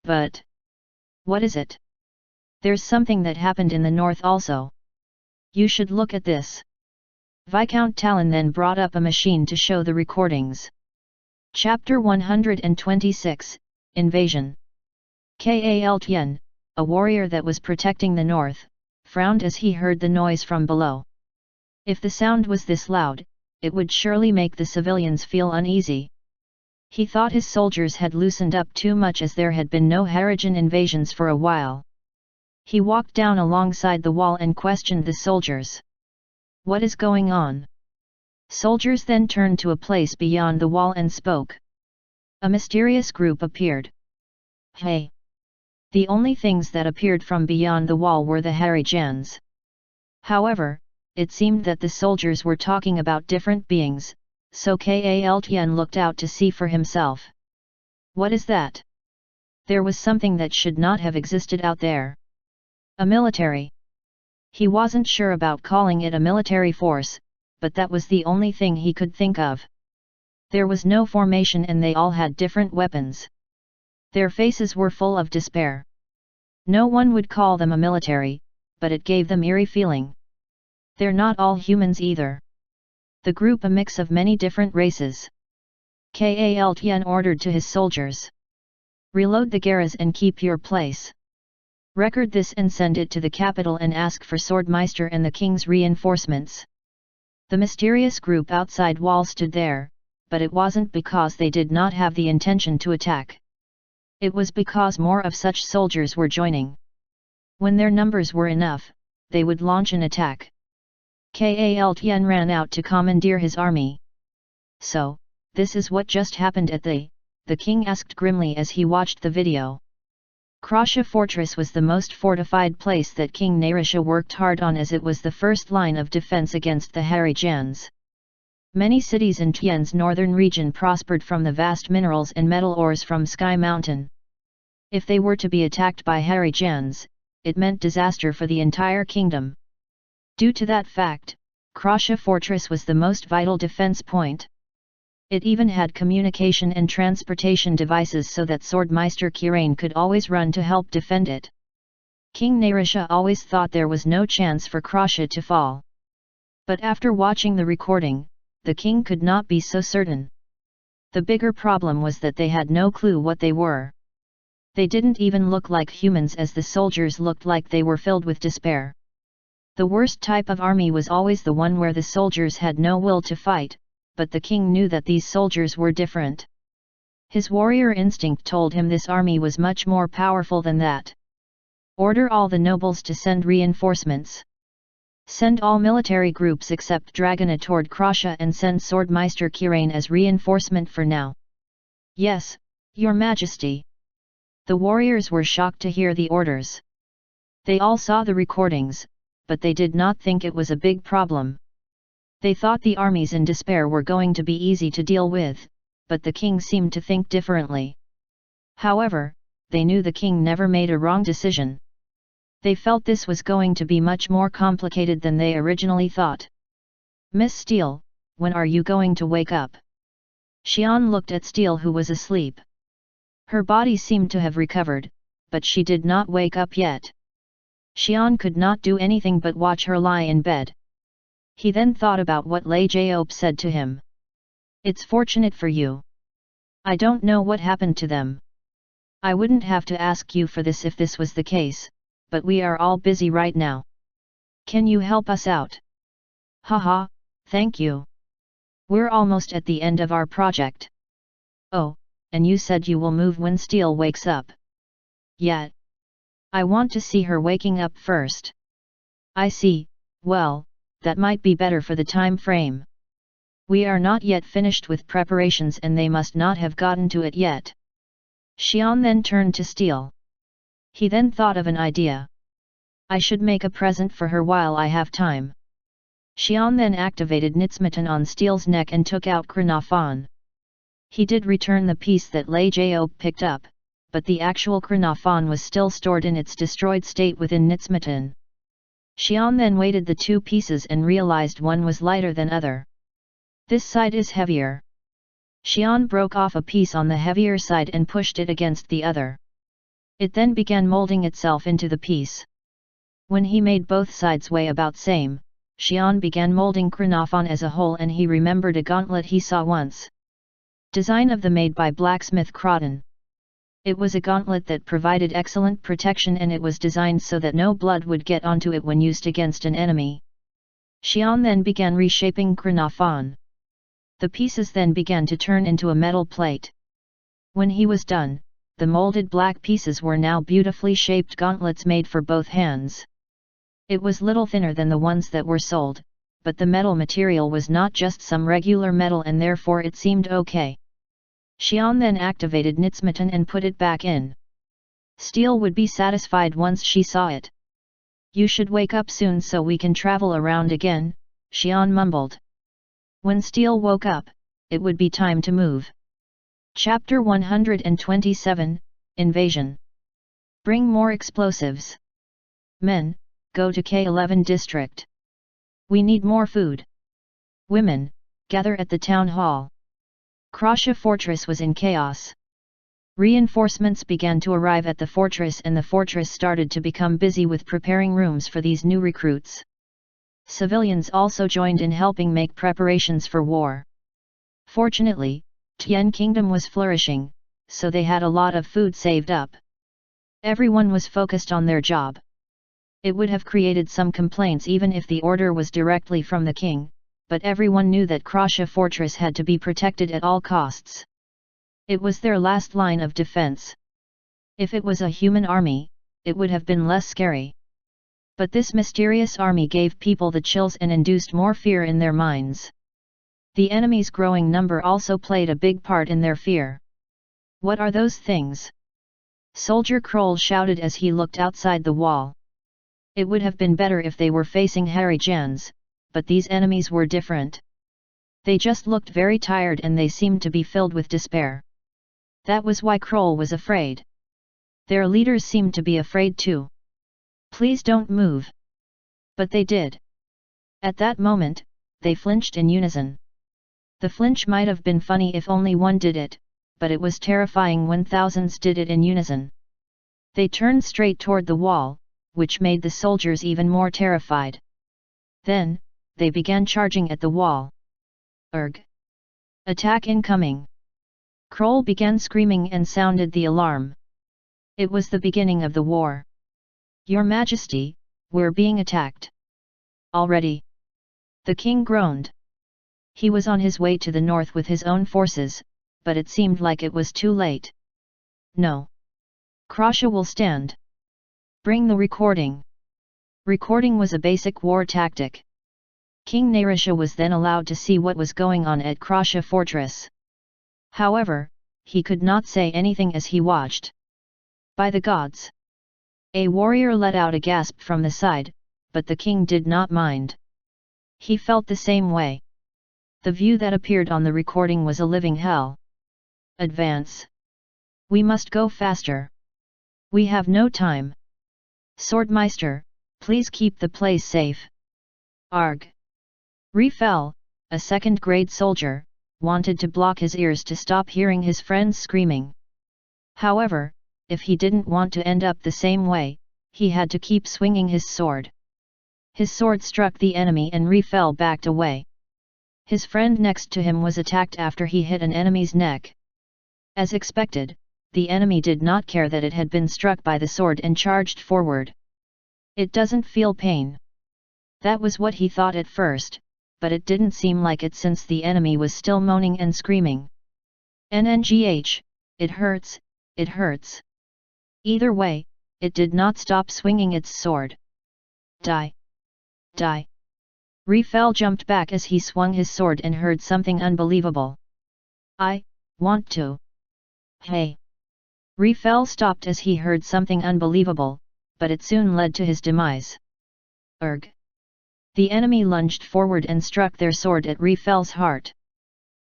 But what is it? There's something that happened in the north also. You should look at this. Viscount Talon then brought up a machine to show the recordings. Chapter 126, Invasion. Kal Tian, a warrior that was protecting the north, frowned as he heard the noise from below. If the sound was this loud, it would surely make the civilians feel uneasy. He thought his soldiers had loosened up too much as there had been no Harijan invasions for a while. He walked down alongside the wall and questioned the soldiers. What is going on? Soldiers then turned to a place beyond the wall and spoke. A mysterious group appeared. Hey! The only things that appeared from beyond the wall were the Harijans. However, it seemed that the soldiers were talking about different beings, so Kal Tian looked out to see for himself. What is that? There was something that should not have existed out there. A military. He wasn't sure about calling it a military force, but that was the only thing he could think of. There was no formation and they all had different weapons. Their faces were full of despair. No one would call them a military, but it gave them eerie feeling. They're not all humans either. The group a mix of many different races. Kal Tian ordered to his soldiers. Reload the Garas and keep your place. Record this and send it to the capital and ask for Swordmeister and the king's reinforcements. The mysterious group outside wall stood there, but it wasn't because they did not have the intention to attack. It was because more of such soldiers were joining. When their numbers were enough, they would launch an attack. Kal Tian ran out to commandeer his army. So, this is what just happened at the king asked grimly as he watched the video. Krasha Fortress was the most fortified place that King Narisha worked hard on as it was the first line of defense against the Harijans. Many cities in Tian's northern region prospered from the vast minerals and metal ores from Sky Mountain. If they were to be attacked by Harijans, it meant disaster for the entire kingdom. Due to that fact, Krasha Fortress was the most vital defense point. It even had communication and transportation devices so that Swordmeister Kirain could always run to help defend it. King Narisha always thought there was no chance for Krasha to fall. But after watching the recording, the king could not be so certain. The bigger problem was that they had no clue what they were. They didn't even look like humans as the soldiers looked like they were filled with despair. The worst type of army was always the one where the soldiers had no will to fight, but the king knew that these soldiers were different. His warrior instinct told him this army was much more powerful than that. Order all the nobles to send reinforcements. Send all military groups except Dragona toward Krasha and send Swordmeister Kirain as reinforcement for now. Yes, Your Majesty. The warriors were shocked to hear the orders. They all saw the recordings, but they did not think it was a big problem. They thought the armies in despair were going to be easy to deal with, but the king seemed to think differently. However, they knew the king never made a wrong decision. They felt this was going to be much more complicated than they originally thought. Miss Steele, when are you going to wake up? Xian looked at Steele, who was asleep. Her body seemed to have recovered, but she did not wake up yet. Xian could not do anything but watch her lie in bed. He then thought about what Lei Jiop said to him. It's fortunate for you. I don't know what happened to them. I wouldn't have to ask you for this if this was the case, but we are all busy right now. Can you help us out? Haha, thank you. We're almost at the end of our project. Oh, and you said you will move when Steele wakes up. Yeah. I want to see her waking up first. I see, well, that might be better for the time frame. We are not yet finished with preparations and they must not have gotten to it yet. Xian then turned to Steele. He then thought of an idea. I should make a present for her while I have time. Xian then activated Nitsmatan on Steele's neck and took out Chronophan. He did return the piece that Lei Jiop picked up, but the actual Chronophan was still stored in its destroyed state within Nitsmatan. Xian then weighted the two pieces and realized one was lighter than other. This side is heavier. Xian broke off a piece on the heavier side and pushed it against the other. It then began molding itself into the piece. When he made both sides weigh about same, Xian began molding Chronophan as a whole, and he remembered a gauntlet he saw once. Design of the made by blacksmith Croton. It was a gauntlet that provided excellent protection, and it was designed so that no blood would get onto it when used against an enemy. Xian then began reshaping Chronophan. The pieces then began to turn into a metal plate. When he was done, the molded black pieces were now beautifully shaped gauntlets made for both hands. It was little thinner than the ones that were sold, but the metal material was not just some regular metal, and therefore it seemed okay. Xian then activated Nitsmatan and put it back in. Steele would be satisfied once she saw it. You should wake up soon so we can travel around again, Xian mumbled. When Steele woke up, it would be time to move. Chapter 127, Invasion. Bring more explosives. Men, go to K11 district. We need more food. Women, gather at the town hall. Krasha fortress was in chaos. Reinforcements began to arrive at the fortress, and the fortress started to become busy with preparing rooms for these new recruits. Civilians also joined in helping make preparations for war. Fortunately, Tian Kingdom was flourishing, so they had a lot of food saved up. Everyone was focused on their job. It would have created some complaints even if the order was directly from the king, but everyone knew that Krasha fortress had to be protected at all costs. It was their last line of defense. If it was a human army, it would have been less scary. But this mysterious army gave people the chills and induced more fear in their minds. The enemy's growing number also played a big part in their fear. What are those things? Soldier Kroll shouted as he looked outside the wall. It would have been better if they were facing Harry Jans, but these enemies were different. They just looked very tired and they seemed to be filled with despair. That was why Kroll was afraid. Their leaders seemed to be afraid too. Please don't move. But they did. At that moment, they flinched in unison. The flinch might have been funny if only one did it, but it was terrifying when thousands did it in unison. They turned straight toward the wall, which made the soldiers even more terrified. Then, they began charging at the wall. Erg! Attack incoming! Kroll began screaming and sounded the alarm. It was the beginning of the war. Your Majesty, we're being attacked. Already? The king groaned. He was on his way to the north with his own forces, but it seemed like it was too late. No. Krasha will stand. Bring the recording. Recording was a basic war tactic. King Narisha was then allowed to see what was going on at Krasha fortress. However, he could not say anything as he watched. By the gods! A warrior let out a gasp from the side, but the king did not mind. He felt the same way. The view that appeared on the recording was a living hell. Advance! We must go faster. We have no time. Swordmeister, please keep the place safe. Arg! Refel, a second-grade soldier, wanted to block his ears to stop hearing his friends screaming. However, if he didn't want to end up the same way, he had to keep swinging his sword. His sword struck the enemy and Refel backed away. His friend next to him was attacked after he hit an enemy's neck. As expected, the enemy did not care that it had been struck by the sword and charged forward. It doesn't feel pain. That was what he thought at first, but it didn't seem like it since the enemy was still moaning and screaming. NNGH, it hurts, it hurts. Either way, it did not stop swinging its sword. Die! Die! Refel jumped back as he swung his sword and heard something unbelievable. I want to. Hey! Refel stopped as he heard something unbelievable, but it soon led to his demise. Erg! The enemy lunged forward and struck their sword at Refel's heart.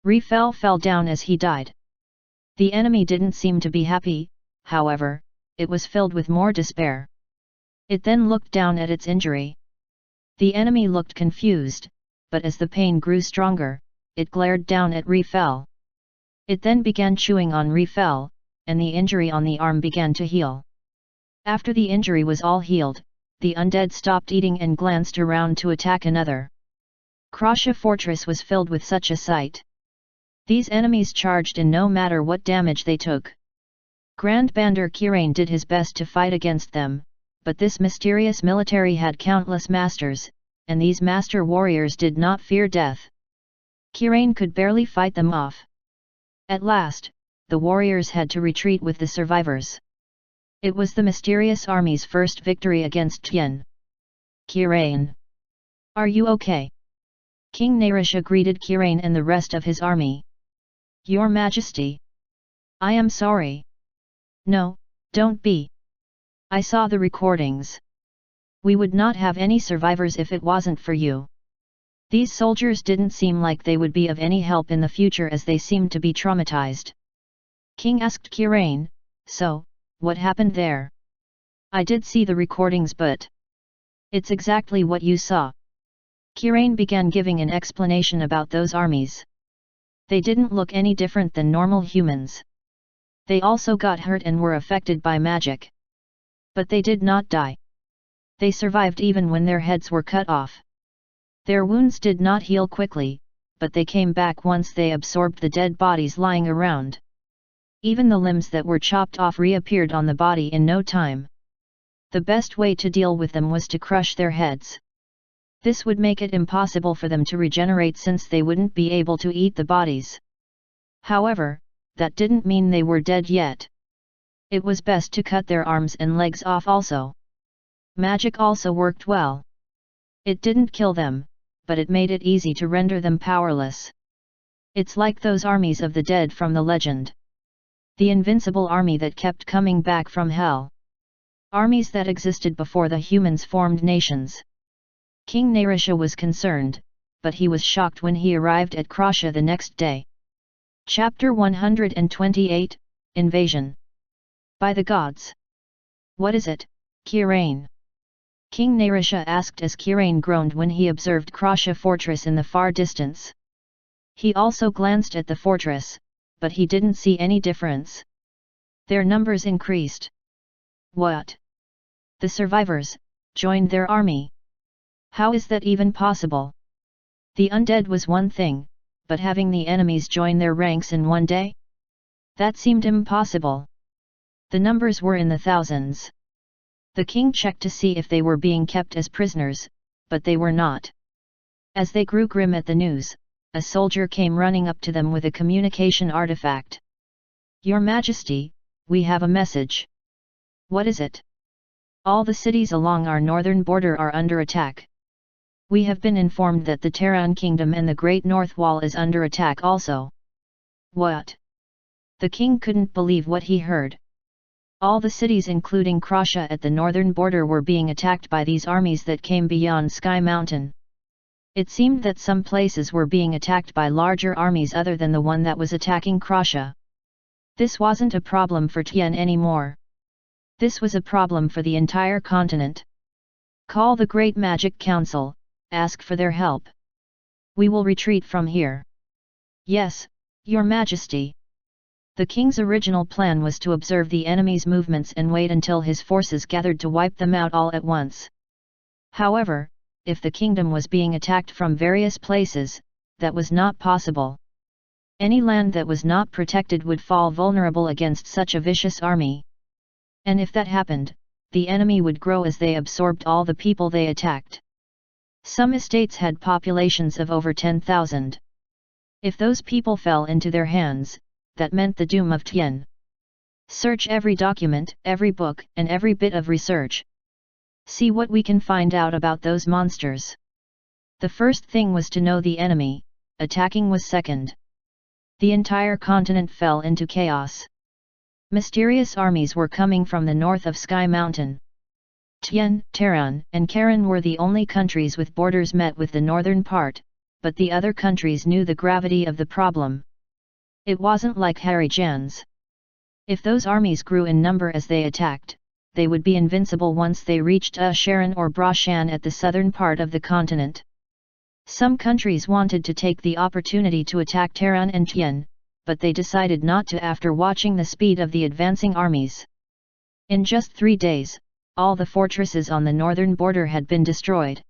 Refel fell down as he died. The enemy didn't seem to be happy, however, it was filled with more despair. It then looked down at its injury. The enemy looked confused, but as the pain grew stronger, it glared down at Refel. It then began chewing on Refel, and the injury on the arm began to heal. After the injury was all healed, the undead stopped eating and glanced around to attack another. Krasha fortress was filled with such a sight. These enemies charged in no matter what damage they took. Grand Bandar Kirain did his best to fight against them, but this mysterious military had countless masters, and these master warriors did not fear death. Kirain could barely fight them off. At last, the warriors had to retreat with the survivors. It was the mysterious army's first victory against Tien. Kirain! Are you okay? King Narisha greeted Kirain and the rest of his army. Your Majesty! I am sorry. No, don't be. I saw the recordings. We would not have any survivors if it wasn't for you. These soldiers didn't seem like they would be of any help in the future as they seemed to be traumatized. King asked Kirain, so, what happened there? I did see the recordings but... It's exactly what you saw. Kirain began giving an explanation about those armies. They didn't look any different than normal humans. They also got hurt and were affected by magic. But they did not die. They survived even when their heads were cut off. Their wounds did not heal quickly, but they came back once they absorbed the dead bodies lying around. Even the limbs that were chopped off reappeared on the body in no time. The best way to deal with them was to crush their heads. This would make it impossible for them to regenerate since they wouldn't be able to eat the bodies. However, that didn't mean they were dead yet. It was best to cut their arms and legs off also. Magic also worked well. It didn't kill them, but it made it easy to render them powerless. It's like those armies of the dead from the legend. The invincible army that kept coming back from hell. Armies that existed before the humans formed nations. King Narisha was concerned, but he was shocked when he arrived at Krasha the next day. Chapter 128, Invasion. By the gods! What is it, Kirain? King Narisha asked as Kirain groaned when he observed Krasha fortress in the far distance. He also glanced at the fortress, but he didn't see any difference. Their numbers increased. What? The survivors joined their army. How is that even possible? The undead was one thing, but having the enemies join their ranks in one day? That seemed impossible. The numbers were in the thousands. The king checked to see if they were being kept as prisoners, but they were not. As they grew grim at the news, a soldier came running up to them with a communication artifact. Your Majesty, we have a message. What is it? All the cities along our northern border are under attack. We have been informed that the Terran Kingdom and the Great North Wall is under attack also. What? The king couldn't believe what he heard. All the cities including Krasha at the northern border were being attacked by these armies that came beyond Sky Mountain. It seemed that some places were being attacked by larger armies other than the one that was attacking Krasha. This wasn't a problem for Tian anymore. This was a problem for the entire continent. Call the Great Magic Council, ask for their help. We will retreat from here. Yes, Your Majesty. The king's original plan was to observe the enemy's movements and wait until his forces gathered to wipe them out all at once. However, if the kingdom was being attacked from various places, that was not possible. Any land that was not protected would fall vulnerable against such a vicious army. And if that happened, the enemy would grow as they absorbed all the people they attacked. Some estates had populations of over 10,000. If those people fell into their hands, that meant the doom of Tian. Search every document, every book, and every bit of research. See what we can find out about those monsters. The first thing was to know the enemy, attacking was second. The entire continent fell into chaos. Mysterious armies were coming from the north of Sky Mountain. Tian, Terran, and Karen were the only countries with borders met with the northern part, but the other countries knew the gravity of the problem. It wasn't like Harry Jan's. If those armies grew in number as they attacked, they would be invincible once they reached Sharon or Brashan at the southern part of the continent. Some countries wanted to take the opportunity to attack Terran and Tian, but they decided not to after watching the speed of the advancing armies. In just 3 days, all the fortresses on the northern border had been destroyed.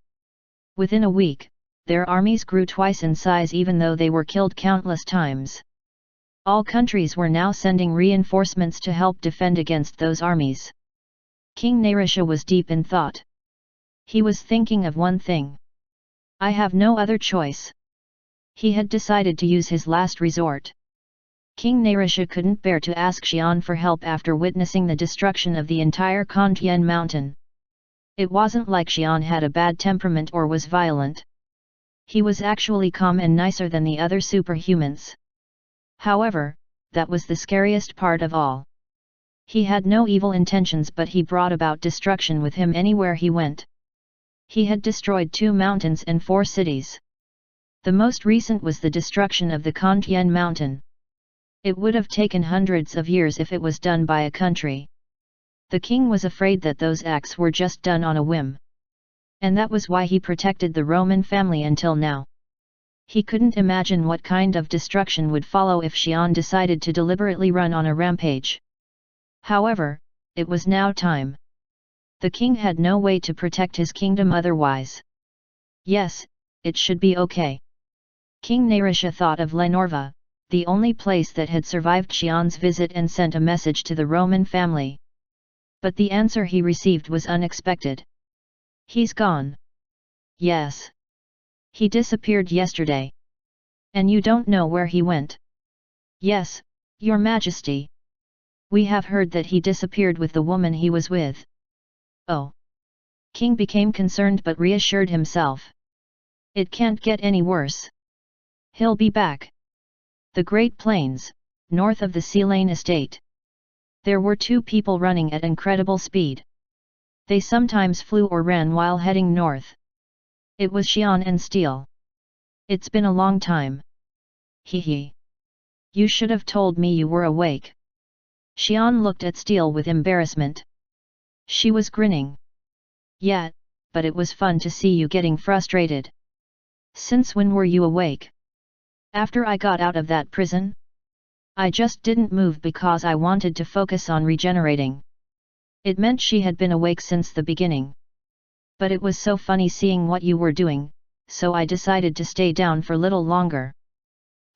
Within a week, their armies grew twice in size even though they were killed countless times. All countries were now sending reinforcements to help defend against those armies. King Narisha was deep in thought. He was thinking of one thing. I have no other choice. He had decided to use his last resort. King Narisha couldn't bear to ask Xian for help after witnessing the destruction of the entire Kantian mountain. It wasn't like Xian had a bad temperament or was violent. He was actually calm and nicer than the other superhumans. However, that was the scariest part of all. He had no evil intentions, but he brought about destruction with him anywhere he went. He had destroyed 2 mountains and 4 cities. The most recent was the destruction of the Kantian mountain. It would have taken hundreds of years if it was done by a country. The king was afraid that those acts were just done on a whim. And that was why he protected the Roman family until now. He couldn't imagine what kind of destruction would follow if Xian decided to deliberately run on a rampage. However, it was now time. The king had no way to protect his kingdom otherwise. Yes, it should be okay. King Narisha thought of Lenorva, the only place that had survived Xian's visit, and sent a message to the Roman family. But the answer he received was unexpected. He's gone. Yes. He disappeared yesterday. And you don't know where he went? Yes, Your Majesty. We have heard that he disappeared with the woman he was with. Oh. King became concerned but reassured himself. It can't get any worse. He'll be back. The Great Plains, north of the Sealane estate. There were 2 people running at incredible speed. They sometimes flew or ran while heading north. It was Xian and Steel. It's been a long time. Hee. You should have told me you were awake. Xian looked at Steel with embarrassment. She was grinning. Yeah, but it was fun to see you getting frustrated. Since when were you awake? After I got out of that prison? I just didn't move because I wanted to focus on regenerating. It meant she had been awake since the beginning. But it was so funny seeing what you were doing, so I decided to stay down for little longer.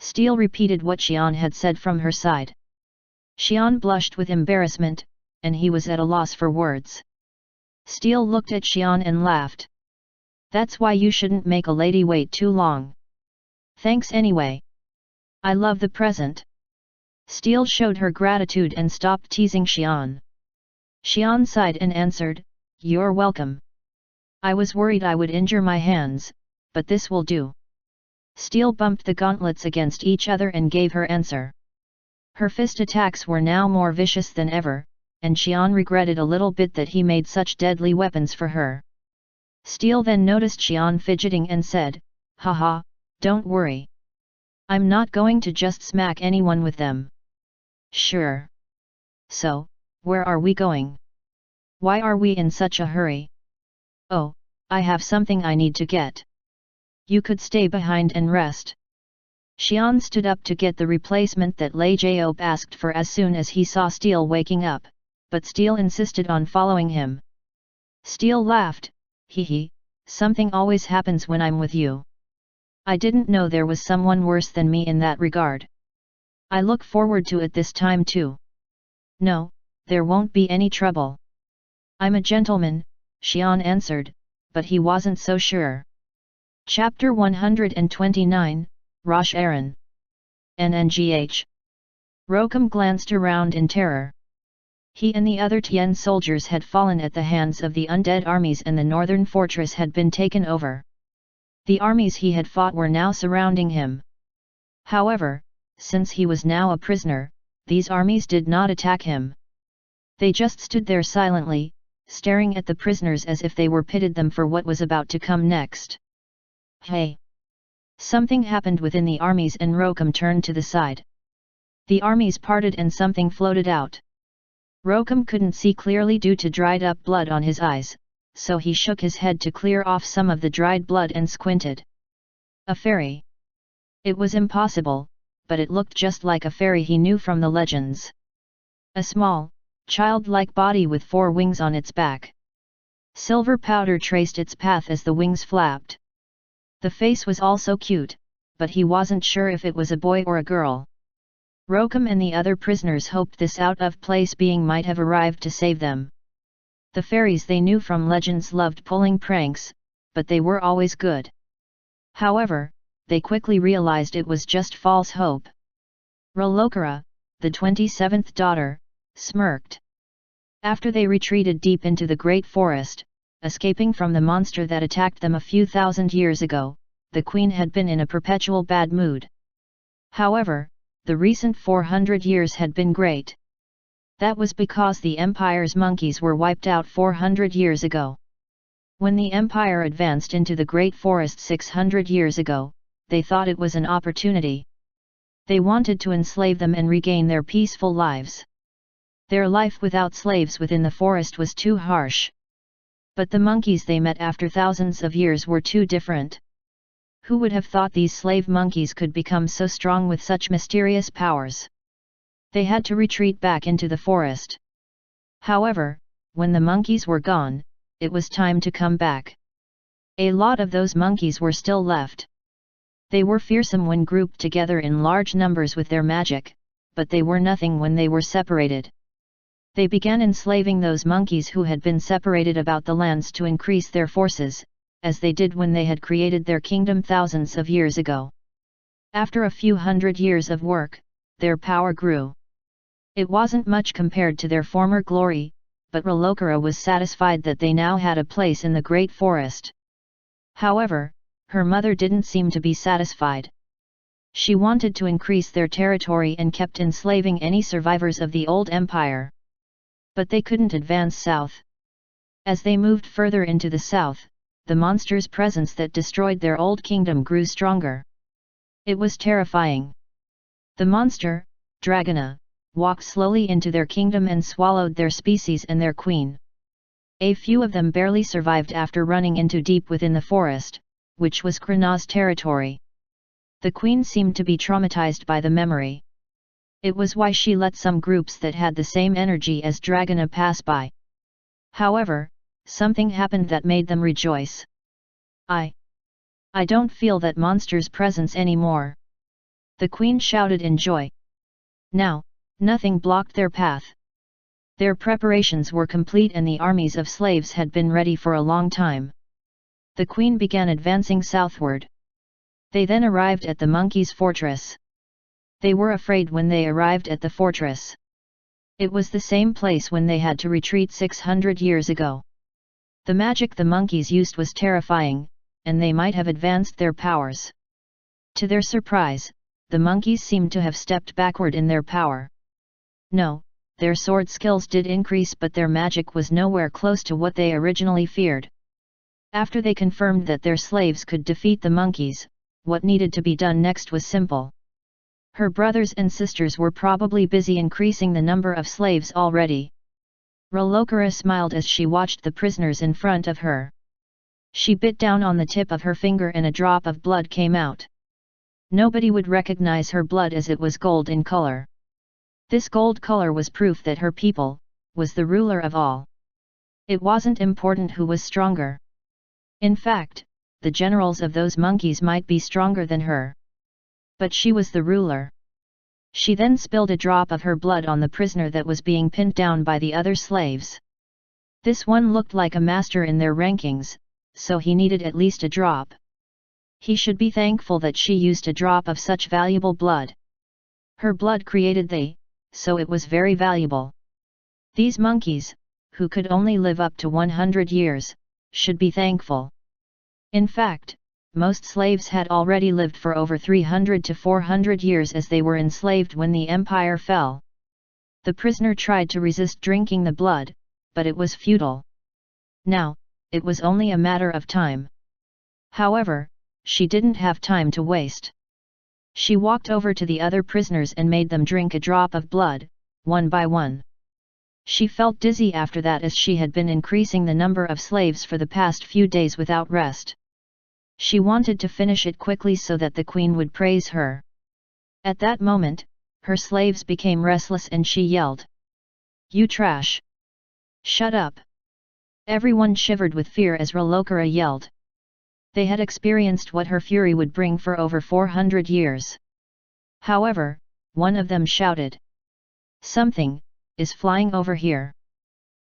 Steel repeated what Xian had said from her side. Xian blushed with embarrassment, and he was at a loss for words. Steel looked at Xian and laughed. That's why you shouldn't make a lady wait too long. Thanks anyway. I love the present. Steel showed her gratitude and stopped teasing Xian. Xian sighed and answered, You're welcome. I was worried I would injure my hands, but this will do. Steel bumped the gauntlets against each other and gave her answer. Her fist attacks were now more vicious than ever, and Xian regretted a little bit that he made such deadly weapons for her. Steel then noticed Xian fidgeting and said, "Haha, don't worry. I'm not going to just smack anyone with them." "Sure. So, where are we going? Why are we in such a hurry?" "Oh, I have something I need to get. You could stay behind and rest." Xian stood up to get the replacement that Lei Jiao asked for as soon as he saw Steel waking up, but Steel insisted on following him. Steel laughed, "Hee, something always happens when I'm with you. I didn't know there was someone worse than me in that regard. I look forward to it this time too." "No, there won't be any trouble. I'm a gentleman," Xian answered, but he wasn't so sure. Chapter 129, Rosh Aaron. NNGH. Rokum glanced around in terror. He and the other Tian soldiers had fallen at the hands of the undead armies and the northern fortress had been taken over. The armies he had fought were now surrounding him. However, since he was now a prisoner, these armies did not attack him. They just stood there silently, staring at the prisoners as if they were pitied them for what was about to come next. "Hey!" Something happened within the armies and Rokum turned to the side. The armies parted and something floated out. Rokum couldn't see clearly due to dried up blood on his eyes, so he shook his head to clear off some of the dried blood and squinted. A fairy. It was impossible, but it looked just like a fairy he knew from the legends. A small, childlike body with 4 wings on its back. Silver powder traced its path as the wings flapped. The face was also cute, but he wasn't sure if it was a boy or a girl. Rokum and the other prisoners hoped this out-of-place being might have arrived to save them. The fairies they knew from legends loved pulling pranks, but they were always good. However, they quickly realized it was just false hope. Rolokara, the 27th daughter, smirked. After they retreated deep into the great forest, escaping from the monster that attacked them a few thousand years ago, the queen had been in a perpetual bad mood. However, the recent 400 years had been great. That was because the empire's monkeys were wiped out 400 years ago. When the empire advanced into the great forest 600 years ago, they thought it was an opportunity. They wanted to enslave them and regain their peaceful lives. Their life without slaves within the forest was too harsh. But the monkeys they met after thousands of years were too different. Who would have thought these slave monkeys could become so strong with such mysterious powers? They had to retreat back into the forest. However, when the monkeys were gone, it was time to come back. A lot of those monkeys were still left. They were fearsome when grouped together in large numbers with their magic, but they were nothing when they were separated. They began enslaving those monkeys who had been separated about the lands to increase their forces, as they did when they had created their kingdom thousands of years ago. After a few hundred years of work, their power grew. It wasn't much compared to their former glory, but Rolokara was satisfied that they now had a place in the great forest. However, her mother didn't seem to be satisfied. She wanted to increase their territory and kept enslaving any survivors of the old empire. But they couldn't advance south. As they moved further into the south, the monster's presence that destroyed their old kingdom grew stronger. It was terrifying. The monster, Dragona, walked slowly into their kingdom and swallowed their species and their queen. A few of them barely survived after running into deep within the forest, which was Krana's territory. The queen seemed to be traumatized by the memory. It was why she let some groups that had the same energy as Dragona pass by. However, something happened that made them rejoice. I don't feel that monster's presence anymore. The queen shouted in joy. Now, nothing blocked their path. Their preparations were complete and the armies of slaves had been ready for a long time. The queen began advancing southward. They then arrived at the monkeys' fortress. They were afraid when they arrived at the fortress. It was the same place when they had to retreat 600 years ago. The magic the monkeys used was terrifying, and they might have advanced their powers. To their surprise, the monkeys seemed to have stepped backward in their power. No, their sword skills did increase, but their magic was nowhere close to what they originally feared. After they confirmed that their slaves could defeat the monkeys, what needed to be done next was simple. Her brothers and sisters were probably busy increasing the number of slaves already. Rolokara smiled as she watched the prisoners in front of her. She bit down on the tip of her finger and a drop of blood came out. Nobody would recognize her blood as it was gold in color. This gold color was proof that her people was the ruler of all. It wasn't important who was stronger. In fact, the generals of those monkeys might be stronger than her. But she was the ruler. She then spilled a drop of her blood on the prisoner that was being pinned down by the other slaves. This one looked like a master in their rankings, so he needed at least a drop. He should be thankful that she used a drop of such valuable blood. Her blood created so it was very valuable. These monkeys, who could only live up to 100 years, should be thankful. In fact, most slaves had already lived for over 300 to 400 years as they were enslaved when the empire fell. The prisoner tried to resist drinking the blood, but it was futile. Now, it was only a matter of time. However, she didn't have time to waste. She walked over to the other prisoners and made them drink a drop of blood, one by one. She felt dizzy after that as she had been increasing the number of slaves for the past few days without rest. She wanted to finish it quickly so that the queen would praise her. At that moment, her slaves became restless and she yelled, "You trash! Shut up!" Everyone shivered with fear as Rolokara yelled. They had experienced what her fury would bring for over 400 years. However, one of them shouted, "Something is flying over here."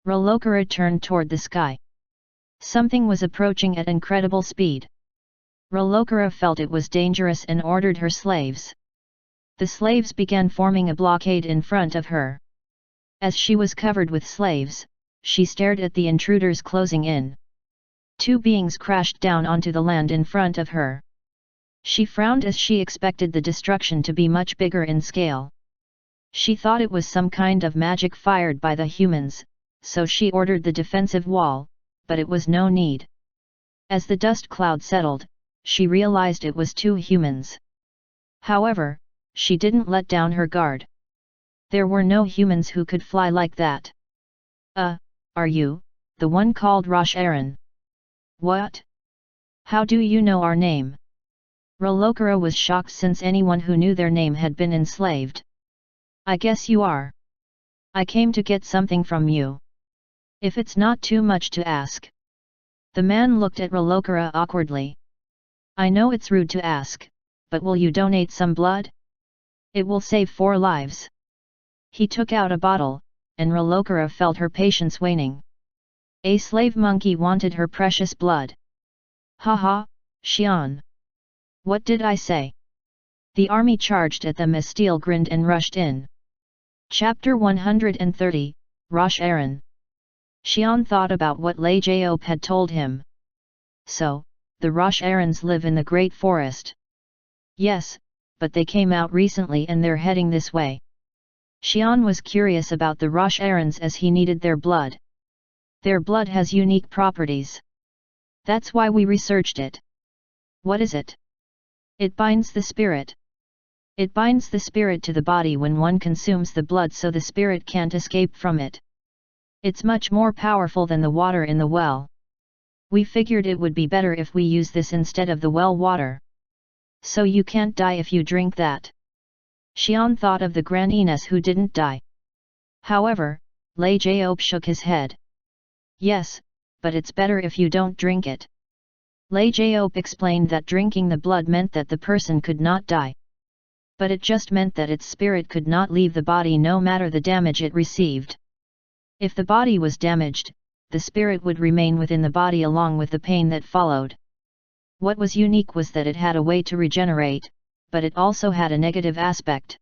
Rolokara turned toward the sky. Something was approaching at incredible speed. Rolokara felt it was dangerous and ordered her slaves. The slaves began forming a blockade in front of her. As she was covered with slaves, she stared at the intruders closing in. Two beings crashed down onto the land in front of her. She frowned as she expected the destruction to be much bigger in scale. She thought it was some kind of magic fired by the humans, so she ordered the defensive wall, but it was no need. As the dust cloud settled, she realized it was two humans. However, she didn't let down her guard. There were no humans who could fly like that. Are you, the one called Rosh Aaron? What? How do you know our name? Rolokara was shocked since anyone who knew their name had been enslaved. I guess you are. I came to get something from you. If it's not too much to ask. The man looked at Rolokara awkwardly. I know it's rude to ask, but will you donate some blood? It will save 4 lives. He took out a bottle, and Rolokara felt her patience waning. A slave monkey wanted her precious blood. Ha, Xian. What did I say? The army charged at them as Steel grinned and rushed in. Chapter 130, Rosh Aaron. Xian thought about what Lei Jaop had told him. So, the Rosh Aarons live in the Great Forest. Yes, but they came out recently and they're heading this way. Xian was curious about the Rosh Aarons as he needed their blood. Their blood has unique properties. That's why we researched it. What is it? It binds the spirit. It binds the spirit to the body when one consumes the blood so the spirit can't escape from it. It's much more powerful than the water in the well. We figured it would be better if we use this instead of the well water. So you can't die if you drink that. Xian thought of the Grand Ines who didn't die. However, Lei Jaop shook his head. Yes, but it's better if you don't drink it. Lei Jaop explained that drinking the blood meant that the person could not die. But it just meant that its spirit could not leave the body no matter the damage it received. If the body was damaged, the spirit would remain within the body along with the pain that followed. What was unique was that it had a way to regenerate, but it also had a negative aspect.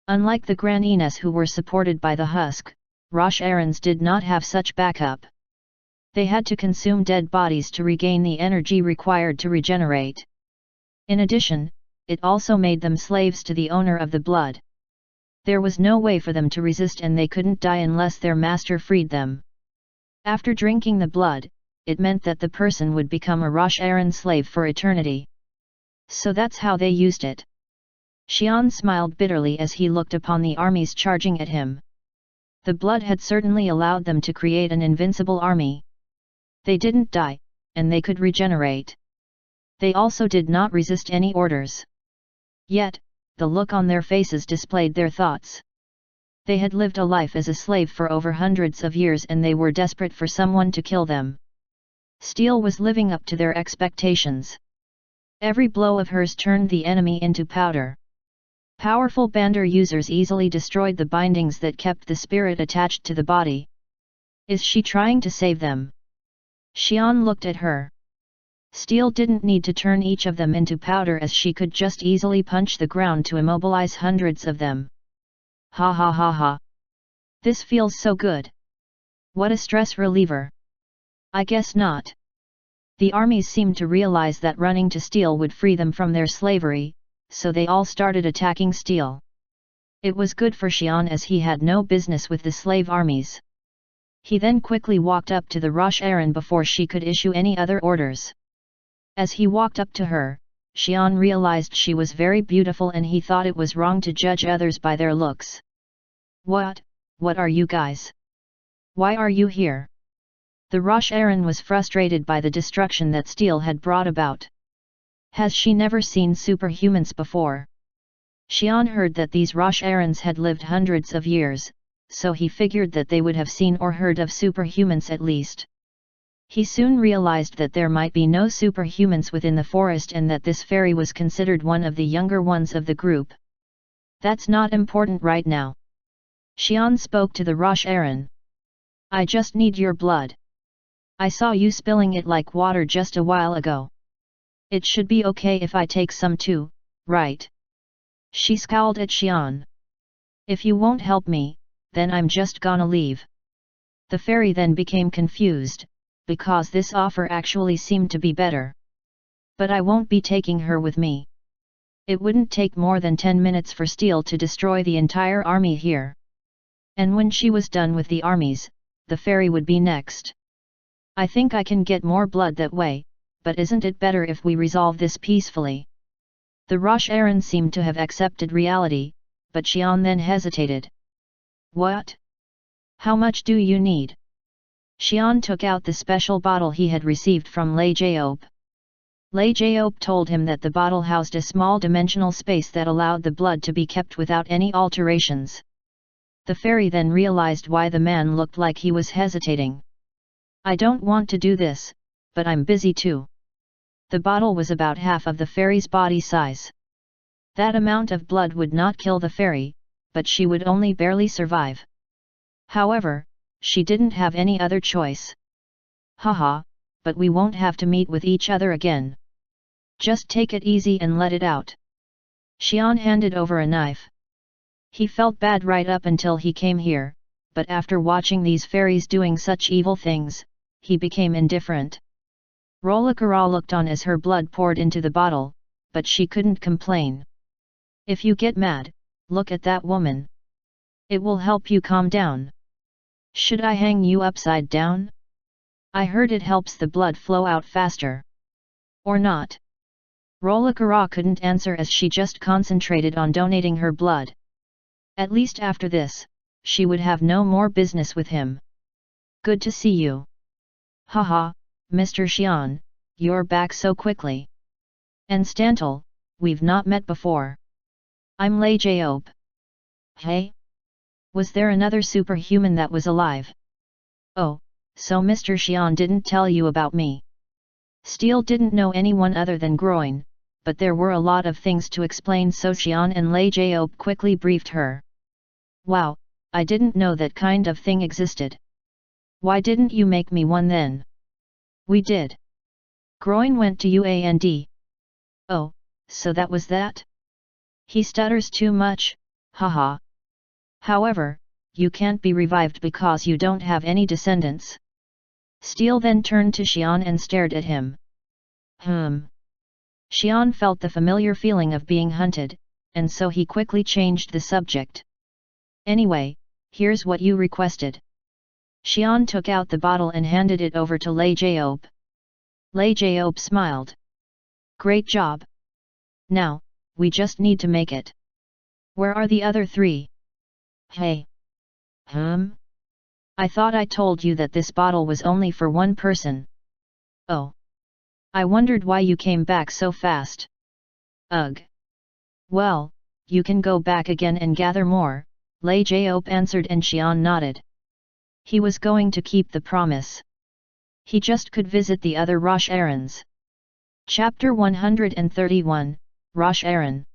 Unlike the Grand Ines who were supported by the husk, Rosh Aarons did not have such backup. They had to consume dead bodies to regain the energy required to regenerate. In addition, it also made them slaves to the owner of the blood. There was no way for them to resist and they couldn't die unless their master freed them. After drinking the blood, it meant that the person would become a Rosh-Aaron slave for eternity. So that's how they used it. Xian smiled bitterly as he looked upon the armies charging at him. The blood had certainly allowed them to create an invincible army. They didn't die, and they could regenerate. They also did not resist any orders. Yet, the look on their faces displayed their thoughts. They had lived a life as a slave for over hundreds of years and they were desperate for someone to kill them. Steel was living up to their expectations. Every blow of hers turned the enemy into powder. Powerful Bandar users easily destroyed the bindings that kept the spirit attached to the body. Is she trying to save them? Xian looked at her. Steel didn't need to turn each of them into powder as she could just easily punch the ground to immobilize hundreds of them. Ha ha ha ha. This feels so good. What a stress reliever. I guess not. The armies seemed to realize that running to Steel would free them from their slavery, so they all started attacking Steel. It was good for Xian as he had no business with the slave armies. He then quickly walked up to the Rosh-Aaron before she could issue any other orders. As he walked up to her, Xian realized she was very beautiful and he thought it was wrong to judge others by their looks. What are you guys? Why are you here? The Rosh-Aaron was frustrated by the destruction that Steel had brought about. Has she never seen superhumans before? Xian heard that these Rosh-Aarons had lived hundreds of years, so he figured that they would have seen or heard of superhumans at least. He soon realized that there might be no superhumans within the forest and that this fairy was considered one of the younger ones of the group. That's not important right now. Xian spoke to the Rosh-Aaron. I just need your blood. I saw you spilling it like water just a while ago. It should be okay if I take some too, right? She scowled at Xian. If you won't help me, then I'm just gonna leave. The fairy then became confused, because this offer actually seemed to be better. But I won't be taking her with me. It wouldn't take more than 10 minutes for Steel to destroy the entire army here. And when she was done with the armies, the fairy would be next. I think I can get more blood that way, but isn't it better if we resolve this peacefully? The Rosh-Aaron seemed to have accepted reality, but Xian then hesitated. What? How much do you need? Xian took out the special bottle he had received from Lei Jiop. Lei Jiop told him that the bottle housed a small dimensional space that allowed the blood to be kept without any alterations. The fairy then realized why the man looked like he was hesitating. I don't want to do this, but I'm busy too. The bottle was about half of the fairy's body size. That amount of blood would not kill the fairy, but she would only barely survive. However, she didn't have any other choice. Haha, but we won't have to meet with each other again. Just take it easy and let it out. Xian handed over a knife. He felt bad right up until he came here, but after watching these fairies doing such evil things, he became indifferent. Rolakara looked on as her blood poured into the bottle, but she couldn't complain. If you get mad, look at that woman. It will help you calm down. Should I hang you upside down? I heard it helps the blood flow out faster. Or not? Rolakara couldn't answer as she just concentrated on donating her blood. At least after this, she would have no more business with him. Good to see you. Haha, Mr. Xian, you're back so quickly. And Stantal, we've not met before. I'm Lei Jiop. Hey? Was there another superhuman that was alive? Oh, so Mr. Xian didn't tell you about me. Steel didn't know anyone other than Groin, but there were a lot of things to explain so Xian and Lei Jiop quickly briefed her. Wow, I didn't know that kind of thing existed. Why didn't you make me one then? We did. Groin went to UAND. Oh, so that was that? He stutters too much, haha. However, you can't be revived because you don't have any descendants. Steel then turned to Xian and stared at him. Xian felt the familiar feeling of being hunted, and so he quickly changed the subject. Anyway, here's what you requested. Xian took out the bottle and handed it over to Lei Jiaope. Lei Jiaope smiled. Great job. Now, we just need to make it. Where are the other three? Hey. I thought I told you that this bottle was only for one person. Oh. I wondered why you came back so fast. Ugh. Well, you can go back again and gather more, Lei Jiaope answered, and Xian nodded. He was going to keep the promise. He just could visit the other Rosh errands. Chapter 131, Rosh Aaron.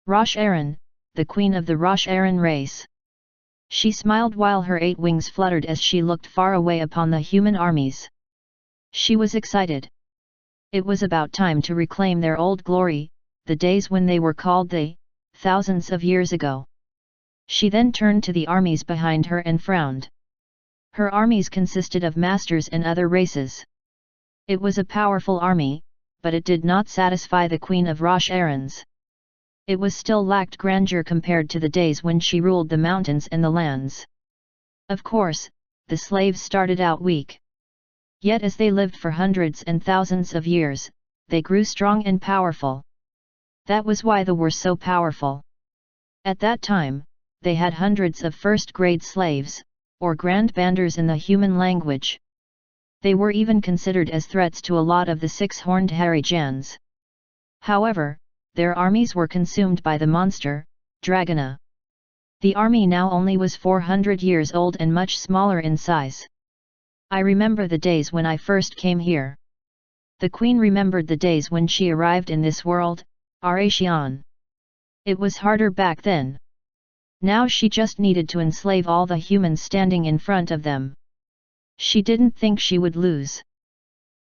Rosh Aaron, the queen of the Rosh Aaron race. She smiled while her 8 wings fluttered as she looked far away upon the human armies. She was excited. It was about time to reclaim their old glory, the days when they were called the, thousands of years ago. She then turned to the armies behind her and frowned. Her armies consisted of masters and other races. It was a powerful army, but it did not satisfy the queen of Rosh Aarons. It was still lacked grandeur compared to the days when she ruled the mountains and the lands. Of course, the slaves started out weak. Yet as they lived for hundreds and thousands of years, they grew strong and powerful. That was why they were so powerful. At that time, they had hundreds of first-grade slaves, or grand banders in the human language. They were even considered as threats to a lot of the 6-horned hairy Jans. However, their armies were consumed by the monster, Dragona. The army now only was 400 years old and much smaller in size. I remember the days when I first came here. The queen remembered the days when she arrived in this world, Xian. It was harder back then. Now she just needed to enslave all the humans standing in front of them. She didn't think she would lose.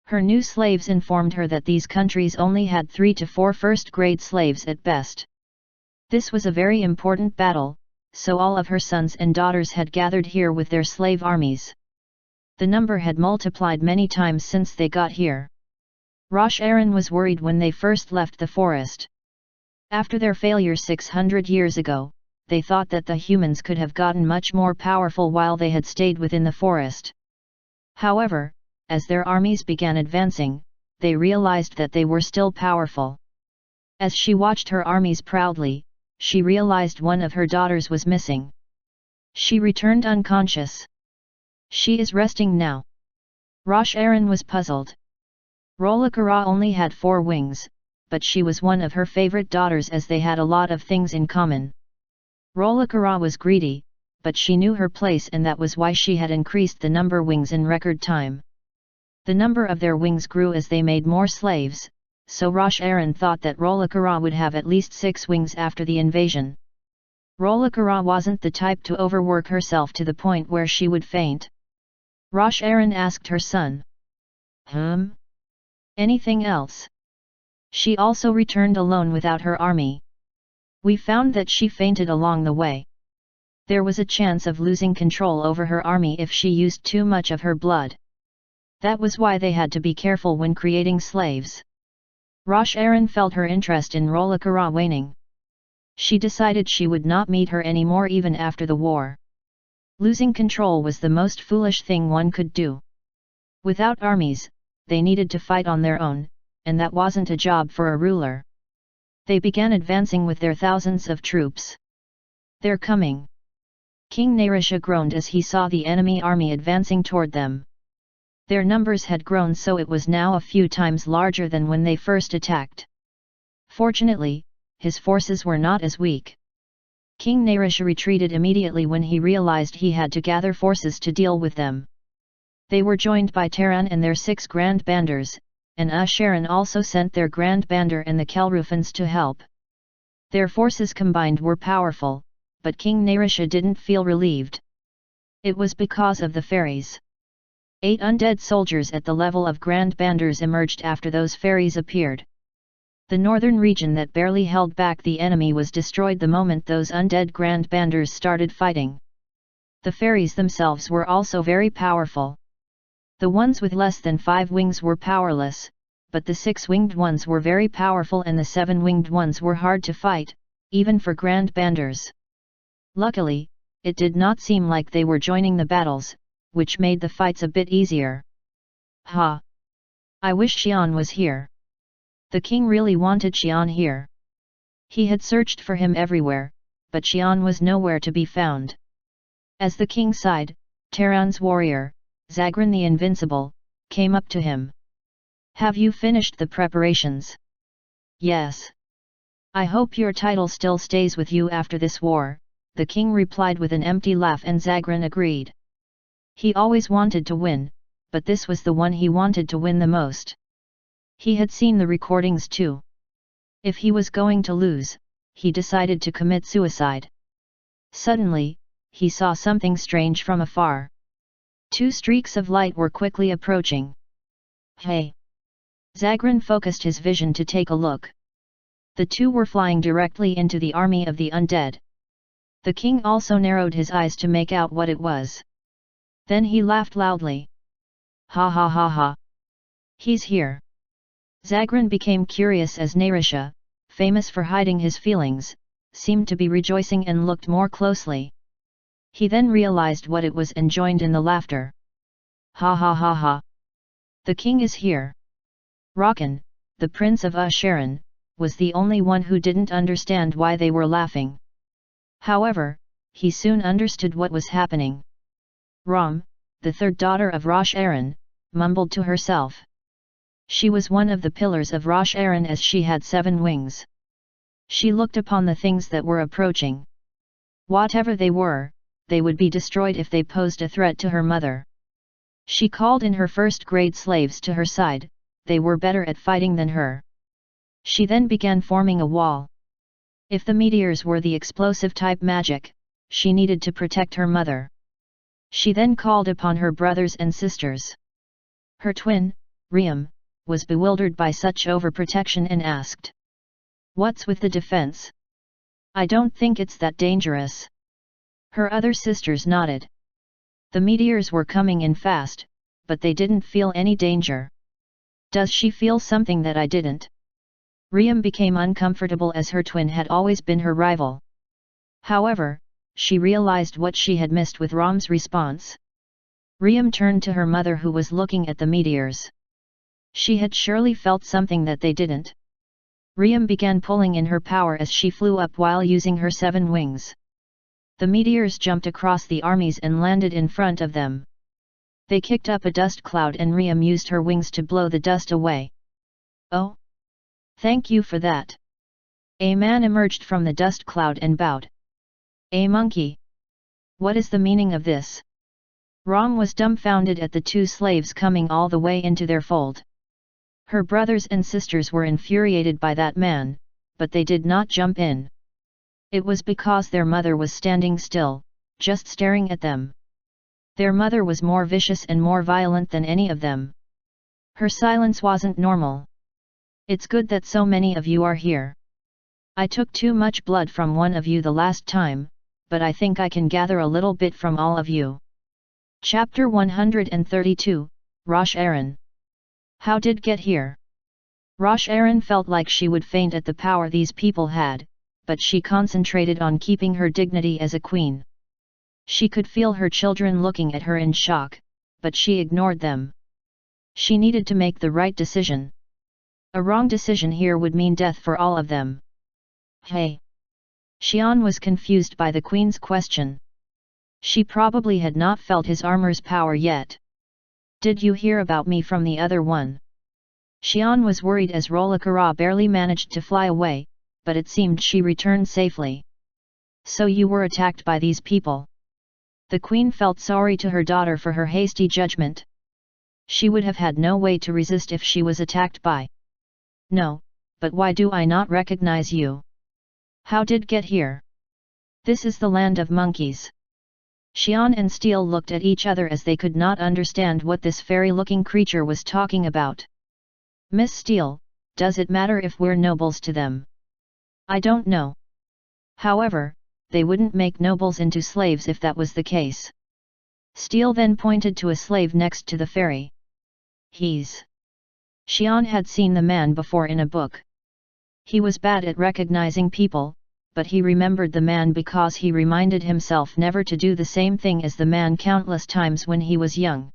Her new slaves informed her that these countries only had 3 to 4 first-grade slaves at best. This was a very important battle, so all of her sons and daughters had gathered here with their slave armies. The number had multiplied many times since they got here. Rosh Aaron was worried when they first left the forest. After their failure 600 years ago, they thought that the humans could have gotten much more powerful while they had stayed within the forest. However, as their armies began advancing, they realized that they were still powerful. As she watched her armies proudly, she realized one of her daughters was missing. She returned unconscious. She is resting now. Rosh Aaron was puzzled. Rolakara only had 4 wings, but she was one of her favorite daughters as they had a lot of things in common. Rolakara was greedy, but she knew her place, and that was why she had increased the number wings in record time. The number of their wings grew as they made more slaves, so Rosh Aaron thought that Rolakara would have at least 6 wings after the invasion. Rolakara wasn't the type to overwork herself to the point where she would faint. Rosh Aaron asked her son. Anything else? She also returned alone without her army. We found that she fainted along the way. There was a chance of losing control over her army if she used too much of her blood. That was why they had to be careful when creating slaves. Rosh Aaron felt her interest in Rolakara waning. She decided she would not meet her anymore even after the war. Losing control was the most foolish thing one could do. Without armies, they needed to fight on their own, and that wasn't a job for a ruler. They began advancing with their thousands of troops. They're coming. King Narisha groaned as he saw the enemy army advancing toward them. Their numbers had grown, so it was now a few times larger than when they first attacked. Fortunately, his forces were not as weak. King Narisha retreated immediately when he realized he had to gather forces to deal with them. They were joined by Taran and their 6 grand banders, and Asharan also sent their grand bander and the Kelrufans to help. Their forces combined were powerful, but King Narisha didn't feel relieved. It was because of the fairies. 8 undead soldiers at the level of grand banders emerged after those fairies appeared. The northern region that barely held back the enemy was destroyed the moment those undead grand banders started fighting. The fairies themselves were also very powerful. The ones with less than 5 wings were powerless, but the 6-winged ones were very powerful and the 7-winged ones were hard to fight, even for grand banders. Luckily, it did not seem like they were joining the battles, which made the fights a bit easier. Ha! I wish Xian was here. The king really wanted Xian here. He had searched for him everywhere, but Xian was nowhere to be found. As the king sighed, Tehran's warrior, Zagran the Invincible, came up to him. Have you finished the preparations? Yes. I hope your title still stays with you after this war, the king replied with an empty laugh, and Zagran agreed. He always wanted to win, but this was the one he wanted to win the most. He had seen the recordings too. If he was going to lose, he decided to commit suicide. Suddenly, he saw something strange from afar. 2 streaks of light were quickly approaching. Hey! Zagran focused his vision to take a look. The 2 were flying directly into the army of the undead. The king also narrowed his eyes to make out what it was. Then he laughed loudly. Ha ha ha ha! He's here! Zagran became curious as Narisha, famous for hiding his feelings, seemed to be rejoicing and looked more closely. He then realized what it was and joined in the laughter. Ha ha ha ha! The king is here! Rakan, the prince of Sharon, was the only one who didn't understand why they were laughing. However, he soon understood what was happening. Ram, the 3rd daughter of Rosh Aaron, mumbled to herself. She was one of the pillars of Rosh Aaron as she had 7 wings. She looked upon the things that were approaching. Whatever they were, they would be destroyed if they posed a threat to her mother. She called in her 1st-grade slaves to her side, they were better at fighting than her. She then began forming a wall. If the meteors were the explosive type magic, she needed to protect her mother. She then called upon her brothers and sisters. Her twin, Riam, was bewildered by such overprotection and asked, "What's with the defense? I don't think it's that dangerous." Her other sisters nodded. The meteors were coming in fast, but they didn't feel any danger. Does she feel something that I didn't? Riam became uncomfortable as her twin had always been her rival. However, she realized what she had missed with Ram's response. Riam turned to her mother who was looking at the meteors. She had surely felt something that they didn't. Riam began pulling in her power as she flew up while using her 7 wings. The meteors jumped across the armies and landed in front of them. They kicked up a dust cloud and Riam used her wings to blow the dust away. Oh! Thank you for that. A man emerged from the dust cloud and bowed. A monkey! What is the meaning of this? Ram was dumbfounded at the 2 slaves coming all the way into their fold. Her brothers and sisters were infuriated by that man, but they did not jump in. It was because their mother was standing still, just staring at them. Their mother was more vicious and more violent than any of them. Her silence wasn't normal. It's good that so many of you are here. I took too much blood from one of you the last time, but I think I can gather a little bit from all of you. Chapter 132, Rosh Aaron. How did get here? Rosh Aaron felt like she would faint at the power these people had, but she concentrated on keeping her dignity as a queen. She could feel her children looking at her in shock, but she ignored them. She needed to make the right decision. A wrong decision here would mean death for all of them. Hey! Xian was confused by the queen's question. She probably had not felt his armor's power yet. Did you hear about me from the other one? Xian was worried as Rolakara barely managed to fly away, but it seemed she returned safely. So you were attacked by these people. The queen felt sorry to her daughter for her hasty judgment. She would have had no way to resist if she was attacked by. No, but why do I not recognize you? How did get here? This is the land of monkeys. Xian and Steel looked at each other as they could not understand what this fairy-looking creature was talking about. Miss Steel, does it matter if we're nobles to them? I don't know. However, they wouldn't make nobles into slaves if that was the case. Steele then pointed to a slave next to the ferry. He's... Xian had seen the man before in a book. He was bad at recognizing people, but he remembered the man because he reminded himself never to do the same thing as the man countless times when he was young.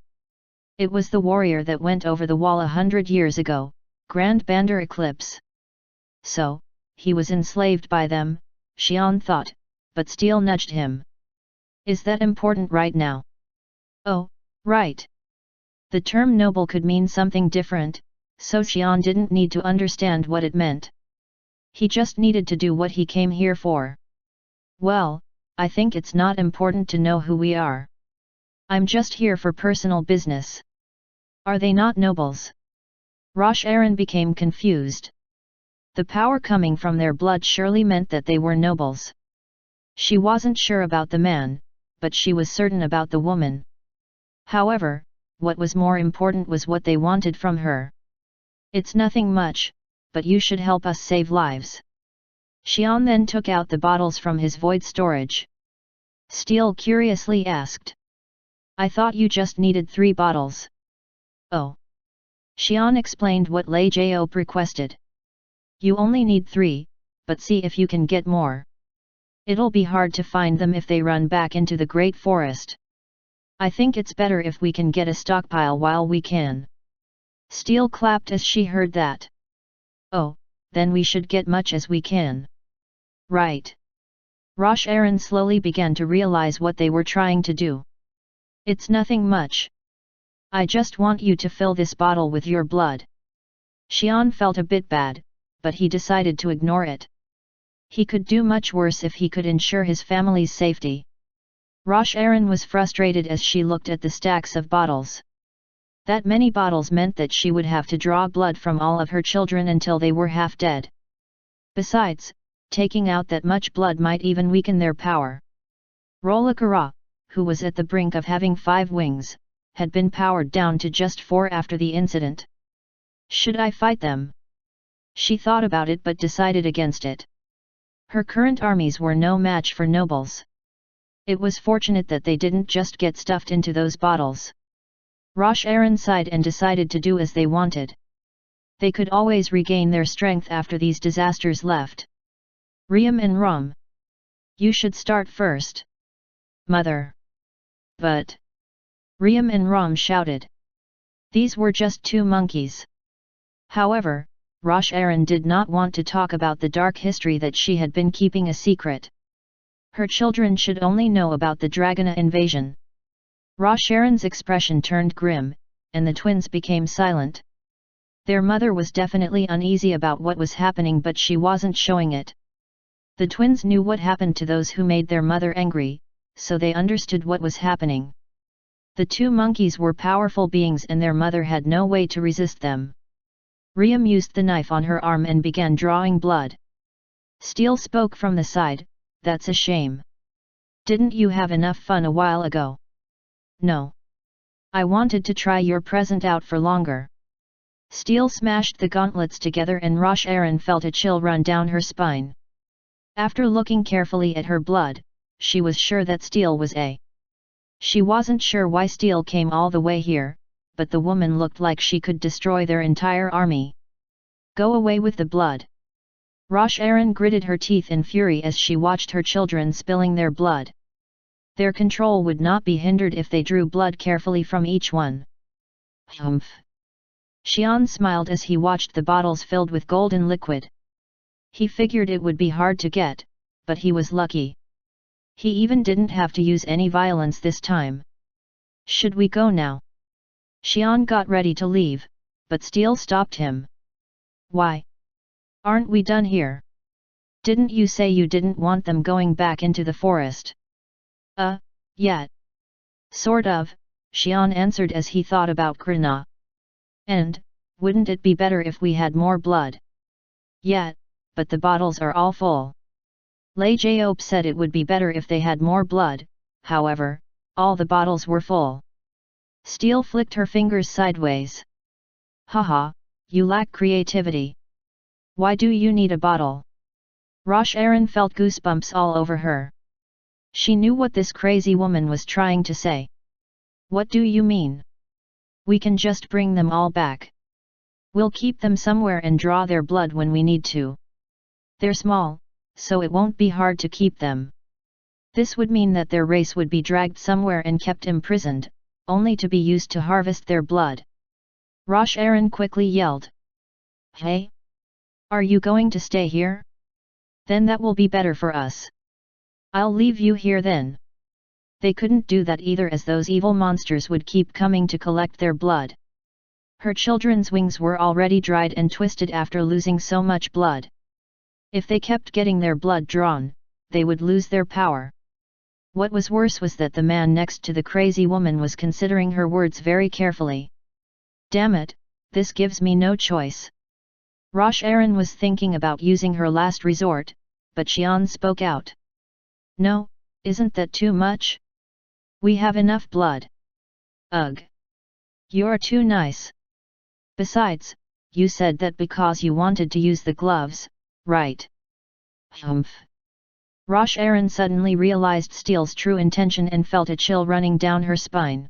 It was the warrior that went over the wall 100 years ago, Grand Bandar Eclipse. So, he was enslaved by them, Xian thought, but Steele nudged him. Is that important right now? Oh, right. The term noble could mean something different, so Xian didn't need to understand what it meant. He just needed to do what he came here for. Well, I think it's not important to know who we are. I'm just here for personal business. Are they not nobles? Rosh Aaron became confused. The power coming from their blood surely meant that they were nobles. She wasn't sure about the man, but she was certain about the woman. However, what was more important was what they wanted from her. It's nothing much, but you should help us save lives. Xian then took out the bottles from his void storage. Steele curiously asked. I thought you just needed 3 bottles. Oh. Xian explained what Lei Jiop requested. You only need 3, but see if you can get more. It'll be hard to find them if they run back into the Great Forest. I think it's better if we can get a stockpile while we can. Steele clapped as she heard that. Oh, then we should get much as we can. Right. Rosh Aaron slowly began to realize what they were trying to do. It's nothing much. I just want you to fill this bottle with your blood. Xian felt a bit bad, but he decided to ignore it. He could do much worse if he could ensure his family's safety. Rosh Aaron was frustrated as she looked at the stacks of bottles. That many bottles meant that she would have to draw blood from all of her children until they were half dead. Besides, taking out that much blood might even weaken their power. Rolakara, who was at the brink of having 5 wings, had been powered down to just 4 after the incident. Should I fight them? She thought about it but decided against it. Her current armies were no match for nobles. It was fortunate that they didn't just get stuffed into those bottles. Rosh Aaron sighed and decided to do as they wanted. They could always regain their strength after these disasters left. Riam and Ram. You should start first. Mother. But. Riam and Ram shouted. These were just 2 monkeys. However, Rosh Aaron did not want to talk about the dark history that she had been keeping a secret. Her children should only know about the Dragona invasion. Rosh Aaron's expression turned grim, and the twins became silent. Their mother was definitely uneasy about what was happening, but she wasn't showing it. The twins knew what happened to those who made their mother angry, so they understood what was happening. The 2 monkeys were powerful beings and their mother had no way to resist them. Riam used the knife on her arm and began drawing blood. Steele spoke from the side, that's a shame. Didn't you have enough fun a while ago? No. I wanted to try your present out for longer. Steele smashed the gauntlets together and Rosh Aaron felt a chill run down her spine. After looking carefully at her blood, she was sure that Steele was a. She wasn't sure why Steele came all the way here, but the woman looked like she could destroy their entire army. Go away with the blood. Rosh Aaron gritted her teeth in fury as she watched her children spilling their blood. Their control would not be hindered if they drew blood carefully from each one. Humph! Xian smiled as he watched the bottles filled with golden liquid. He figured it would be hard to get, but he was lucky. He even didn't have to use any violence this time. Should we go now? Xian got ready to leave, but Steele stopped him. Why? Aren't we done here? Didn't you say you didn't want them going back into the forest? Yet. Sort of, Xian answered as he thought about Krishna. And, wouldn't it be better if we had more blood? Yet, but the bottles are all full. Lei Jiop said it would be better if they had more blood, however, all the bottles were full. Steele flicked her fingers sideways. Haha, you lack creativity. Why do you need a bottle? Rosh Aaron felt goosebumps all over her. She knew what this crazy woman was trying to say. What do you mean? We can just bring them all back. We'll keep them somewhere and draw their blood when we need to. They're small, so it won't be hard to keep them. This would mean that their race would be dragged somewhere and kept imprisoned, only to be used to harvest their blood. Rosh Aaron quickly yelled. Hey! Are you going to stay here? Then that will be better for us. I'll leave you here then. They couldn't do that either, as those evil monsters would keep coming to collect their blood. Her children's wings were already dried and twisted after losing so much blood. If they kept getting their blood drawn, they would lose their power. What was worse was that the man next to the crazy woman was considering her words very carefully. Damn it, this gives me no choice. Rosh Aaron was thinking about using her last resort, but Xian spoke out. No, isn't that too much? We have enough blood. Ugh. You're too nice. Besides, you said that because you wanted to use the gloves, right? Humph. Rosh Aaron suddenly realized Steele's true intention and felt a chill running down her spine.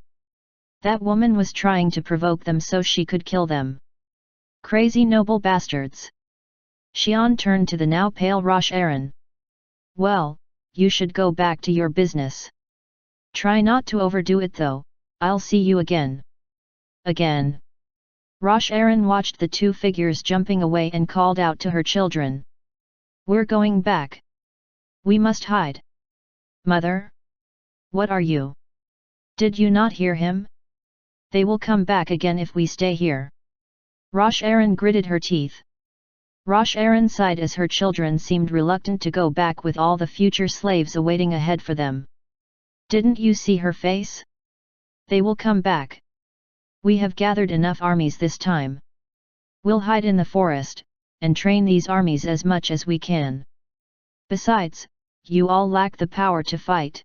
That woman was trying to provoke them so she could kill them. Crazy noble bastards. Xian turned to the now pale Rosh Aaron. Well, you should go back to your business. Try not to overdo it though, I'll see you again. Again. Rosh Aaron watched the two figures jumping away and called out to her children. We're going back. We must hide. Mother? What are you? Did you not hear him? They will come back again if we stay here. Rosh Aaron gritted her teeth. Rosh Aaron sighed as her children seemed reluctant to go back with all the future slaves awaiting ahead for them. Didn't you see her face? They will come back. We have gathered enough armies this time. We'll hide in the forest, and train these armies as much as we can. Besides, you all lack the power to fight.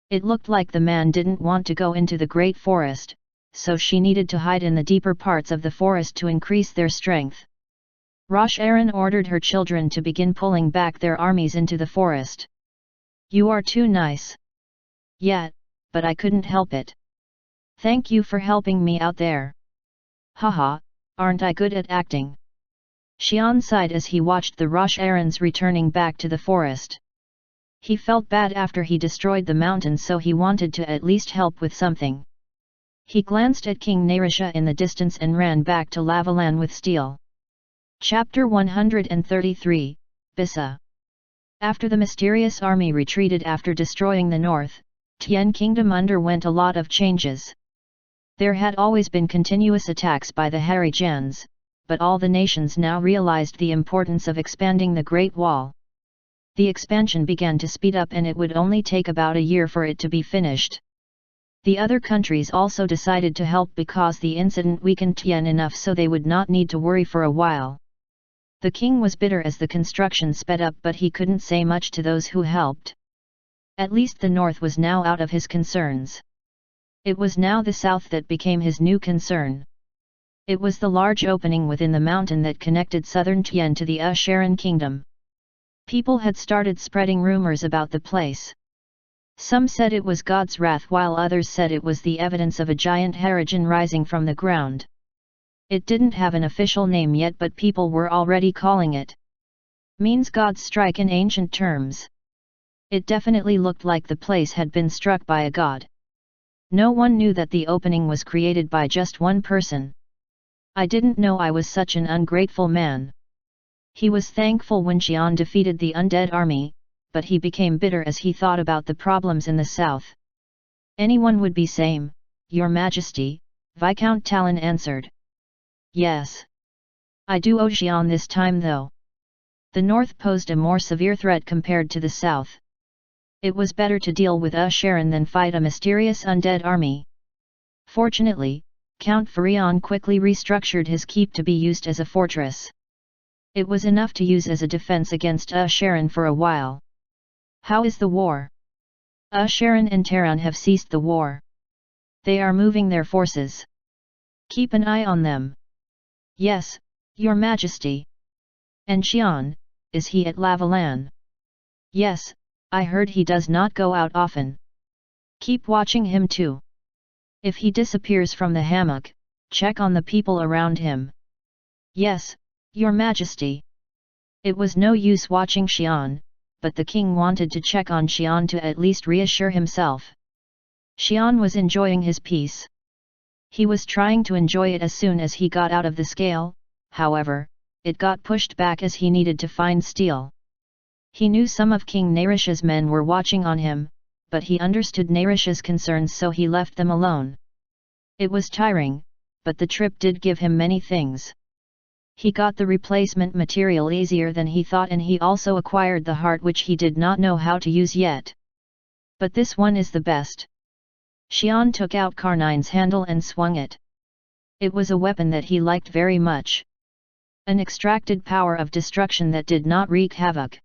It looked like the man didn't want to go into the great forest, so she needed to hide in the deeper parts of the forest to increase their strength. Rosh Aaron ordered her children to begin pulling back their armies into the forest. You are too nice. Yeah, but I couldn't help it. Thank you for helping me out there. Haha, aren't I good at acting? Xian sighed as he watched the Rosh Aarons returning back to the forest. He felt bad after he destroyed the mountain, so he wanted to at least help with something. He glanced at King Narisha in the distance and ran back to Lavalan with steel. Chapter 133, Bisa. After the mysterious army retreated after destroying the north, Tian Kingdom underwent a lot of changes. There had always been continuous attacks by the Harijans, but all the nations now realized the importance of expanding the Great Wall. The expansion began to speed up and it would only take about a year for it to be finished. The other countries also decided to help because the incident weakened Tian enough so they would not need to worry for a while. The king was bitter as the construction sped up, but he couldn't say much to those who helped. At least the north was now out of his concerns. It was now the south that became his new concern. It was the large opening within the mountain that connected southern Tian to the Sharon kingdom. People had started spreading rumors about the place. Some said it was God's wrath, while others said it was the evidence of a giant Harijan rising from the ground. It didn't have an official name yet, but people were already calling it. Means God's strike in ancient terms. It definitely looked like the place had been struck by a god. No one knew that the opening was created by just one person. I didn't know I was such an ungrateful man. He was thankful when Xian defeated the undead army, but he became bitter as he thought about the problems in the south. Anyone would be same, Your Majesty, Viscount Talon answered. Yes. I do owe Xian this time though. The north posed a more severe threat compared to the south. It was better to deal with Sharon than fight a mysterious undead army. Fortunately, Count Furion quickly restructured his keep to be used as a fortress. It was enough to use as a defense against Sharon for a while. How is the war? Sharon and Terran have ceased the war. They are moving their forces. Keep an eye on them. Yes, Your Majesty. And Xian, is he at Lavalan? Yes, I heard he does not go out often. Keep watching him too. If he disappears from the hammock, check on the people around him. Yes, Your Majesty. It was no use watching Xian, but the king wanted to check on Xian to at least reassure himself. Xian was enjoying his peace. He was trying to enjoy it as soon as he got out of the scale, however, it got pushed back as he needed to find steel. He knew some of King Narish's men were watching on him, but he understood Narish's concerns, so he left them alone. It was tiring, but the trip did give him many things. He got the replacement material easier than he thought, and he also acquired the heart, which he did not know how to use yet. But this one is the best. Xian took out Karnine's handle and swung it. It was a weapon that he liked very much. An extracted power of destruction that did not wreak havoc.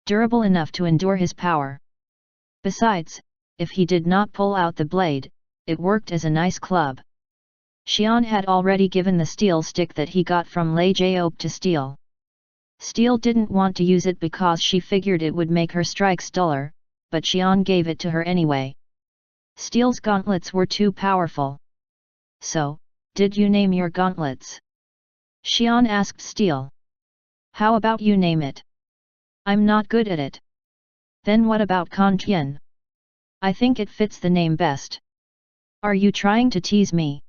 Durable enough to endure his power. Besides, if he did not pull out the blade, it worked as a nice club. Xian had already given the steel stick that he got from Lei Jiop to Steel. Steel didn't want to use it because she figured it would make her strikes duller, but Xian gave it to her anyway. Steel's gauntlets were too powerful. So, did you name your gauntlets? Xian asked Steel. How about you name it? I'm not good at it. Then what about Kantian? I think it fits the name best. Are you trying to tease me?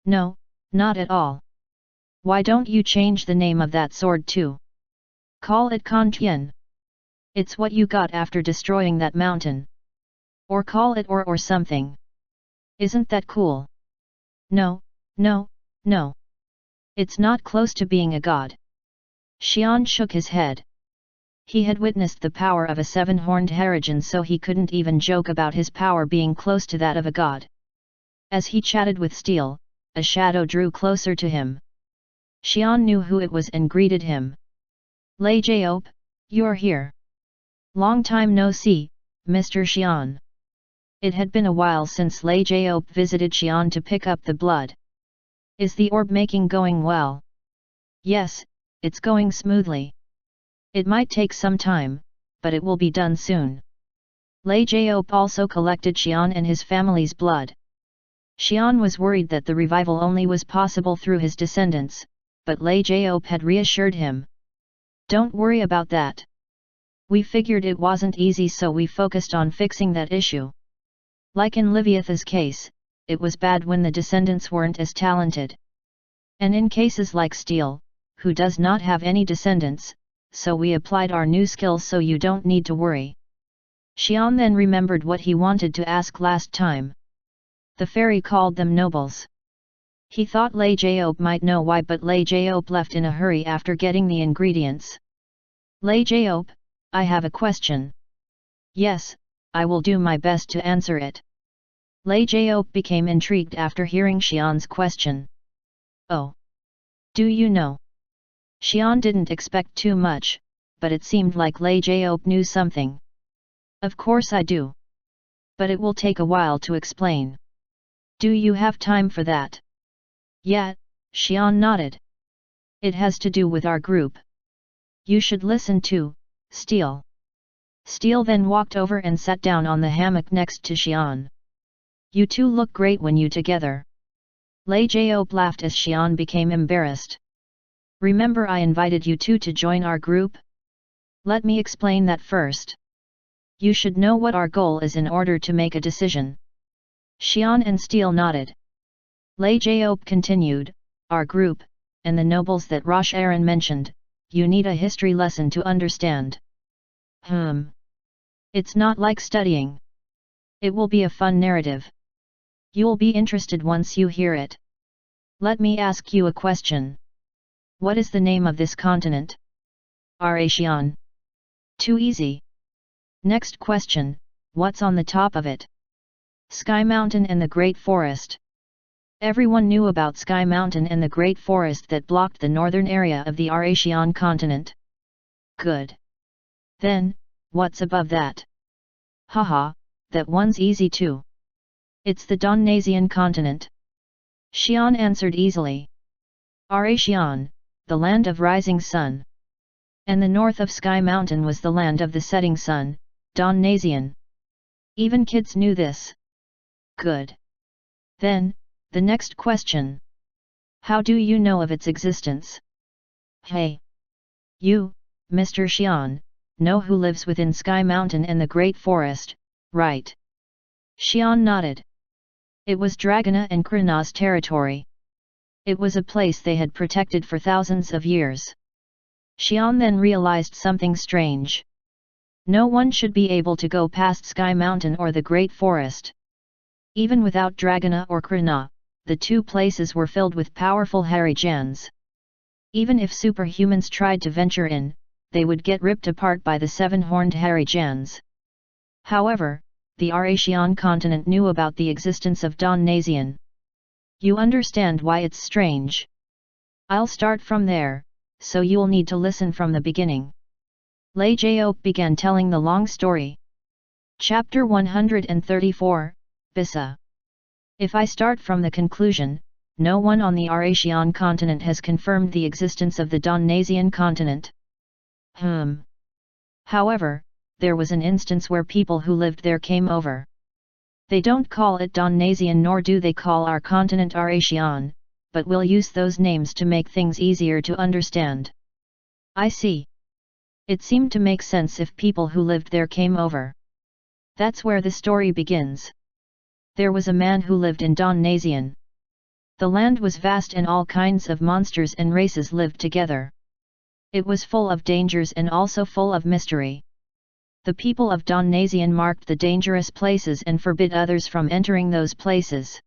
No, not at all. Why don't you change the name of that sword too? Call it Kantian. It's what you got after destroying that mountain. Or call it or something. Isn't that cool? No, no, no. It's not close to being a god. Xian shook his head. He had witnessed the power of a seven-horned Harrigan, so he couldn't even joke about his power being close to that of a god. As he chatted with Steel, a shadow drew closer to him. Xian knew who it was and greeted him. Lei Jiop, you're here. Long time no see, Mr. Xian. It had been a while since Lei Jiop visited Xian to pick up the blood. Is the orb making going well? Yes, it's going smoothly. It might take some time, but it will be done soon. Lei Jiop also collected Xian and his family's blood. Xian was worried that the revival only was possible through his descendants, but Lei Jiop had reassured him. Don't worry about that. We figured it wasn't easy, so we focused on fixing that issue. Like in Liviatha's case, it was bad when the descendants weren't as talented. And in cases like Steel, who does not have any descendants, so we applied our new skills so you don't need to worry. Xian then remembered what he wanted to ask last time. The fairy called them nobles. He thought Lei Jiop might know why, but Lei Jiop left in a hurry after getting the ingredients. Lei Jiop, I have a question. Yes, I will do my best to answer it. Lei Jiop became intrigued after hearing Xian's question. Oh. Do you know? Xian didn't expect too much, but it seemed like Lei Jiop knew something. Of course I do. But it will take a while to explain. Do you have time for that? Yeah, Xian nodded. It has to do with our group. You should listen to, Steel. Steel then walked over and sat down on the hammock next to Xian. You two look great when you together. Lei Jiop laughed as Xian became embarrassed. Remember I invited you two to join our group? Let me explain that first. You should know what our goal is in order to make a decision. Xian and Steel nodded. Lei Jiop continued, our group, and the nobles that Rosh Aaron mentioned, you need a history lesson to understand. It's not like studying. It will be a fun narrative. You'll be interested once you hear it. Let me ask you a question. What is the name of this continent? Xian. Too easy. Next question, what's on the top of it? Sky Mountain and the Great Forest. Everyone knew about Sky Mountain and the Great Forest that blocked the northern area of the Xian continent. Good. Then, what's above that? Haha, that one's easy too. It's the Donasian continent. Xian answered easily. Xian, the land of rising sun. And the north of Sky Mountain was the land of the setting sun, Donasian. Even kids knew this. Good. Then, the next question. How do you know of its existence? Hey! You, Mr. Xian, know who lives within Sky Mountain and the Great Forest, right? Xian nodded. It was Dragona and Krina's territory. It was a place they had protected for thousands of years. Xian then realized something strange. No one should be able to go past Sky Mountain or the Great Forest. Even without Dragona or Krina, the two places were filled with powerful Harijans. Even if superhumans tried to venture in, they would get ripped apart by the seven-horned Harijans. However, the Eurasian continent knew about the existence of Donasian. You understand why it's strange? I'll start from there, so you'll need to listen from the beginning. Lei Jiao began telling the long story. Chapter 134, Bisa. If I start from the conclusion, no one on the Eurasian continent has confirmed the existence of the Donasian continent. However, there was an instance where people who lived there came over. They don't call it Donasian nor do they call our continent Eurasian, but we'll use those names to make things easier to understand. I see. It seemed to make sense if people who lived there came over. That's where the story begins. There was a man who lived in Donasian. The land was vast and all kinds of monsters and races lived together. It was full of dangers and also full of mystery. The people of Donasian marked the dangerous places and forbid others from entering those places.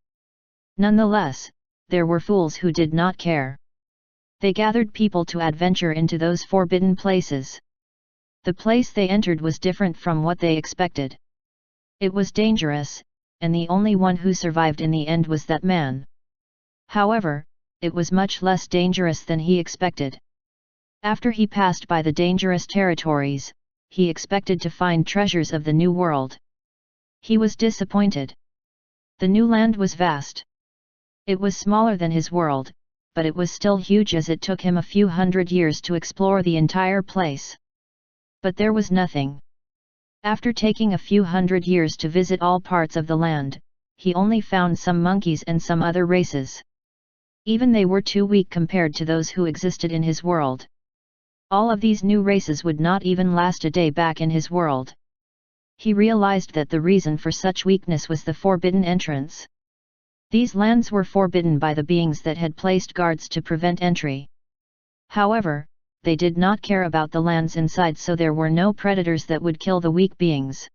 Nonetheless, there were fools who did not care. They gathered people to adventure into those forbidden places. The place they entered was different from what they expected. It was dangerous, and the only one who survived in the end was that man. However, it was much less dangerous than he expected. After he passed by the dangerous territories, he expected to find treasures of the new world. He was disappointed. The new land was vast. It was smaller than his world, but it was still huge as it took him a few hundred years to explore the entire place. But there was nothing. After taking a few hundred years to visit all parts of the land, he only found some monkeys and some other races. Even they were too weak compared to those who existed in his world. All of these new races would not even last a day back in his world. He realized that the reason for such weakness was the forbidden entrance. These lands were forbidden by the beings that had placed guards to prevent entry. However, they did not care about the lands inside, so there were no predators that would kill the weak beings.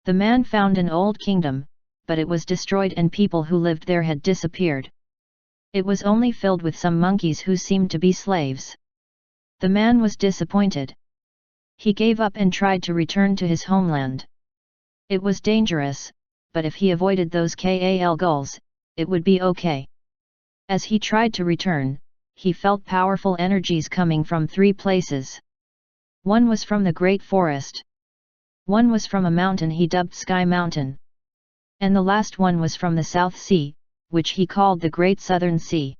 The man found an old kingdom, but it was destroyed and people who lived there had disappeared. It was only filled with some monkeys who seemed to be slaves. The man was disappointed. He gave up and tried to return to his homeland. It was dangerous, but if he avoided those Kal gulls, it would be okay. As he tried to return, he felt powerful energies coming from three places. One was from the Great Forest. One was from a mountain he dubbed Sky Mountain. And the last one was from the South Sea, which he called the Great Southern Sea.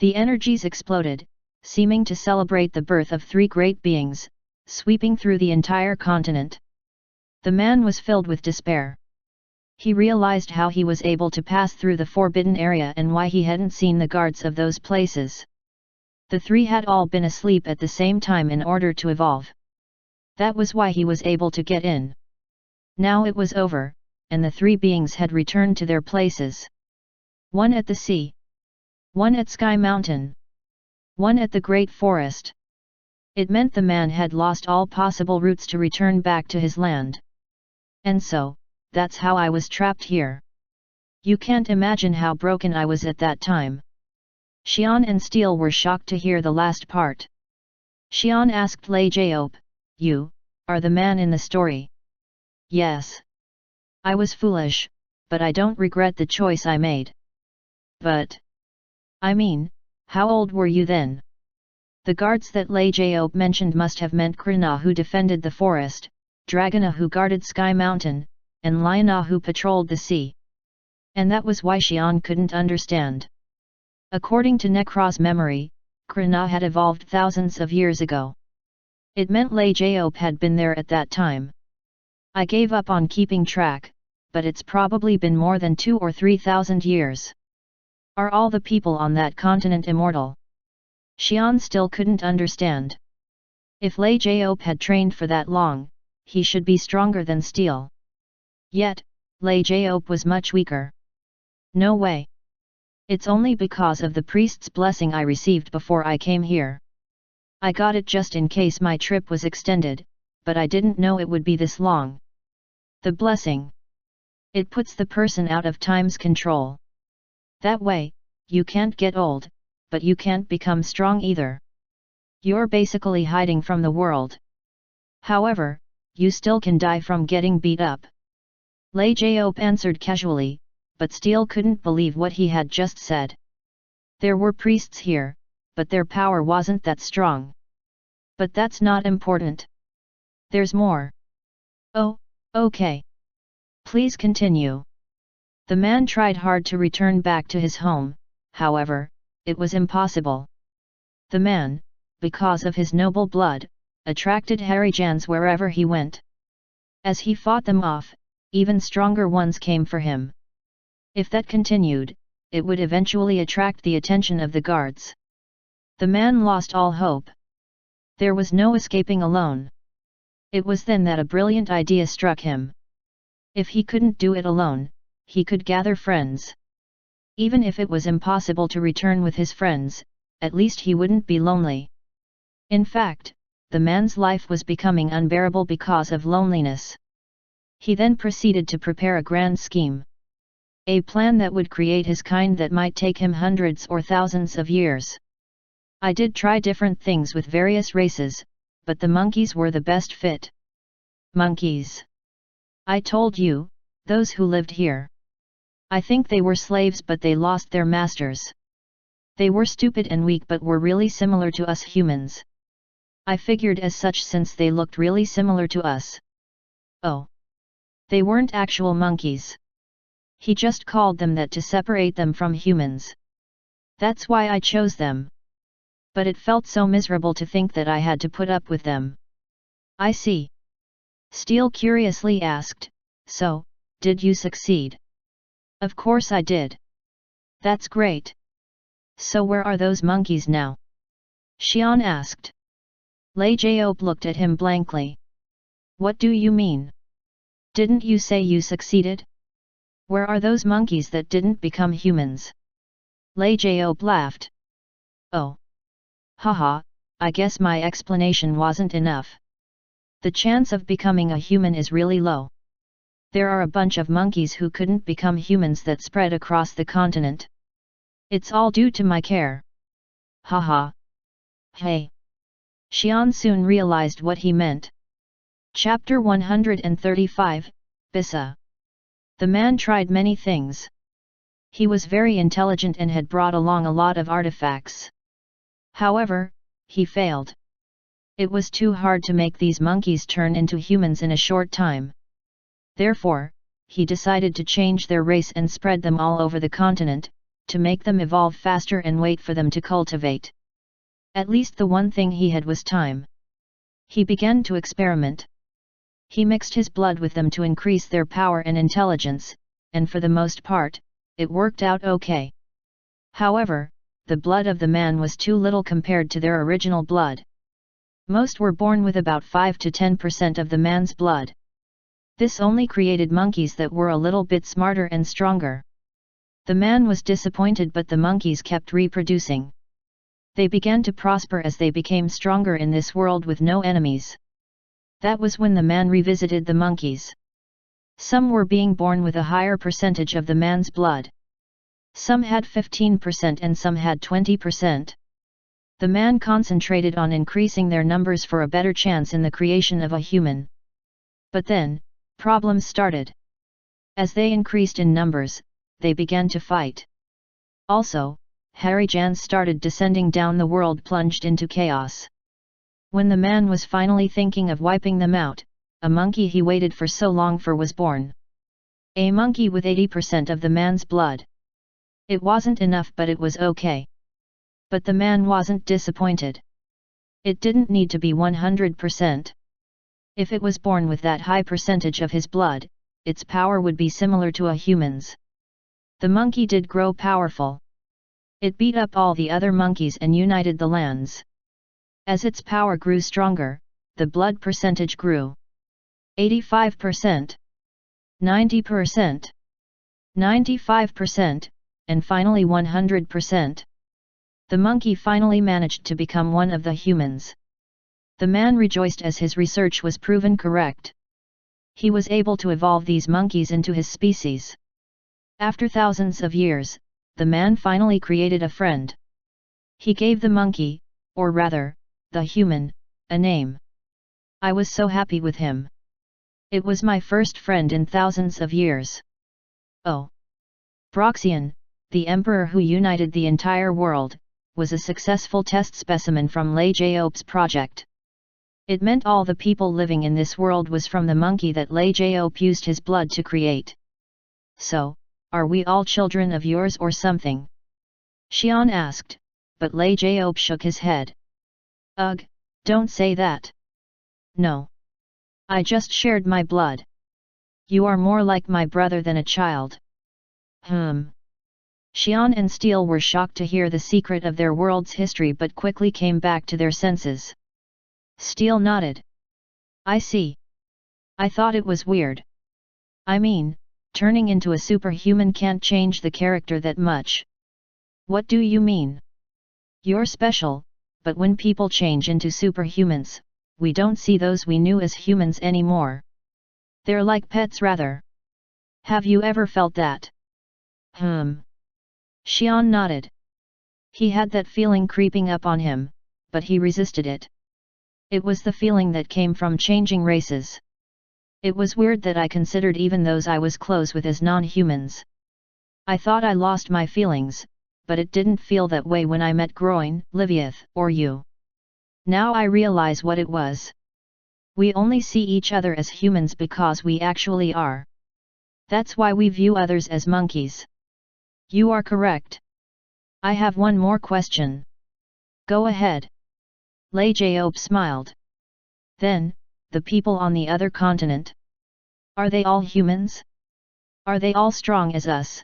The energies exploded, seeming to celebrate the birth of three great beings, sweeping through the entire continent. The man was filled with despair. He realized how he was able to pass through the forbidden area and why he hadn't seen the guards of those places. The three had all been asleep at the same time in order to evolve. That was why he was able to get in. Now it was over, and the three beings had returned to their places. One at the sea. One at Sky Mountain. One at the Great Forest. It meant the man had lost all possible routes to return back to his land. And so, that's how I was trapped here. You can't imagine how broken I was at that time. Xian and Steel were shocked to hear the last part. Xian asked Lei Jiao, "You are the man in the story?" "Yes. I was foolish, but I don't regret the choice I made." "But... I mean, how old were you then?" The guards that Lei Jiao mentioned must have meant Krina who defended the forest, Dragona who guarded Sky Mountain, and Liana who patrolled the sea. And that was why Xian couldn't understand. According to Necra's memory, Krina had evolved thousands of years ago. It meant Lei Jiao had been there at that time. I gave up on keeping track, but it's probably been more than 2 or 3,000 years. Are all the people on that continent immortal? Xian still couldn't understand. If Lei Jiop had trained for that long, he should be stronger than steel. Yet, Lei Jiop was much weaker. No way. It's only because of the priest's blessing I received before I came here. I got it just in case my trip was extended, but I didn't know it would be this long. The blessing. It puts the person out of time's control. That way, you can't get old, but you can't become strong either. You're basically hiding from the world. However, you still can die from getting beat up. Lei Jiop answered casually, but Steel couldn't believe what he had just said. There were priests here, but their power wasn't that strong. But that's not important. There's more. Oh, okay. Please continue. The man tried hard to return back to his home, however, it was impossible. The man, because of his noble blood, attracted Harijans wherever he went. As he fought them off, even stronger ones came for him. If that continued, it would eventually attract the attention of the guards. The man lost all hope. There was no escaping alone. It was then that a brilliant idea struck him. If he couldn't do it alone, he could gather friends. Even if it was impossible to return with his friends, at least he wouldn't be lonely. In fact, the man's life was becoming unbearable because of loneliness. He then proceeded to prepare a grand scheme. A plan that would create his kind that might take him hundreds or thousands of years. I did try different things with various races, but the monkeys were the best fit. Monkeys. I told you, those who lived here. I think they were slaves but they lost their masters. They were stupid and weak but were really similar to us humans. I figured as such since they looked really similar to us. Oh. They weren't actual monkeys. He just called them that to separate them from humans. That's why I chose them. But it felt so miserable to think that I had to put up with them. I see. Steel curiously asked, so, did you succeed? Of course I did. That's great. So where are those monkeys now? Xian asked. Lei Jiop looked at him blankly. What do you mean? Didn't you say you succeeded? Where are those monkeys that didn't become humans? Lei Jiop laughed. Oh. Haha, I guess my explanation wasn't enough. The chance of becoming a human is really low. There are a bunch of monkeys who couldn't become humans that spread across the continent. It's all due to my care. Haha. Hey. Xian soon realized what he meant. Chapter 135, Bisa. The man tried many things. He was very intelligent and had brought along a lot of artifacts. However, he failed. It was too hard to make these monkeys turn into humans in a short time. Therefore, he decided to change their race and spread them all over the continent, to make them evolve faster and wait for them to cultivate. At least the one thing he had was time. He began to experiment. He mixed his blood with them to increase their power and intelligence, and for the most part, it worked out okay. However, the blood of the man was too little compared to their original blood. Most were born with about 5 to 10% of the man's blood. This only created monkeys that were a little bit smarter and stronger. The man was disappointed but the monkeys kept reproducing. They began to prosper as they became stronger in this world with no enemies. That was when the man revisited the monkeys. Some were being born with a higher percentage of the man's blood. Some had 15% and some had 20%. The man concentrated on increasing their numbers for a better chance in the creation of a human. But then, problems started. As they increased in numbers, they began to fight. Also, Harijans started descending down the world plunged into chaos. When the man was finally thinking of wiping them out, a monkey he waited for so long for was born. A monkey with 80% of the man's blood. It wasn't enough but it was okay. But the man wasn't disappointed. It didn't need to be 100%. If it was born with that high percentage of his blood, its power would be similar to a human's. The monkey did grow powerful. It beat up all the other monkeys and united the lands. As its power grew stronger, the blood percentage grew. 85%, 90%, 95%, and finally 100%. The monkey finally managed to become one of the humans. The man rejoiced as his research was proven correct. He was able to evolve these monkeys into his species. After thousands of years, the man finally created a friend. He gave the monkey, or rather, the human, a name. I was so happy with him. It was my first friend in thousands of years. Oh! Broxian, the emperor who united the entire world, was a successful test specimen from Lightnovel's project. It meant all the people living in this world was from the monkey that Lightnovel used his blood to create. So, are we all children of yours or something? Xian asked, but Lightnovel shook his head. Ugh, don't say that. No. I just shared my blood. You are more like my brother than a child. Xian and Steel were shocked to hear the secret of their world's history but quickly came back to their senses. Steel nodded. I see. I thought it was weird. I mean, turning into a superhuman can't change the character that much. What do you mean? You're special, but when people change into superhumans, we don't see those we knew as humans anymore. They're like pets rather. Have you ever felt that? Xian nodded. He had that feeling creeping up on him, but he resisted it. It was the feeling that came from changing races. It was weird that I considered even those I was close with as non-humans. I thought I lost my feelings, but it didn't feel that way when I met Groin, Liviath, or you. Now I realize what it was. We only see each other as humans because we actually are. That's why we view others as monkeys. You are correct. I have one more question. Go ahead. Lightnovel smiled. Then, the people on the other continent? Are they all humans? Are they all strong as us?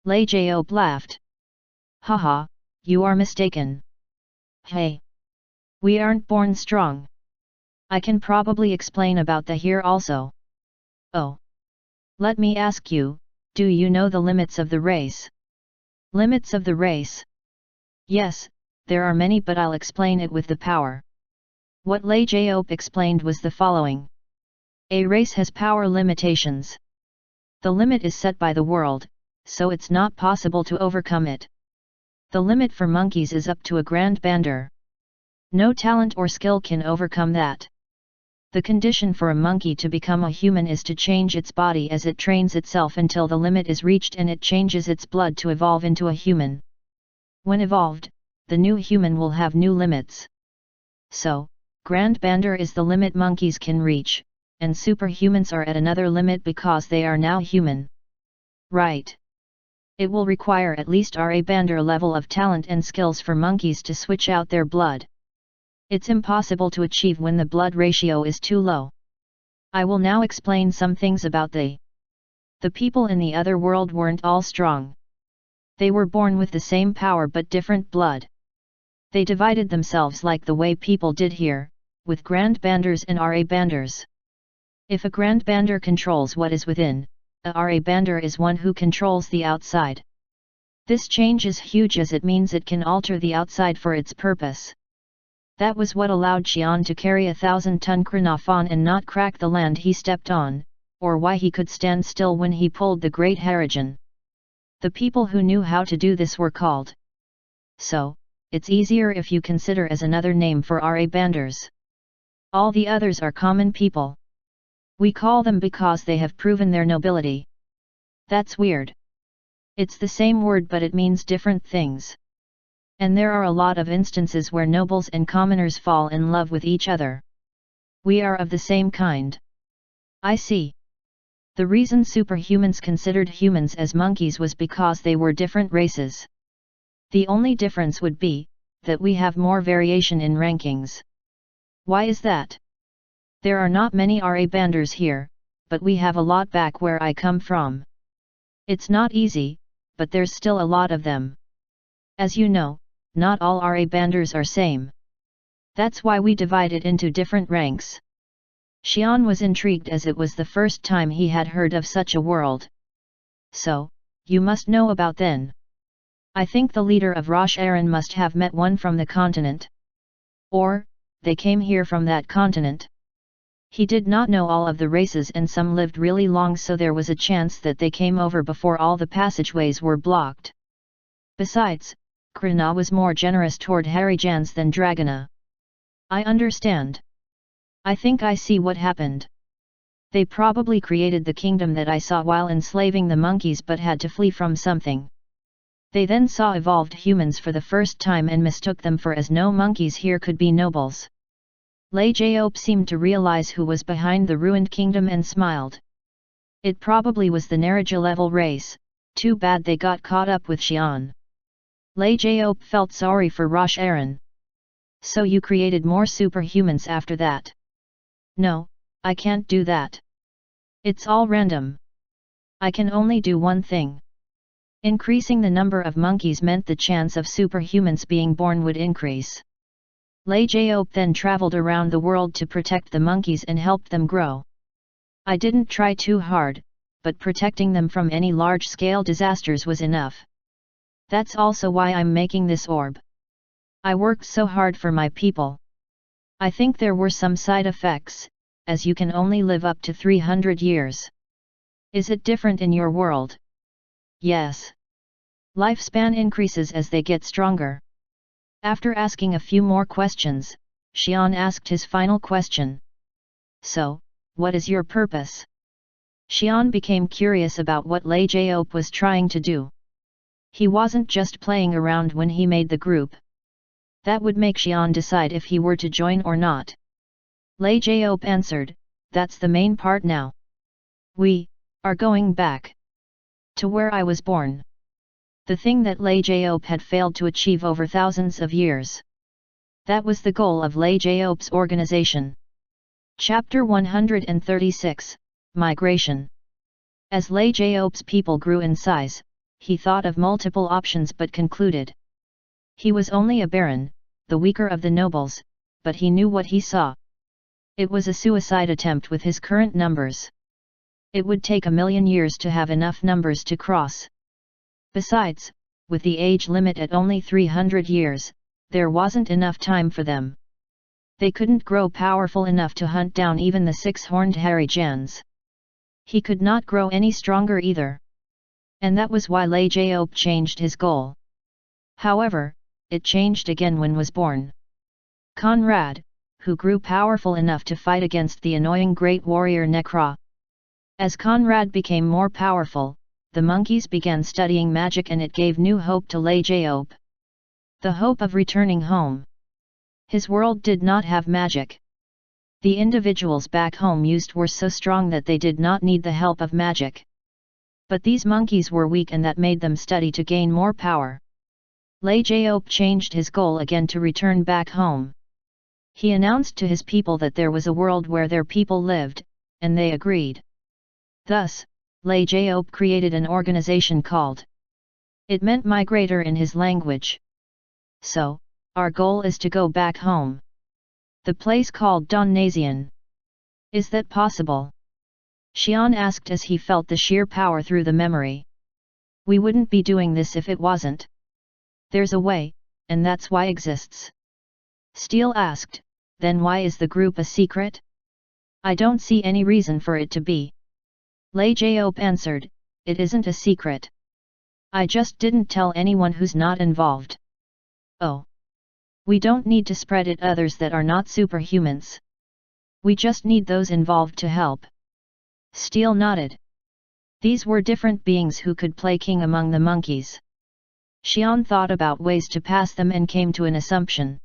Lightnovel laughed. Haha, you are mistaken. Hey! We aren't born strong. I can probably explain about the here also. Oh! Let me ask you, do you know the limits of the race? Limits of the race? Yes, there are many but I'll explain it with the power. What Lightnovel explained was the following. A race has power limitations. The limit is set by the world, so it's not possible to overcome it. The limit for monkeys is up to a grand bander. No talent or skill can overcome that. The condition for a monkey to become a human is to change its body as it trains itself until the limit is reached and it changes its blood to evolve into a human. When evolved, the new human will have new limits. So, Grand Bander is the limit monkeys can reach, and superhumans are at another limit because they are now human. Right. It will require at least RA Bander level of talent and skills for monkeys to switch out their blood. It's impossible to achieve when the blood ratio is too low. I will now explain some things about the people in the other world weren't all strong. They were born with the same power but different blood. They divided themselves like the way people did here, with Grand Banders and RA Banders. If a Grand Bander controls what is within, a RA Bander is one who controls the outside. This change is huge as it means it can alter the outside for its purpose. That was what allowed Xian to carry 1,000-ton Chronofon and not crack the land he stepped on, or why he could stand still when he pulled the Great Harrigan. The people who knew how to do this were called. So, it's easier if you consider as another name for RA Banders. All the others are common people. We call them because they have proven their nobility. That's weird. It's the same word but it means different things. And there are a lot of instances where nobles and commoners fall in love with each other. We are of the same kind. I see. The reason superhumans considered humans as monkeys was because they were different races. The only difference would be that we have more variation in rankings. Why is that? There are not many RA Banders here, but we have a lot back where I come from. It's not easy, but there's still a lot of them. As you know, not all RA banders are same. That's why we divide it into different ranks. Xian was intrigued as it was the first time he had heard of such a world. So, you must know about then. I think the leader of Rosh Aaron must have met one from the continent. Or, they came here from that continent. He did not know all of the races and some lived really long, so there was a chance that they came over before all the passageways were blocked. Besides, Krishna was more generous toward Harijans than Dragana. I understand. I think I see what happened. They probably created the kingdom that I saw while enslaving the monkeys but had to flee from something. They then saw evolved humans for the first time and mistook them for as no monkeys here could be nobles. Lei Jaop seemed to realize who was behind the ruined kingdom and smiled. It probably was the Naraja level race, too bad they got caught up with Xian. Lei Jaop felt sorry for Rosh Aaron. So you created more superhumans after that? No, I can't do that. It's all random. I can only do one thing. Increasing the number of monkeys meant the chance of superhumans being born would increase. Lei Jaop then traveled around the world to protect the monkeys and helped them grow. I didn't try too hard, but protecting them from any large-scale disasters was enough. That's also why I'm making this orb. I worked so hard for my people. I think there were some side effects, as you can only live up to 300 years. Is it different in your world? Yes. Lifespan increases as they get stronger. After asking a few more questions, Xian asked his final question. So, what is your purpose? Xian became curious about what Lei Jaop was trying to do. He wasn't just playing around when he made the group. That would make Xian decide if he were to join or not. Lei Jaop answered, that's the main part now. We are going back to where I was born. The thing that Lei Jaop had failed to achieve over thousands of years. That was the goal of Lei Jaop's organization. Chapter 136, Migration. As Lei Jaop's people grew in size, he thought of multiple options but concluded. He was only a baron, the weaker of the nobles, but he knew what he saw. It was a suicide attempt with his current numbers. It would take 1,000,000 years to have enough numbers to cross. Besides, with the age limit at only 300 years, there wasn't enough time for them. They couldn't grow powerful enough to hunt down even the 6-horned Harijans. He could not grow any stronger either. And that was why Lei Jaop changed his goal. However, it changed again when was born Conrad, who grew powerful enough to fight against the annoying great warrior Nekra. As Conrad became more powerful, the monkeys began studying magic and it gave new hope to Lei Jaop. The hope of returning home. His world did not have magic. The individuals back home used were so strong that they did not need the help of magic. But these monkeys were weak and that made them study to gain more power. Lei Jaop changed his goal again to return back home. He announced to his people that there was a world where their people lived, and they agreed. Thus, Lei Jaop created an organization called. It meant migrator in his language. So, our goal is to go back home. The place called Donnazian. Is that possible? Xian asked as he felt the sheer power through the memory. We wouldn't be doing this if it wasn't. There's a way, and that's why exists. Steele asked, then why is the group a secret? I don't see any reason for it to be. Lei Jaop answered, it isn't a secret. I just didn't tell anyone who's not involved. Oh. We don't need to spread it others that are not superhumans. We just need those involved to help. Steele nodded. These were different beings who could play king among the monkeys. Xian thought about ways to pass them and came to an assumption.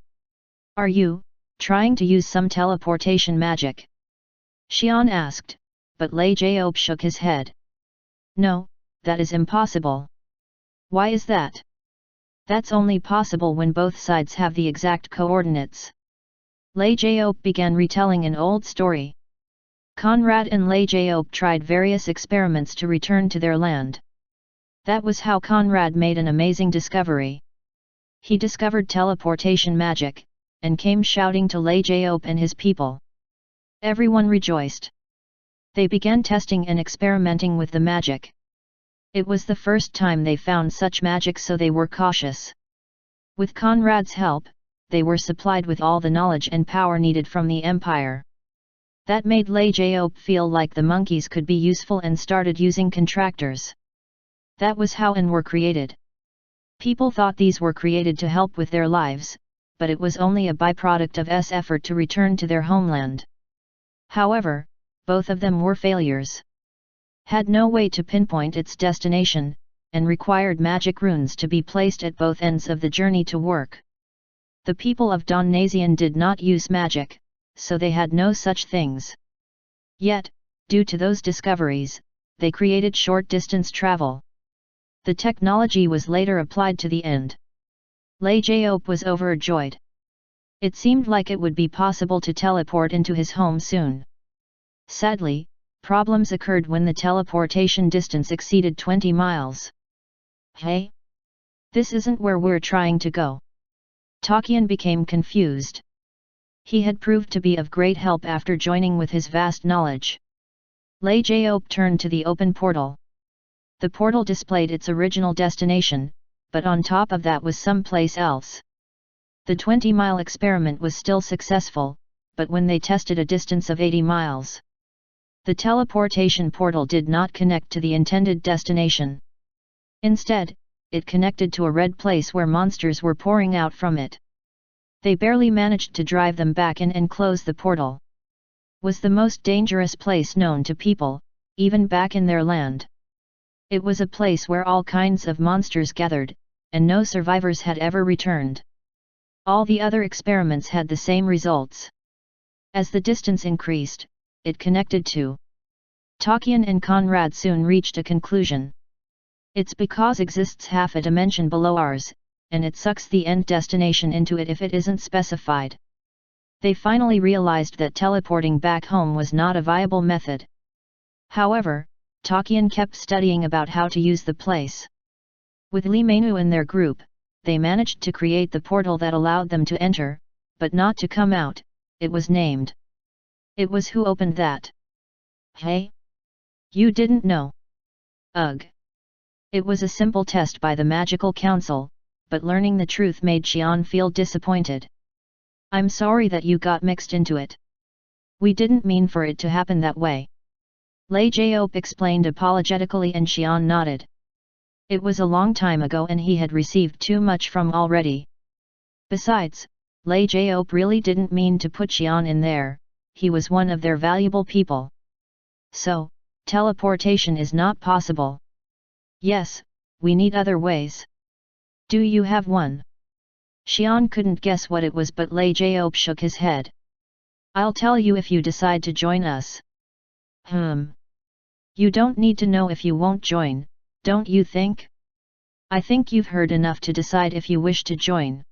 Are you trying to use some teleportation magic? Xian asked, but Lei Jaop shook his head. No, that is impossible. Why is that? That's only possible when both sides have the exact coordinates. Lei Jaop began retelling an old story. Conrad and Lei Jiop tried various experiments to return to their land. That was how Conrad made an amazing discovery. He discovered teleportation magic, and came shouting to Lei Jiop and his people. Everyone rejoiced. They began testing and experimenting with the magic. It was the first time they found such magic, so they were cautious. With Conrad's help, they were supplied with all the knowledge and power needed from the empire. That made Lei Jiop feel like the monkeys could be useful and started using contractors. That was how ALLA were created. People thought these were created to help with their lives, but it was only a byproduct of S effort to return to their homeland. However, both of them were failures. Had no way to pinpoint its destination, and required magic runes to be placed at both ends of the journey to work. The people of Donnazian did not use magic, so they had no such things. Yet, due to those discoveries, they created short-distance travel. The technology was later applied to the end. Lei Jiop was overjoyed. It seemed like it would be possible to teleport into his home soon. Sadly, problems occurred when the teleportation distance exceeded 20 miles. Hey? This isn't where we're trying to go. Takian became confused. He had proved to be of great help after joining with his vast knowledge. Lei Jiop turned to the open portal. The portal displayed its original destination, but on top of that was someplace else. The 20-mile experiment was still successful, but when they tested a distance of 80 miles, the teleportation portal did not connect to the intended destination. Instead, it connected to a red place where monsters were pouring out from it. They barely managed to drive them back in and close the portal. Was the most dangerous place known to people, even back in their land. It was a place where all kinds of monsters gathered, and no survivors had ever returned. All the other experiments had the same results. As the distance increased, it connected to. Takian and Conrad soon reached a conclusion. It's because exists half a dimension below ours, and it sucks the end destination into it if it isn't specified. They finally realized that teleporting back home was not a viable method. However, Takian kept studying about how to use the place. With Li Menu in their group, they managed to create the portal that allowed them to enter, but not to come out. It was named. It was who opened that. Hey? You didn't know? Ugh. It was a simple test by the Magical Council, but learning the truth made Xian feel disappointed. I'm sorry that you got mixed into it. We didn't mean for it to happen that way. Lei Jiop explained apologetically and Xian nodded. It was a long time ago and he had received too much from already. Besides, Lei Jiop really didn't mean to put Xian in there, he was one of their valuable people. So, teleportation is not possible. Yes, we need other ways. Do you have one? Xian couldn't guess what it was, but Lei Jiop shook his head. I'll tell you if you decide to join us. You don't need to know if you won't join, don't you think? I think you've heard enough to decide if you wish to join.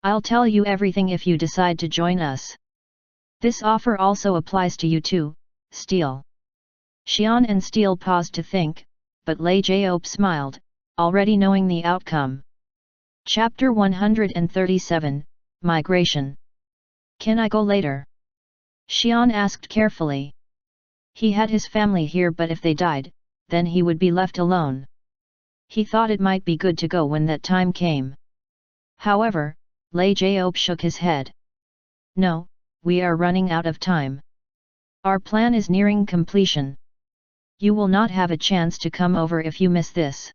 I'll tell you everything if you decide to join us. This offer also applies to you too, Steel. Xian and Steel paused to think, but Lei Jiop smiled, already knowing the outcome. Chapter 137, Migration. Can I go later? Xian asked carefully. He had his family here, but if they died, then he would be left alone. He thought it might be good to go when that time came. However, Lei Jiop shook his head. No, we are running out of time. Our plan is nearing completion. You will not have a chance to come over if you miss this.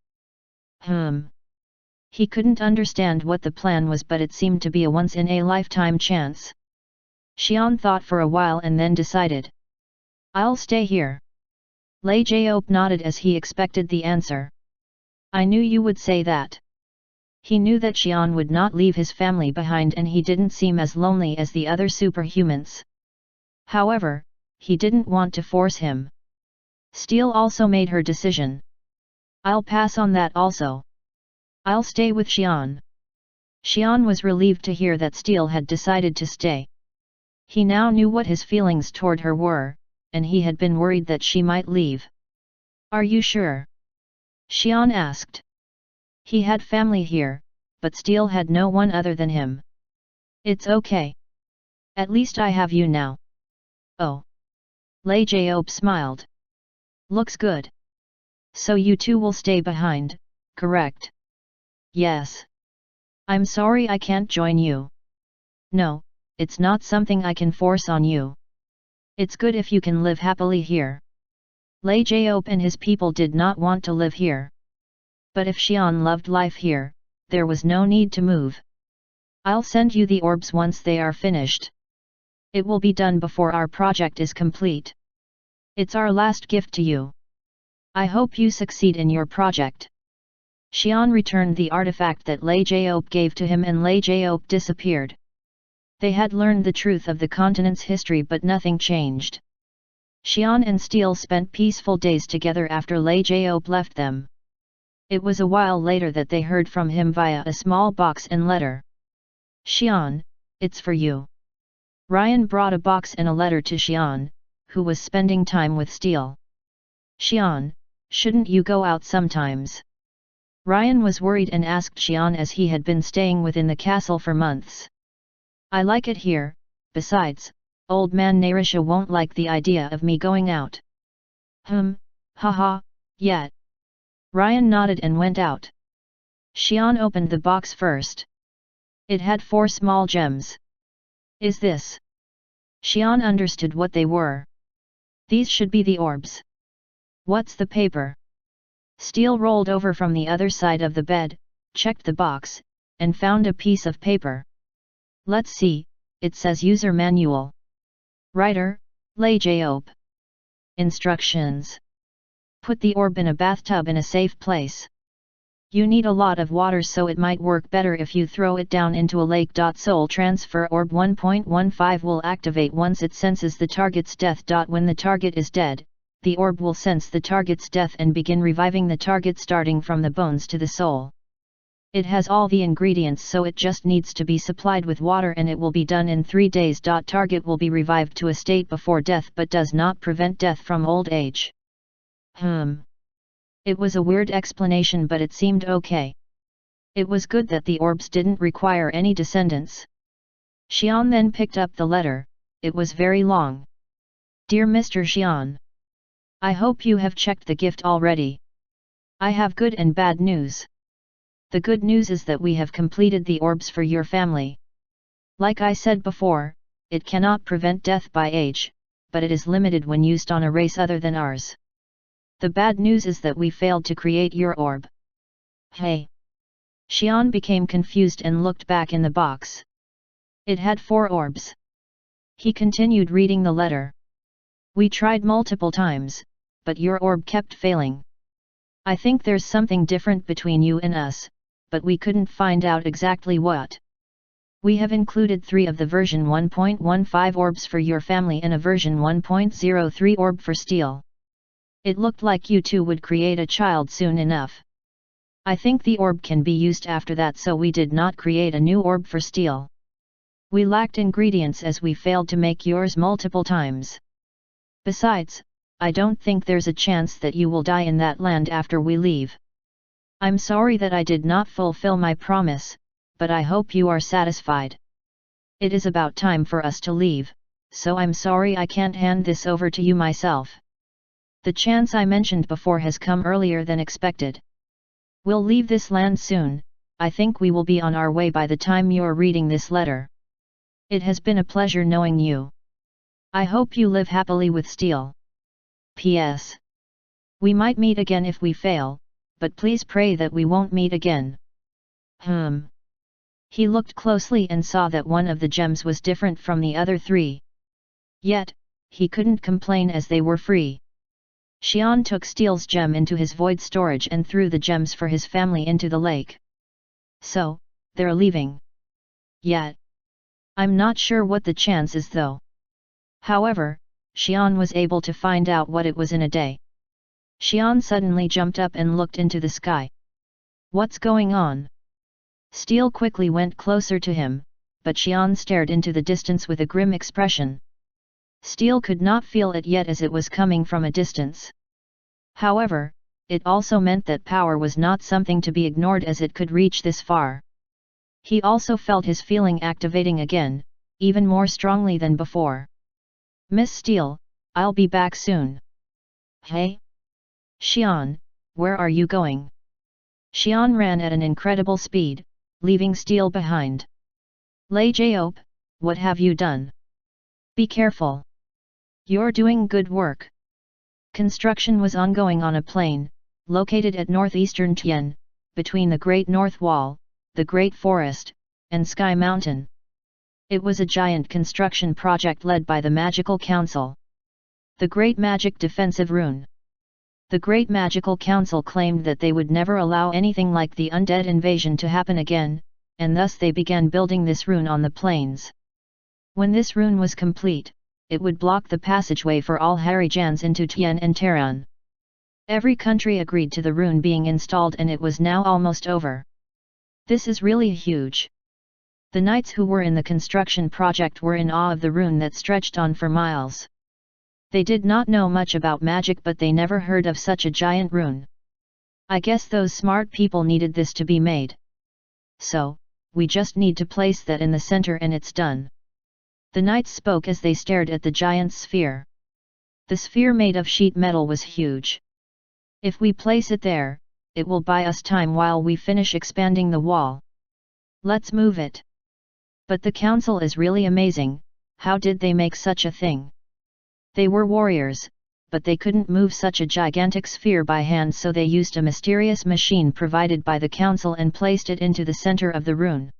He couldn't understand what the plan was, but it seemed to be a once-in-a-lifetime chance. Xian thought for a while and then decided. I'll stay here. Lei Jiop nodded as he expected the answer. I knew you would say that. He knew that Xian would not leave his family behind and he didn't seem as lonely as the other superhumans. However, he didn't want to force him. Steel also made her decision. I'll pass on that also. I'll stay with Xian. Xian was relieved to hear that Steel had decided to stay. He now knew what his feelings toward her were, and he had been worried that she might leave. "Are you sure?" Xian asked. He had family here, but Steel had no one other than him. "It's okay. At least I have you now." "Oh." Lei Jiao smiled. "Looks good. So you two will stay behind, correct?" "Yes. I'm sorry I can't join you." "No, it's not something I can force on you. It's good if you can live happily here." Lei Jiao and his people did not want to live here. But if Xian loved life here, there was no need to move. "I'll send you the orbs once they are finished. It will be done before our project is complete. It's our last gift to you. I hope you succeed in your project." Xian returned the artifact that Lei Jiao gave to him and Lei Jiao disappeared. They had learned the truth of the continent's history but nothing changed. Xian and Steel spent peaceful days together after Lei Jiao left them. It was a while later that they heard from him via a small box and letter. "Xian, it's for you." Ryan brought a box and a letter to Xian, who was spending time with Steel. "Xian, shouldn't you go out sometimes?" Ryan was worried and asked Xian as he had been staying within the castle for months. "I like it here, besides, old man Narisha won't like the idea of me going out." Haha, yet." Ryan nodded and went out. Xian opened the box first. It had 4 small gems. "Is this?" Xian understood what they were. "These should be the orbs." "What's the paper?" Steel rolled over from the other side of the bed, checked the box, and found a piece of paper. "Let's see," it says User Manual. Writer, Lei Jiao. Instructions. Put the orb in a bathtub in a safe place. You need a lot of water, so it might work better if you throw it down into a lake. Soul Transfer Orb 1.15 will activate once it senses the target's death. When the target is dead, the orb will sense the target's death and begin reviving the target starting from the bones to the soul. It has all the ingredients, so it just needs to be supplied with water and it will be done in 3 days. Target will be revived to a state before death but does not prevent death from old age. It was a weird explanation, but it seemed okay. It was good that the orbs didn't require any descendants. Xian then picked up the letter. It was very long. "Dear Mr. Xian, I hope you have checked the gift already. I have good and bad news. The good news is that we have completed the orbs for your family. Like I said before, it cannot prevent death by age, but it is limited when used on a race other than ours. The bad news is that we failed to create your orb." "Hey!" Xian became confused and looked back in the box. It had 4 orbs. He continued reading the letter. "We tried multiple times, but your orb kept failing. I think there's something different between you and us, but we couldn't find out exactly what. We have included 3 of the version 1.15 orbs for your family and a version 1.03 orb for Steel. It looked like you two would create a child soon enough. I think the orb can be used after that, so we did not create a new orb for Steel. We lacked ingredients as we failed to make yours multiple times. Besides, I don't think there's a chance that you will die in that land after we leave. I'm sorry that I did not fulfill my promise, but I hope you are satisfied. It is about time for us to leave, so I'm sorry I can't hand this over to you myself. The chance I mentioned before has come earlier than expected. We'll leave this land soon. I think we will be on our way by the time you're reading this letter. It has been a pleasure knowing you. I hope you live happily with Steel. P.S. We might meet again if we fail, but please pray that we won't meet again." He looked closely and saw that one of the gems was different from the other 3. Yet, he couldn't complain as they were free. Xian took Steel's gem into his void storage and threw the gems for his family into the lake. "So, they're leaving. Yet. I'm not sure what the chance is though." However, Xian was able to find out what it was in a day. Xian suddenly jumped up and looked into the sky. "What's going on?" Steel quickly went closer to him, but Xian stared into the distance with a grim expression. Steel could not feel it yet as it was coming from a distance. However, it also meant that power was not something to be ignored as it could reach this far. He also felt his feeling activating again, even more strongly than before. Miss Steel, I'll be back soon. Hey? Xian, where are you going? Xian ran at an incredible speed, leaving Steel behind. Lei Jiop, what have you done? Be careful. You're doing good work. Construction was ongoing on a plain, located at northeastern Tian, between the Great North Wall, the Great Forest, and Sky Mountain. It was a giant construction project led by the Magical Council. The Great Magic Defensive Rune. The Great Magical Council claimed that they would never allow anything like the undead invasion to happen again, and thus they began building this rune on the plains. When this rune was complete, it would block the passageway for all Harijans into Tian and Tehran. Every country agreed to the rune being installed and it was now almost over. This is really huge. The knights who were in the construction project were in awe of the rune that stretched on for miles. They did not know much about magic but they never heard of such a giant rune. I guess those smart people needed this to be made. So, we just need to place that in the center and it's done. The knights spoke as they stared at the giant sphere. The sphere made of sheet metal was huge. If we place it there, it will buy us time while we finish expanding the wall. Let's move it. But the council is really amazing, how did they make such a thing? They were warriors, but they couldn't move such a gigantic sphere by hand so they used a mysterious machine provided by the council and placed it into the center of the rune.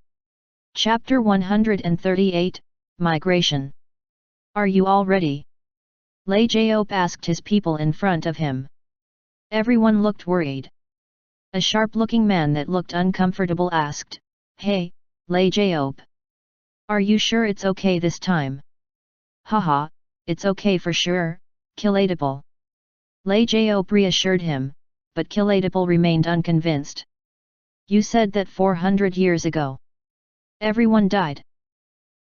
Chapter 138, Migration. Are you all ready? Lei Jiop asked his people in front of him. Everyone looked worried. A sharp-looking man that looked uncomfortable asked, Hey, Lei Jiop. Are you sure it's okay this time? Haha, it's okay for sure, Kilatable. Lei Jiop reassured him, but Kilatable remained unconvinced. You said that 400 years ago. Everyone died.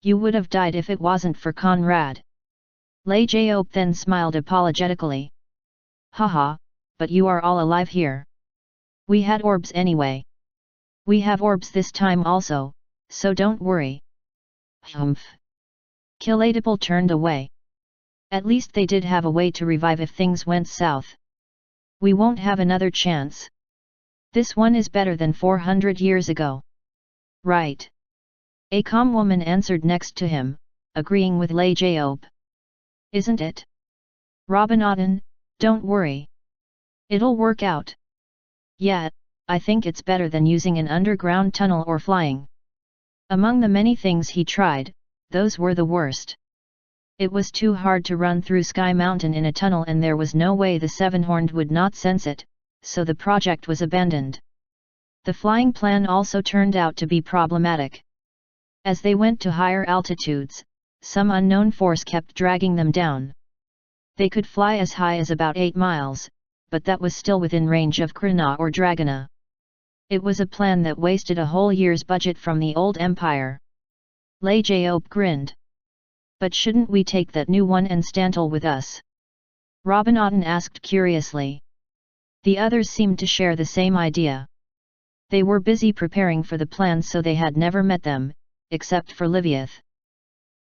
You would have died if it wasn't for Conrad. Lei Jiop then smiled apologetically. Haha, but you are all alive here. We had orbs anyway. We have orbs this time also, so don't worry. Humph. Kilatable turned away. At least they did have a way to revive if things went south. We won't have another chance. This one is better than 400 years ago. Right. A calm woman answered next to him, agreeing with Lei Jiop. Isn't it? Robinaton, don't worry. It'll work out. Yeah, I think it's better than using an underground tunnel or flying. Among the many things he tried, those were the worst. It was too hard to run through Sky Mountain in a tunnel and there was no way the Seven-Horned would not sense it, so the project was abandoned. The flying plan also turned out to be problematic. As they went to higher altitudes, some unknown force kept dragging them down. They could fly as high as about 8 miles, but that was still within range of Krona or Dragona. It was a plan that wasted a whole year's budget from the old empire. Lei Jiop grinned. But shouldn't we take that new one and Stantle with us? Robinaton asked curiously. The others seemed to share the same idea. They were busy preparing for the plan so they had never met them, except for Liviath.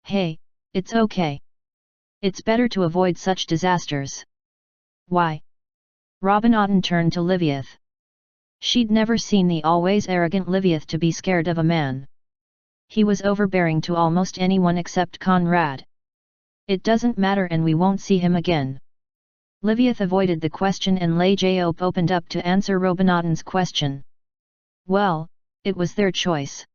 Hey, it's okay. It's better to avoid such disasters. Why? Robinaton turned to Liviath. She'd never seen the always arrogant Liviath to be scared of a man. He was overbearing to almost anyone except Conrad. It doesn't matter and we won't see him again. Liviath avoided the question and Lei Jiop opened up to answer Robinaton's question. Well, it was their choice.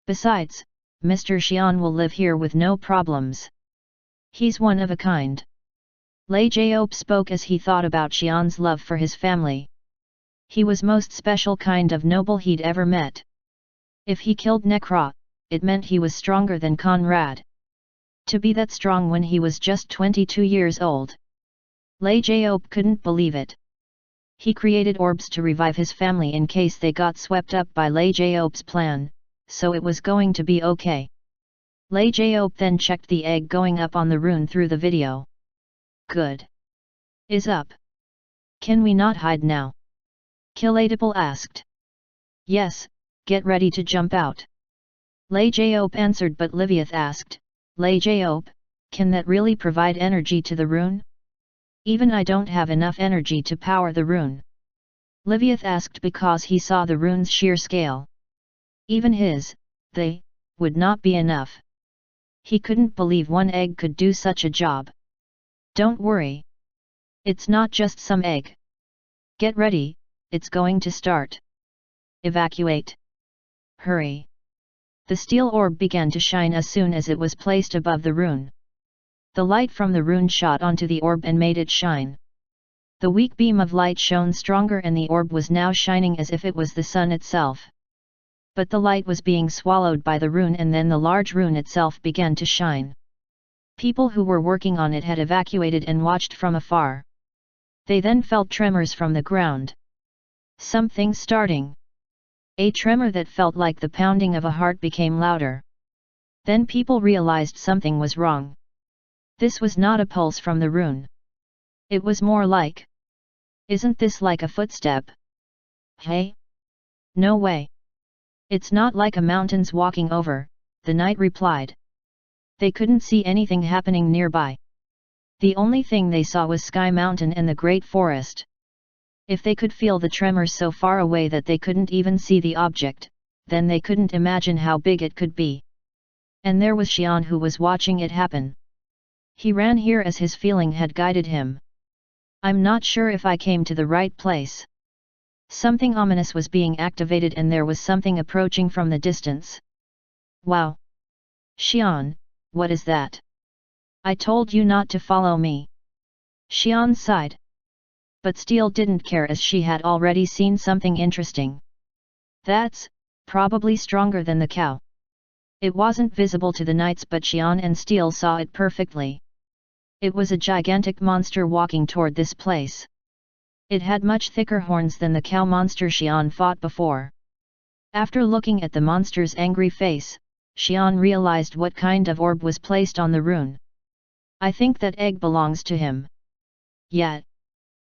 Besides, Mr. Xian will live here with no problems. He's one of a kind. Lei Jiop spoke as he thought about Xian's love for his family. He was most special kind of noble he'd ever met. If he killed Nekra, it meant he was stronger than Conrad. To be that strong when he was just 22 years old. Lei Jiop couldn't believe it. He created orbs to revive his family in case they got swept up by Lei Jiop's plan, so it was going to be okay. Lei Jiop then checked the egg going up on the rune through the video. Good. Is up. Can we not hide now? Kilatable asked. Yes, get ready to jump out. Lei Jiop answered, but Liviath asked, Lei Jiop, can that really provide energy to the rune? Even I don't have enough energy to power the rune. Liviath asked because he saw the rune's sheer scale. Even they, would not be enough. He couldn't believe one egg could do such a job. Don't worry. It's not just some egg. Get ready, it's going to start. Evacuate. Hurry. The steel orb began to shine as soon as it was placed above the rune. The light from the rune shot onto the orb and made it shine. The weak beam of light shone stronger and the orb was now shining as if it was the sun itself. But the light was being swallowed by the rune and then the large rune itself began to shine. People who were working on it had evacuated and watched from afar. They then felt tremors from the ground. Something starting. A tremor that felt like the pounding of a heart became louder. Then people realized something was wrong. This was not a pulse from the rune. It was more like... Isn't this like a footstep? Hey? No way. It's not like a mountain's walking over, the knight replied. They couldn't see anything happening nearby. The only thing they saw was Sky Mountain and the great forest. If they could feel the tremors so far away that they couldn't even see the object, then they couldn't imagine how big it could be. And there was Xian who was watching it happen. He ran here as his feeling had guided him. I'm not sure if I came to the right place. Something ominous was being activated and there was something approaching from the distance. Wow! Xian, what is that? I told you not to follow me. Xian sighed. But Steel didn't care as she had already seen something interesting. That's probably stronger than the cow. It wasn't visible to the knights but Xian and Steel saw it perfectly. It was a gigantic monster walking toward this place. It had much thicker horns than the cow monster Xian fought before. After looking at the monster's angry face, Xian realized what kind of orb was placed on the rune. I think that egg belongs to him. Yet,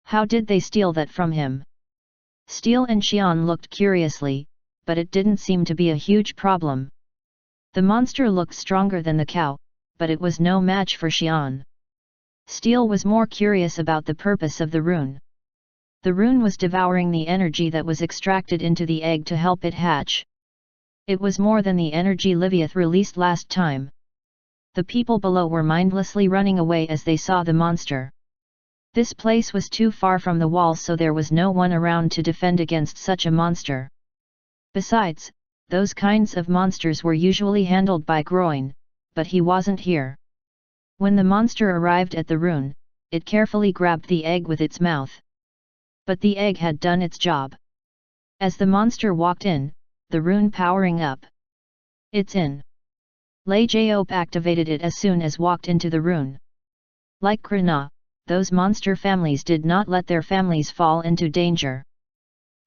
how did they steal that from him? Steel and Xian looked curiously, but it didn't seem to be a huge problem. The monster looked stronger than the cow, but it was no match for Xian. Steel was more curious about the purpose of the rune. The rune was devouring the energy that was extracted into the egg to help it hatch. It was more than the energy Liviath released last time. The people below were mindlessly running away as they saw the monster. This place was too far from the wall so there was no one around to defend against such a monster. Besides, those kinds of monsters were usually handled by Groin, but he wasn't here. When the monster arrived at the rune, it carefully grabbed the egg with its mouth. But the egg had done its job. As the monster walked in, the rune powering up. It's in. Lei Jiop activated it as soon as walked into the rune. Like Krina, those monster families did not let their families fall into danger.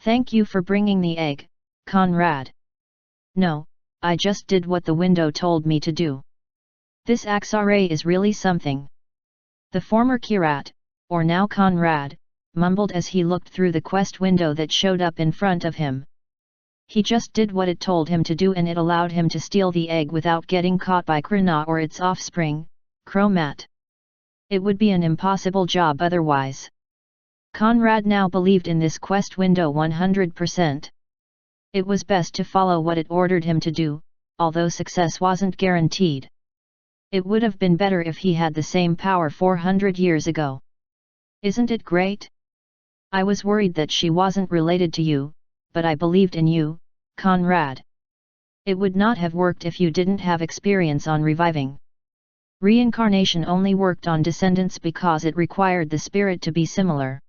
Thank you for bringing the egg, Conrad. No, I just did what the window told me to do. This Axare is really something. The former Kirat, or now Conrad, mumbled as he looked through the quest window that showed up in front of him. He just did what it told him to do and it allowed him to steal the egg without getting caught by Krina or its offspring, Chromat. It would be an impossible job otherwise. Conrad now believed in this quest window 100%. It was best to follow what it ordered him to do, although success wasn't guaranteed. It would have been better if he had the same power 400 years ago. Isn't it great? I was worried that she wasn't related to you, but I believed in you, Conrad. It would not have worked if you didn't have experience on reviving. Reincarnation only worked on descendants because it required the spirit to be similar.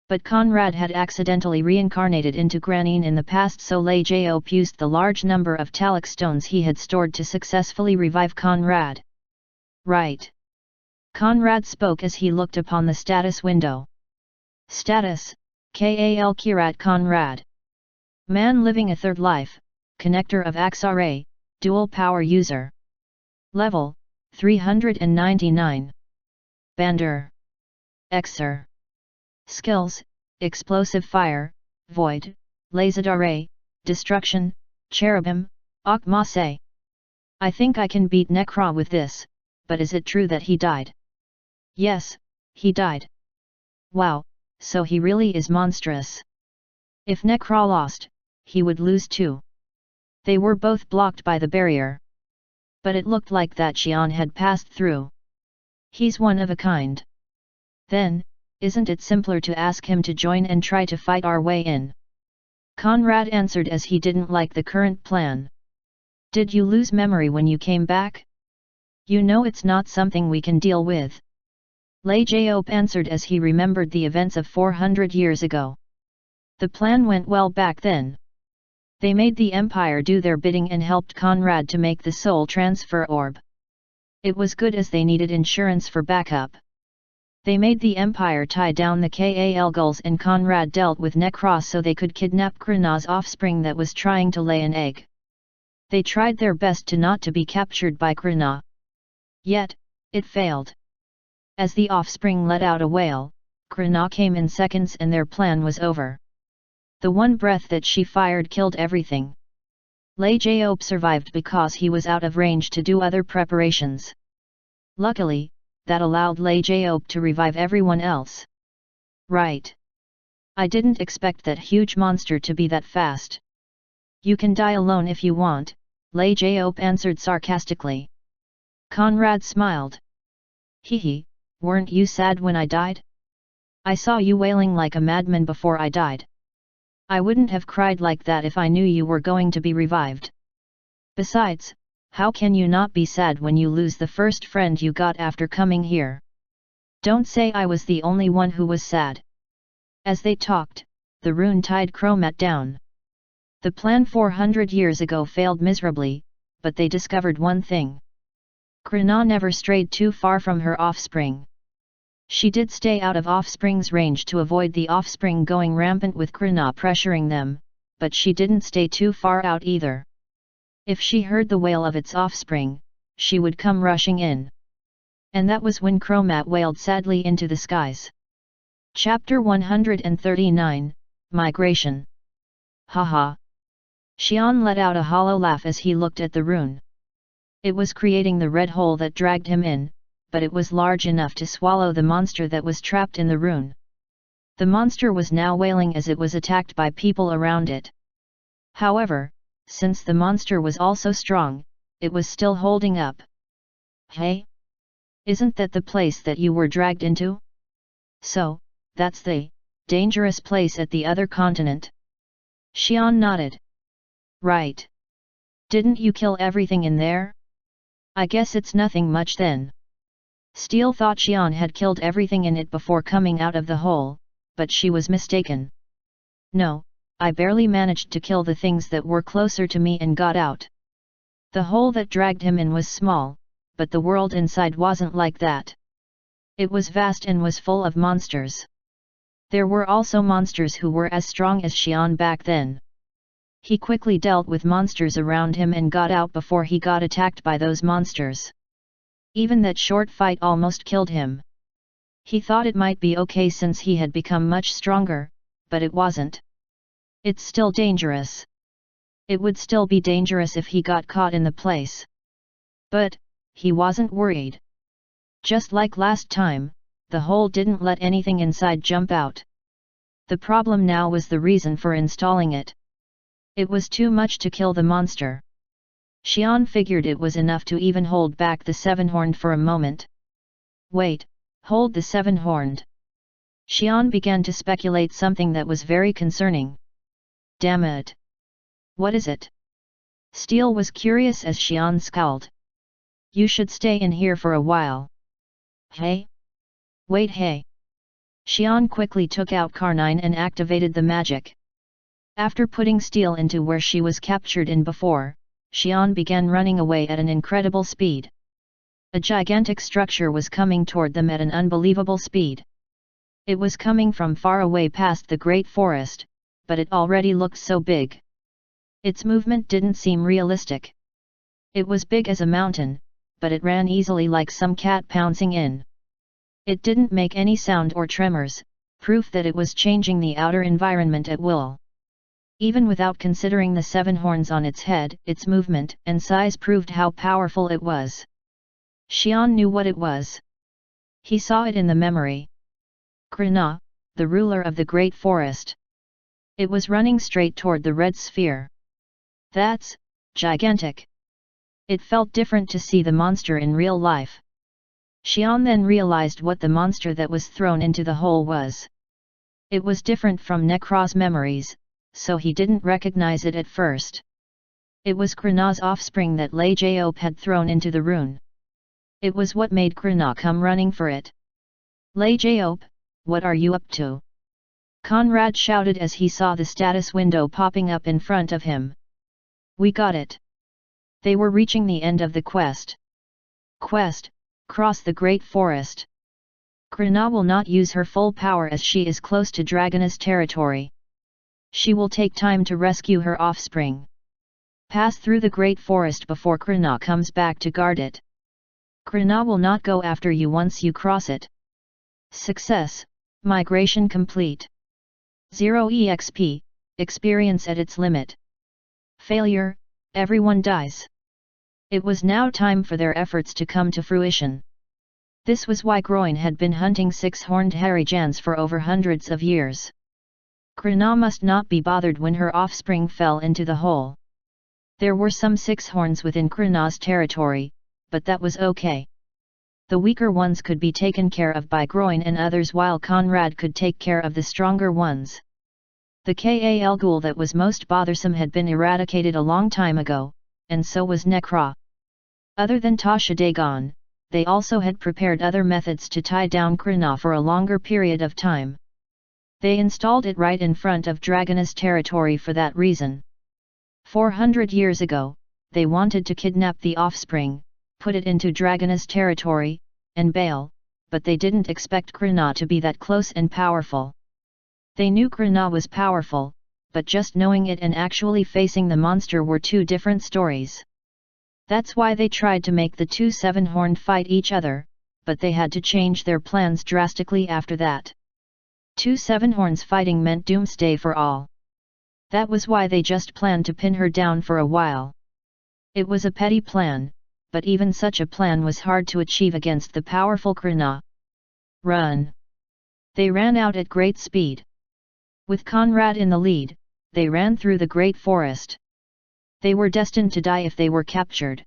But Conrad had accidentally reincarnated into Granine in the past so Lei Jiop used the large number of Talic stones he had stored to successfully revive Conrad. Right. Conrad spoke as he looked upon the status window. Status, Kal Kirat Conrad. Man living a third life, connector of Axare, dual power user. Level 399. Bander. Xer. Skills: Explosive Fire, Void, Lazadare, Destruction, Cherubim, Akmase. I think I can beat Necra with this, but is it true that he died? Yes, he died. Wow, so he really is monstrous. If Necra lost, he would lose too. They were both blocked by the barrier. But it looked like that Xian had passed through. He's one of a kind. Then, isn't it simpler to ask him to join and try to fight our way in? Conrad answered as he didn't like the current plan. Did you lose memory when you came back? You know it's not something we can deal with. Lei Jiop answered as he remembered the events of 400 years ago. The plan went well back then. They made the Empire do their bidding and helped Conrad to make the soul transfer orb. It was good as they needed insurance for backup. They made the Empire tie down the Kal Gulls and Conrad dealt with Necros so they could kidnap Krina's offspring that was trying to lay an egg. They tried their best to not to be captured by Krina. Yet, it failed. As the offspring let out a wail, Krina came in seconds and their plan was over. The one breath that she fired killed everything. Lei Jiop survived because he was out of range to do other preparations. Luckily, that allowed Lei Jiop to revive everyone else. Right. I didn't expect that huge monster to be that fast. You can die alone if you want, Lei Jiop answered sarcastically. Conrad smiled. Hehe, weren't you sad when I died? I saw you wailing like a madman before I died. I wouldn't have cried like that if I knew you were going to be revived. Besides, how can you not be sad when you lose the first friend you got after coming here? Don't say I was the only one who was sad. As they talked, the rune tied Chromat down. The plan 400 years ago failed miserably, but they discovered one thing. Krina never strayed too far from her offspring. She did stay out of offspring's range to avoid the offspring going rampant with Krina pressuring them, but she didn't stay too far out either. If she heard the wail of its offspring, she would come rushing in. And that was when Chromat wailed sadly into the skies. Chapter 139, Migration. Haha. Xian let out a hollow laugh as he looked at the rune. It was creating the red hole that dragged him in, but it was large enough to swallow the monster that was trapped in the rune. The monster was now wailing as it was attacked by people around it. However, since the monster was also strong, it was still holding up. Hey? Isn't that the place that you were dragged into? So, that's the dangerous place at the other continent? Xian nodded. Right. Didn't you kill everything in there? I guess it's nothing much then. Steel thought Xian had killed everything in it before coming out of the hole, but she was mistaken. No, I barely managed to kill the things that were closer to me and got out. The hole that dragged him in was small, but the world inside wasn't like that. It was vast and was full of monsters. There were also monsters who were as strong as Xian back then. He quickly dealt with monsters around him and got out before he got attacked by those monsters. Even that short fight almost killed him. He thought it might be okay since he had become much stronger, but it wasn't. It's still dangerous. It would still be dangerous if he got caught in the place. But, he wasn't worried. Just like last time, the hole didn't let anything inside jump out. The problem now was the reason for installing it. It was too much to kill the monster. Xian figured it was enough to even hold back the seven-horned for a moment. Wait, hold the seven-horned. Xian began to speculate something that was very concerning. Damn it! What is it? Steel was curious as Xian scowled. You should stay in here for a while. Hey? Wait, hey! Xian quickly took out Carnine and activated the magic. After putting Steel into where she was captured in before, Xian began running away at an incredible speed. A gigantic structure was coming toward them at an unbelievable speed. It was coming from far away past the great forest, but it already looked so big. Its movement didn't seem realistic. It was big as a mountain, but it ran easily like some cat pouncing in. It didn't make any sound or tremors, proof that it was changing the outer environment at will. Even without considering the 7 horns on its head, its movement and size proved how powerful it was. Xian knew what it was. He saw it in the memory. Krina, the ruler of the great forest. It was running straight toward the red sphere. That's gigantic. It felt different to see the monster in real life. Xian then realized what the monster that was thrown into the hole was. It was different from Necra's memories, so he didn't recognize it at first. It was Krina's offspring that Lei Jiop had thrown into the rune. It was what made Krina come running for it. Lei Jiop, what are you up to? Conrad shouted as he saw the status window popping up in front of him. We got it. They were reaching the end of the quest. Cross the great forest. Krina will not use her full power as she is close to Dragoness territory. She will take time to rescue her offspring. Pass through the great forest before Krina comes back to guard it. Krina will not go after you once you cross it. Success, migration complete. 0 EXP, experience at its limit. Failure, everyone dies. It was now time for their efforts to come to fruition. This was why Groin had been hunting 6-horned Harijans for over hundreds of years. Krina must not be bothered when her offspring fell into the hole. There were some 6 horns within Krina's territory, but that was okay. The weaker ones could be taken care of by Groin and others while Conrad could take care of the stronger ones. The Kal ghoul that was most bothersome had been eradicated a long time ago, and so was Necra. Other than Tasha Dagon, they also had prepared other methods to tie down Krina for a longer period of time. They installed it right in front of Dragoness territory for that reason. 400 years ago, they wanted to kidnap the offspring, put it into Dragoness territory, and bail, but they didn't expect Krina to be that close and powerful. They knew Krina was powerful, but just knowing it and actually facing the monster were 2 different stories. That's why they tried to make the 2 7-horned fight each other, but they had to change their plans drastically after that. 2 7-horns fighting meant doomsday for all. That was why they just planned to pin her down for a while. It was a petty plan, but even such a plan was hard to achieve against the powerful Krina. Run! They ran out at great speed. With Conrad in the lead, they ran through the great forest. They were destined to die if they were captured.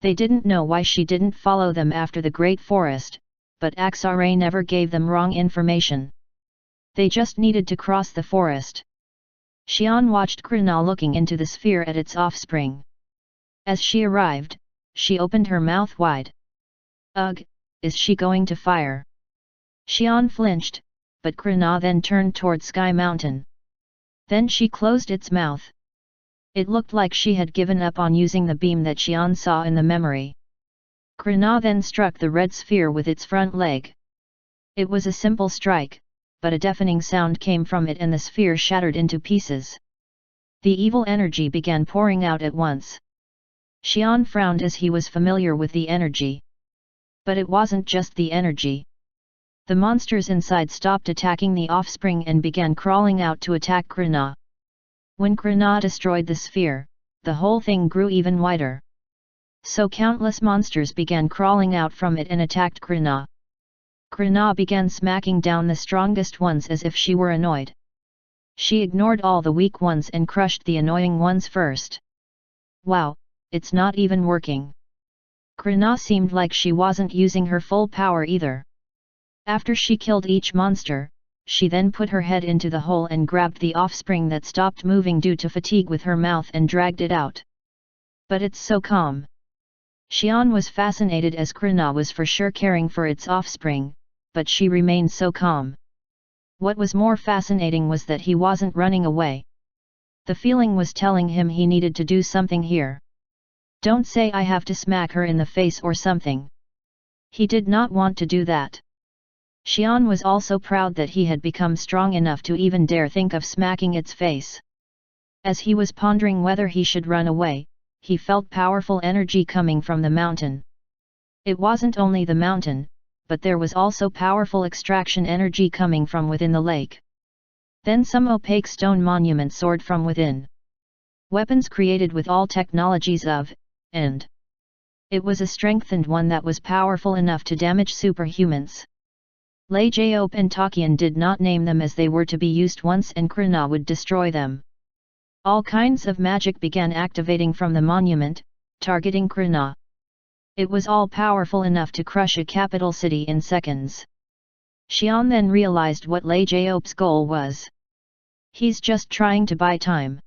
They didn't know why she didn't follow them after the great forest, but Axare never gave them wrong information. They just needed to cross the forest. Xian watched Krina looking into the sphere at its offspring. As she arrived, she opened her mouth wide. Ugh, is she going to fire? Xian flinched, but Krina then turned toward Sky Mountain. Then she closed its mouth. It looked like she had given up on using the beam that Xian saw in the memory. Krina then struck the red sphere with its front leg. It was a simple strike, but a deafening sound came from it and the sphere shattered into pieces. The evil energy began pouring out at once. Xian frowned as he was familiar with the energy. But it wasn't just the energy. The monsters inside stopped attacking the offspring and began crawling out to attack Krina. When Krina destroyed the sphere, the whole thing grew even wider. So countless monsters began crawling out from it and attacked Krina. Krina began smacking down the strongest ones as if she were annoyed. She ignored all the weak ones and crushed the annoying ones first. Wow, it's not even working. Krina seemed like she wasn't using her full power either. After she killed each monster, she then put her head into the hole and grabbed the offspring that stopped moving due to fatigue with her mouth and dragged it out. But it's so calm. Xian was fascinated as Krina was for sure caring for its offspring, but she remained so calm. What was more fascinating was that he wasn't running away. The feeling was telling him he needed to do something here. Don't say I have to smack her in the face or something. He did not want to do that. Xian was also proud that he had become strong enough to even dare think of smacking its face. As he was pondering whether he should run away, he felt powerful energy coming from the mountain. It wasn't only the mountain, but there was also powerful extraction energy coming from within the lake. Then some opaque stone monument soared from within. Weapons created with all technologies of, and it was a strengthened one that was powerful enough to damage superhumans. Lei Jaop and Takian did not name them as they were to be used once and Krina would destroy them. All kinds of magic began activating from the monument, targeting Krina. It was all powerful enough to crush a capital city in seconds. Xian then realized what Lei Jaop's goal was. He's just trying to buy time.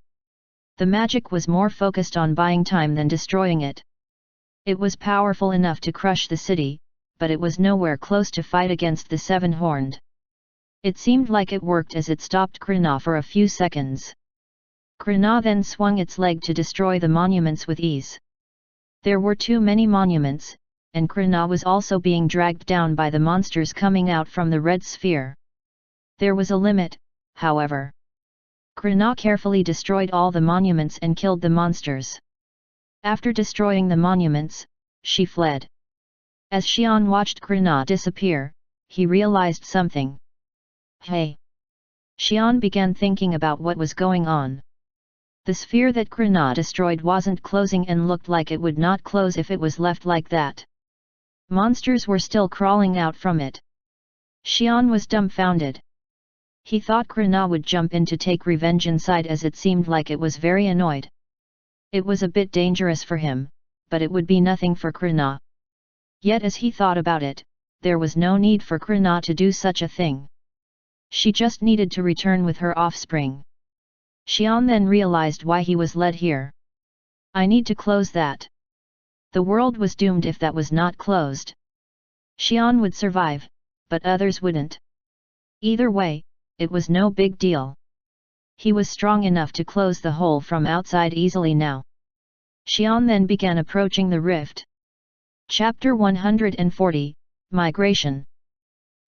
The magic was more focused on buying time than destroying it. It was powerful enough to crush the city, but it was nowhere close to fight against the seven-horned. It seemed like it worked as it stopped Krina for a few seconds. Krina then swung its leg to destroy the monuments with ease. There were too many monuments, and Krina was also being dragged down by the monsters coming out from the red sphere. There was a limit, however. Krina carefully destroyed all the monuments and killed the monsters. After destroying the monuments, she fled. As Xian watched Krina disappear, he realized something. Hey! Xian began thinking about what was going on. The sphere that Krina destroyed wasn't closing and looked like it would not close if it was left like that. Monsters were still crawling out from it. Xian was dumbfounded. He thought Krina would jump in to take revenge inside as it seemed like it was very annoyed. It was a bit dangerous for him, but it would be nothing for Krina. Yet as he thought about it, there was no need for Krina to do such a thing. She just needed to return with her offspring. Xian then realized why he was led here. I need to close that. The world was doomed if that was not closed. Xian would survive, but others wouldn't. Either way, it was no big deal. He was strong enough to close the hole from outside easily now. Xian then began approaching the rift. Chapter 140, Migration.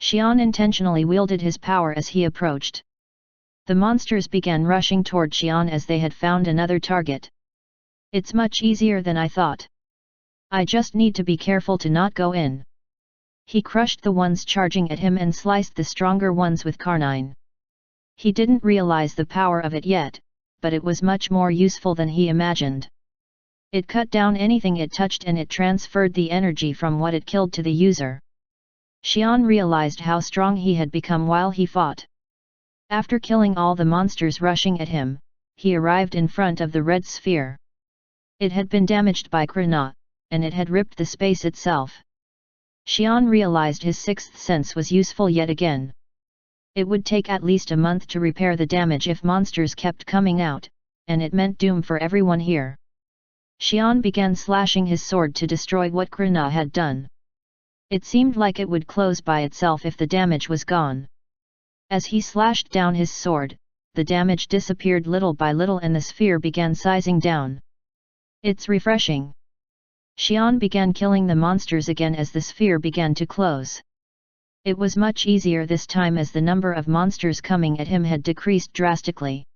Xian intentionally wielded his power as he approached. The monsters began rushing toward Xian as they had found another target. It's much easier than I thought. I just need to be careful to not go in. He crushed the ones charging at him and sliced the stronger ones with Karnine. He didn't realize the power of it yet, but it was much more useful than he imagined. It cut down anything it touched and it transferred the energy from what it killed to the user. Xian realized how strong he had become while he fought. After killing all the monsters rushing at him, he arrived in front of the red sphere. It had been damaged by Krina, and it had ripped the space itself. Xian realized his sixth sense was useful yet again. It would take at least a month to repair the damage if monsters kept coming out, and it meant doom for everyone here. Xian began slashing his sword to destroy what Krina had done. It seemed like it would close by itself if the damage was gone. As he slashed down his sword, the damage disappeared little by little and the sphere began sizing down. It's refreshing. Xian began killing the monsters again as the sphere began to close. It was much easier this time as the number of monsters coming at him had decreased drastically.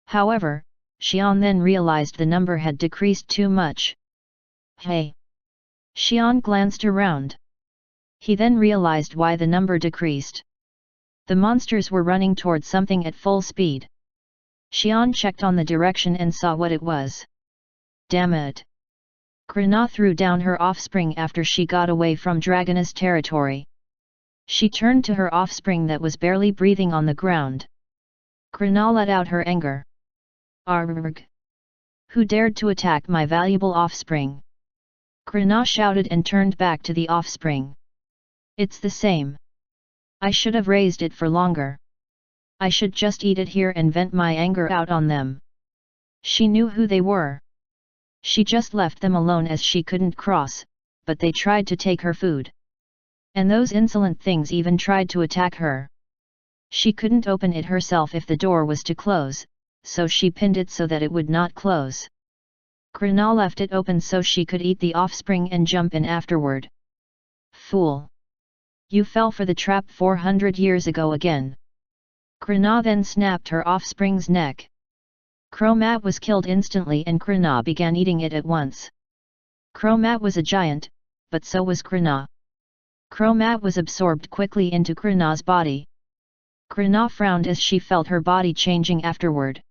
However, Xian then realized the number had decreased too much. Hey! Xian glanced around. He then realized why the number decreased. The monsters were running towards something at full speed. Xian checked on the direction and saw what it was. Damn it! Krina threw down her offspring after she got away from Dragona's territory. She turned to her offspring that was barely breathing on the ground. Krina let out her anger. Arrgh! Who dared to attack my valuable offspring? Krina shouted and turned back to the offspring. It's the same. I should have raised it for longer. I should just eat it here and vent my anger out on them. She knew who they were. She just left them alone as she couldn't cross, but they tried to take her food. And those insolent things even tried to attack her. She couldn't open it herself if the door was to close, so she pinned it so that it would not close. Krina left it open so she could eat the offspring and jump in afterward. Fool! You fell for the trap 400 years ago again. Krina then snapped her offspring's neck. Cromat was killed instantly and Krina began eating it at once. Cromat was a giant, but so was Krina. Chromat was absorbed quickly into Krina's body. Krina frowned as she felt her body changing afterward.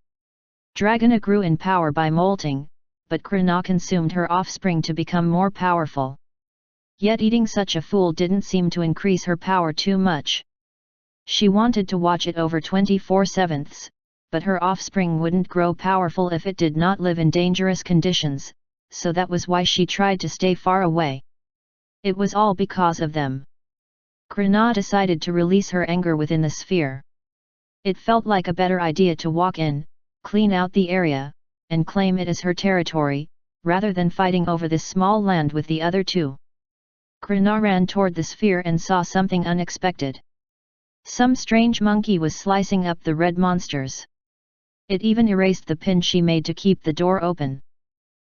Dragona grew in power by molting, but Krina consumed her offspring to become more powerful. Yet eating such a fool didn't seem to increase her power too much. She wanted to watch it over 24/7, but her offspring wouldn't grow powerful if it did not live in dangerous conditions, so that was why she tried to stay far away. It was all because of them. Krina decided to release her anger within the sphere. It felt like a better idea to walk in, clean out the area, and claim it as her territory, rather than fighting over this small land with the other two. Krina ran toward the sphere and saw something unexpected. Some strange monkey was slicing up the red monsters. It even erased the pin she made to keep the door open.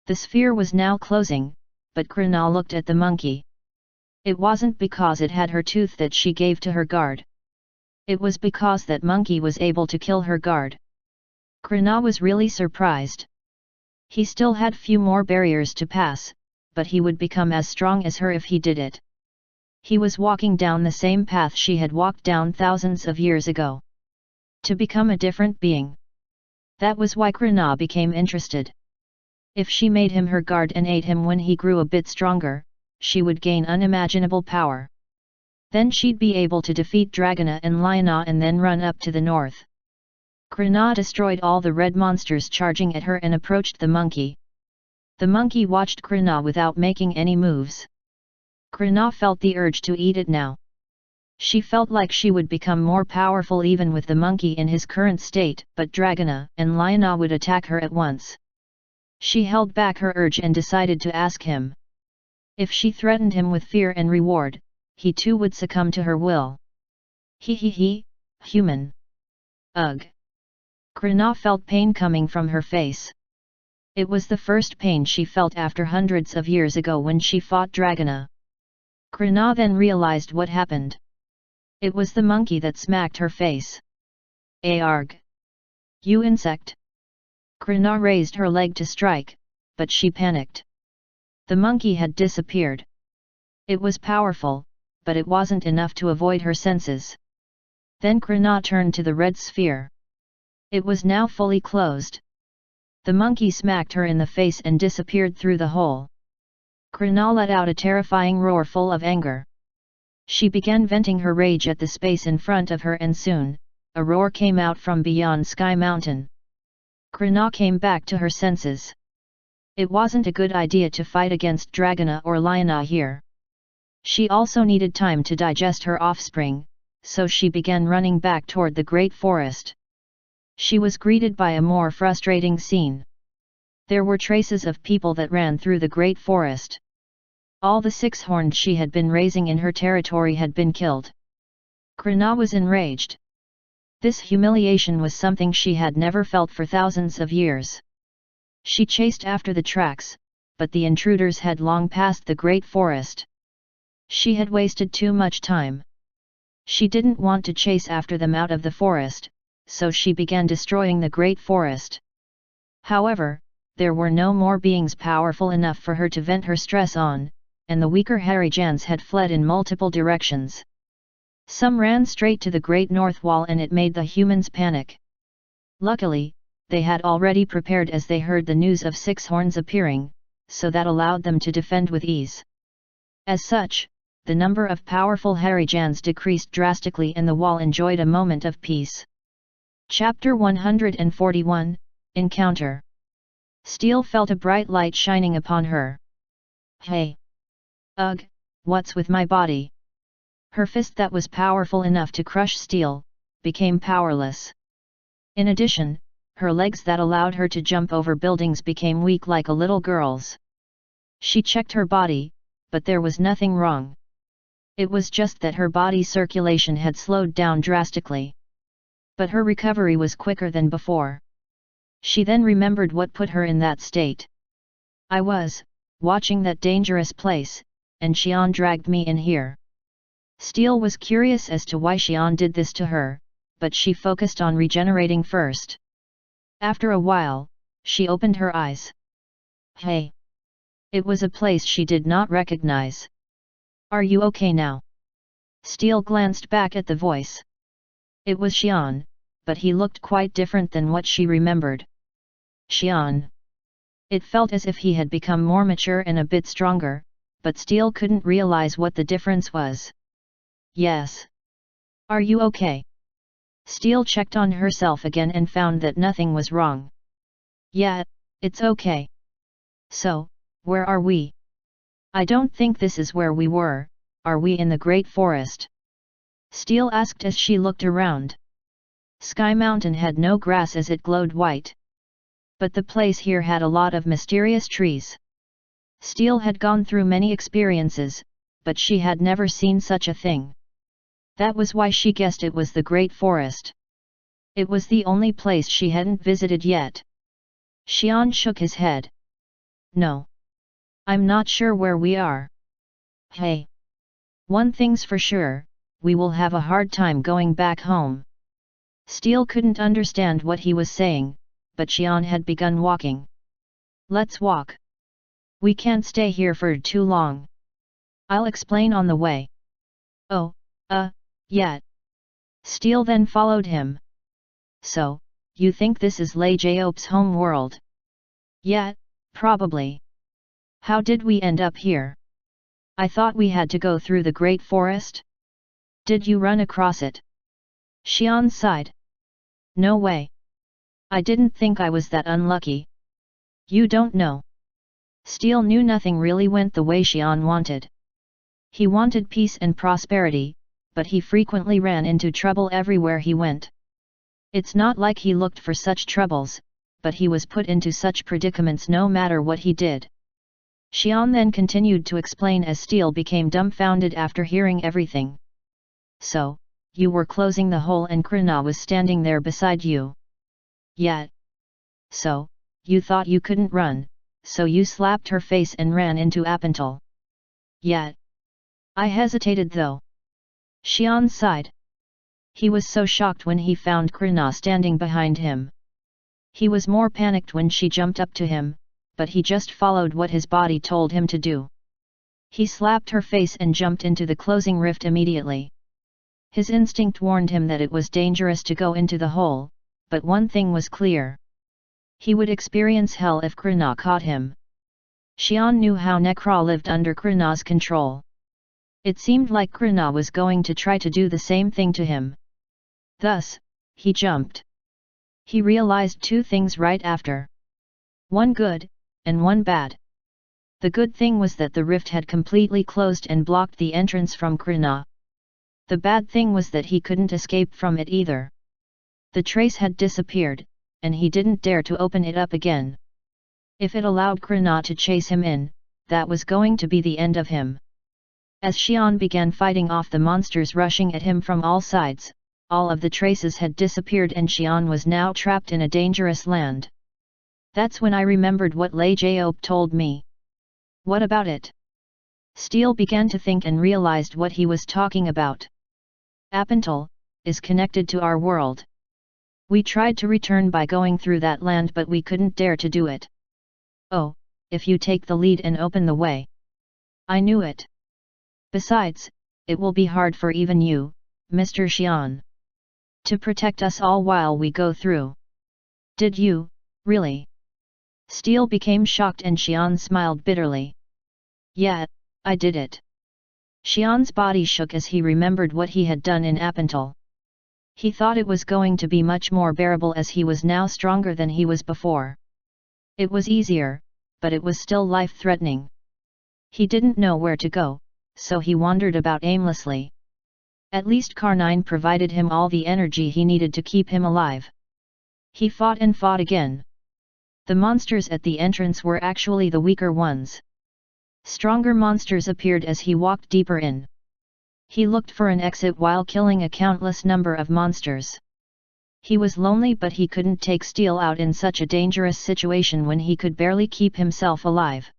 The sphere was now closing, but Krina looked at the monkey. It wasn't because it had her tooth that she gave to her guard. It was because that monkey was able to kill her guard. Krina was really surprised. He still had few more barriers to pass, but he would become as strong as her if he did it. He was walking down the same path she had walked down thousands of years ago. To become a different being. That was why Krina became interested. If she made him her guard and ate him when he grew a bit stronger, she would gain unimaginable power. Then she'd be able to defeat Dragona and Liona and then run up to the north. Krina destroyed all the red monsters charging at her and approached the monkey. The monkey watched Krina without making any moves. Krina felt the urge to eat it now. She felt like she would become more powerful even with the monkey in his current state, but Dragona and Liona would attack her at once. She held back her urge and decided to ask him. If she threatened him with fear and reward, he too would succumb to her will. Human. Ugh. Krina felt pain coming from her face. It was the first pain she felt after hundreds of years ago when she fought Dragona. Krina then realized what happened. It was the monkey that smacked her face. Arg! You insect! Krina raised her leg to strike, but she panicked. The monkey had disappeared. It was powerful, but it wasn't enough to avoid her senses. Then Krina turned to the red sphere. It was now fully closed. The monkey smacked her in the face and disappeared through the hole. Krina let out a terrifying roar full of anger. She began venting her rage at the space in front of her and soon, a roar came out from beyond Sky Mountain. Krina came back to her senses. It wasn't a good idea to fight against Dragona or Liona here. She also needed time to digest her offspring, so she began running back toward the great forest. She was greeted by a more frustrating scene. There were traces of people that ran through the great forest. All the six-horned she had been raising in her territory had been killed. Krina was enraged. This humiliation was something she had never felt for thousands of years. She chased after the tracks, but the intruders had long passed the great forest. She had wasted too much time. She didn't want to chase after them out of the forest, so she began destroying the great forest. However, there were no more beings powerful enough for her to vent her stress on, and the weaker Harijans had fled in multiple directions. Some ran straight to the Great North Wall and it made the humans panic. Luckily, they had already prepared as they heard the news of six horns appearing, so that allowed them to defend with ease. As such, the number of powerful Harijans decreased drastically and the wall enjoyed a moment of peace. Chapter 141, Encounter. Steel felt a bright light shining upon her. Hey! Ugh, what's with my body? Her fist that was powerful enough to crush steel, became powerless. In addition, her legs that allowed her to jump over buildings became weak like a little girl's. She checked her body, but there was nothing wrong. It was just that her body's circulation had slowed down drastically. But her recovery was quicker than before. She then remembered what put her in that state. I was watching that dangerous place, and Xian dragged me in here. Steel was curious as to why Xian did this to her, but she focused on regenerating first. After a while, she opened her eyes. Hey! It was a place she did not recognize. "Are you okay now?" Steele glanced back at the voice. It was Xian, but he looked quite different than what she remembered. Xian. It felt as if he had become more mature and a bit stronger, but Steele couldn't realize what the difference was. "Yes. Are you okay?" Steele checked on herself again and found that nothing was wrong. "Yeah, it's okay. So, where are we?" "I don't think this is where we were. Are we in the Great Forest?" Steele asked as she looked around. Sky Mountain had no grass as it glowed white. But the place here had a lot of mysterious trees. Steele had gone through many experiences, but she had never seen such a thing. That was why she guessed it was the Great Forest. It was the only place she hadn't visited yet. Xian shook his head. "No. I'm not sure where we are." "Hey. One thing's for sure, we will have a hard time going back home." Steele couldn't understand what he was saying, but Xian had begun walking. "Let's walk. We can't stay here for too long. I'll explain on the way." "Oh, yeah." Steele then followed him. "So, you think this is Lei Jiop's home world?" "Yeah, probably. How did we end up here? I thought we had to go through the Great Forest? Did you run across it?" Xian sighed. "No way. I didn't think I was that unlucky." "You don't know." Steele knew nothing really went the way Xian wanted. He wanted peace and prosperity, but he frequently ran into trouble everywhere he went. It's not like he looked for such troubles, but he was put into such predicaments no matter what he did. Xian then continued to explain as Steele became dumbfounded after hearing everything. "So, you were closing the hole and Krina was standing there beside you?" "Yeah." "So, you thought you couldn't run, so you slapped her face and ran into Apental?" "Yeah." "I hesitated though." Xian sighed. He was so shocked when he found Krina standing behind him. He was more panicked when she jumped up to him, but he just followed what his body told him to do. He slapped her face and jumped into the closing rift immediately. His instinct warned him that it was dangerous to go into the hole, but one thing was clear. He would experience hell if Krina caught him. Xian knew how Nekra lived under Krina's control. It seemed like Krina was going to try to do the same thing to him. Thus, he jumped. He realized two things right after. One good, and one bad. The good thing was that the rift had completely closed and blocked the entrance from Krina. The bad thing was that he couldn't escape from it either. The trace had disappeared, and he didn't dare to open it up again. If it allowed Krina to chase him in, that was going to be the end of him. As Xian began fighting off the monsters rushing at him from all sides, all of the traces had disappeared and Xian was now trapped in a dangerous land. That's when I remembered what Lei Jiop told me. What about it? Steele began to think and realized what he was talking about. Apental is connected to our world. We tried to return by going through that land but we couldn't dare to do it. Oh, if you take the lead and open the way. I knew it. Besides, it will be hard for even you, Mr. Xian. To protect us all while we go through. Did you, really? Steele became shocked and Xian smiled bitterly. Yeah, I did it. Xian's body shook as he remembered what he had done in Apental. He thought it was going to be much more bearable as he was now stronger than he was before. It was easier, but it was still life-threatening. He didn't know where to go, so he wandered about aimlessly. At least Karnine provided him all the energy he needed to keep him alive. He fought and fought again. The monsters at the entrance were actually the weaker ones. Stronger monsters appeared as he walked deeper in. He looked for an exit while killing a countless number of monsters. He was lonely but he couldn't take Steele out in such a dangerous situation when he could barely keep himself alive.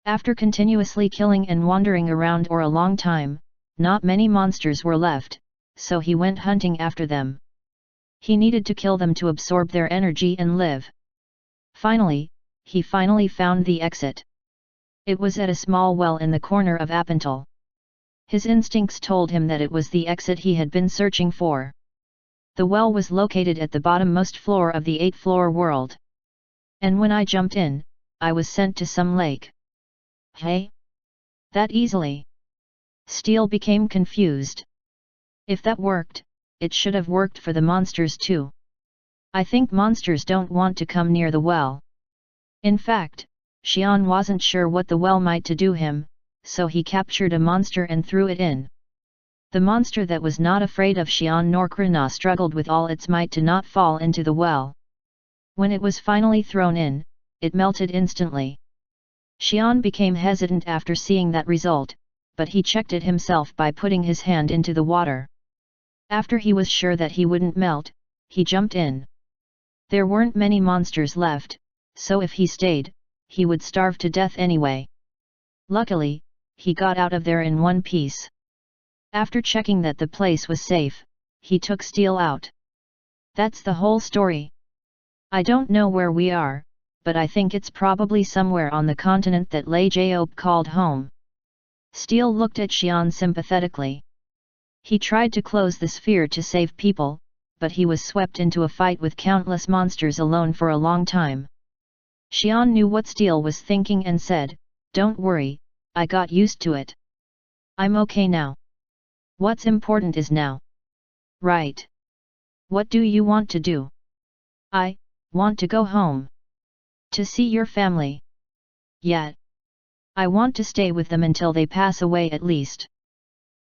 After continuously killing and wandering around for a long time, not many monsters were left, so he went hunting after them. He needed to kill them to absorb their energy and live. Finally, he found the exit. It was at a small well in the corner of Appental. His instincts told him that it was the exit he had been searching for. The well was located at the bottommost floor of the 8th-floor world. And when I jumped in, I was sent to some lake. Hey? That easily? Steele became confused. If that worked, it should have worked for the monsters too. I think monsters don't want to come near the well. In fact, Xian wasn't sure what the well might do him, so he captured a monster and threw it in. The monster that was not afraid of Xian nor Krina struggled with all its might to not fall into the well. When it was finally thrown in, it melted instantly. Xian became hesitant after seeing that result, but he checked it himself by putting his hand into the water. After he was sure that he wouldn't melt, he jumped in. There weren't many monsters left, so if he stayed, he would starve to death anyway. Luckily, he got out of there in one piece. After checking that the place was safe, he took Steele out. That's the whole story. I don't know where we are, but I think it's probably somewhere on the continent that Lei Jiop called home. Steele looked at Xian sympathetically. He tried to close the sphere to save people, but he was swept into a fight with countless monsters alone for a long time. Xian knew what Steele was thinking and said, "Don't worry, I got used to it. I'm okay now. What's important is now." "Right. What do you want to do?" "I want to go home. To see your family." "Yet. I want to stay with them until they pass away at least."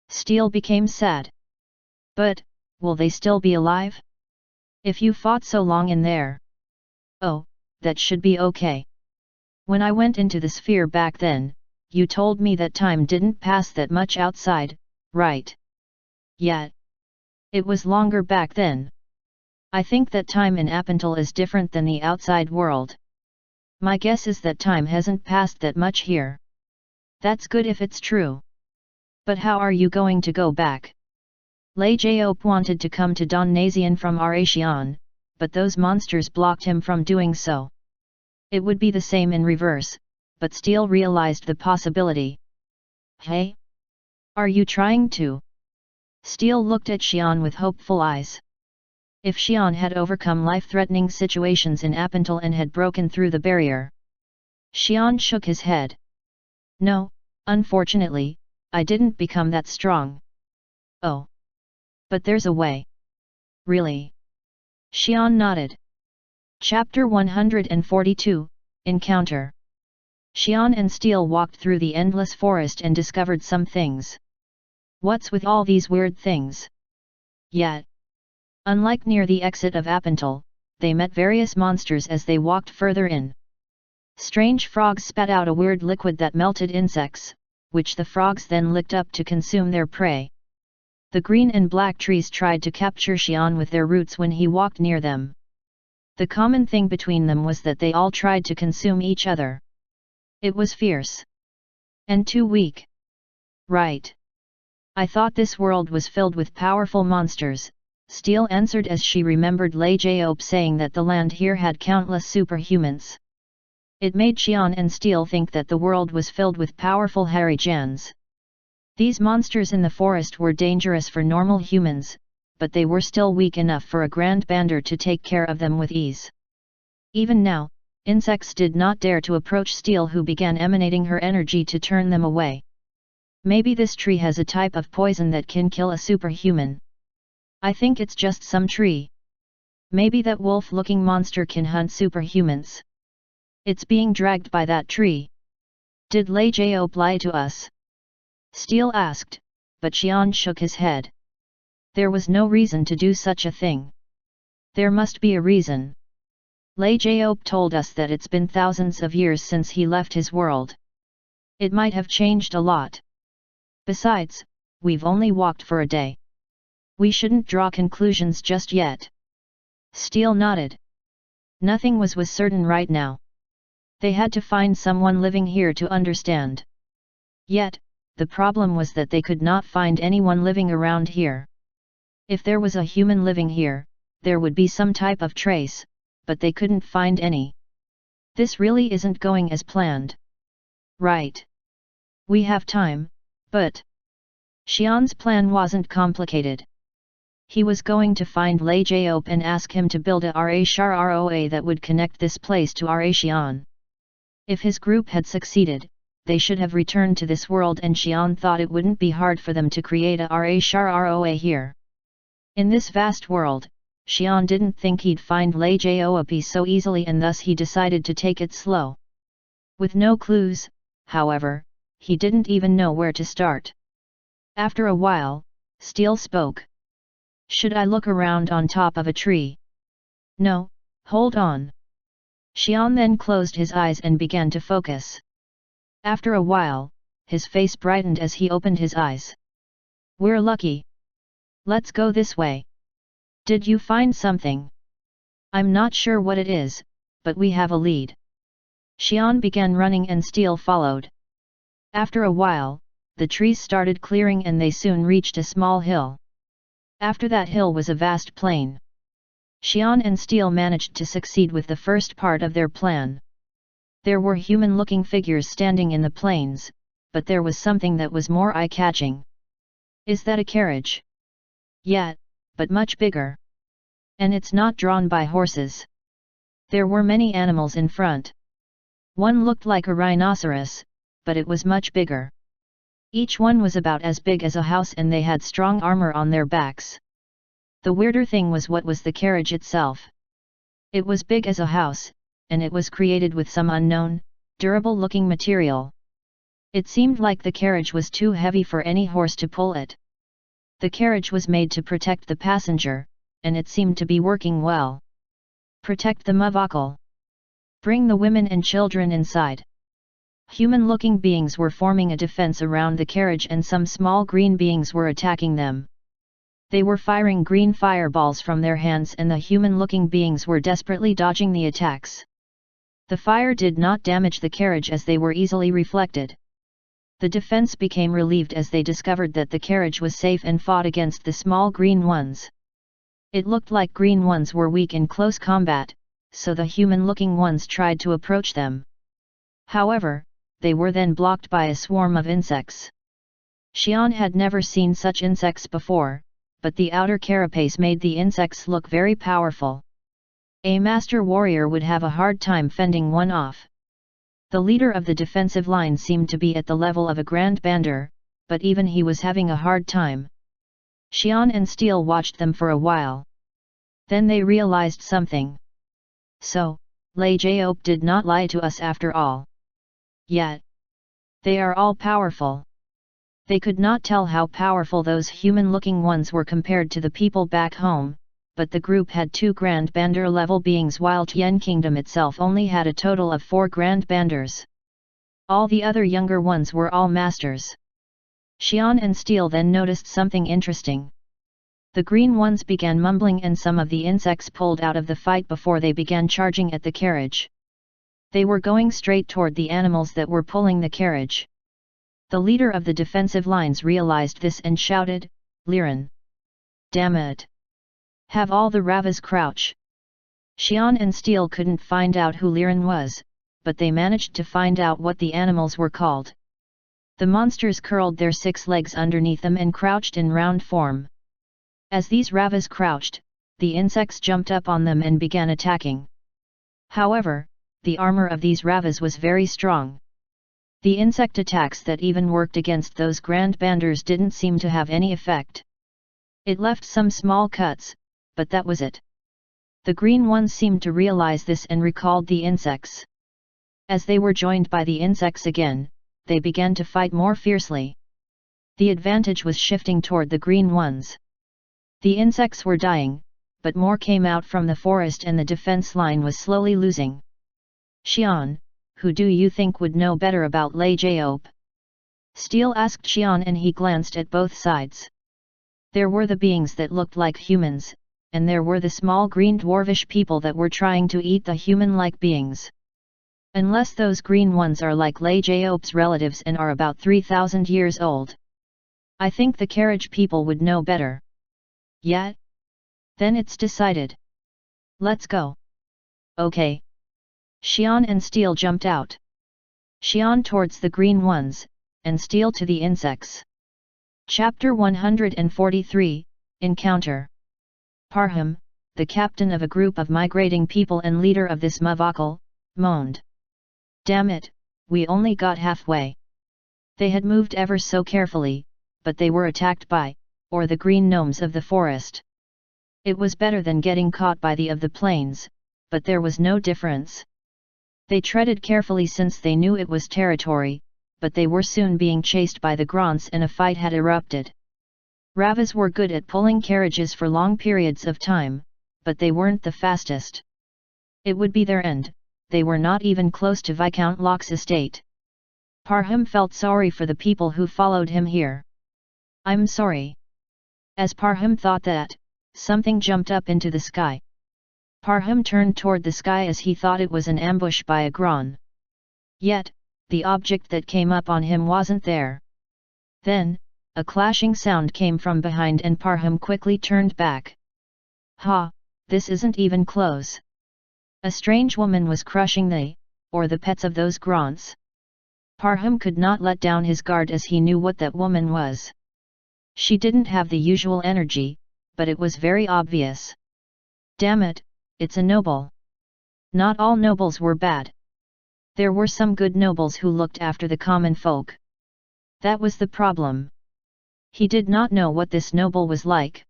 Steele became sad. "But, will they still be alive? If you fought so long in there?" "Oh, that should be okay. When I went into the sphere back then, you told me that time didn't pass that much outside, right?" "Yet. It was longer back then. I think that time in Appental is different than the outside world. My guess is that time hasn't passed that much here." "That's good if it's true. But how are you going to go back?" Lei Jiop wanted to come to Donnazian from Xian, but those monsters blocked him from doing so. It would be the same in reverse, but Steele realized the possibility. "Hey? Are you trying to?" Steele looked at Xian with hopeful eyes. If Xian had overcome life-threatening situations in Appental and had broken through the barrier. Xian shook his head. "No, unfortunately, I didn't become that strong." "Oh. But there's a way." "Really?" Xian nodded. Chapter 142, Encounter. Xian and Steele walked through the endless forest and discovered some things. What's with all these weird things? Yet. Unlike near the exit of Appental, they met various monsters as they walked further in. Strange frogs spat out a weird liquid that melted insects, which the frogs then licked up to consume their prey. The green and black trees tried to capture Xian with their roots when he walked near them. The common thing between them was that they all tried to consume each other. It was fierce. And too weak. Right. I thought this world was filled with powerful monsters, Steele answered as she remembered Lei Jiop saying that the land here had countless superhumans. It made Xian and Steele think that the world was filled with powerful hairy Jans. These monsters in the forest were dangerous for normal humans, but they were still weak enough for a Grand Bander to take care of them with ease. Even now, insects did not dare to approach Steele, who began emanating her energy to turn them away. Maybe this tree has a type of poison that can kill a superhuman. I think it's just some tree. Maybe that wolf-looking monster can hunt superhumans. It's being dragged by that tree. Did Lei Jiop lie to us? Steele asked, but Xian shook his head. There was no reason to do such a thing. There must be a reason. Lei Jiop told us that it's been thousands of years since he left his world. It might have changed a lot. Besides, we've only walked for a day. We shouldn't draw conclusions just yet. Steele nodded. Nothing was certain right now. They had to find someone living here to understand. Yet, the problem was that they could not find anyone living around here. If there was a human living here, there would be some type of trace, but they couldn't find any. This really isn't going as planned. Right. We have time, but... Xian's plan wasn't complicated. He was going to find Lei Jiop and ask him to build a Roa that would connect this place to Xian. If his group had succeeded, they should have returned to this world, and Xian thought it wouldn't be hard for them to create a Roa here. In this vast world, Xian didn't think he'd find Lei Jiop so easily, and thus he decided to take it slow. With no clues, however, he didn't even know where to start. After a while, Steel spoke. Should I look around on top of a tree? No, hold on. Xian then closed his eyes and began to focus. After a while, his face brightened as he opened his eyes. We're lucky. Let's go this way. Did you find something? I'm not sure what it is, but we have a lead. Xian began running and Steel followed. After a while, the trees started clearing and they soon reached a small hill. After that hill was a vast plain. Xian and Steel managed to succeed with the first part of their plan. There were human-looking figures standing in the plains, but there was something that was more eye-catching. Is that a carriage? Yeah, but much bigger. And it's not drawn by horses. There were many animals in front. One looked like a rhinoceros, but it was much bigger. Each one was about as big as a house and they had strong armor on their backs. The weirder thing was what was the carriage itself. It was big as a house, and it was created with some unknown, durable-looking material. It seemed like the carriage was too heavy for any horse to pull it. The carriage was made to protect the passenger, and it seemed to be working well. Protect the Muvakal. Bring the women and children inside. Human-looking beings were forming a defense around the carriage and some small green beings were attacking them. They were firing green fireballs from their hands and the human-looking beings were desperately dodging the attacks. The fire did not damage the carriage as they were easily reflected. The defense became relieved as they discovered that the carriage was safe and fought against the small green ones. It looked like green ones were weak in close combat, so the human-looking ones tried to approach them. However, they were then blocked by a swarm of insects. Xian had never seen such insects before, but the outer carapace made the insects look very powerful. A master warrior would have a hard time fending one off. The leader of the defensive line seemed to be at the level of a Grand Bander, but even he was having a hard time. Xian and Steel watched them for a while. Then they realized something. So, Lei Jiop did not lie to us after all. Yet, they are all powerful. They could not tell how powerful those human-looking ones were compared to the people back home, but the group had 2 Grand Bander level beings while Tian Kingdom itself only had a total of 4 Grand Banders. All the other younger ones were all masters. Xian and Steel then noticed something interesting. The green ones began mumbling and some of the insects pulled out of the fight before they began charging at the carriage. They were going straight toward the animals that were pulling the carriage. The leader of the defensive lines realized this and shouted, Liren! Damn it! Have all the Ravas crouch! Xian and Steel couldn't find out who Liren was, but they managed to find out what the animals were called. The monsters curled their 6 legs underneath them and crouched in round form. As these Ravas crouched, the insects jumped up on them and began attacking. However, the armor of these Ravas was very strong. The insect attacks that even worked against those Grand Banders didn't seem to have any effect. It left some small cuts, but that was it. The green ones seemed to realize this and recalled the insects. As they were joined by the insects again, they began to fight more fiercely. The advantage was shifting toward the green ones. The insects were dying, but more came out from the forest and the defense line was slowly losing. Xian, who do you think would know better about Lei Jiop? Steel asked Xian and he glanced at both sides. There were the beings that looked like humans, and there were the small green dwarvish people that were trying to eat the human-like beings. Unless those green ones are like Lei Jiop's relatives and are about 3,000 years old. I think the carriage people would know better. Yeah? Then it's decided. Let's go. Okay. Xian and Steel jumped out. Xian towards the green ones, and steal to the insects. Chapter 143, Encounter. Parham, the captain of a group of migrating people and leader of this Mavakal, moaned. Damn it, we only got halfway. They had moved ever so carefully, but they were attacked by, or the green gnomes of the forest. It was better than getting caught by the of the plains, but there was no difference. They treaded carefully since they knew it was territory, but they were soon being chased by the Grants and a fight had erupted. Ravas were good at pulling carriages for long periods of time, but they weren't the fastest. It would be their end, they were not even close to Viscount Locke's estate. Parham felt sorry for the people who followed him here. I'm sorry. As Parham thought that, something jumped up into the sky. Parham turned toward the sky as he thought it was an ambush by a Gran. Yet, the object that came up on him wasn't there. Then, a clashing sound came from behind and Parham quickly turned back. Ha, this isn't even close. A strange woman was crushing the pets of those Grants. Parham could not let down his guard as he knew what that woman was. She didn't have the usual energy, but it was very obvious. Damn it, it's a noble. Not all nobles were bad. There were some good nobles who looked after the common folk. That was the problem. He did not know what this noble was like.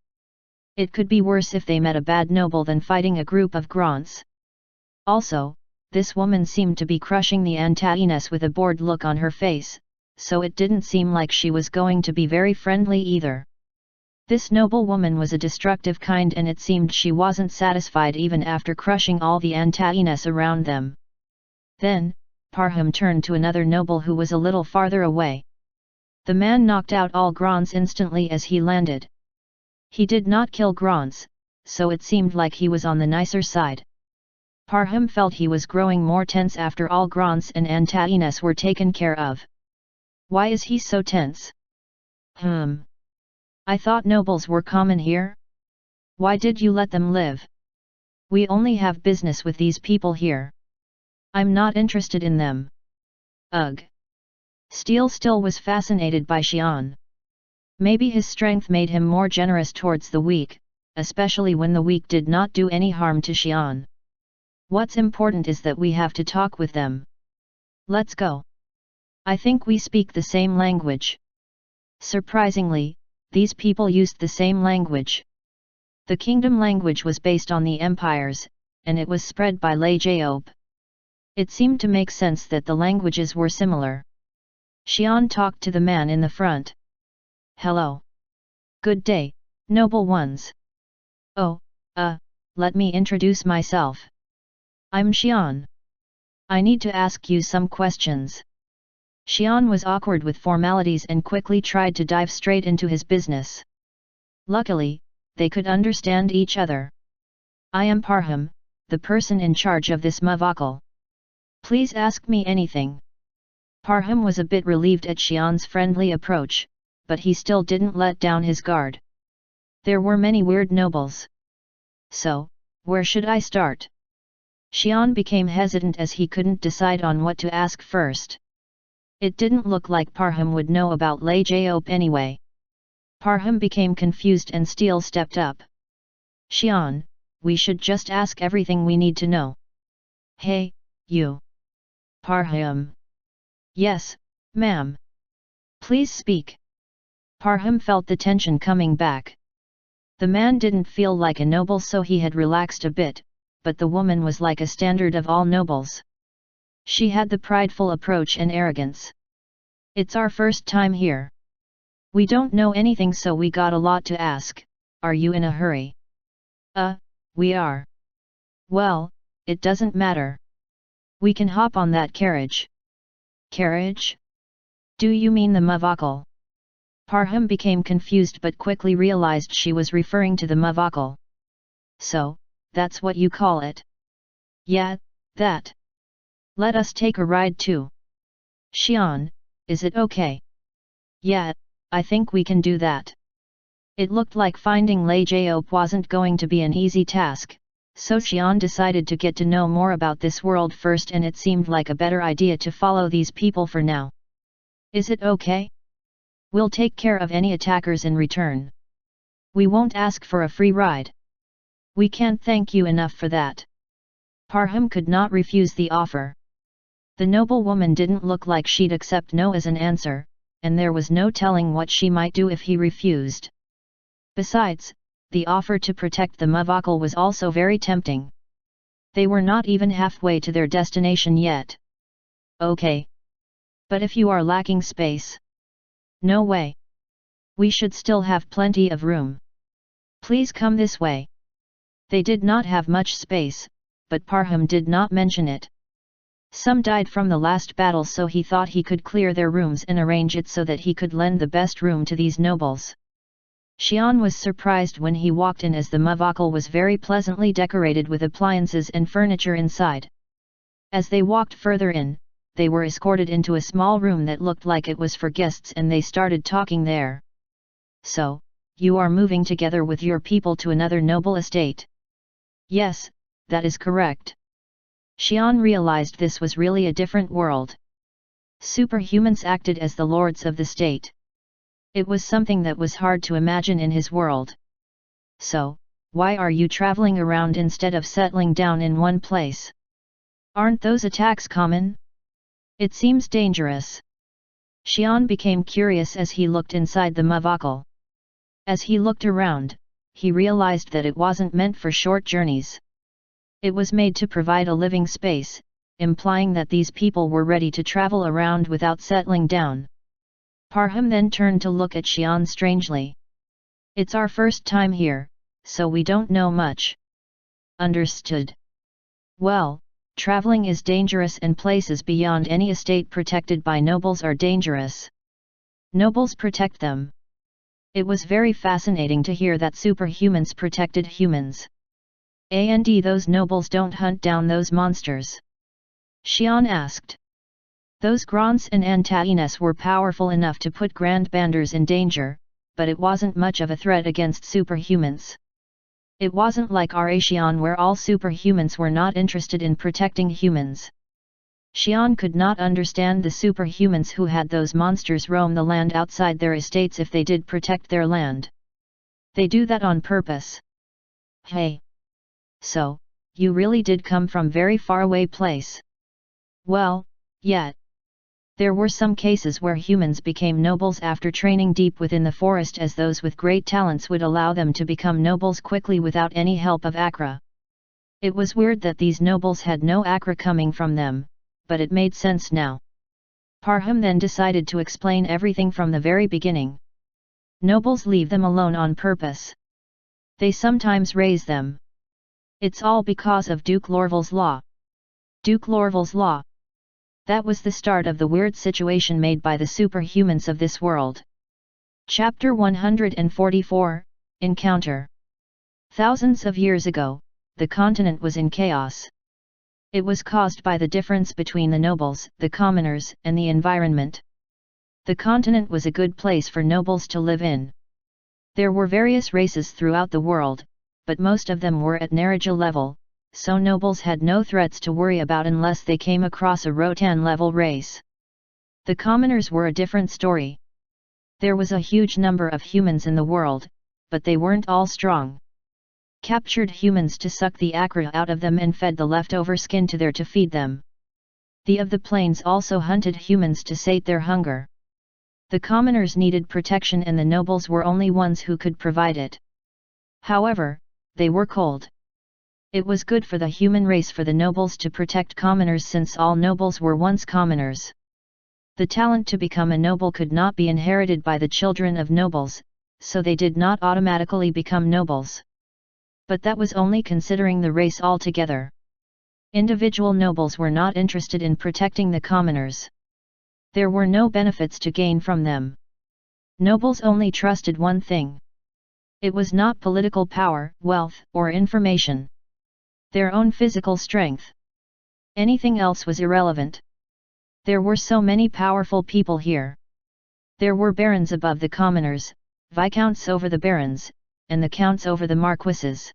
It could be worse if they met a bad noble than fighting a group of Grants. Also, this woman seemed to be crushing the antagonist with a bored look on her face, so it didn't seem like she was going to be very friendly either. This noble woman was a destructive kind and it seemed she wasn't satisfied even after crushing all the antagonists around them. Then, Parham turned to another noble who was a little farther away. The man knocked out all Grants instantly as he landed. He did not kill Grants, so it seemed like he was on the nicer side. Parham felt he was growing more tense after all Grants and antagonists were taken care of. Why is he so tense? I thought nobles were common here? Why did you let them live? We only have business with these people here. I'm not interested in them. Ugh. Steel still was fascinated by Xian. Maybe his strength made him more generous towards the weak, especially when the weak did not do any harm to Xian. What's important is that we have to talk with them. Let's go. I think we speak the same language. Surprisingly, these people used the same language. The kingdom language was based on the empires, and it was spread by Lei Jaob. It seemed to make sense that the languages were similar. Xian talked to the man in the front. Hello. Good day, noble ones. Oh, let me introduce myself. I'm Xian. I need to ask you some questions. Xian was awkward with formalities and quickly tried to dive straight into his business. Luckily, they could understand each other. I am Parham, the person in charge of this Mavakal. Please ask me anything. Parham was a bit relieved at Xian's friendly approach, but he still didn't let down his guard. There were many weird nobles. So, where should I start? Xian became hesitant as he couldn't decide on what to ask first. It didn't look like Parham would know about Lei Jaob anyway. Parham became confused and Steel stepped up. Xian, we should just ask everything we need to know. Hey, you. Parham. Yes, ma'am. Please speak. Parham felt the tension coming back. The man didn't feel like a noble so he had relaxed a bit, but the woman was like a standard of all nobles. She had the prideful approach and arrogance. It's our first time here. We don't know anything so we got a lot to ask. Are you in a hurry? We are. Well, it doesn't matter. We can hop on that carriage. Carriage? Do you mean the Mavakal? Parham became confused but quickly realized she was referring to the Mavakal. So, that's what you call it? Yeah, that. Let us take a ride too. Xian, is it okay? Yeah, I think we can do that. It looked like finding Lei Jaob wasn't going to be an easy task, so Xian decided to get to know more about this world first, and it seemed like a better idea to follow these people for now. Is it okay? We'll take care of any attackers in return. We won't ask for a free ride. We can't thank you enough for that. Parham could not refuse the offer. The noblewoman didn't look like she'd accept no as an answer, and there was no telling what she might do if he refused. Besides, the offer to protect the Mavakal was also very tempting. They were not even halfway to their destination yet. Okay. But if you are lacking space? No way. We should still have plenty of room. Please come this way. They did not have much space, but Parham did not mention it. Some died from the last battle, so he thought he could clear their rooms and arrange it so that he could lend the best room to these nobles. Xian was surprised when he walked in, as the Mavakal was very pleasantly decorated with appliances and furniture inside. As they walked further in, they were escorted into a small room that looked like it was for guests, and they started talking there. So, you are moving together with your people to another noble estate? Yes, that is correct. Xian realized this was really a different world. Superhumans acted as the lords of the state. It was something that was hard to imagine in his world. So, why are you traveling around instead of settling down in one place? Aren't those attacks common? It seems dangerous. Xian became curious as he looked inside the Mavakal. As he looked around, he realized that it wasn't meant for short journeys. It was made to provide a living space, implying that these people were ready to travel around without settling down. Parham then turned to look at Xian strangely. It's our first time here, so we don't know much. Understood. Well, traveling is dangerous, and places beyond any estate protected by nobles are dangerous. Nobles protect them. It was very fascinating to hear that superhumans protected humans. And those nobles don't hunt down those monsters? Xian asked. Those Grants and Antaines were powerful enough to put Grand Banders in danger, but it wasn't much of a threat against superhumans. It wasn't like Xian, where all superhumans were not interested in protecting humans. Xian could not understand the superhumans who had those monsters roam the land outside their estates if they did protect their land. They do that on purpose. Hey! So, you really did come from very far away place? Well, yeah. There were some cases where humans became nobles after training deep within the forest, as those with great talents would allow them to become nobles quickly without any help of Akra. It was weird that these nobles had no Akra coming from them, but it made sense now. Parham then decided to explain everything from the very beginning. Nobles leave them alone on purpose. They sometimes raise them. It's all because of Duke Lorville's law. Duke Lorville's law. That was the start of the weird situation made by the superhumans of this world. Chapter 144, Encounter. Thousands of years ago, the continent was in chaos. It was caused by the difference between the nobles, the commoners, and the environment. The continent was a good place for nobles to live in. There were various races throughout the world, but most of them were at Naraja level, so nobles had no threats to worry about unless they came across a Rotan-level race. The commoners were a different story. There was a huge number of humans in the world, but they weren't all strong. Captured humans to suck the Akra out of them and fed the leftover skin to feed them. The of the plains also hunted humans to sate their hunger. The commoners needed protection, and the nobles were only ones who could provide it. However, they were cold. It was good for the human race for the nobles to protect commoners, since all nobles were once commoners. The talent to become a noble could not be inherited by the children of nobles, so they did not automatically become nobles. But that was only considering the race altogether. Individual nobles were not interested in protecting the commoners. There were no benefits to gain from them. Nobles only trusted one thing. It was not political power, wealth, or information. Their own physical strength. Anything else was irrelevant. There were so many powerful people here. There were barons above the commoners, viscounts over the barons, and the counts over the marquises.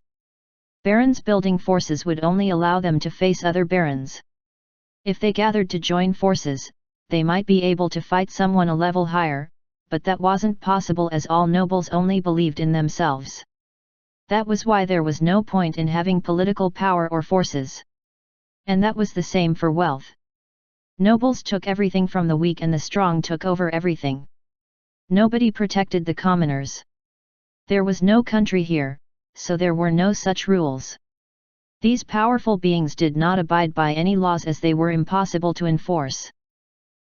Barons building forces would only allow them to face other barons. If they gathered to join forces, they might be able to fight someone a level higher, but that wasn't possible as all nobles only believed in themselves. That was why there was no point in having political power or forces. And that was the same for wealth. Nobles took everything from the weak and the strong took over everything. Nobody protected the commoners. There was no country here, so there were no such rules. These powerful beings did not abide by any laws as they were impossible to enforce.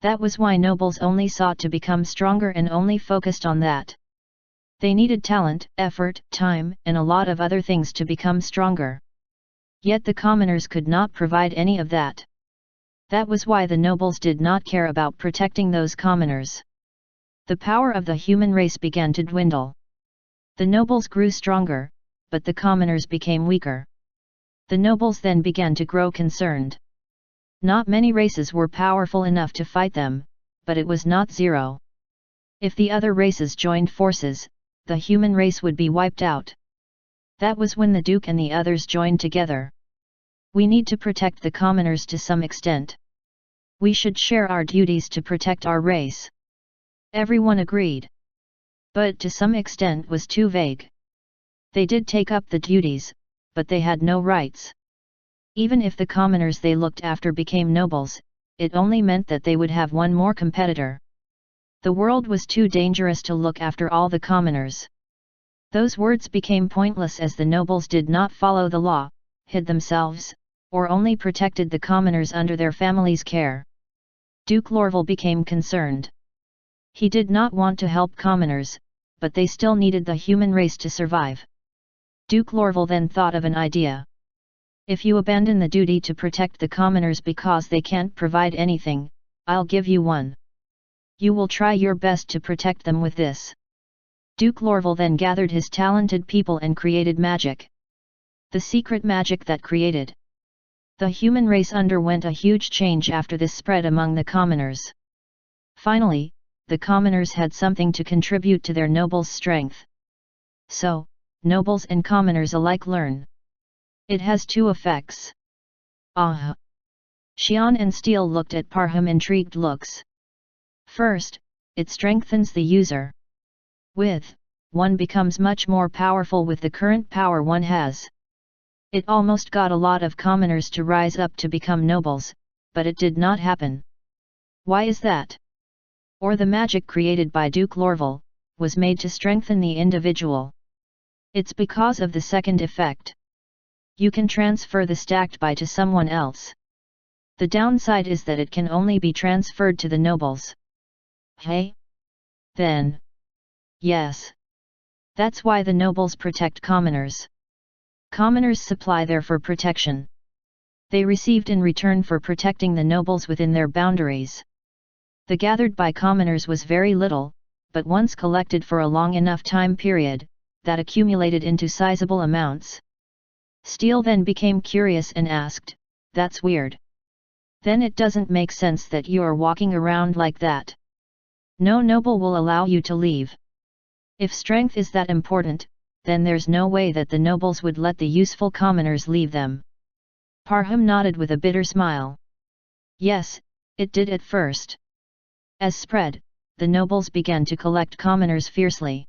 That was why nobles only sought to become stronger and only focused on that. They needed talent, effort, time, and a lot of other things to become stronger. Yet the commoners could not provide any of that. That was why the nobles did not care about protecting those commoners. The power of the human race began to dwindle. The nobles grew stronger, but the commoners became weaker. The nobles then began to grow concerned. Not many races were powerful enough to fight them, but it was not zero. If the other races joined forces, the human race would be wiped out. That was when the Duke and the others joined together. We need to protect the commoners to some extent. We should share our duties to protect our race. Everyone agreed. But to some extent was too vague. They did take up the duties, but they had no rights. Even if the commoners they looked after became nobles, it only meant that they would have one more competitor. The world was too dangerous to look after all the commoners. Those words became pointless as the nobles did not follow the law, hid themselves, or only protected the commoners under their family's care. Duke Lorville became concerned. He did not want to help commoners, but they still needed the human race to survive. Duke Lorville then thought of an idea. If you abandon the duty to protect the commoners because they can't provide anything, I'll give you one. You will try your best to protect them with this. Duke Lorville then gathered his talented people and created magic. The secret magic that created. The human race underwent a huge change after this spread among the commoners. Finally, the commoners had something to contribute to their nobles' strength. So, nobles and commoners alike learn. It has two effects. Ah! Xian and Steele looked at Parham intrigued looks. First, it strengthens the user. One becomes much more powerful with the current power one has. It almost got a lot of commoners to rise up to become nobles, but it did not happen. Why is that? Or the magic created by Duke Lorville, was made to strengthen the individual. It's because of the second effect. You can transfer the stacked by to someone else. The downside is that it can only be transferred to the nobles. Hey? Then. Yes. That's why the nobles protect commoners. Commoners supply there for protection. They received in return for protecting the nobles within their boundaries. The gathered by commoners was very little, but once collected for a long enough time period, that accumulated into sizable amounts. Steele then became curious and asked, "That's weird. Then it doesn't make sense that you are walking around like that. No noble will allow you to leave. If strength is that important, then there's no way that the nobles would let the useful commoners leave them." Parham nodded with a bitter smile. Yes, it did at first. As spread, the nobles began to collect commoners fiercely.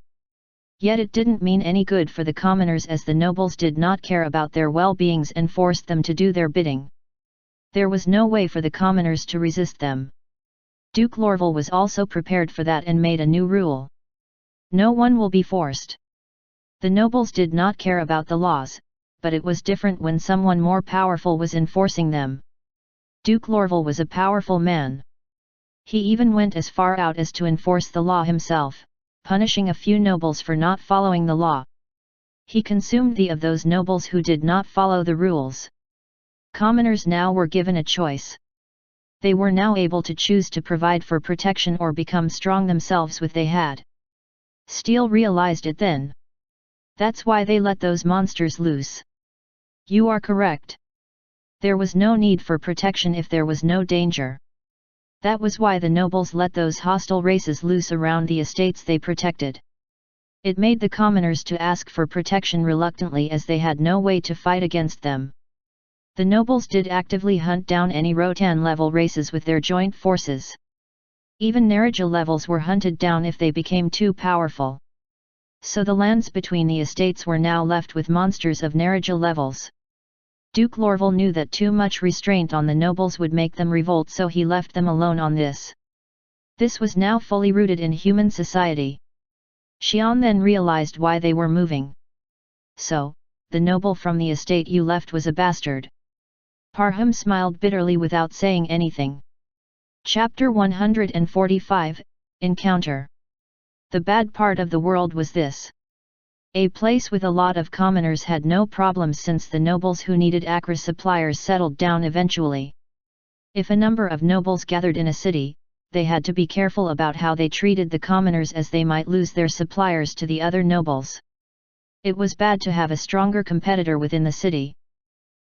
Yet it didn't mean any good for the commoners as the nobles did not care about their well-beings and forced them to do their bidding. There was no way for the commoners to resist them. Duke Lorville was also prepared for that and made a new rule. No one will be forced. The nobles did not care about the laws, but it was different when someone more powerful was enforcing them. Duke Lorville was a powerful man. He even went as far out as to enforce the law himself, punishing a few nobles for not following the law. He consumed of those nobles who did not follow the rules. Commoners now were given a choice. They were now able to choose to provide for protection or become strong themselves if they had. Steele realized it then. That's why they let those monsters loose. You are correct. There was no need for protection if there was no danger. That was why the nobles let those hostile races loose around the estates they protected. It made the commoners to ask for protection reluctantly as they had no way to fight against them. The nobles did actively hunt down any Rotan-level races with their joint forces. Even Naranja levels were hunted down if they became too powerful. So the lands between the estates were now left with monsters of Naranja levels. Duke Lorval knew that too much restraint on the nobles would make them revolt, so he left them alone on this. This was now fully rooted in human society. Xian then realized why they were moving. So, the noble from the estate you left was a bastard. Parham smiled bitterly without saying anything. Chapter 145, Encounter. The bad part of the world was this. A place with a lot of commoners had no problems since the nobles who needed Acra suppliers settled down eventually. If a number of nobles gathered in a city, they had to be careful about how they treated the commoners as they might lose their suppliers to the other nobles. It was bad to have a stronger competitor within the city.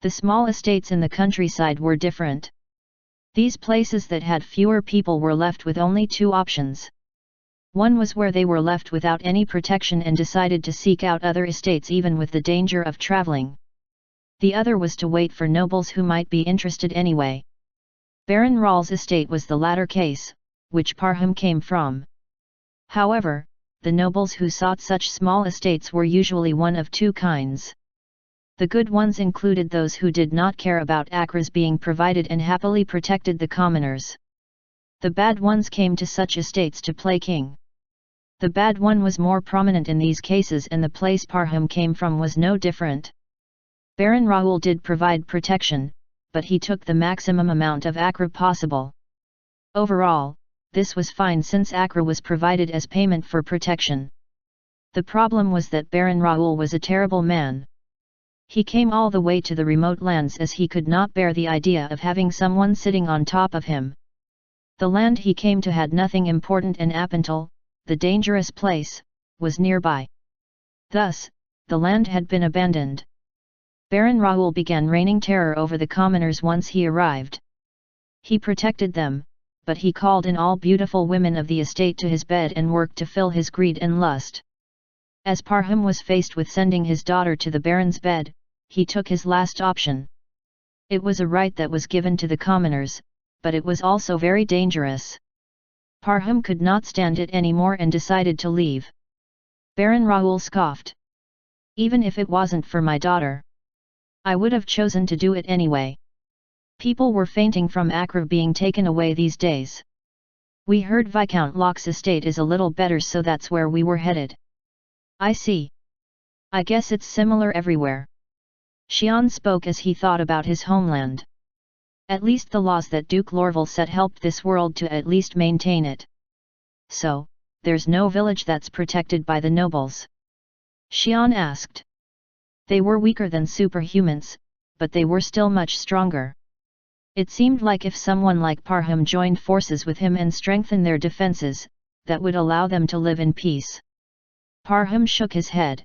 The small estates in the countryside were different. These places that had fewer people were left with only two options. One was where they were left without any protection and decided to seek out other estates even with the danger of traveling. The other was to wait for nobles who might be interested anyway. Baron Ral's estate was the latter case, which Parham came from. However, the nobles who sought such small estates were usually one of two kinds. The good ones included those who did not care about Acras being provided and happily protected the commoners. The bad ones came to such estates to play king. The bad one was more prominent in these cases, and the place Parham came from was no different. Baron Raoul did provide protection, but he took the maximum amount of Acra possible. Overall, this was fine since Acra was provided as payment for protection. The problem was that Baron Raoul was a terrible man. He came all the way to the remote lands as he could not bear the idea of having someone sitting on top of him. The land he came to had nothing important, and Apental, the dangerous place, was nearby. Thus, the land had been abandoned. Baron Raoul began raining terror over the commoners once he arrived. He protected them, but he called in all beautiful women of the estate to his bed and worked to fill his greed and lust. As Parham was faced with sending his daughter to the Baron's bed, he took his last option. It was a right that was given to the commoners, but it was also very dangerous. Parham could not stand it anymore and decided to leave. Baron Raoul scoffed. Even if it wasn't for my daughter, I would have chosen to do it anyway. People were fainting from Acra being taken away these days. We heard Viscount Locke's estate is a little better, so that's where we were headed. I see. I guess it's similar everywhere. Xian spoke as he thought about his homeland. At least the laws that Duke Lorval set helped this world to at least maintain it. So, there's no village that's protected by the nobles? Xian asked. They were weaker than superhumans, but they were still much stronger. It seemed like if someone like Parham joined forces with him and strengthened their defenses, that would allow them to live in peace. Parham shook his head.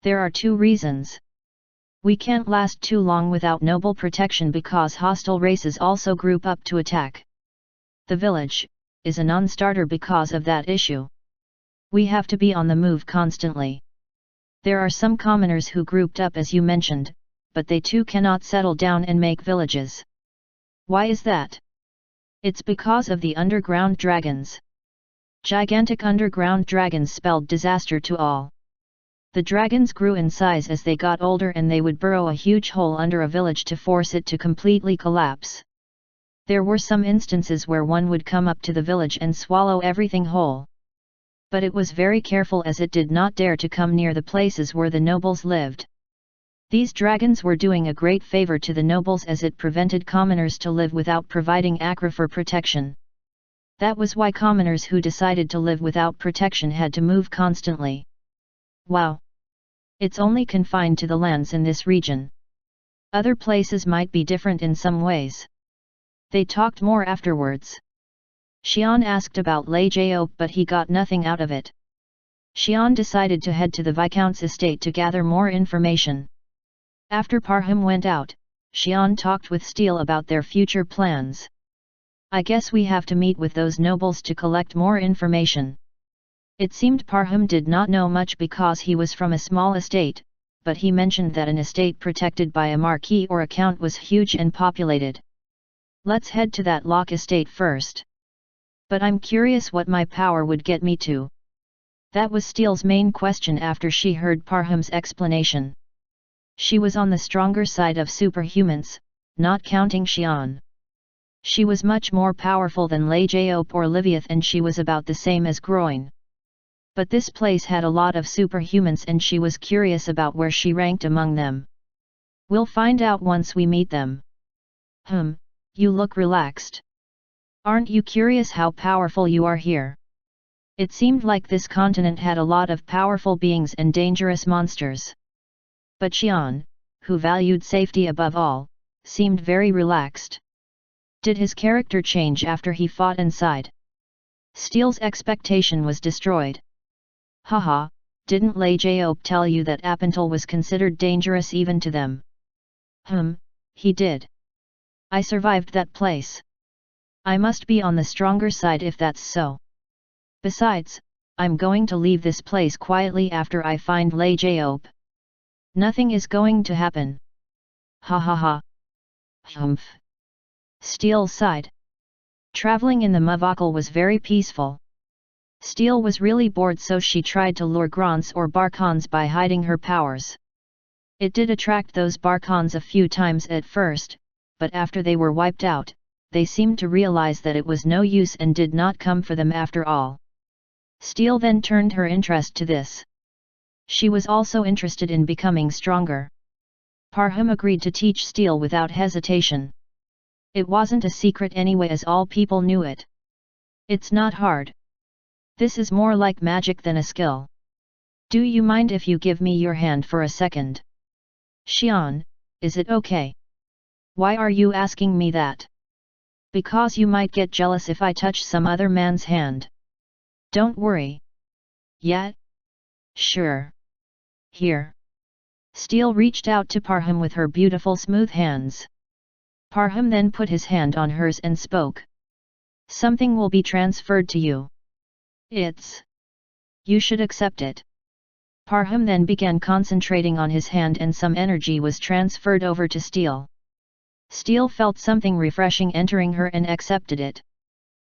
There are two reasons. We can't last too long without noble protection because hostile races also group up to attack. The village is a non-starter because of that issue. We have to be on the move constantly. There are some commoners who grouped up as you mentioned, but they too cannot settle down and make villages. Why is that? It's because of the underground dragons. Gigantic underground dragons spelled disaster to all. The dragons grew in size as they got older, and they would burrow a huge hole under a village to force it to completely collapse. There were some instances where one would come up to the village and swallow everything whole. But it was very careful as it did not dare to come near the places where the nobles lived. These dragons were doing a great favor to the nobles as it prevented commoners to live without providing Acra for protection. That was why commoners who decided to live without protection had to move constantly. Wow! It's only confined to the lands in this region. Other places might be different in some ways. They talked more afterwards. Xian asked about Lejo, but he got nothing out of it. Xian decided to head to the Viscount's estate to gather more information. After Parham went out, Xian talked with Steele about their future plans. I guess we have to meet with those nobles to collect more information. It seemed Parham did not know much because he was from a small estate, but he mentioned that an estate protected by a marquee or a count was huge and populated. Let's head to that lock estate first. But I'm curious what my power would get me to. That was Steele's main question after she heard Parham's explanation. She was on the stronger side of superhumans, not counting Xian. She was much more powerful than Lei Jiop or Liviath, and she was about the same as Groin. But this place had a lot of superhumans and she was curious about where she ranked among them. We'll find out once we meet them. You look relaxed. Aren't you curious how powerful you are here? It seemed like this continent had a lot of powerful beings and dangerous monsters. But Xian, who valued safety above all, seemed very relaxed. Did his character change after he fought inside? Steele's expectation was destroyed. Haha, didn't Lei Jiop tell you that Apental was considered dangerous even to them? He did. I survived that place. I must be on the stronger side if that's so. Besides, I'm going to leave this place quietly after I find Lei Jiop. Nothing is going to happen. Ha ha ha. Humph. Steele sighed. Traveling in the Mavakal was very peaceful. Steele was really bored, so she tried to lure Grants or Barkhans by hiding her powers. It did attract those Barkhans a few times at first, but after they were wiped out, they seemed to realize that it was no use and did not come for them after all. Steele then turned her interest to this. She was also interested in becoming stronger. Parham agreed to teach Steele without hesitation. It wasn't a secret anyway, as all people knew it. It's not hard. This is more like magic than a skill. Do you mind if you give me your hand for a second? Xian, is it okay? Why are you asking me that? Because you might get jealous if I touch some other man's hand. Don't worry. Yeah? Sure. Here. Steele reached out to Parham with her beautiful smooth hands. Parham then put his hand on hers and spoke. Something will be transferred to you. You should accept it. Parham then began concentrating on his hand and some energy was transferred over to Steele. Steele felt something refreshing entering her and accepted it.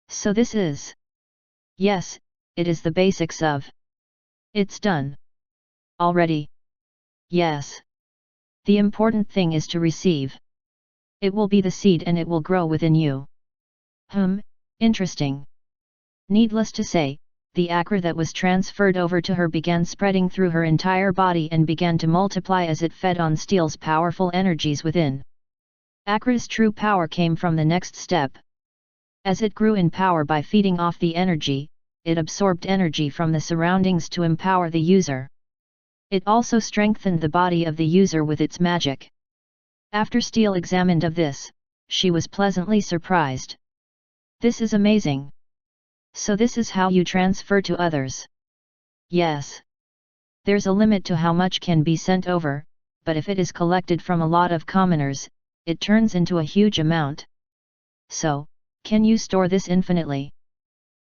So this is... Yes, it is the basics of... It's done. Already. Yes. The important thing is to receive. It will be the seed and it will grow within you. Interesting. Needless to say, the Akra that was transferred over to her began spreading through her entire body and began to multiply as it fed on Steele's powerful energies within. Akra's true power came from the next step. As it grew in power by feeding off the energy, it absorbed energy from the surroundings to empower the user. It also strengthened the body of the user with its magic. After Steele examined of this, she was pleasantly surprised. This is amazing. So this is how you transfer to others? Yes. There's a limit to how much can be sent over, but if it is collected from a lot of commoners, it turns into a huge amount. So, can you store this infinitely?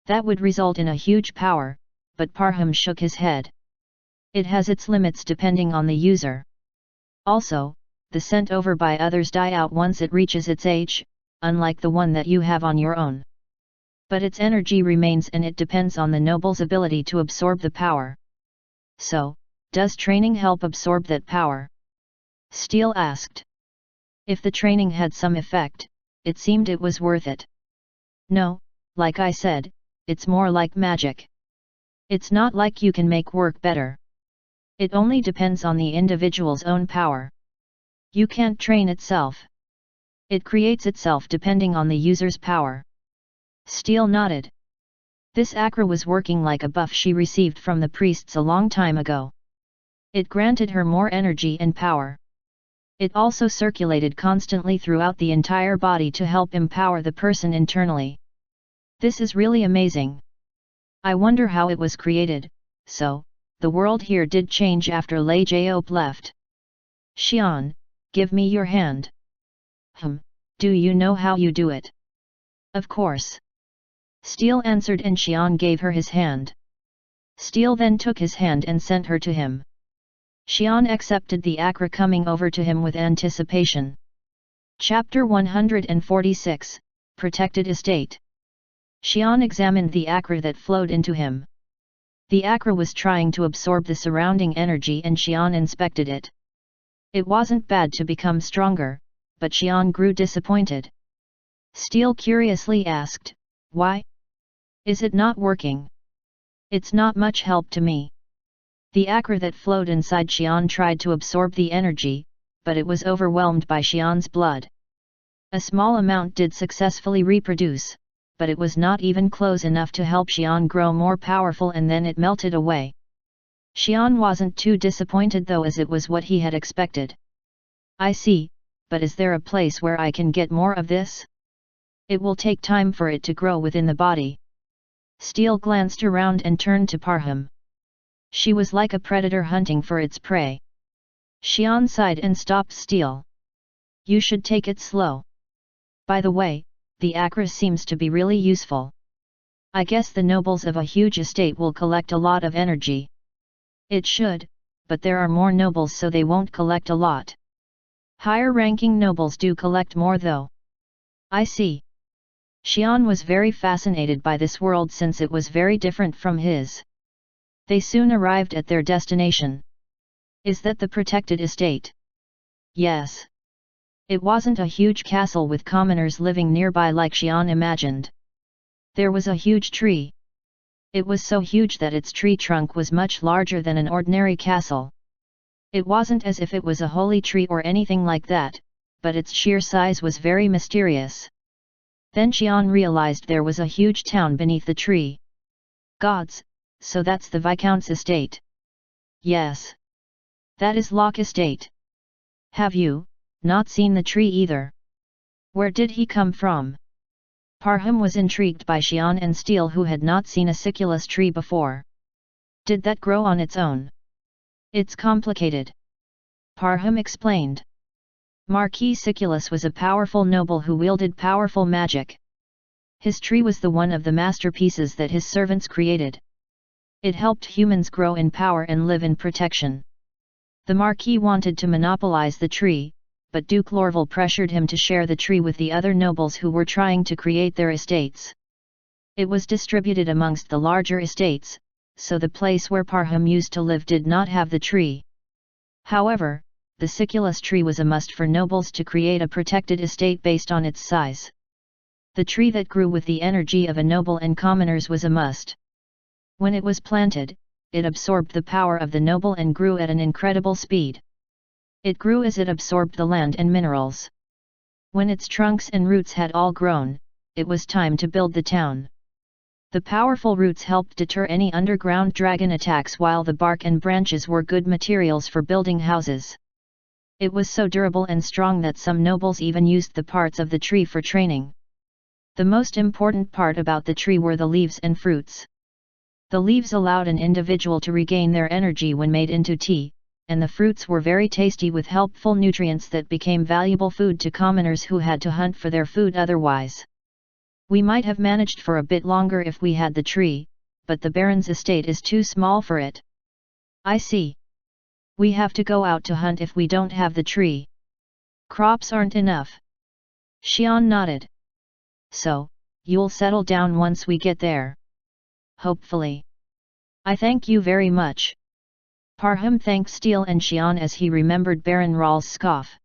That would result in a huge power, but Parham shook his head. It has its limits depending on the user. Also, the sent over by others die out once it reaches its age, unlike the one that you have on your own. But its energy remains and it depends on the noble's ability to absorb the power. So, does training help absorb that power? Steele asked. If the training had some effect, it seemed it was worth it. No, like I said, it's more like magic. It's not like you can make work better. It only depends on the individual's own power. You can't train itself. It creates itself depending on the user's power. Steele nodded. This Akra was working like a buff she received from the priests a long time ago. It granted her more energy and power. It also circulated constantly throughout the entire body to help empower the person internally. This is really amazing. I wonder how it was created. So, the world here did change after Lei Jiop left. Xian, give me your hand. Do you know how you do it? Of course. Steele answered and Xian gave her his hand. Steel then took his hand and sent her to him. Xian accepted the Accra, coming over to him with anticipation. Chapter 146, Protected Estate. Xian examined the Accra that flowed into him. The Accra was trying to absorb the surrounding energy and Xian inspected it. It wasn't bad to become stronger, but Xian grew disappointed. Steel curiously asked, "Why? Is it not working? It's not much help to me." The Accra that flowed inside Xian tried to absorb the energy, but it was overwhelmed by Xian's blood. A small amount did successfully reproduce, but it was not even close enough to help Xian grow more powerful, and then it melted away. Xian wasn't too disappointed though, as it was what he had expected. "I see, but is there a place where I can get more of this? It will take time for it to grow within the body." Steel glanced around and turned to Parham. She was like a predator hunting for its prey. Xian sighed and stopped Steel. "You should take it slow. By the way, the Accra seems to be really useful. I guess the nobles of a huge estate will collect a lot of energy." "It should, but there are more nobles, so they won't collect a lot. Higher-ranking nobles do collect more though." "I see." Xian was very fascinated by this world since it was very different from his. They soon arrived at their destination. "Is that the protected estate?" "Yes." It wasn't a huge castle with commoners living nearby like Xian imagined. There was a huge tree. It was so huge that its tree trunk was much larger than an ordinary castle. It wasn't as if it was a holy tree or anything like that, but its sheer size was very mysterious. Then Xian realized there was a huge town beneath the tree. "Gods, so that's the Viscount's estate?" "Yes. That is Locke Estate. Have you not seen the tree either? Where did he come from?" Parham was intrigued by Xian and Steel, who had not seen a siculus tree before. "Did that grow on its own?" "It's complicated." Parham explained. Marquis Siculus was a powerful noble who wielded powerful magic. His tree was the one of the masterpieces that his servants created. It helped humans grow in power and live in protection. The Marquis wanted to monopolize the tree, but Duke Lorville pressured him to share the tree with the other nobles who were trying to create their estates. It was distributed amongst the larger estates, so the place where Parham used to live did not have the tree. However, the Siculus tree was a must for nobles to create a protected estate based on its size. The tree that grew with the energy of a noble and commoners was a must. When it was planted, it absorbed the power of the noble and grew at an incredible speed. It grew as it absorbed the land and minerals. When its trunks and roots had all grown, it was time to build the town. The powerful roots helped deter any underground dragon attacks, while the bark and branches were good materials for building houses. It was so durable and strong that some nobles even used the parts of the tree for training. The most important part about the tree were the leaves and fruits. The leaves allowed an individual to regain their energy when made into tea, and the fruits were very tasty with helpful nutrients that became valuable food to commoners who had to hunt for their food otherwise. "We might have managed for a bit longer if we had the tree, but the Baron's estate is too small for it." "I see. We have to go out to hunt if we don't have the tree. Crops aren't enough." Xian nodded. "So, you'll settle down once we get there?" "Hopefully. I thank you very much." Parham thanked Steel and Xian as he remembered Baron Ral's scoff.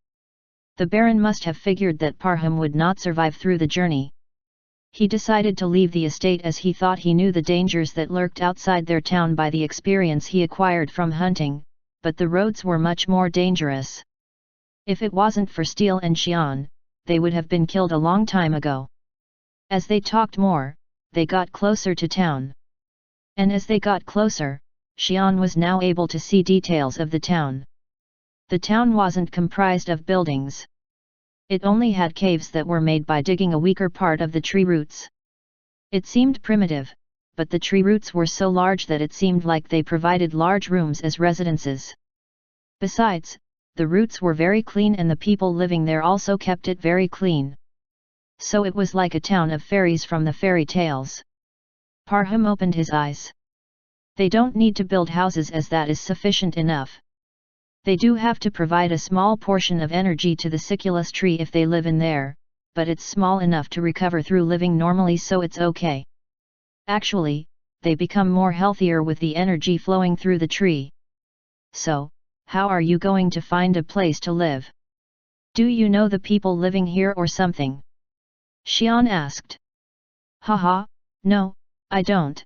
The Baron must have figured that Parham would not survive through the journey. He decided to leave the estate as he thought he knew the dangers that lurked outside their town by the experience he acquired from hunting, but the roads were much more dangerous. If it wasn't for Steel and Xian, they would have been killed a long time ago. As they talked more, they got closer to town. And as they got closer, Xian was now able to see details of the town. The town wasn't comprised of buildings. It only had caves that were made by digging a weaker part of the tree roots. It seemed primitive, but the tree roots were so large that it seemed like they provided large rooms as residences. Besides, the roots were very clean and the people living there also kept it very clean. So it was like a town of fairies from the fairy tales. Parham opened his eyes. They don't need to build houses as that is sufficient enough. They do have to provide a small portion of energy to the Siculus tree if they live in there, but it's small enough to recover through living normally, so it's okay. Actually, they become more healthier with the energy flowing through the tree. So, how are you going to find a place to live? Do you know the people living here or something? Xian asked. Haha, no, I don't.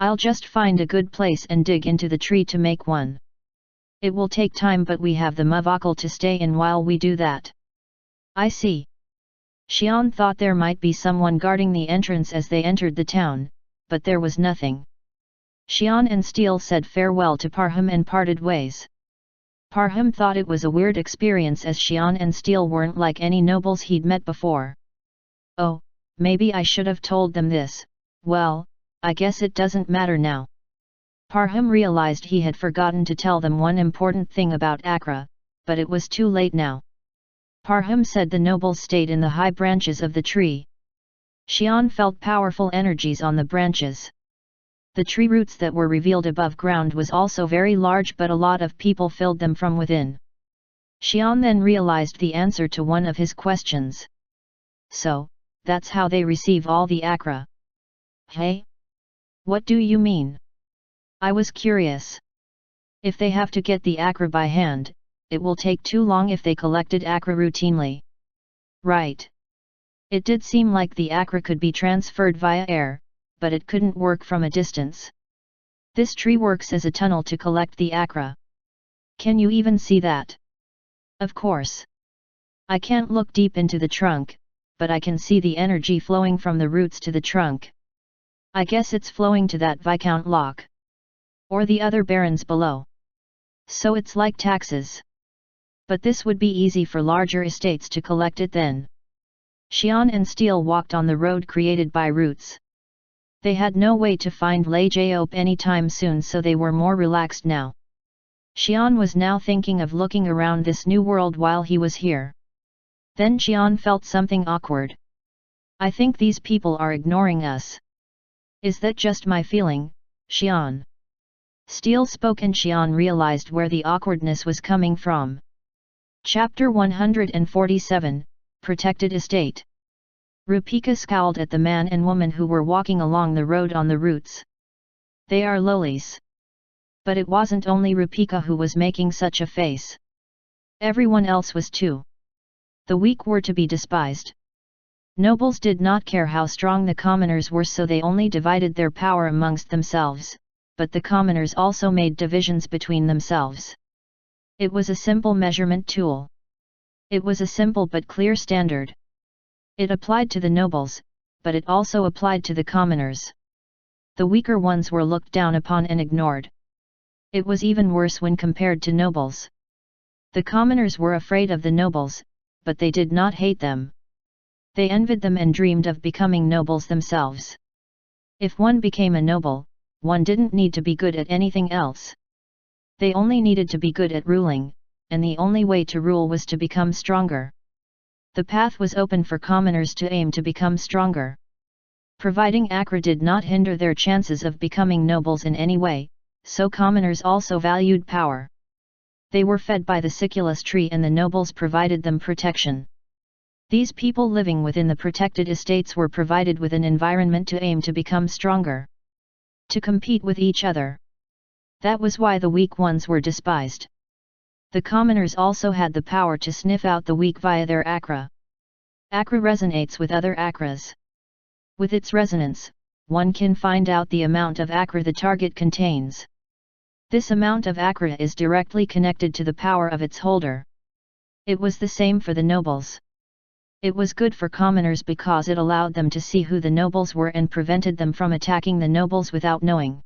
I'll just find a good place and dig into the tree to make one. It will take time, but we have the Mavakal to stay in while we do that. I see. Xian thought there might be someone guarding the entrance as they entered the town, but there was nothing. Xian and Steel said farewell to Parham and parted ways. Parham thought it was a weird experience as Xian and Steel weren't like any nobles he'd met before. Oh, maybe I should have told them this. Well, I guess it doesn't matter now. Parham realized he had forgotten to tell them one important thing about Accra, but it was too late now. Parham said the nobles stayed in the high branches of the tree. Xian felt powerful energies on the branches. The tree roots that were revealed above ground was also very large, but a lot of people filled them from within. Xian then realized the answer to one of his questions. So, that's how they receive all the Accra. Hey? What do you mean? I was curious. If they have to get the Accra by hand, it will take too long if they collected Accra routinely. Right. It did seem like the Accra could be transferred via air, but it couldn't work from a distance. This tree works as a tunnel to collect the Accra. Can you even see that? Of course. I can't look deep into the trunk, but I can see the energy flowing from the roots to the trunk. I guess it's flowing to that Viscount Lock. Or the other barons below. So it's like taxes. But this would be easy for larger estates to collect it then. Xian and Steel walked on the road created by roots. They had no way to find Lei Jiop anytime soon, so they were more relaxed now. Xian was now thinking of looking around this new world while he was here. Then Xian felt something awkward. I think these people are ignoring us. Is that just my feeling, Xian? Steel spoke and Xian realized where the awkwardness was coming from. Chapter 147, Protected Estate. Rupika scowled at the man and woman who were walking along the road on the roots. They are lowlies. But it wasn't only Rupika who was making such a face. Everyone else was too. The weak were to be despised. Nobles did not care how strong the commoners were, so they only divided their power amongst themselves, but the commoners also made divisions between themselves. It was a simple measurement tool. It was a simple but clear standard. It applied to the nobles, but it also applied to the commoners. The weaker ones were looked down upon and ignored. It was even worse when compared to nobles. The commoners were afraid of the nobles, but they did not hate them. They envied them and dreamed of becoming nobles themselves. If one became a noble, one didn't need to be good at anything else. They only needed to be good at ruling, and the only way to rule was to become stronger. The path was open for commoners to aim to become stronger. Providing Accra did not hinder their chances of becoming nobles in any way, so commoners also valued power. They were fed by the Siculus tree and the nobles provided them protection. These people living within the protected estates were provided with an environment to aim to become stronger. To compete with each other. That was why the weak ones were despised. The commoners also had the power to sniff out the weak via their Accra. Accra resonates with other Accras. With its resonance, one can find out the amount of Accra the target contains. This amount of Accra is directly connected to the power of its holder. It was the same for the nobles. It was good for commoners because it allowed them to see who the nobles were and prevented them from attacking the nobles without knowing.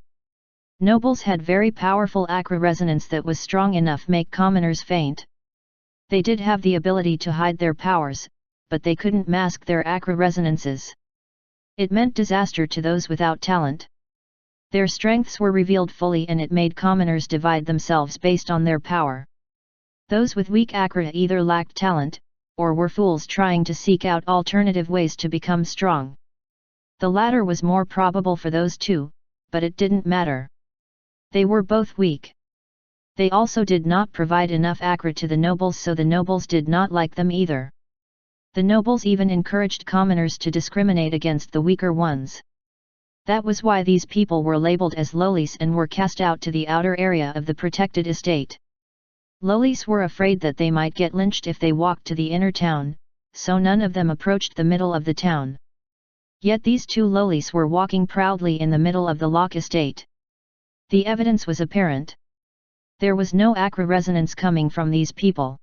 Nobles had very powerful Accra resonance that was strong enough make commoners faint. They did have the ability to hide their powers, but they couldn't mask their Accra resonances. It meant disaster to those without talent. Their strengths were revealed fully and it made commoners divide themselves based on their power. Those with weak Accra either lacked talent, or were fools trying to seek out alternative ways to become strong. The latter was more probable for those two, but it didn't matter. They were both weak. They also did not provide enough akra to the nobles, so the nobles did not like them either. The nobles even encouraged commoners to discriminate against the weaker ones. That was why these people were labeled as lowlies and were cast out to the outer area of the protected estate. Lowlies were afraid that they might get lynched if they walked to the inner town, so none of them approached the middle of the town. Yet these two lowlies were walking proudly in the middle of the lock estate. The evidence was apparent. There was no akra resonance coming from these people.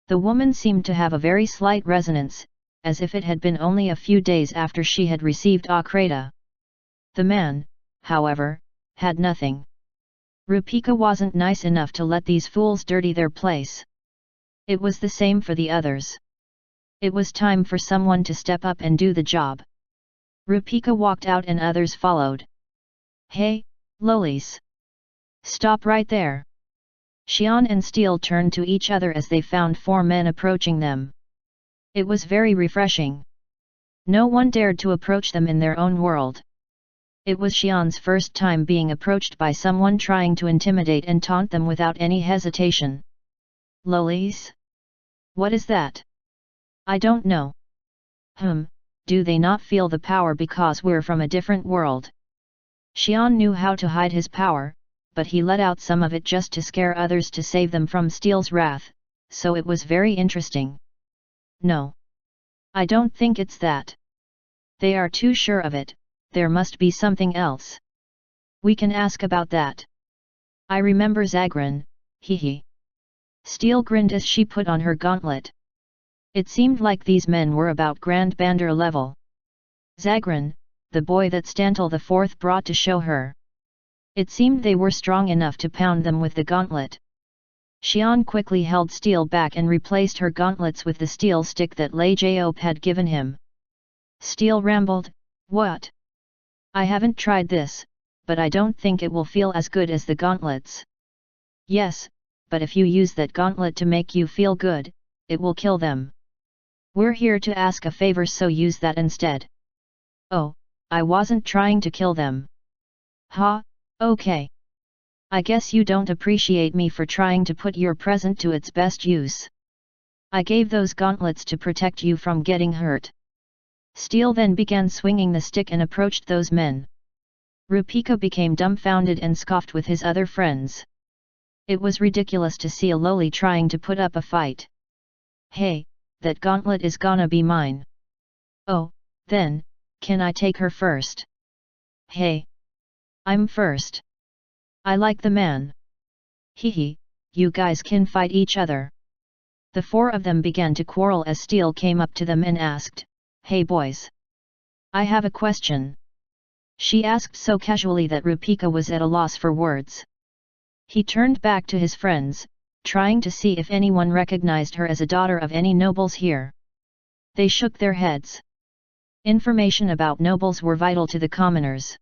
The woman seemed to have a very slight resonance, as if it had been only a few days after she had received akrata. The man, however, had nothing. Rupika wasn't nice enough to let these fools dirty their place. It was the same for the others. It was time for someone to step up and do the job. Rupika walked out and others followed. Hey, lowlies! Stop right there! Xian and Steel turned to each other as they found 4 men approaching them. It was very refreshing. No one dared to approach them in their own world. It was Xian's first time being approached by someone trying to intimidate and taunt them without any hesitation. Lowlies? What is that? I don't know. Do they not feel the power because we're from a different world? Xian knew how to hide his power, but he let out some of it just to scare others to save them from Steel's wrath, so it was very interesting. No. I don't think it's that. They are too sure of it. There must be something else. We can ask about that. I remember Zagran, hee. Steel grinned as she put on her gauntlet. It seemed like these men were about Grand Bandar level. Zagran, the boy that Stantel the Fourth brought to show her. It seemed they were strong enough to pound them with the gauntlet. Xian quickly held Steel back and replaced her gauntlets with the steel stick that Lei Job had given him. Steel rambled, what? I haven't tried this, but I don't think it will feel as good as the gauntlets. Yes, but if you use that gauntlet to make you feel good, it will kill them. We're here to ask a favor, so use that instead. Oh, I wasn't trying to kill them. Ha, okay. I guess you don't appreciate me for trying to put your present to its best use. I gave those gauntlets to protect you from getting hurt. Steel then began swinging the stick and approached those men. Rupika became dumbfounded and scoffed with his other friends. It was ridiculous to see a lowly trying to put up a fight. Hey, that gauntlet is gonna be mine. Oh, then, can I take her first? Hey! I'm first. I like the man. Hee, you guys can fight each other. The 4 of them began to quarrel as Steel came up to them and asked, Hey boys! I have a question. She asked so casually that Rupika was at a loss for words. He turned back to his friends, trying to see if anyone recognized her as a daughter of any nobles here. They shook their heads. Information about nobles were vital to the commoners.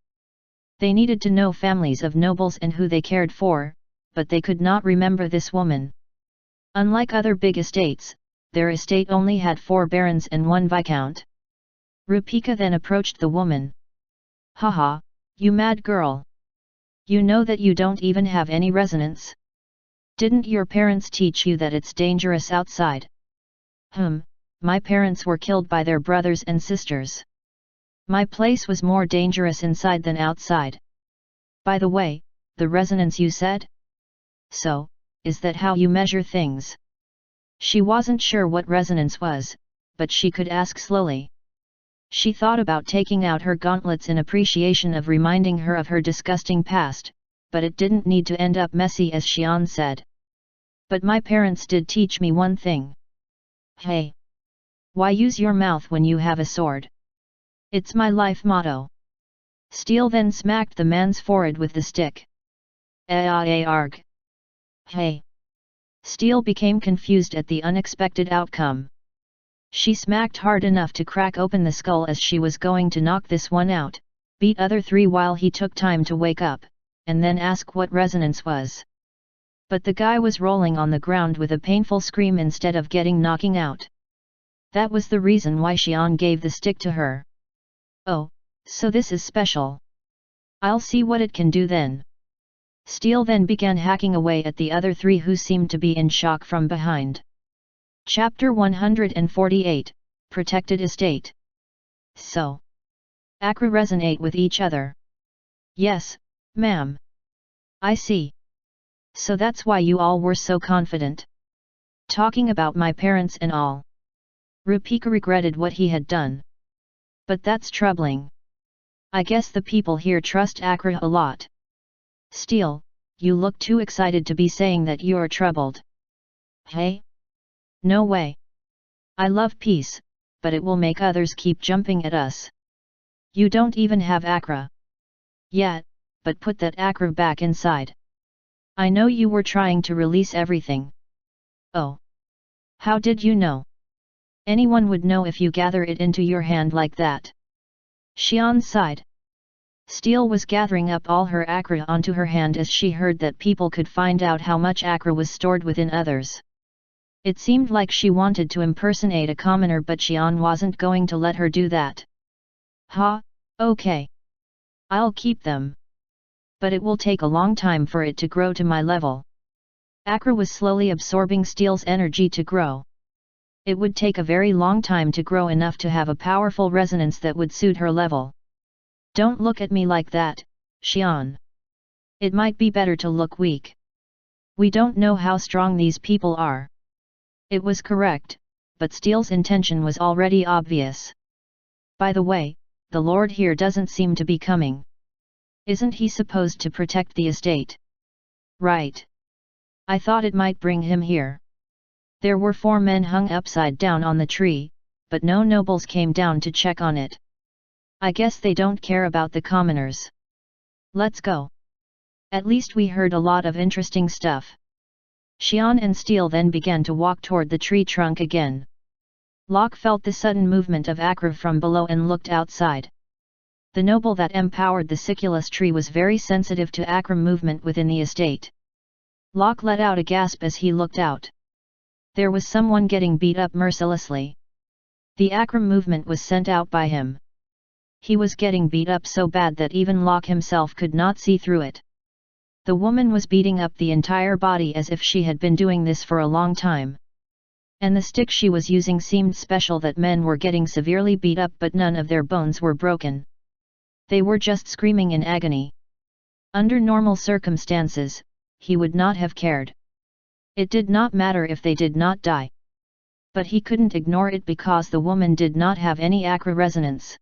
They needed to know families of nobles and who they cared for, but they could not remember this woman. Unlike other big estates, their estate only had 4 barons and 1 viscount. Rupika then approached the woman. Haha, you mad girl! You know that you don't even have any resonance? Didn't your parents teach you that it's dangerous outside? My parents were killed by their brothers and sisters. My place was more dangerous inside than outside. By the way, the resonance you said? So, is that how you measure things? She wasn't sure what resonance was, but she could ask slowly. She thought about taking out her gauntlets in appreciation of reminding her of her disgusting past, but it didn't need to end up messy as Xian said. But my parents did teach me one thing. Hey! Why use your mouth when you have a sword? It's my life motto. Steel then smacked the man's forehead with the stick. Arg! Hey! Steel became confused at the unexpected outcome. She smacked hard enough to crack open the skull as she was going to knock this one out, beat other 3 while he took time to wake up, and then ask what resonance was. But the guy was rolling on the ground with a painful scream instead of getting knocking out. That was the reason why Xian gave the stick to her. Oh, so this is special. I'll see what it can do then. Steel then began hacking away at the other three who seemed to be in shock from behind. Chapter 148, Protected Estate. So, ALLA resonate with each other. Yes, ma'am. I see. So that's why you all were so confident. Talking about my parents and all. Rupika regretted what he had done. But that's troubling. I guess the people here trust ALLA a lot. Steel, you look too excited to be saying that you're troubled. Hey? No way. I love peace, but it will make others keep jumping at us. You don't even have ALLA yet, but put that ALLA back inside. I know you were trying to release everything. Oh. How did you know? Anyone would know if you gather it into your hand like that. Xian sighed. Steel was gathering up all her ALLA onto her hand as she heard that people could find out how much ALLA was stored within others. It seemed like she wanted to impersonate a commoner, but Xian wasn't going to let her do that. Okay. I'll keep them. But it will take a long time for it to grow to my level. ALLA was slowly absorbing Steel's energy to grow. It would take a very long time to grow enough to have a powerful resonance that would suit her level. Don't look at me like that, Xian. It might be better to look weak. We don't know how strong these people are. It was correct, but Steel's intention was already obvious. By the way, the Lord here doesn't seem to be coming. Isn't he supposed to protect the estate? Right. I thought it might bring him here. There were 4 men hung upside down on the tree, but no nobles came down to check on it. I guess they don't care about the commoners. Let's go. At least we heard a lot of interesting stuff. Xian and Steel then began to walk toward the tree trunk again. Locke felt the sudden movement of ALLA from below and looked outside. The noble that empowered the Siculus tree was very sensitive to ALLA movement within the estate. Locke let out a gasp as he looked out. There was someone getting beat up mercilessly. The ALLA movement was sent out by him. He was getting beat up so bad that even Locke himself could not see through it. The woman was beating up the entire body as if she had been doing this for a long time. And the stick she was using seemed special, that men were getting severely beat up but none of their bones were broken. They were just screaming in agony. Under normal circumstances, he would not have cared. It did not matter if they did not die. But he couldn't ignore it because the woman did not have any ALLA resonance.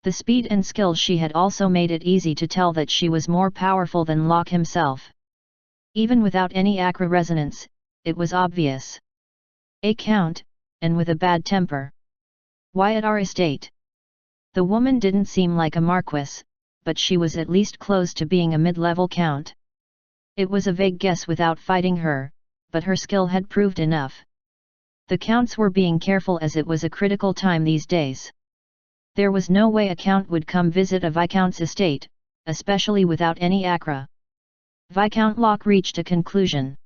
The speed and skill she had also made it easy to tell that she was more powerful than Locke himself. Even without any ALLA resonance, it was obvious. A count, and with a bad temper. Why at our estate? The woman didn't seem like a marquess, but she was at least close to being a mid-level count. It was a vague guess without fighting her, but her skill had proved enough. The counts were being careful as it was a critical time these days. There was no way a count would come visit a viscount's estate, especially without any ALLA. Viscount Locke reached a conclusion.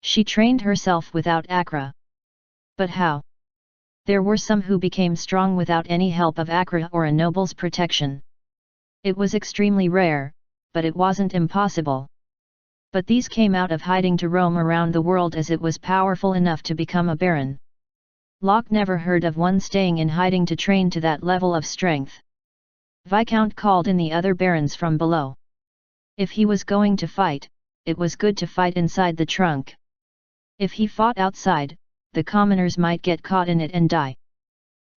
She trained herself without ALLA. But how? There were some who became strong without any help of ALLA or a noble's protection. It was extremely rare, but it wasn't impossible. But these came out of hiding to roam around the world as it was powerful enough to become a baron. Locke never heard of one staying in hiding to train to that level of strength. Viscount called in the other barons from below. If he was going to fight, it was good to fight inside the trunk. If he fought outside, the commoners might get caught in it and die.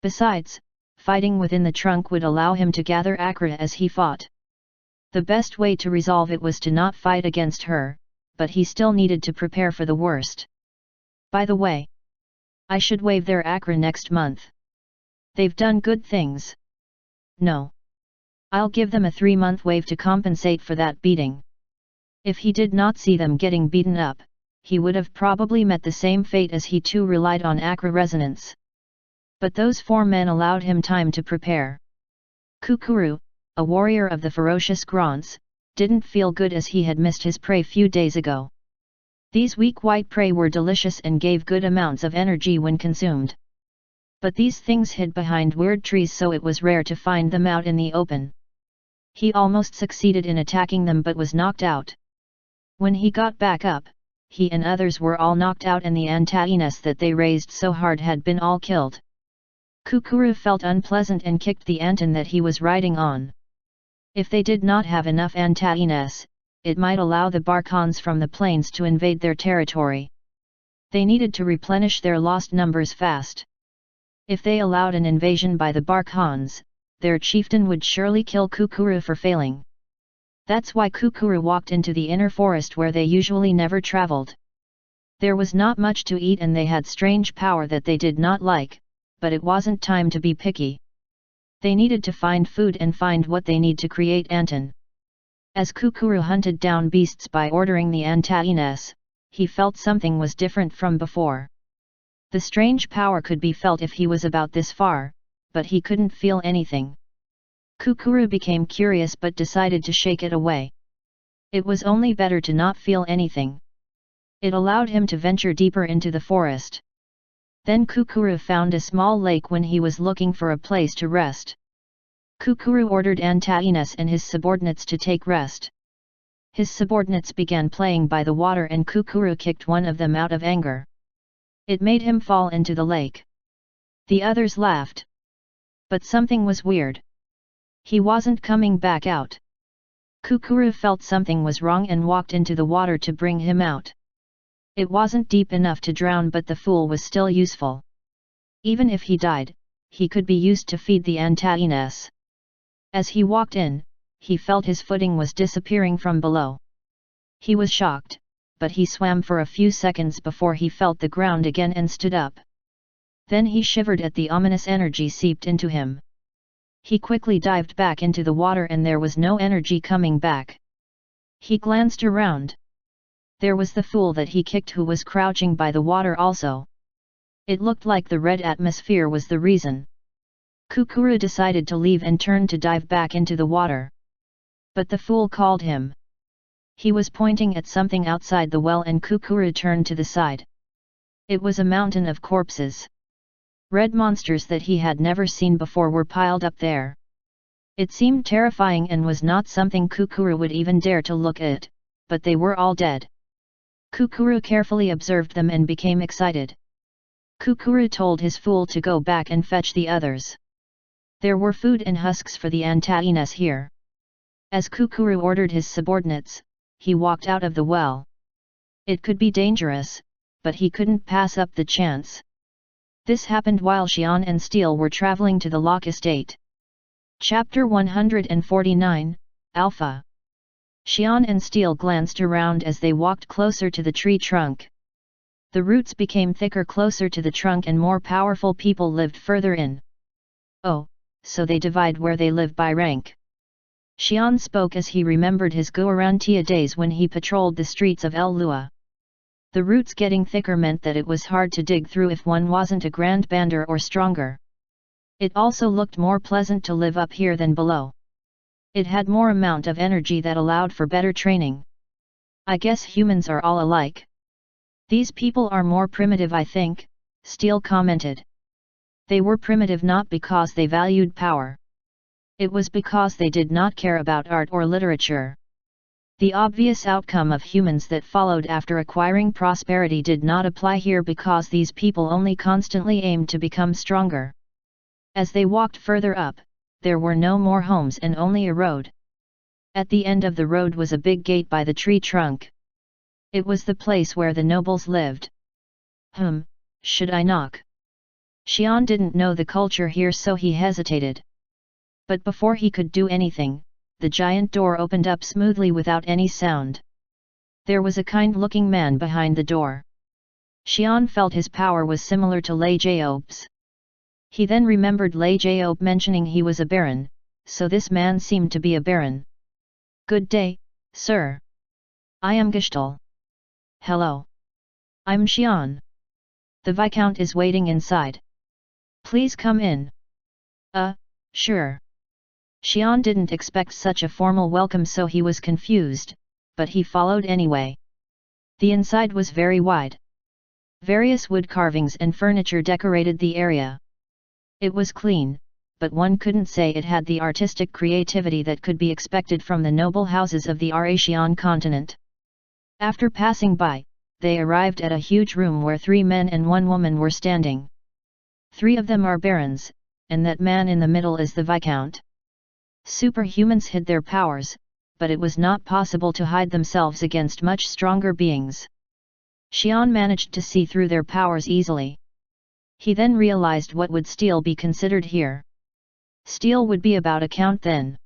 Besides, fighting within the trunk would allow him to gather ALLA as he fought. The best way to resolve it was to not fight against her, but he still needed to prepare for the worst. By the way, I should waive their ALLA next month. They've done good things. No. I'll give them a 3-month waive to compensate for that beating. If he did not see them getting beaten up, he would have probably met the same fate as he too relied on ALLA resonance. But those 4 men allowed him time to prepare. Kukuru, a warrior of the ferocious Grants, didn't feel good as he had missed his prey few days ago. These weak white prey were delicious and gave good amounts of energy when consumed. But these things hid behind weird trees, so it was rare to find them out in the open. He almost succeeded in attacking them but was knocked out. When he got back up, he and others were all knocked out and the antagonist that they raised so hard had been all killed. Kukuru felt unpleasant and kicked the anton that he was riding on. If they did not have enough antagonists, it might allow the Barkhans from the plains to invade their territory. They needed to replenish their lost numbers fast. If they allowed an invasion by the Barkhans, their chieftain would surely kill Kukuru for failing. That's why Kukuru walked into the inner forest where they usually never traveled. There was not much to eat and they had strange power that they did not like, but it wasn't time to be picky. They needed to find food and find what they need to create Anton. As Kukuru hunted down beasts by ordering the antagonists, he felt something was different from before. The strange power could be felt if he was about this far, but he couldn't feel anything. Kukuru became curious but decided to shake it away. It was only better to not feel anything. It allowed him to venture deeper into the forest. Then Kukuru found a small lake when he was looking for a place to rest. Kukuru ordered Antagonus and his subordinates to take rest. His subordinates began playing by the water and Kukuru kicked one of them out of anger. It made him fall into the lake. The others laughed. But something was weird. He wasn't coming back out. Kukuru felt something was wrong and walked into the water to bring him out. It wasn't deep enough to drown but the fool was still useful. Even if he died, he could be used to feed the antagonists. As he walked in, he felt his footing was disappearing from below. He was shocked, but he swam for a few seconds before he felt the ground again and stood up. Then he shivered at the ominous energy seeped into him. He quickly dived back into the water and there was no energy coming back. He glanced around. There was the fool that he kicked who was crouching by the water also. It looked like the red atmosphere was the reason. Kukuru decided to leave and turned to dive back into the water. But the fool called him. He was pointing at something outside the well and Kukuru turned to the side. It was a mountain of corpses. Red monsters that he had never seen before were piled up there. It seemed terrifying and was not something Kukuru would even dare to look at, but they were all dead. Kukuru carefully observed them and became excited. Kukuru told his fool to go back and fetch the others. There were food and husks for the antagonists here. As Kukuru ordered his subordinates, he walked out of the well. It could be dangerous, but he couldn't pass up the chance. This happened while Xian and Steel were traveling to the Lock Estate. Chapter 149, Alpha. Xian and Steel glanced around as they walked closer to the tree trunk. The roots became thicker closer to the trunk and more powerful people lived further in. Oh, so they divide where they live by rank. Xian spoke as he remembered his Guarantia days when he patrolled the streets of ALLA. The roots getting thicker meant that it was hard to dig through if one wasn't a grand bander or stronger. It also looked more pleasant to live up here than below. It had more amount of energy that allowed for better training. I guess humans are all alike. These people are more primitive, I think, Steel commented. They were primitive not because they valued power. It was because they did not care about art or literature. The obvious outcome of humans that followed after acquiring prosperity did not apply here because these people only constantly aimed to become stronger. As they walked further up, there were no more homes and only a road. At the end of the road was a big gate by the tree trunk. It was the place where the nobles lived. Should I knock? Xian didn't know the culture here so he hesitated. But before he could do anything, the giant door opened up smoothly without any sound. There was a kind-looking man behind the door. Xian felt his power was similar to Lei Jiaobe's. He then remembered Lei Jiaobe mentioning he was a baron, so this man seemed to be a baron. Good day, sir. I am Gestalt. Hello. I'm Xian. The Viscount is waiting inside. Please come in. Sure. Xian didn't expect such a formal welcome so he was confused, but he followed anyway. The inside was very wide. Various wood carvings and furniture decorated the area. It was clean, but one couldn't say it had the artistic creativity that could be expected from the noble houses of the Eurasian continent. After passing by, they arrived at a huge room where 3 men and 1 woman were standing. 3 of them are barons, and that man in the middle is the Viscount. Superhumans hid their powers, but it was not possible to hide themselves against much stronger beings. Xian managed to see through their powers easily. He then realized what would steel be considered here. Steel would be about a count then.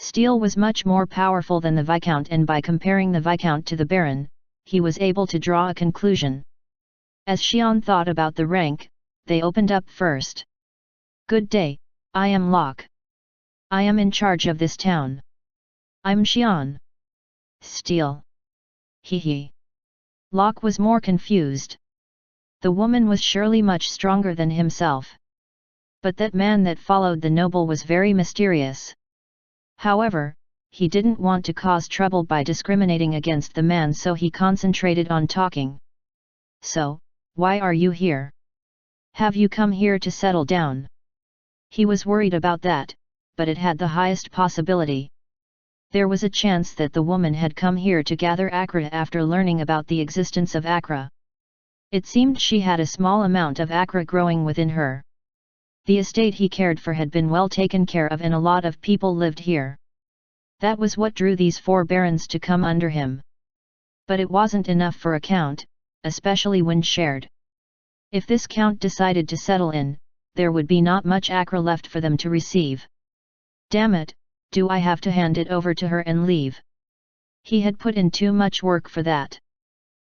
Steel was much more powerful than the Viscount, and by comparing the Viscount to the Baron, he was able to draw a conclusion. As Xian thought about the rank, they opened up first. "Good day, I am Locke. I am in charge of this town. I'm Xian." "Steel. Hee." Locke was more confused. The woman was surely much stronger than himself. But that man that followed the noble was very mysterious. However, he didn't want to cause trouble by discriminating against the man, so he concentrated on talking. "So, why are you here? Have you come here to settle down?" He was worried about that, but it had the highest possibility. There was a chance that the woman had come here to gather Acra after learning about the existence of Acra. It seemed she had a small amount of Acra growing within her. The estate he cared for had been well taken care of, and a lot of people lived here. That was what drew these 4 barons to come under him. But it wasn't enough for a count, especially when shared. If this count decided to settle in, there would be not much Acra left for them to receive. "Damn it, do I have to hand it over to her and leave?" He had put in too much work for that.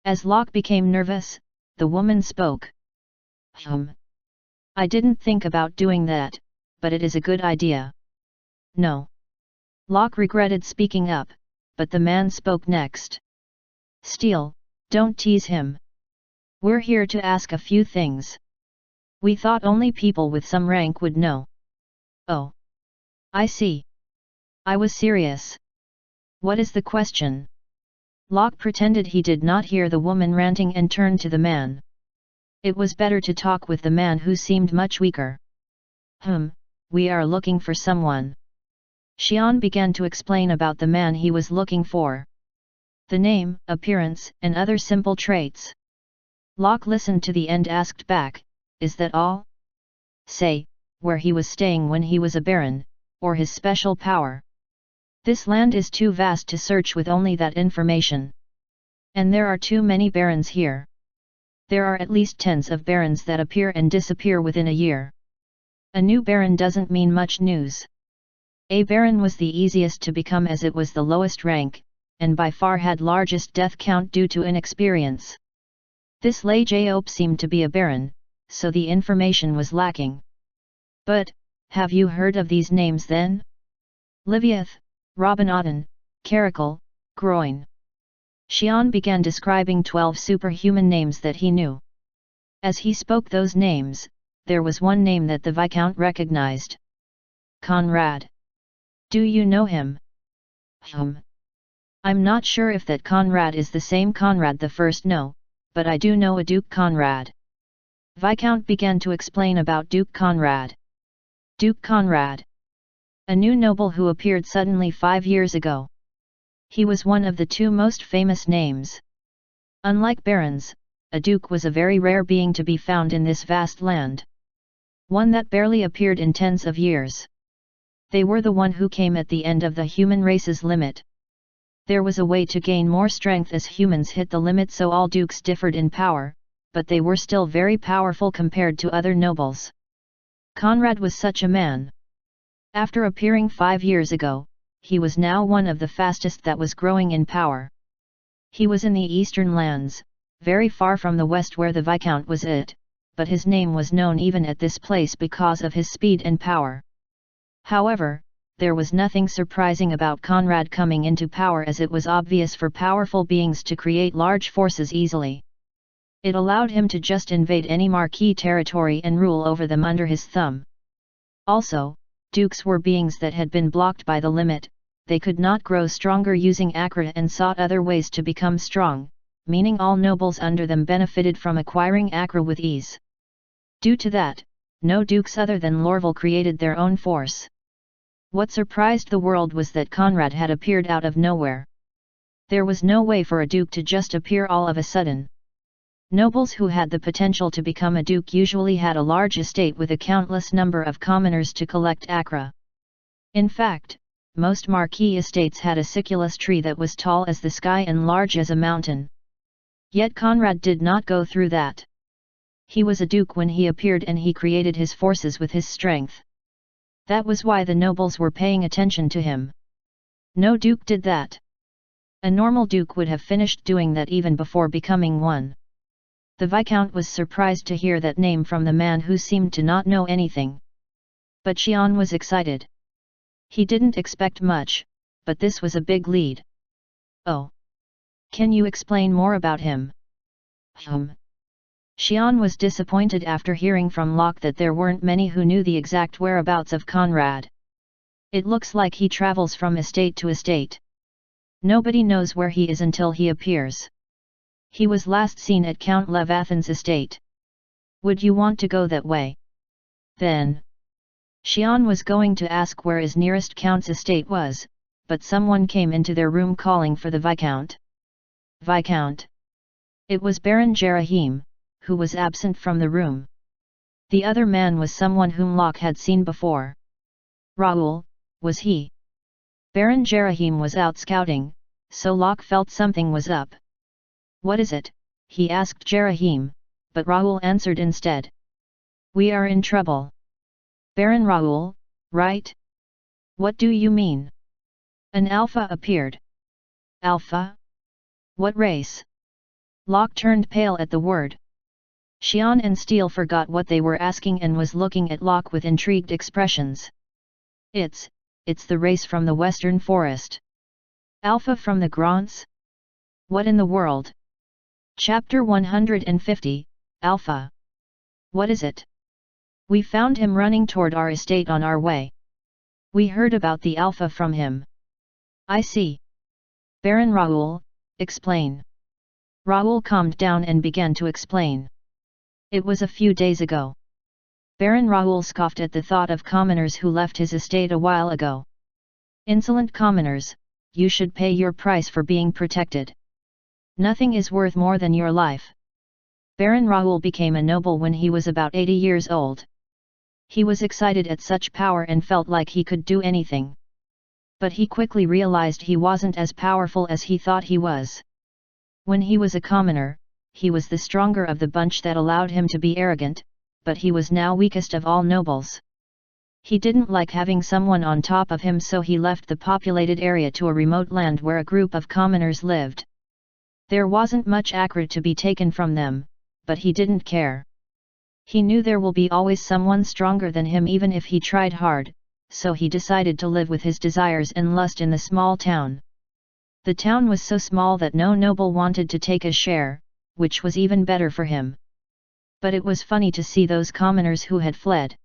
As Locke became nervous, the woman spoke. "I didn't think about doing that, but it is a good idea." "No." Locke regretted speaking up, but the man spoke next. "Steel, don't tease him. We're here to ask a few things. We thought only people with some rank would know." "Oh. I see. I was serious. What is the question?" Locke pretended he did not hear the woman ranting and turned to the man. It was better to talk with the man who seemed much weaker. We are looking for someone." Xian began to explain about the man he was looking for. The name, appearance, and other simple traits. Locke listened to the end, asked back, "Is that all? Say, where he was staying when he was a baron, or his special power. This land is too vast to search with only that information. And there are too many barons here. There are at least tens of barons that appear and disappear within a year. A new baron doesn't mean much news. A baron was the easiest to become as it was the lowest rank, and by far had largest death count due to inexperience. This Lei Job seemed to be a baron, so the information was lacking. But, have you heard of these names then? Liviath, Robinauden, Caracal, Groin." Xian began describing 12 superhuman names that he knew. As he spoke those names, there was one name that the Viscount recognized. "Conrad. Do you know him?" "I'm not sure if that Conrad is the same Conrad the First. No, but I do know a Duke Conrad." Viscount began to explain about Duke Conrad. Duke Conrad. A new noble who appeared suddenly 5 years ago. He was one of the 2 most famous names. Unlike barons, a duke was a very rare being to be found in this vast land. One that barely appeared in tens of years. They were the one who came at the end of the human race's limit. There was a way to gain more strength as humans hit the limit, so all dukes differed in power, but they were still very powerful compared to other nobles. Conrad was such a man. After appearing 5 years ago, he was now one of the fastest that was growing in power. He was in the eastern lands, very far from the west where the Viscount was at, but his name was known even at this place because of his speed and power. However, there was nothing surprising about Conrad coming into power, as it was obvious for powerful beings to create large forces easily. It allowed him to just invade any marquee territory and rule over them under his thumb. Also, dukes were beings that had been blocked by the limit. They could not grow stronger using Acra and sought other ways to become strong, meaning all nobles under them benefited from acquiring Acra with ease. Due to that, no dukes other than Lorville created their own force. What surprised the world was that Conrad had appeared out of nowhere. There was no way for a duke to just appear all of a sudden. Nobles who had the potential to become a duke usually had a large estate with a countless number of commoners to collect accra. In fact, most marquis estates had a siculus tree that was tall as the sky and large as a mountain. Yet Conrad did not go through that. He was a duke when he appeared, and he created his forces with his strength. That was why the nobles were paying attention to him. No duke did that. A normal duke would have finished doing that even before becoming one. The Viscount was surprised to hear that name from the man who seemed to not know anything. But Xian was excited. He didn't expect much, but this was a big lead. Oh. Can you explain more about him? Xian was disappointed after hearing from Locke that there weren't many who knew the exact whereabouts of Conrad. It looks like he travels from estate to estate. Nobody knows where he is until he appears. He was last seen at Count Levathan's estate. Would you want to go that way? Then. Xian was going to ask where his nearest count's estate was, but someone came into their room calling for the Viscount. Viscount. It was Baron Jerahim, who was absent from the room. The other man was someone whom Locke had seen before. Raoul, was he? Baron Jerahim was out scouting, so Locke felt something was up. What is it? He asked Jerahim, but Raoul answered instead. We are in trouble. Baron Raoul, right? What do you mean? An alpha appeared. Alpha? What race? Locke turned pale at the word. Xian and Steele forgot what they were asking and was looking at Locke with intrigued expressions. It's the race from the Western Forest. Alpha from the Grants? What in the world? Chapter 150, Alpha. What is it? We found him running toward our estate on our way. We heard about the Alpha from him. I see. Baron Raoul, explain. Raoul calmed down and began to explain. It was a few days ago. Baron Raoul scoffed at the thought of commoners who left his estate a while ago. Insolent commoners, you should pay your price for being protected. Nothing is worth more than your life. Baron Raoul became a noble when he was about 80 years old. He was excited at such power and felt like he could do anything. But he quickly realized he wasn't as powerful as he thought he was. When he was a commoner, he was the stronger of the bunch. That allowed him to be arrogant, but he was now weakest of all nobles. He didn't like having someone on top of him, so he left the populated area to a remote land where a group of commoners lived. There wasn't much accra to be taken from them, but he didn't care. He knew there will be always someone stronger than him even if he tried hard, so he decided to live with his desires and lust in the small town. The town was so small that no noble wanted to take a share, which was even better for him. But it was funny to see those commoners who had fled.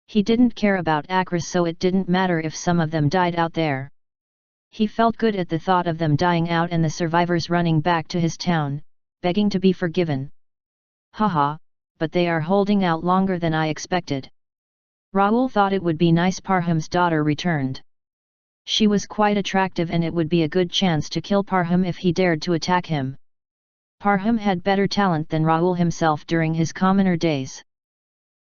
He didn't care about accra, so it didn't matter if some of them died out there. He felt good at the thought of them dying out and the survivors running back to his town, begging to be forgiven. Haha, but they are holding out longer than I expected. Raoul thought it would be nice Parham's daughter returned. She was quite attractive and it would be a good chance to kill Parham if he dared to attack him. Parham had better talent than Raoul himself during his commoner days.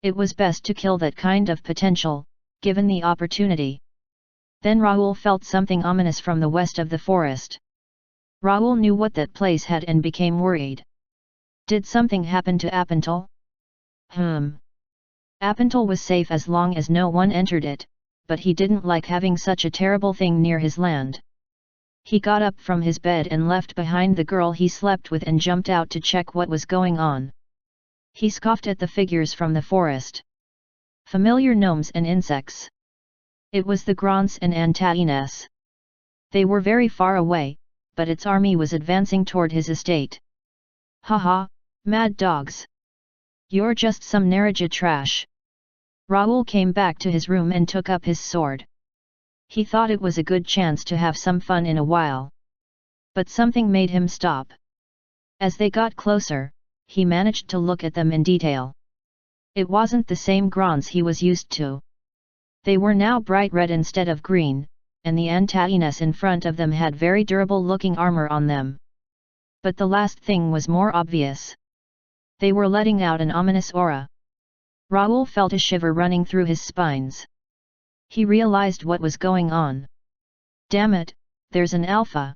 It was best to kill that kind of potential, given the opportunity. Then Raoul felt something ominous from the west of the forest. Raoul knew what that place had and became worried. Did something happen to Apental? Apental was safe as long as no one entered it, but he didn't like having such a terrible thing near his land. He got up from his bed and left behind the girl he slept with and jumped out to check what was going on. He scoffed at the figures from the forest. Familiar gnomes and insects. It was the Grants and Antaines. They were very far away, but its army was advancing toward his estate. Haha, mad dogs. You're just some Naraja trash. Raoul came back to his room and took up his sword. He thought it was a good chance to have some fun in a while. But something made him stop. As they got closer, he managed to look at them in detail. It wasn't the same Grants he was used to. They were now bright red instead of green, and the antagonist in front of them had very durable-looking armor on them. But the last thing was more obvious. They were letting out an ominous aura. Raoul felt a shiver running through his spines. He realized what was going on. Damn it, there's an alpha.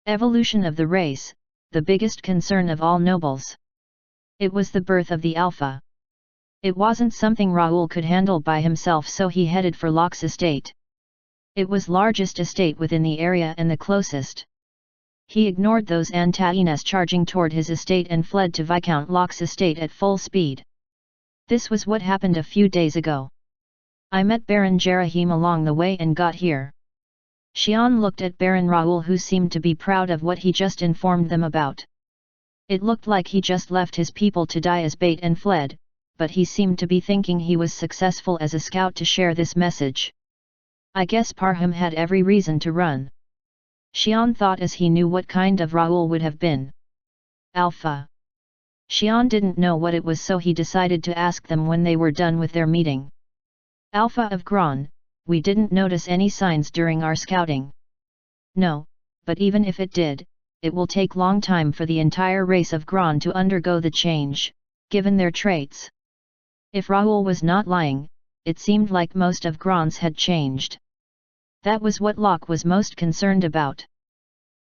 Evolution of the race, the biggest concern of all nobles. It was the birth of the alpha. It wasn't something Raoul could handle by himself, so he headed for Locke's estate. It was largest estate within the area and the closest. He ignored those antagonists charging toward his estate and fled to Viscount Locke's estate at full speed. This was what happened a few days ago. I met Baron Jerahim along the way and got here. Xian looked at Baron Raoul, who seemed to be proud of what he just informed them about. It looked like he just left his people to die as bait and fled, but he seemed to be thinking he was successful as a scout to share this message. I guess Parham had every reason to run. Xian thought as he knew what kind of Raoul would have been. Alpha. Xian didn't know what it was, so he decided to ask them when they were done with their meeting. Alpha of Gran, we didn't notice any signs during our scouting. No, but even if it did, it will take long time for the entire race of Gran to undergo the change, given their traits. If Raoul was not lying, it seemed like most of Grans had changed. That was what Locke was most concerned about.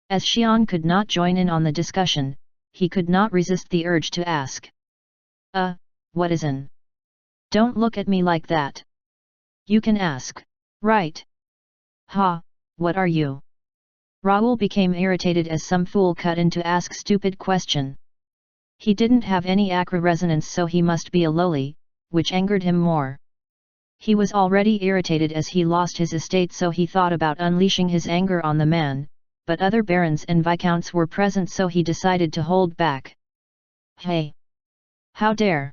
As Xian could not join in on the discussion, he could not resist the urge to ask. What is an? Don't look at me like that. You can ask, right? Ha, what are you? Raoul became irritated as some fool cut in to ask stupid question. He didn't have any acra resonance, so he must be a lowly, which angered him more. He was already irritated as he lost his estate, so he thought about unleashing his anger on the man, but other barons and viscounts were present, so he decided to hold back. Hey! How dare!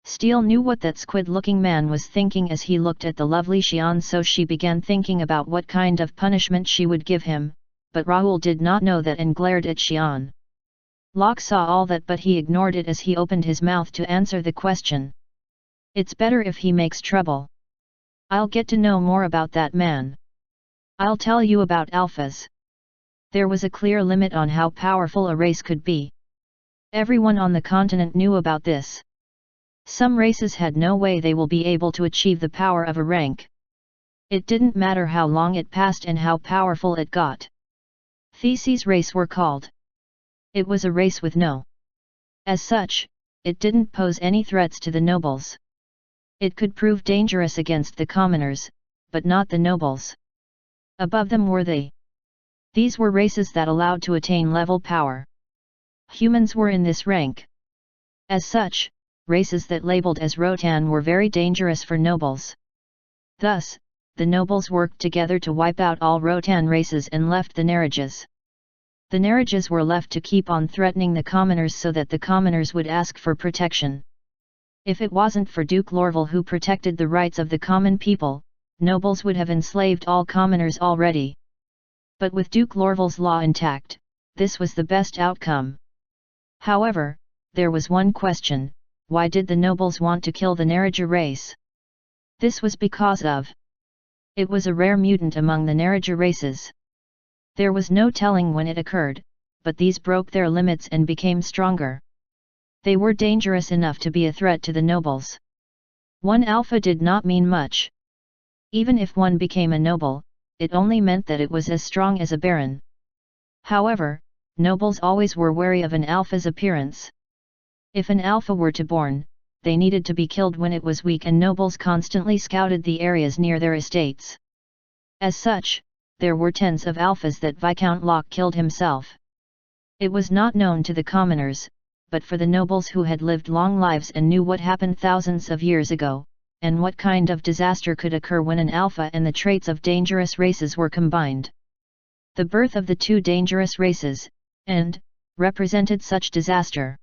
Steele knew what that squid-looking man was thinking as he looked at the lovely Xian, so she began thinking about what kind of punishment she would give him, but Raoul did not know that and glared at Xian. Locke saw all that, but he ignored it as he opened his mouth to answer the question. It's better if he makes trouble. I'll get to know more about that man. I'll tell you about alphas. There was a clear limit on how powerful a race could be. Everyone on the continent knew about this. Some races had no way they will be able to achieve the power of a rank. It didn't matter how long it passed and how powerful it got. Theses' race were called. It was a race with no. As such, it didn't pose any threats to the nobles. It could prove dangerous against the commoners, but not the nobles. Above them were they. These were races that allowed to attain level power. Humans were in this rank. As such, races that labeled as Rotan were very dangerous for nobles. Thus, the nobles worked together to wipe out all Rotan races and left the Nerages. The Nerages were left to keep on threatening the commoners so that the commoners would ask for protection. If it wasn't for Duke Lorval, who protected the rights of the common people, nobles would have enslaved all commoners already. But with Duke Lorval's law intact, this was the best outcome. However, there was one question: why did the nobles want to kill the Neraja race? This was because of. It was a rare mutant among the Neraja races. There was no telling when it occurred, but these broke their limits and became stronger. They were dangerous enough to be a threat to the nobles. One alpha did not mean much. Even if one became a noble, it only meant that it was as strong as a baron. However, nobles always were wary of an alpha's appearance. If an alpha were to born, they needed to be killed when it was weak, and nobles constantly scouted the areas near their estates. As such, there were tens of alphas that Viscount Locke killed himself. It was not known to the commoners, but for the nobles who had lived long lives and knew what happened thousands of years ago, and what kind of disaster could occur when an alpha and the traits of dangerous races were combined. The birth of the two dangerous races, and, represented such disaster.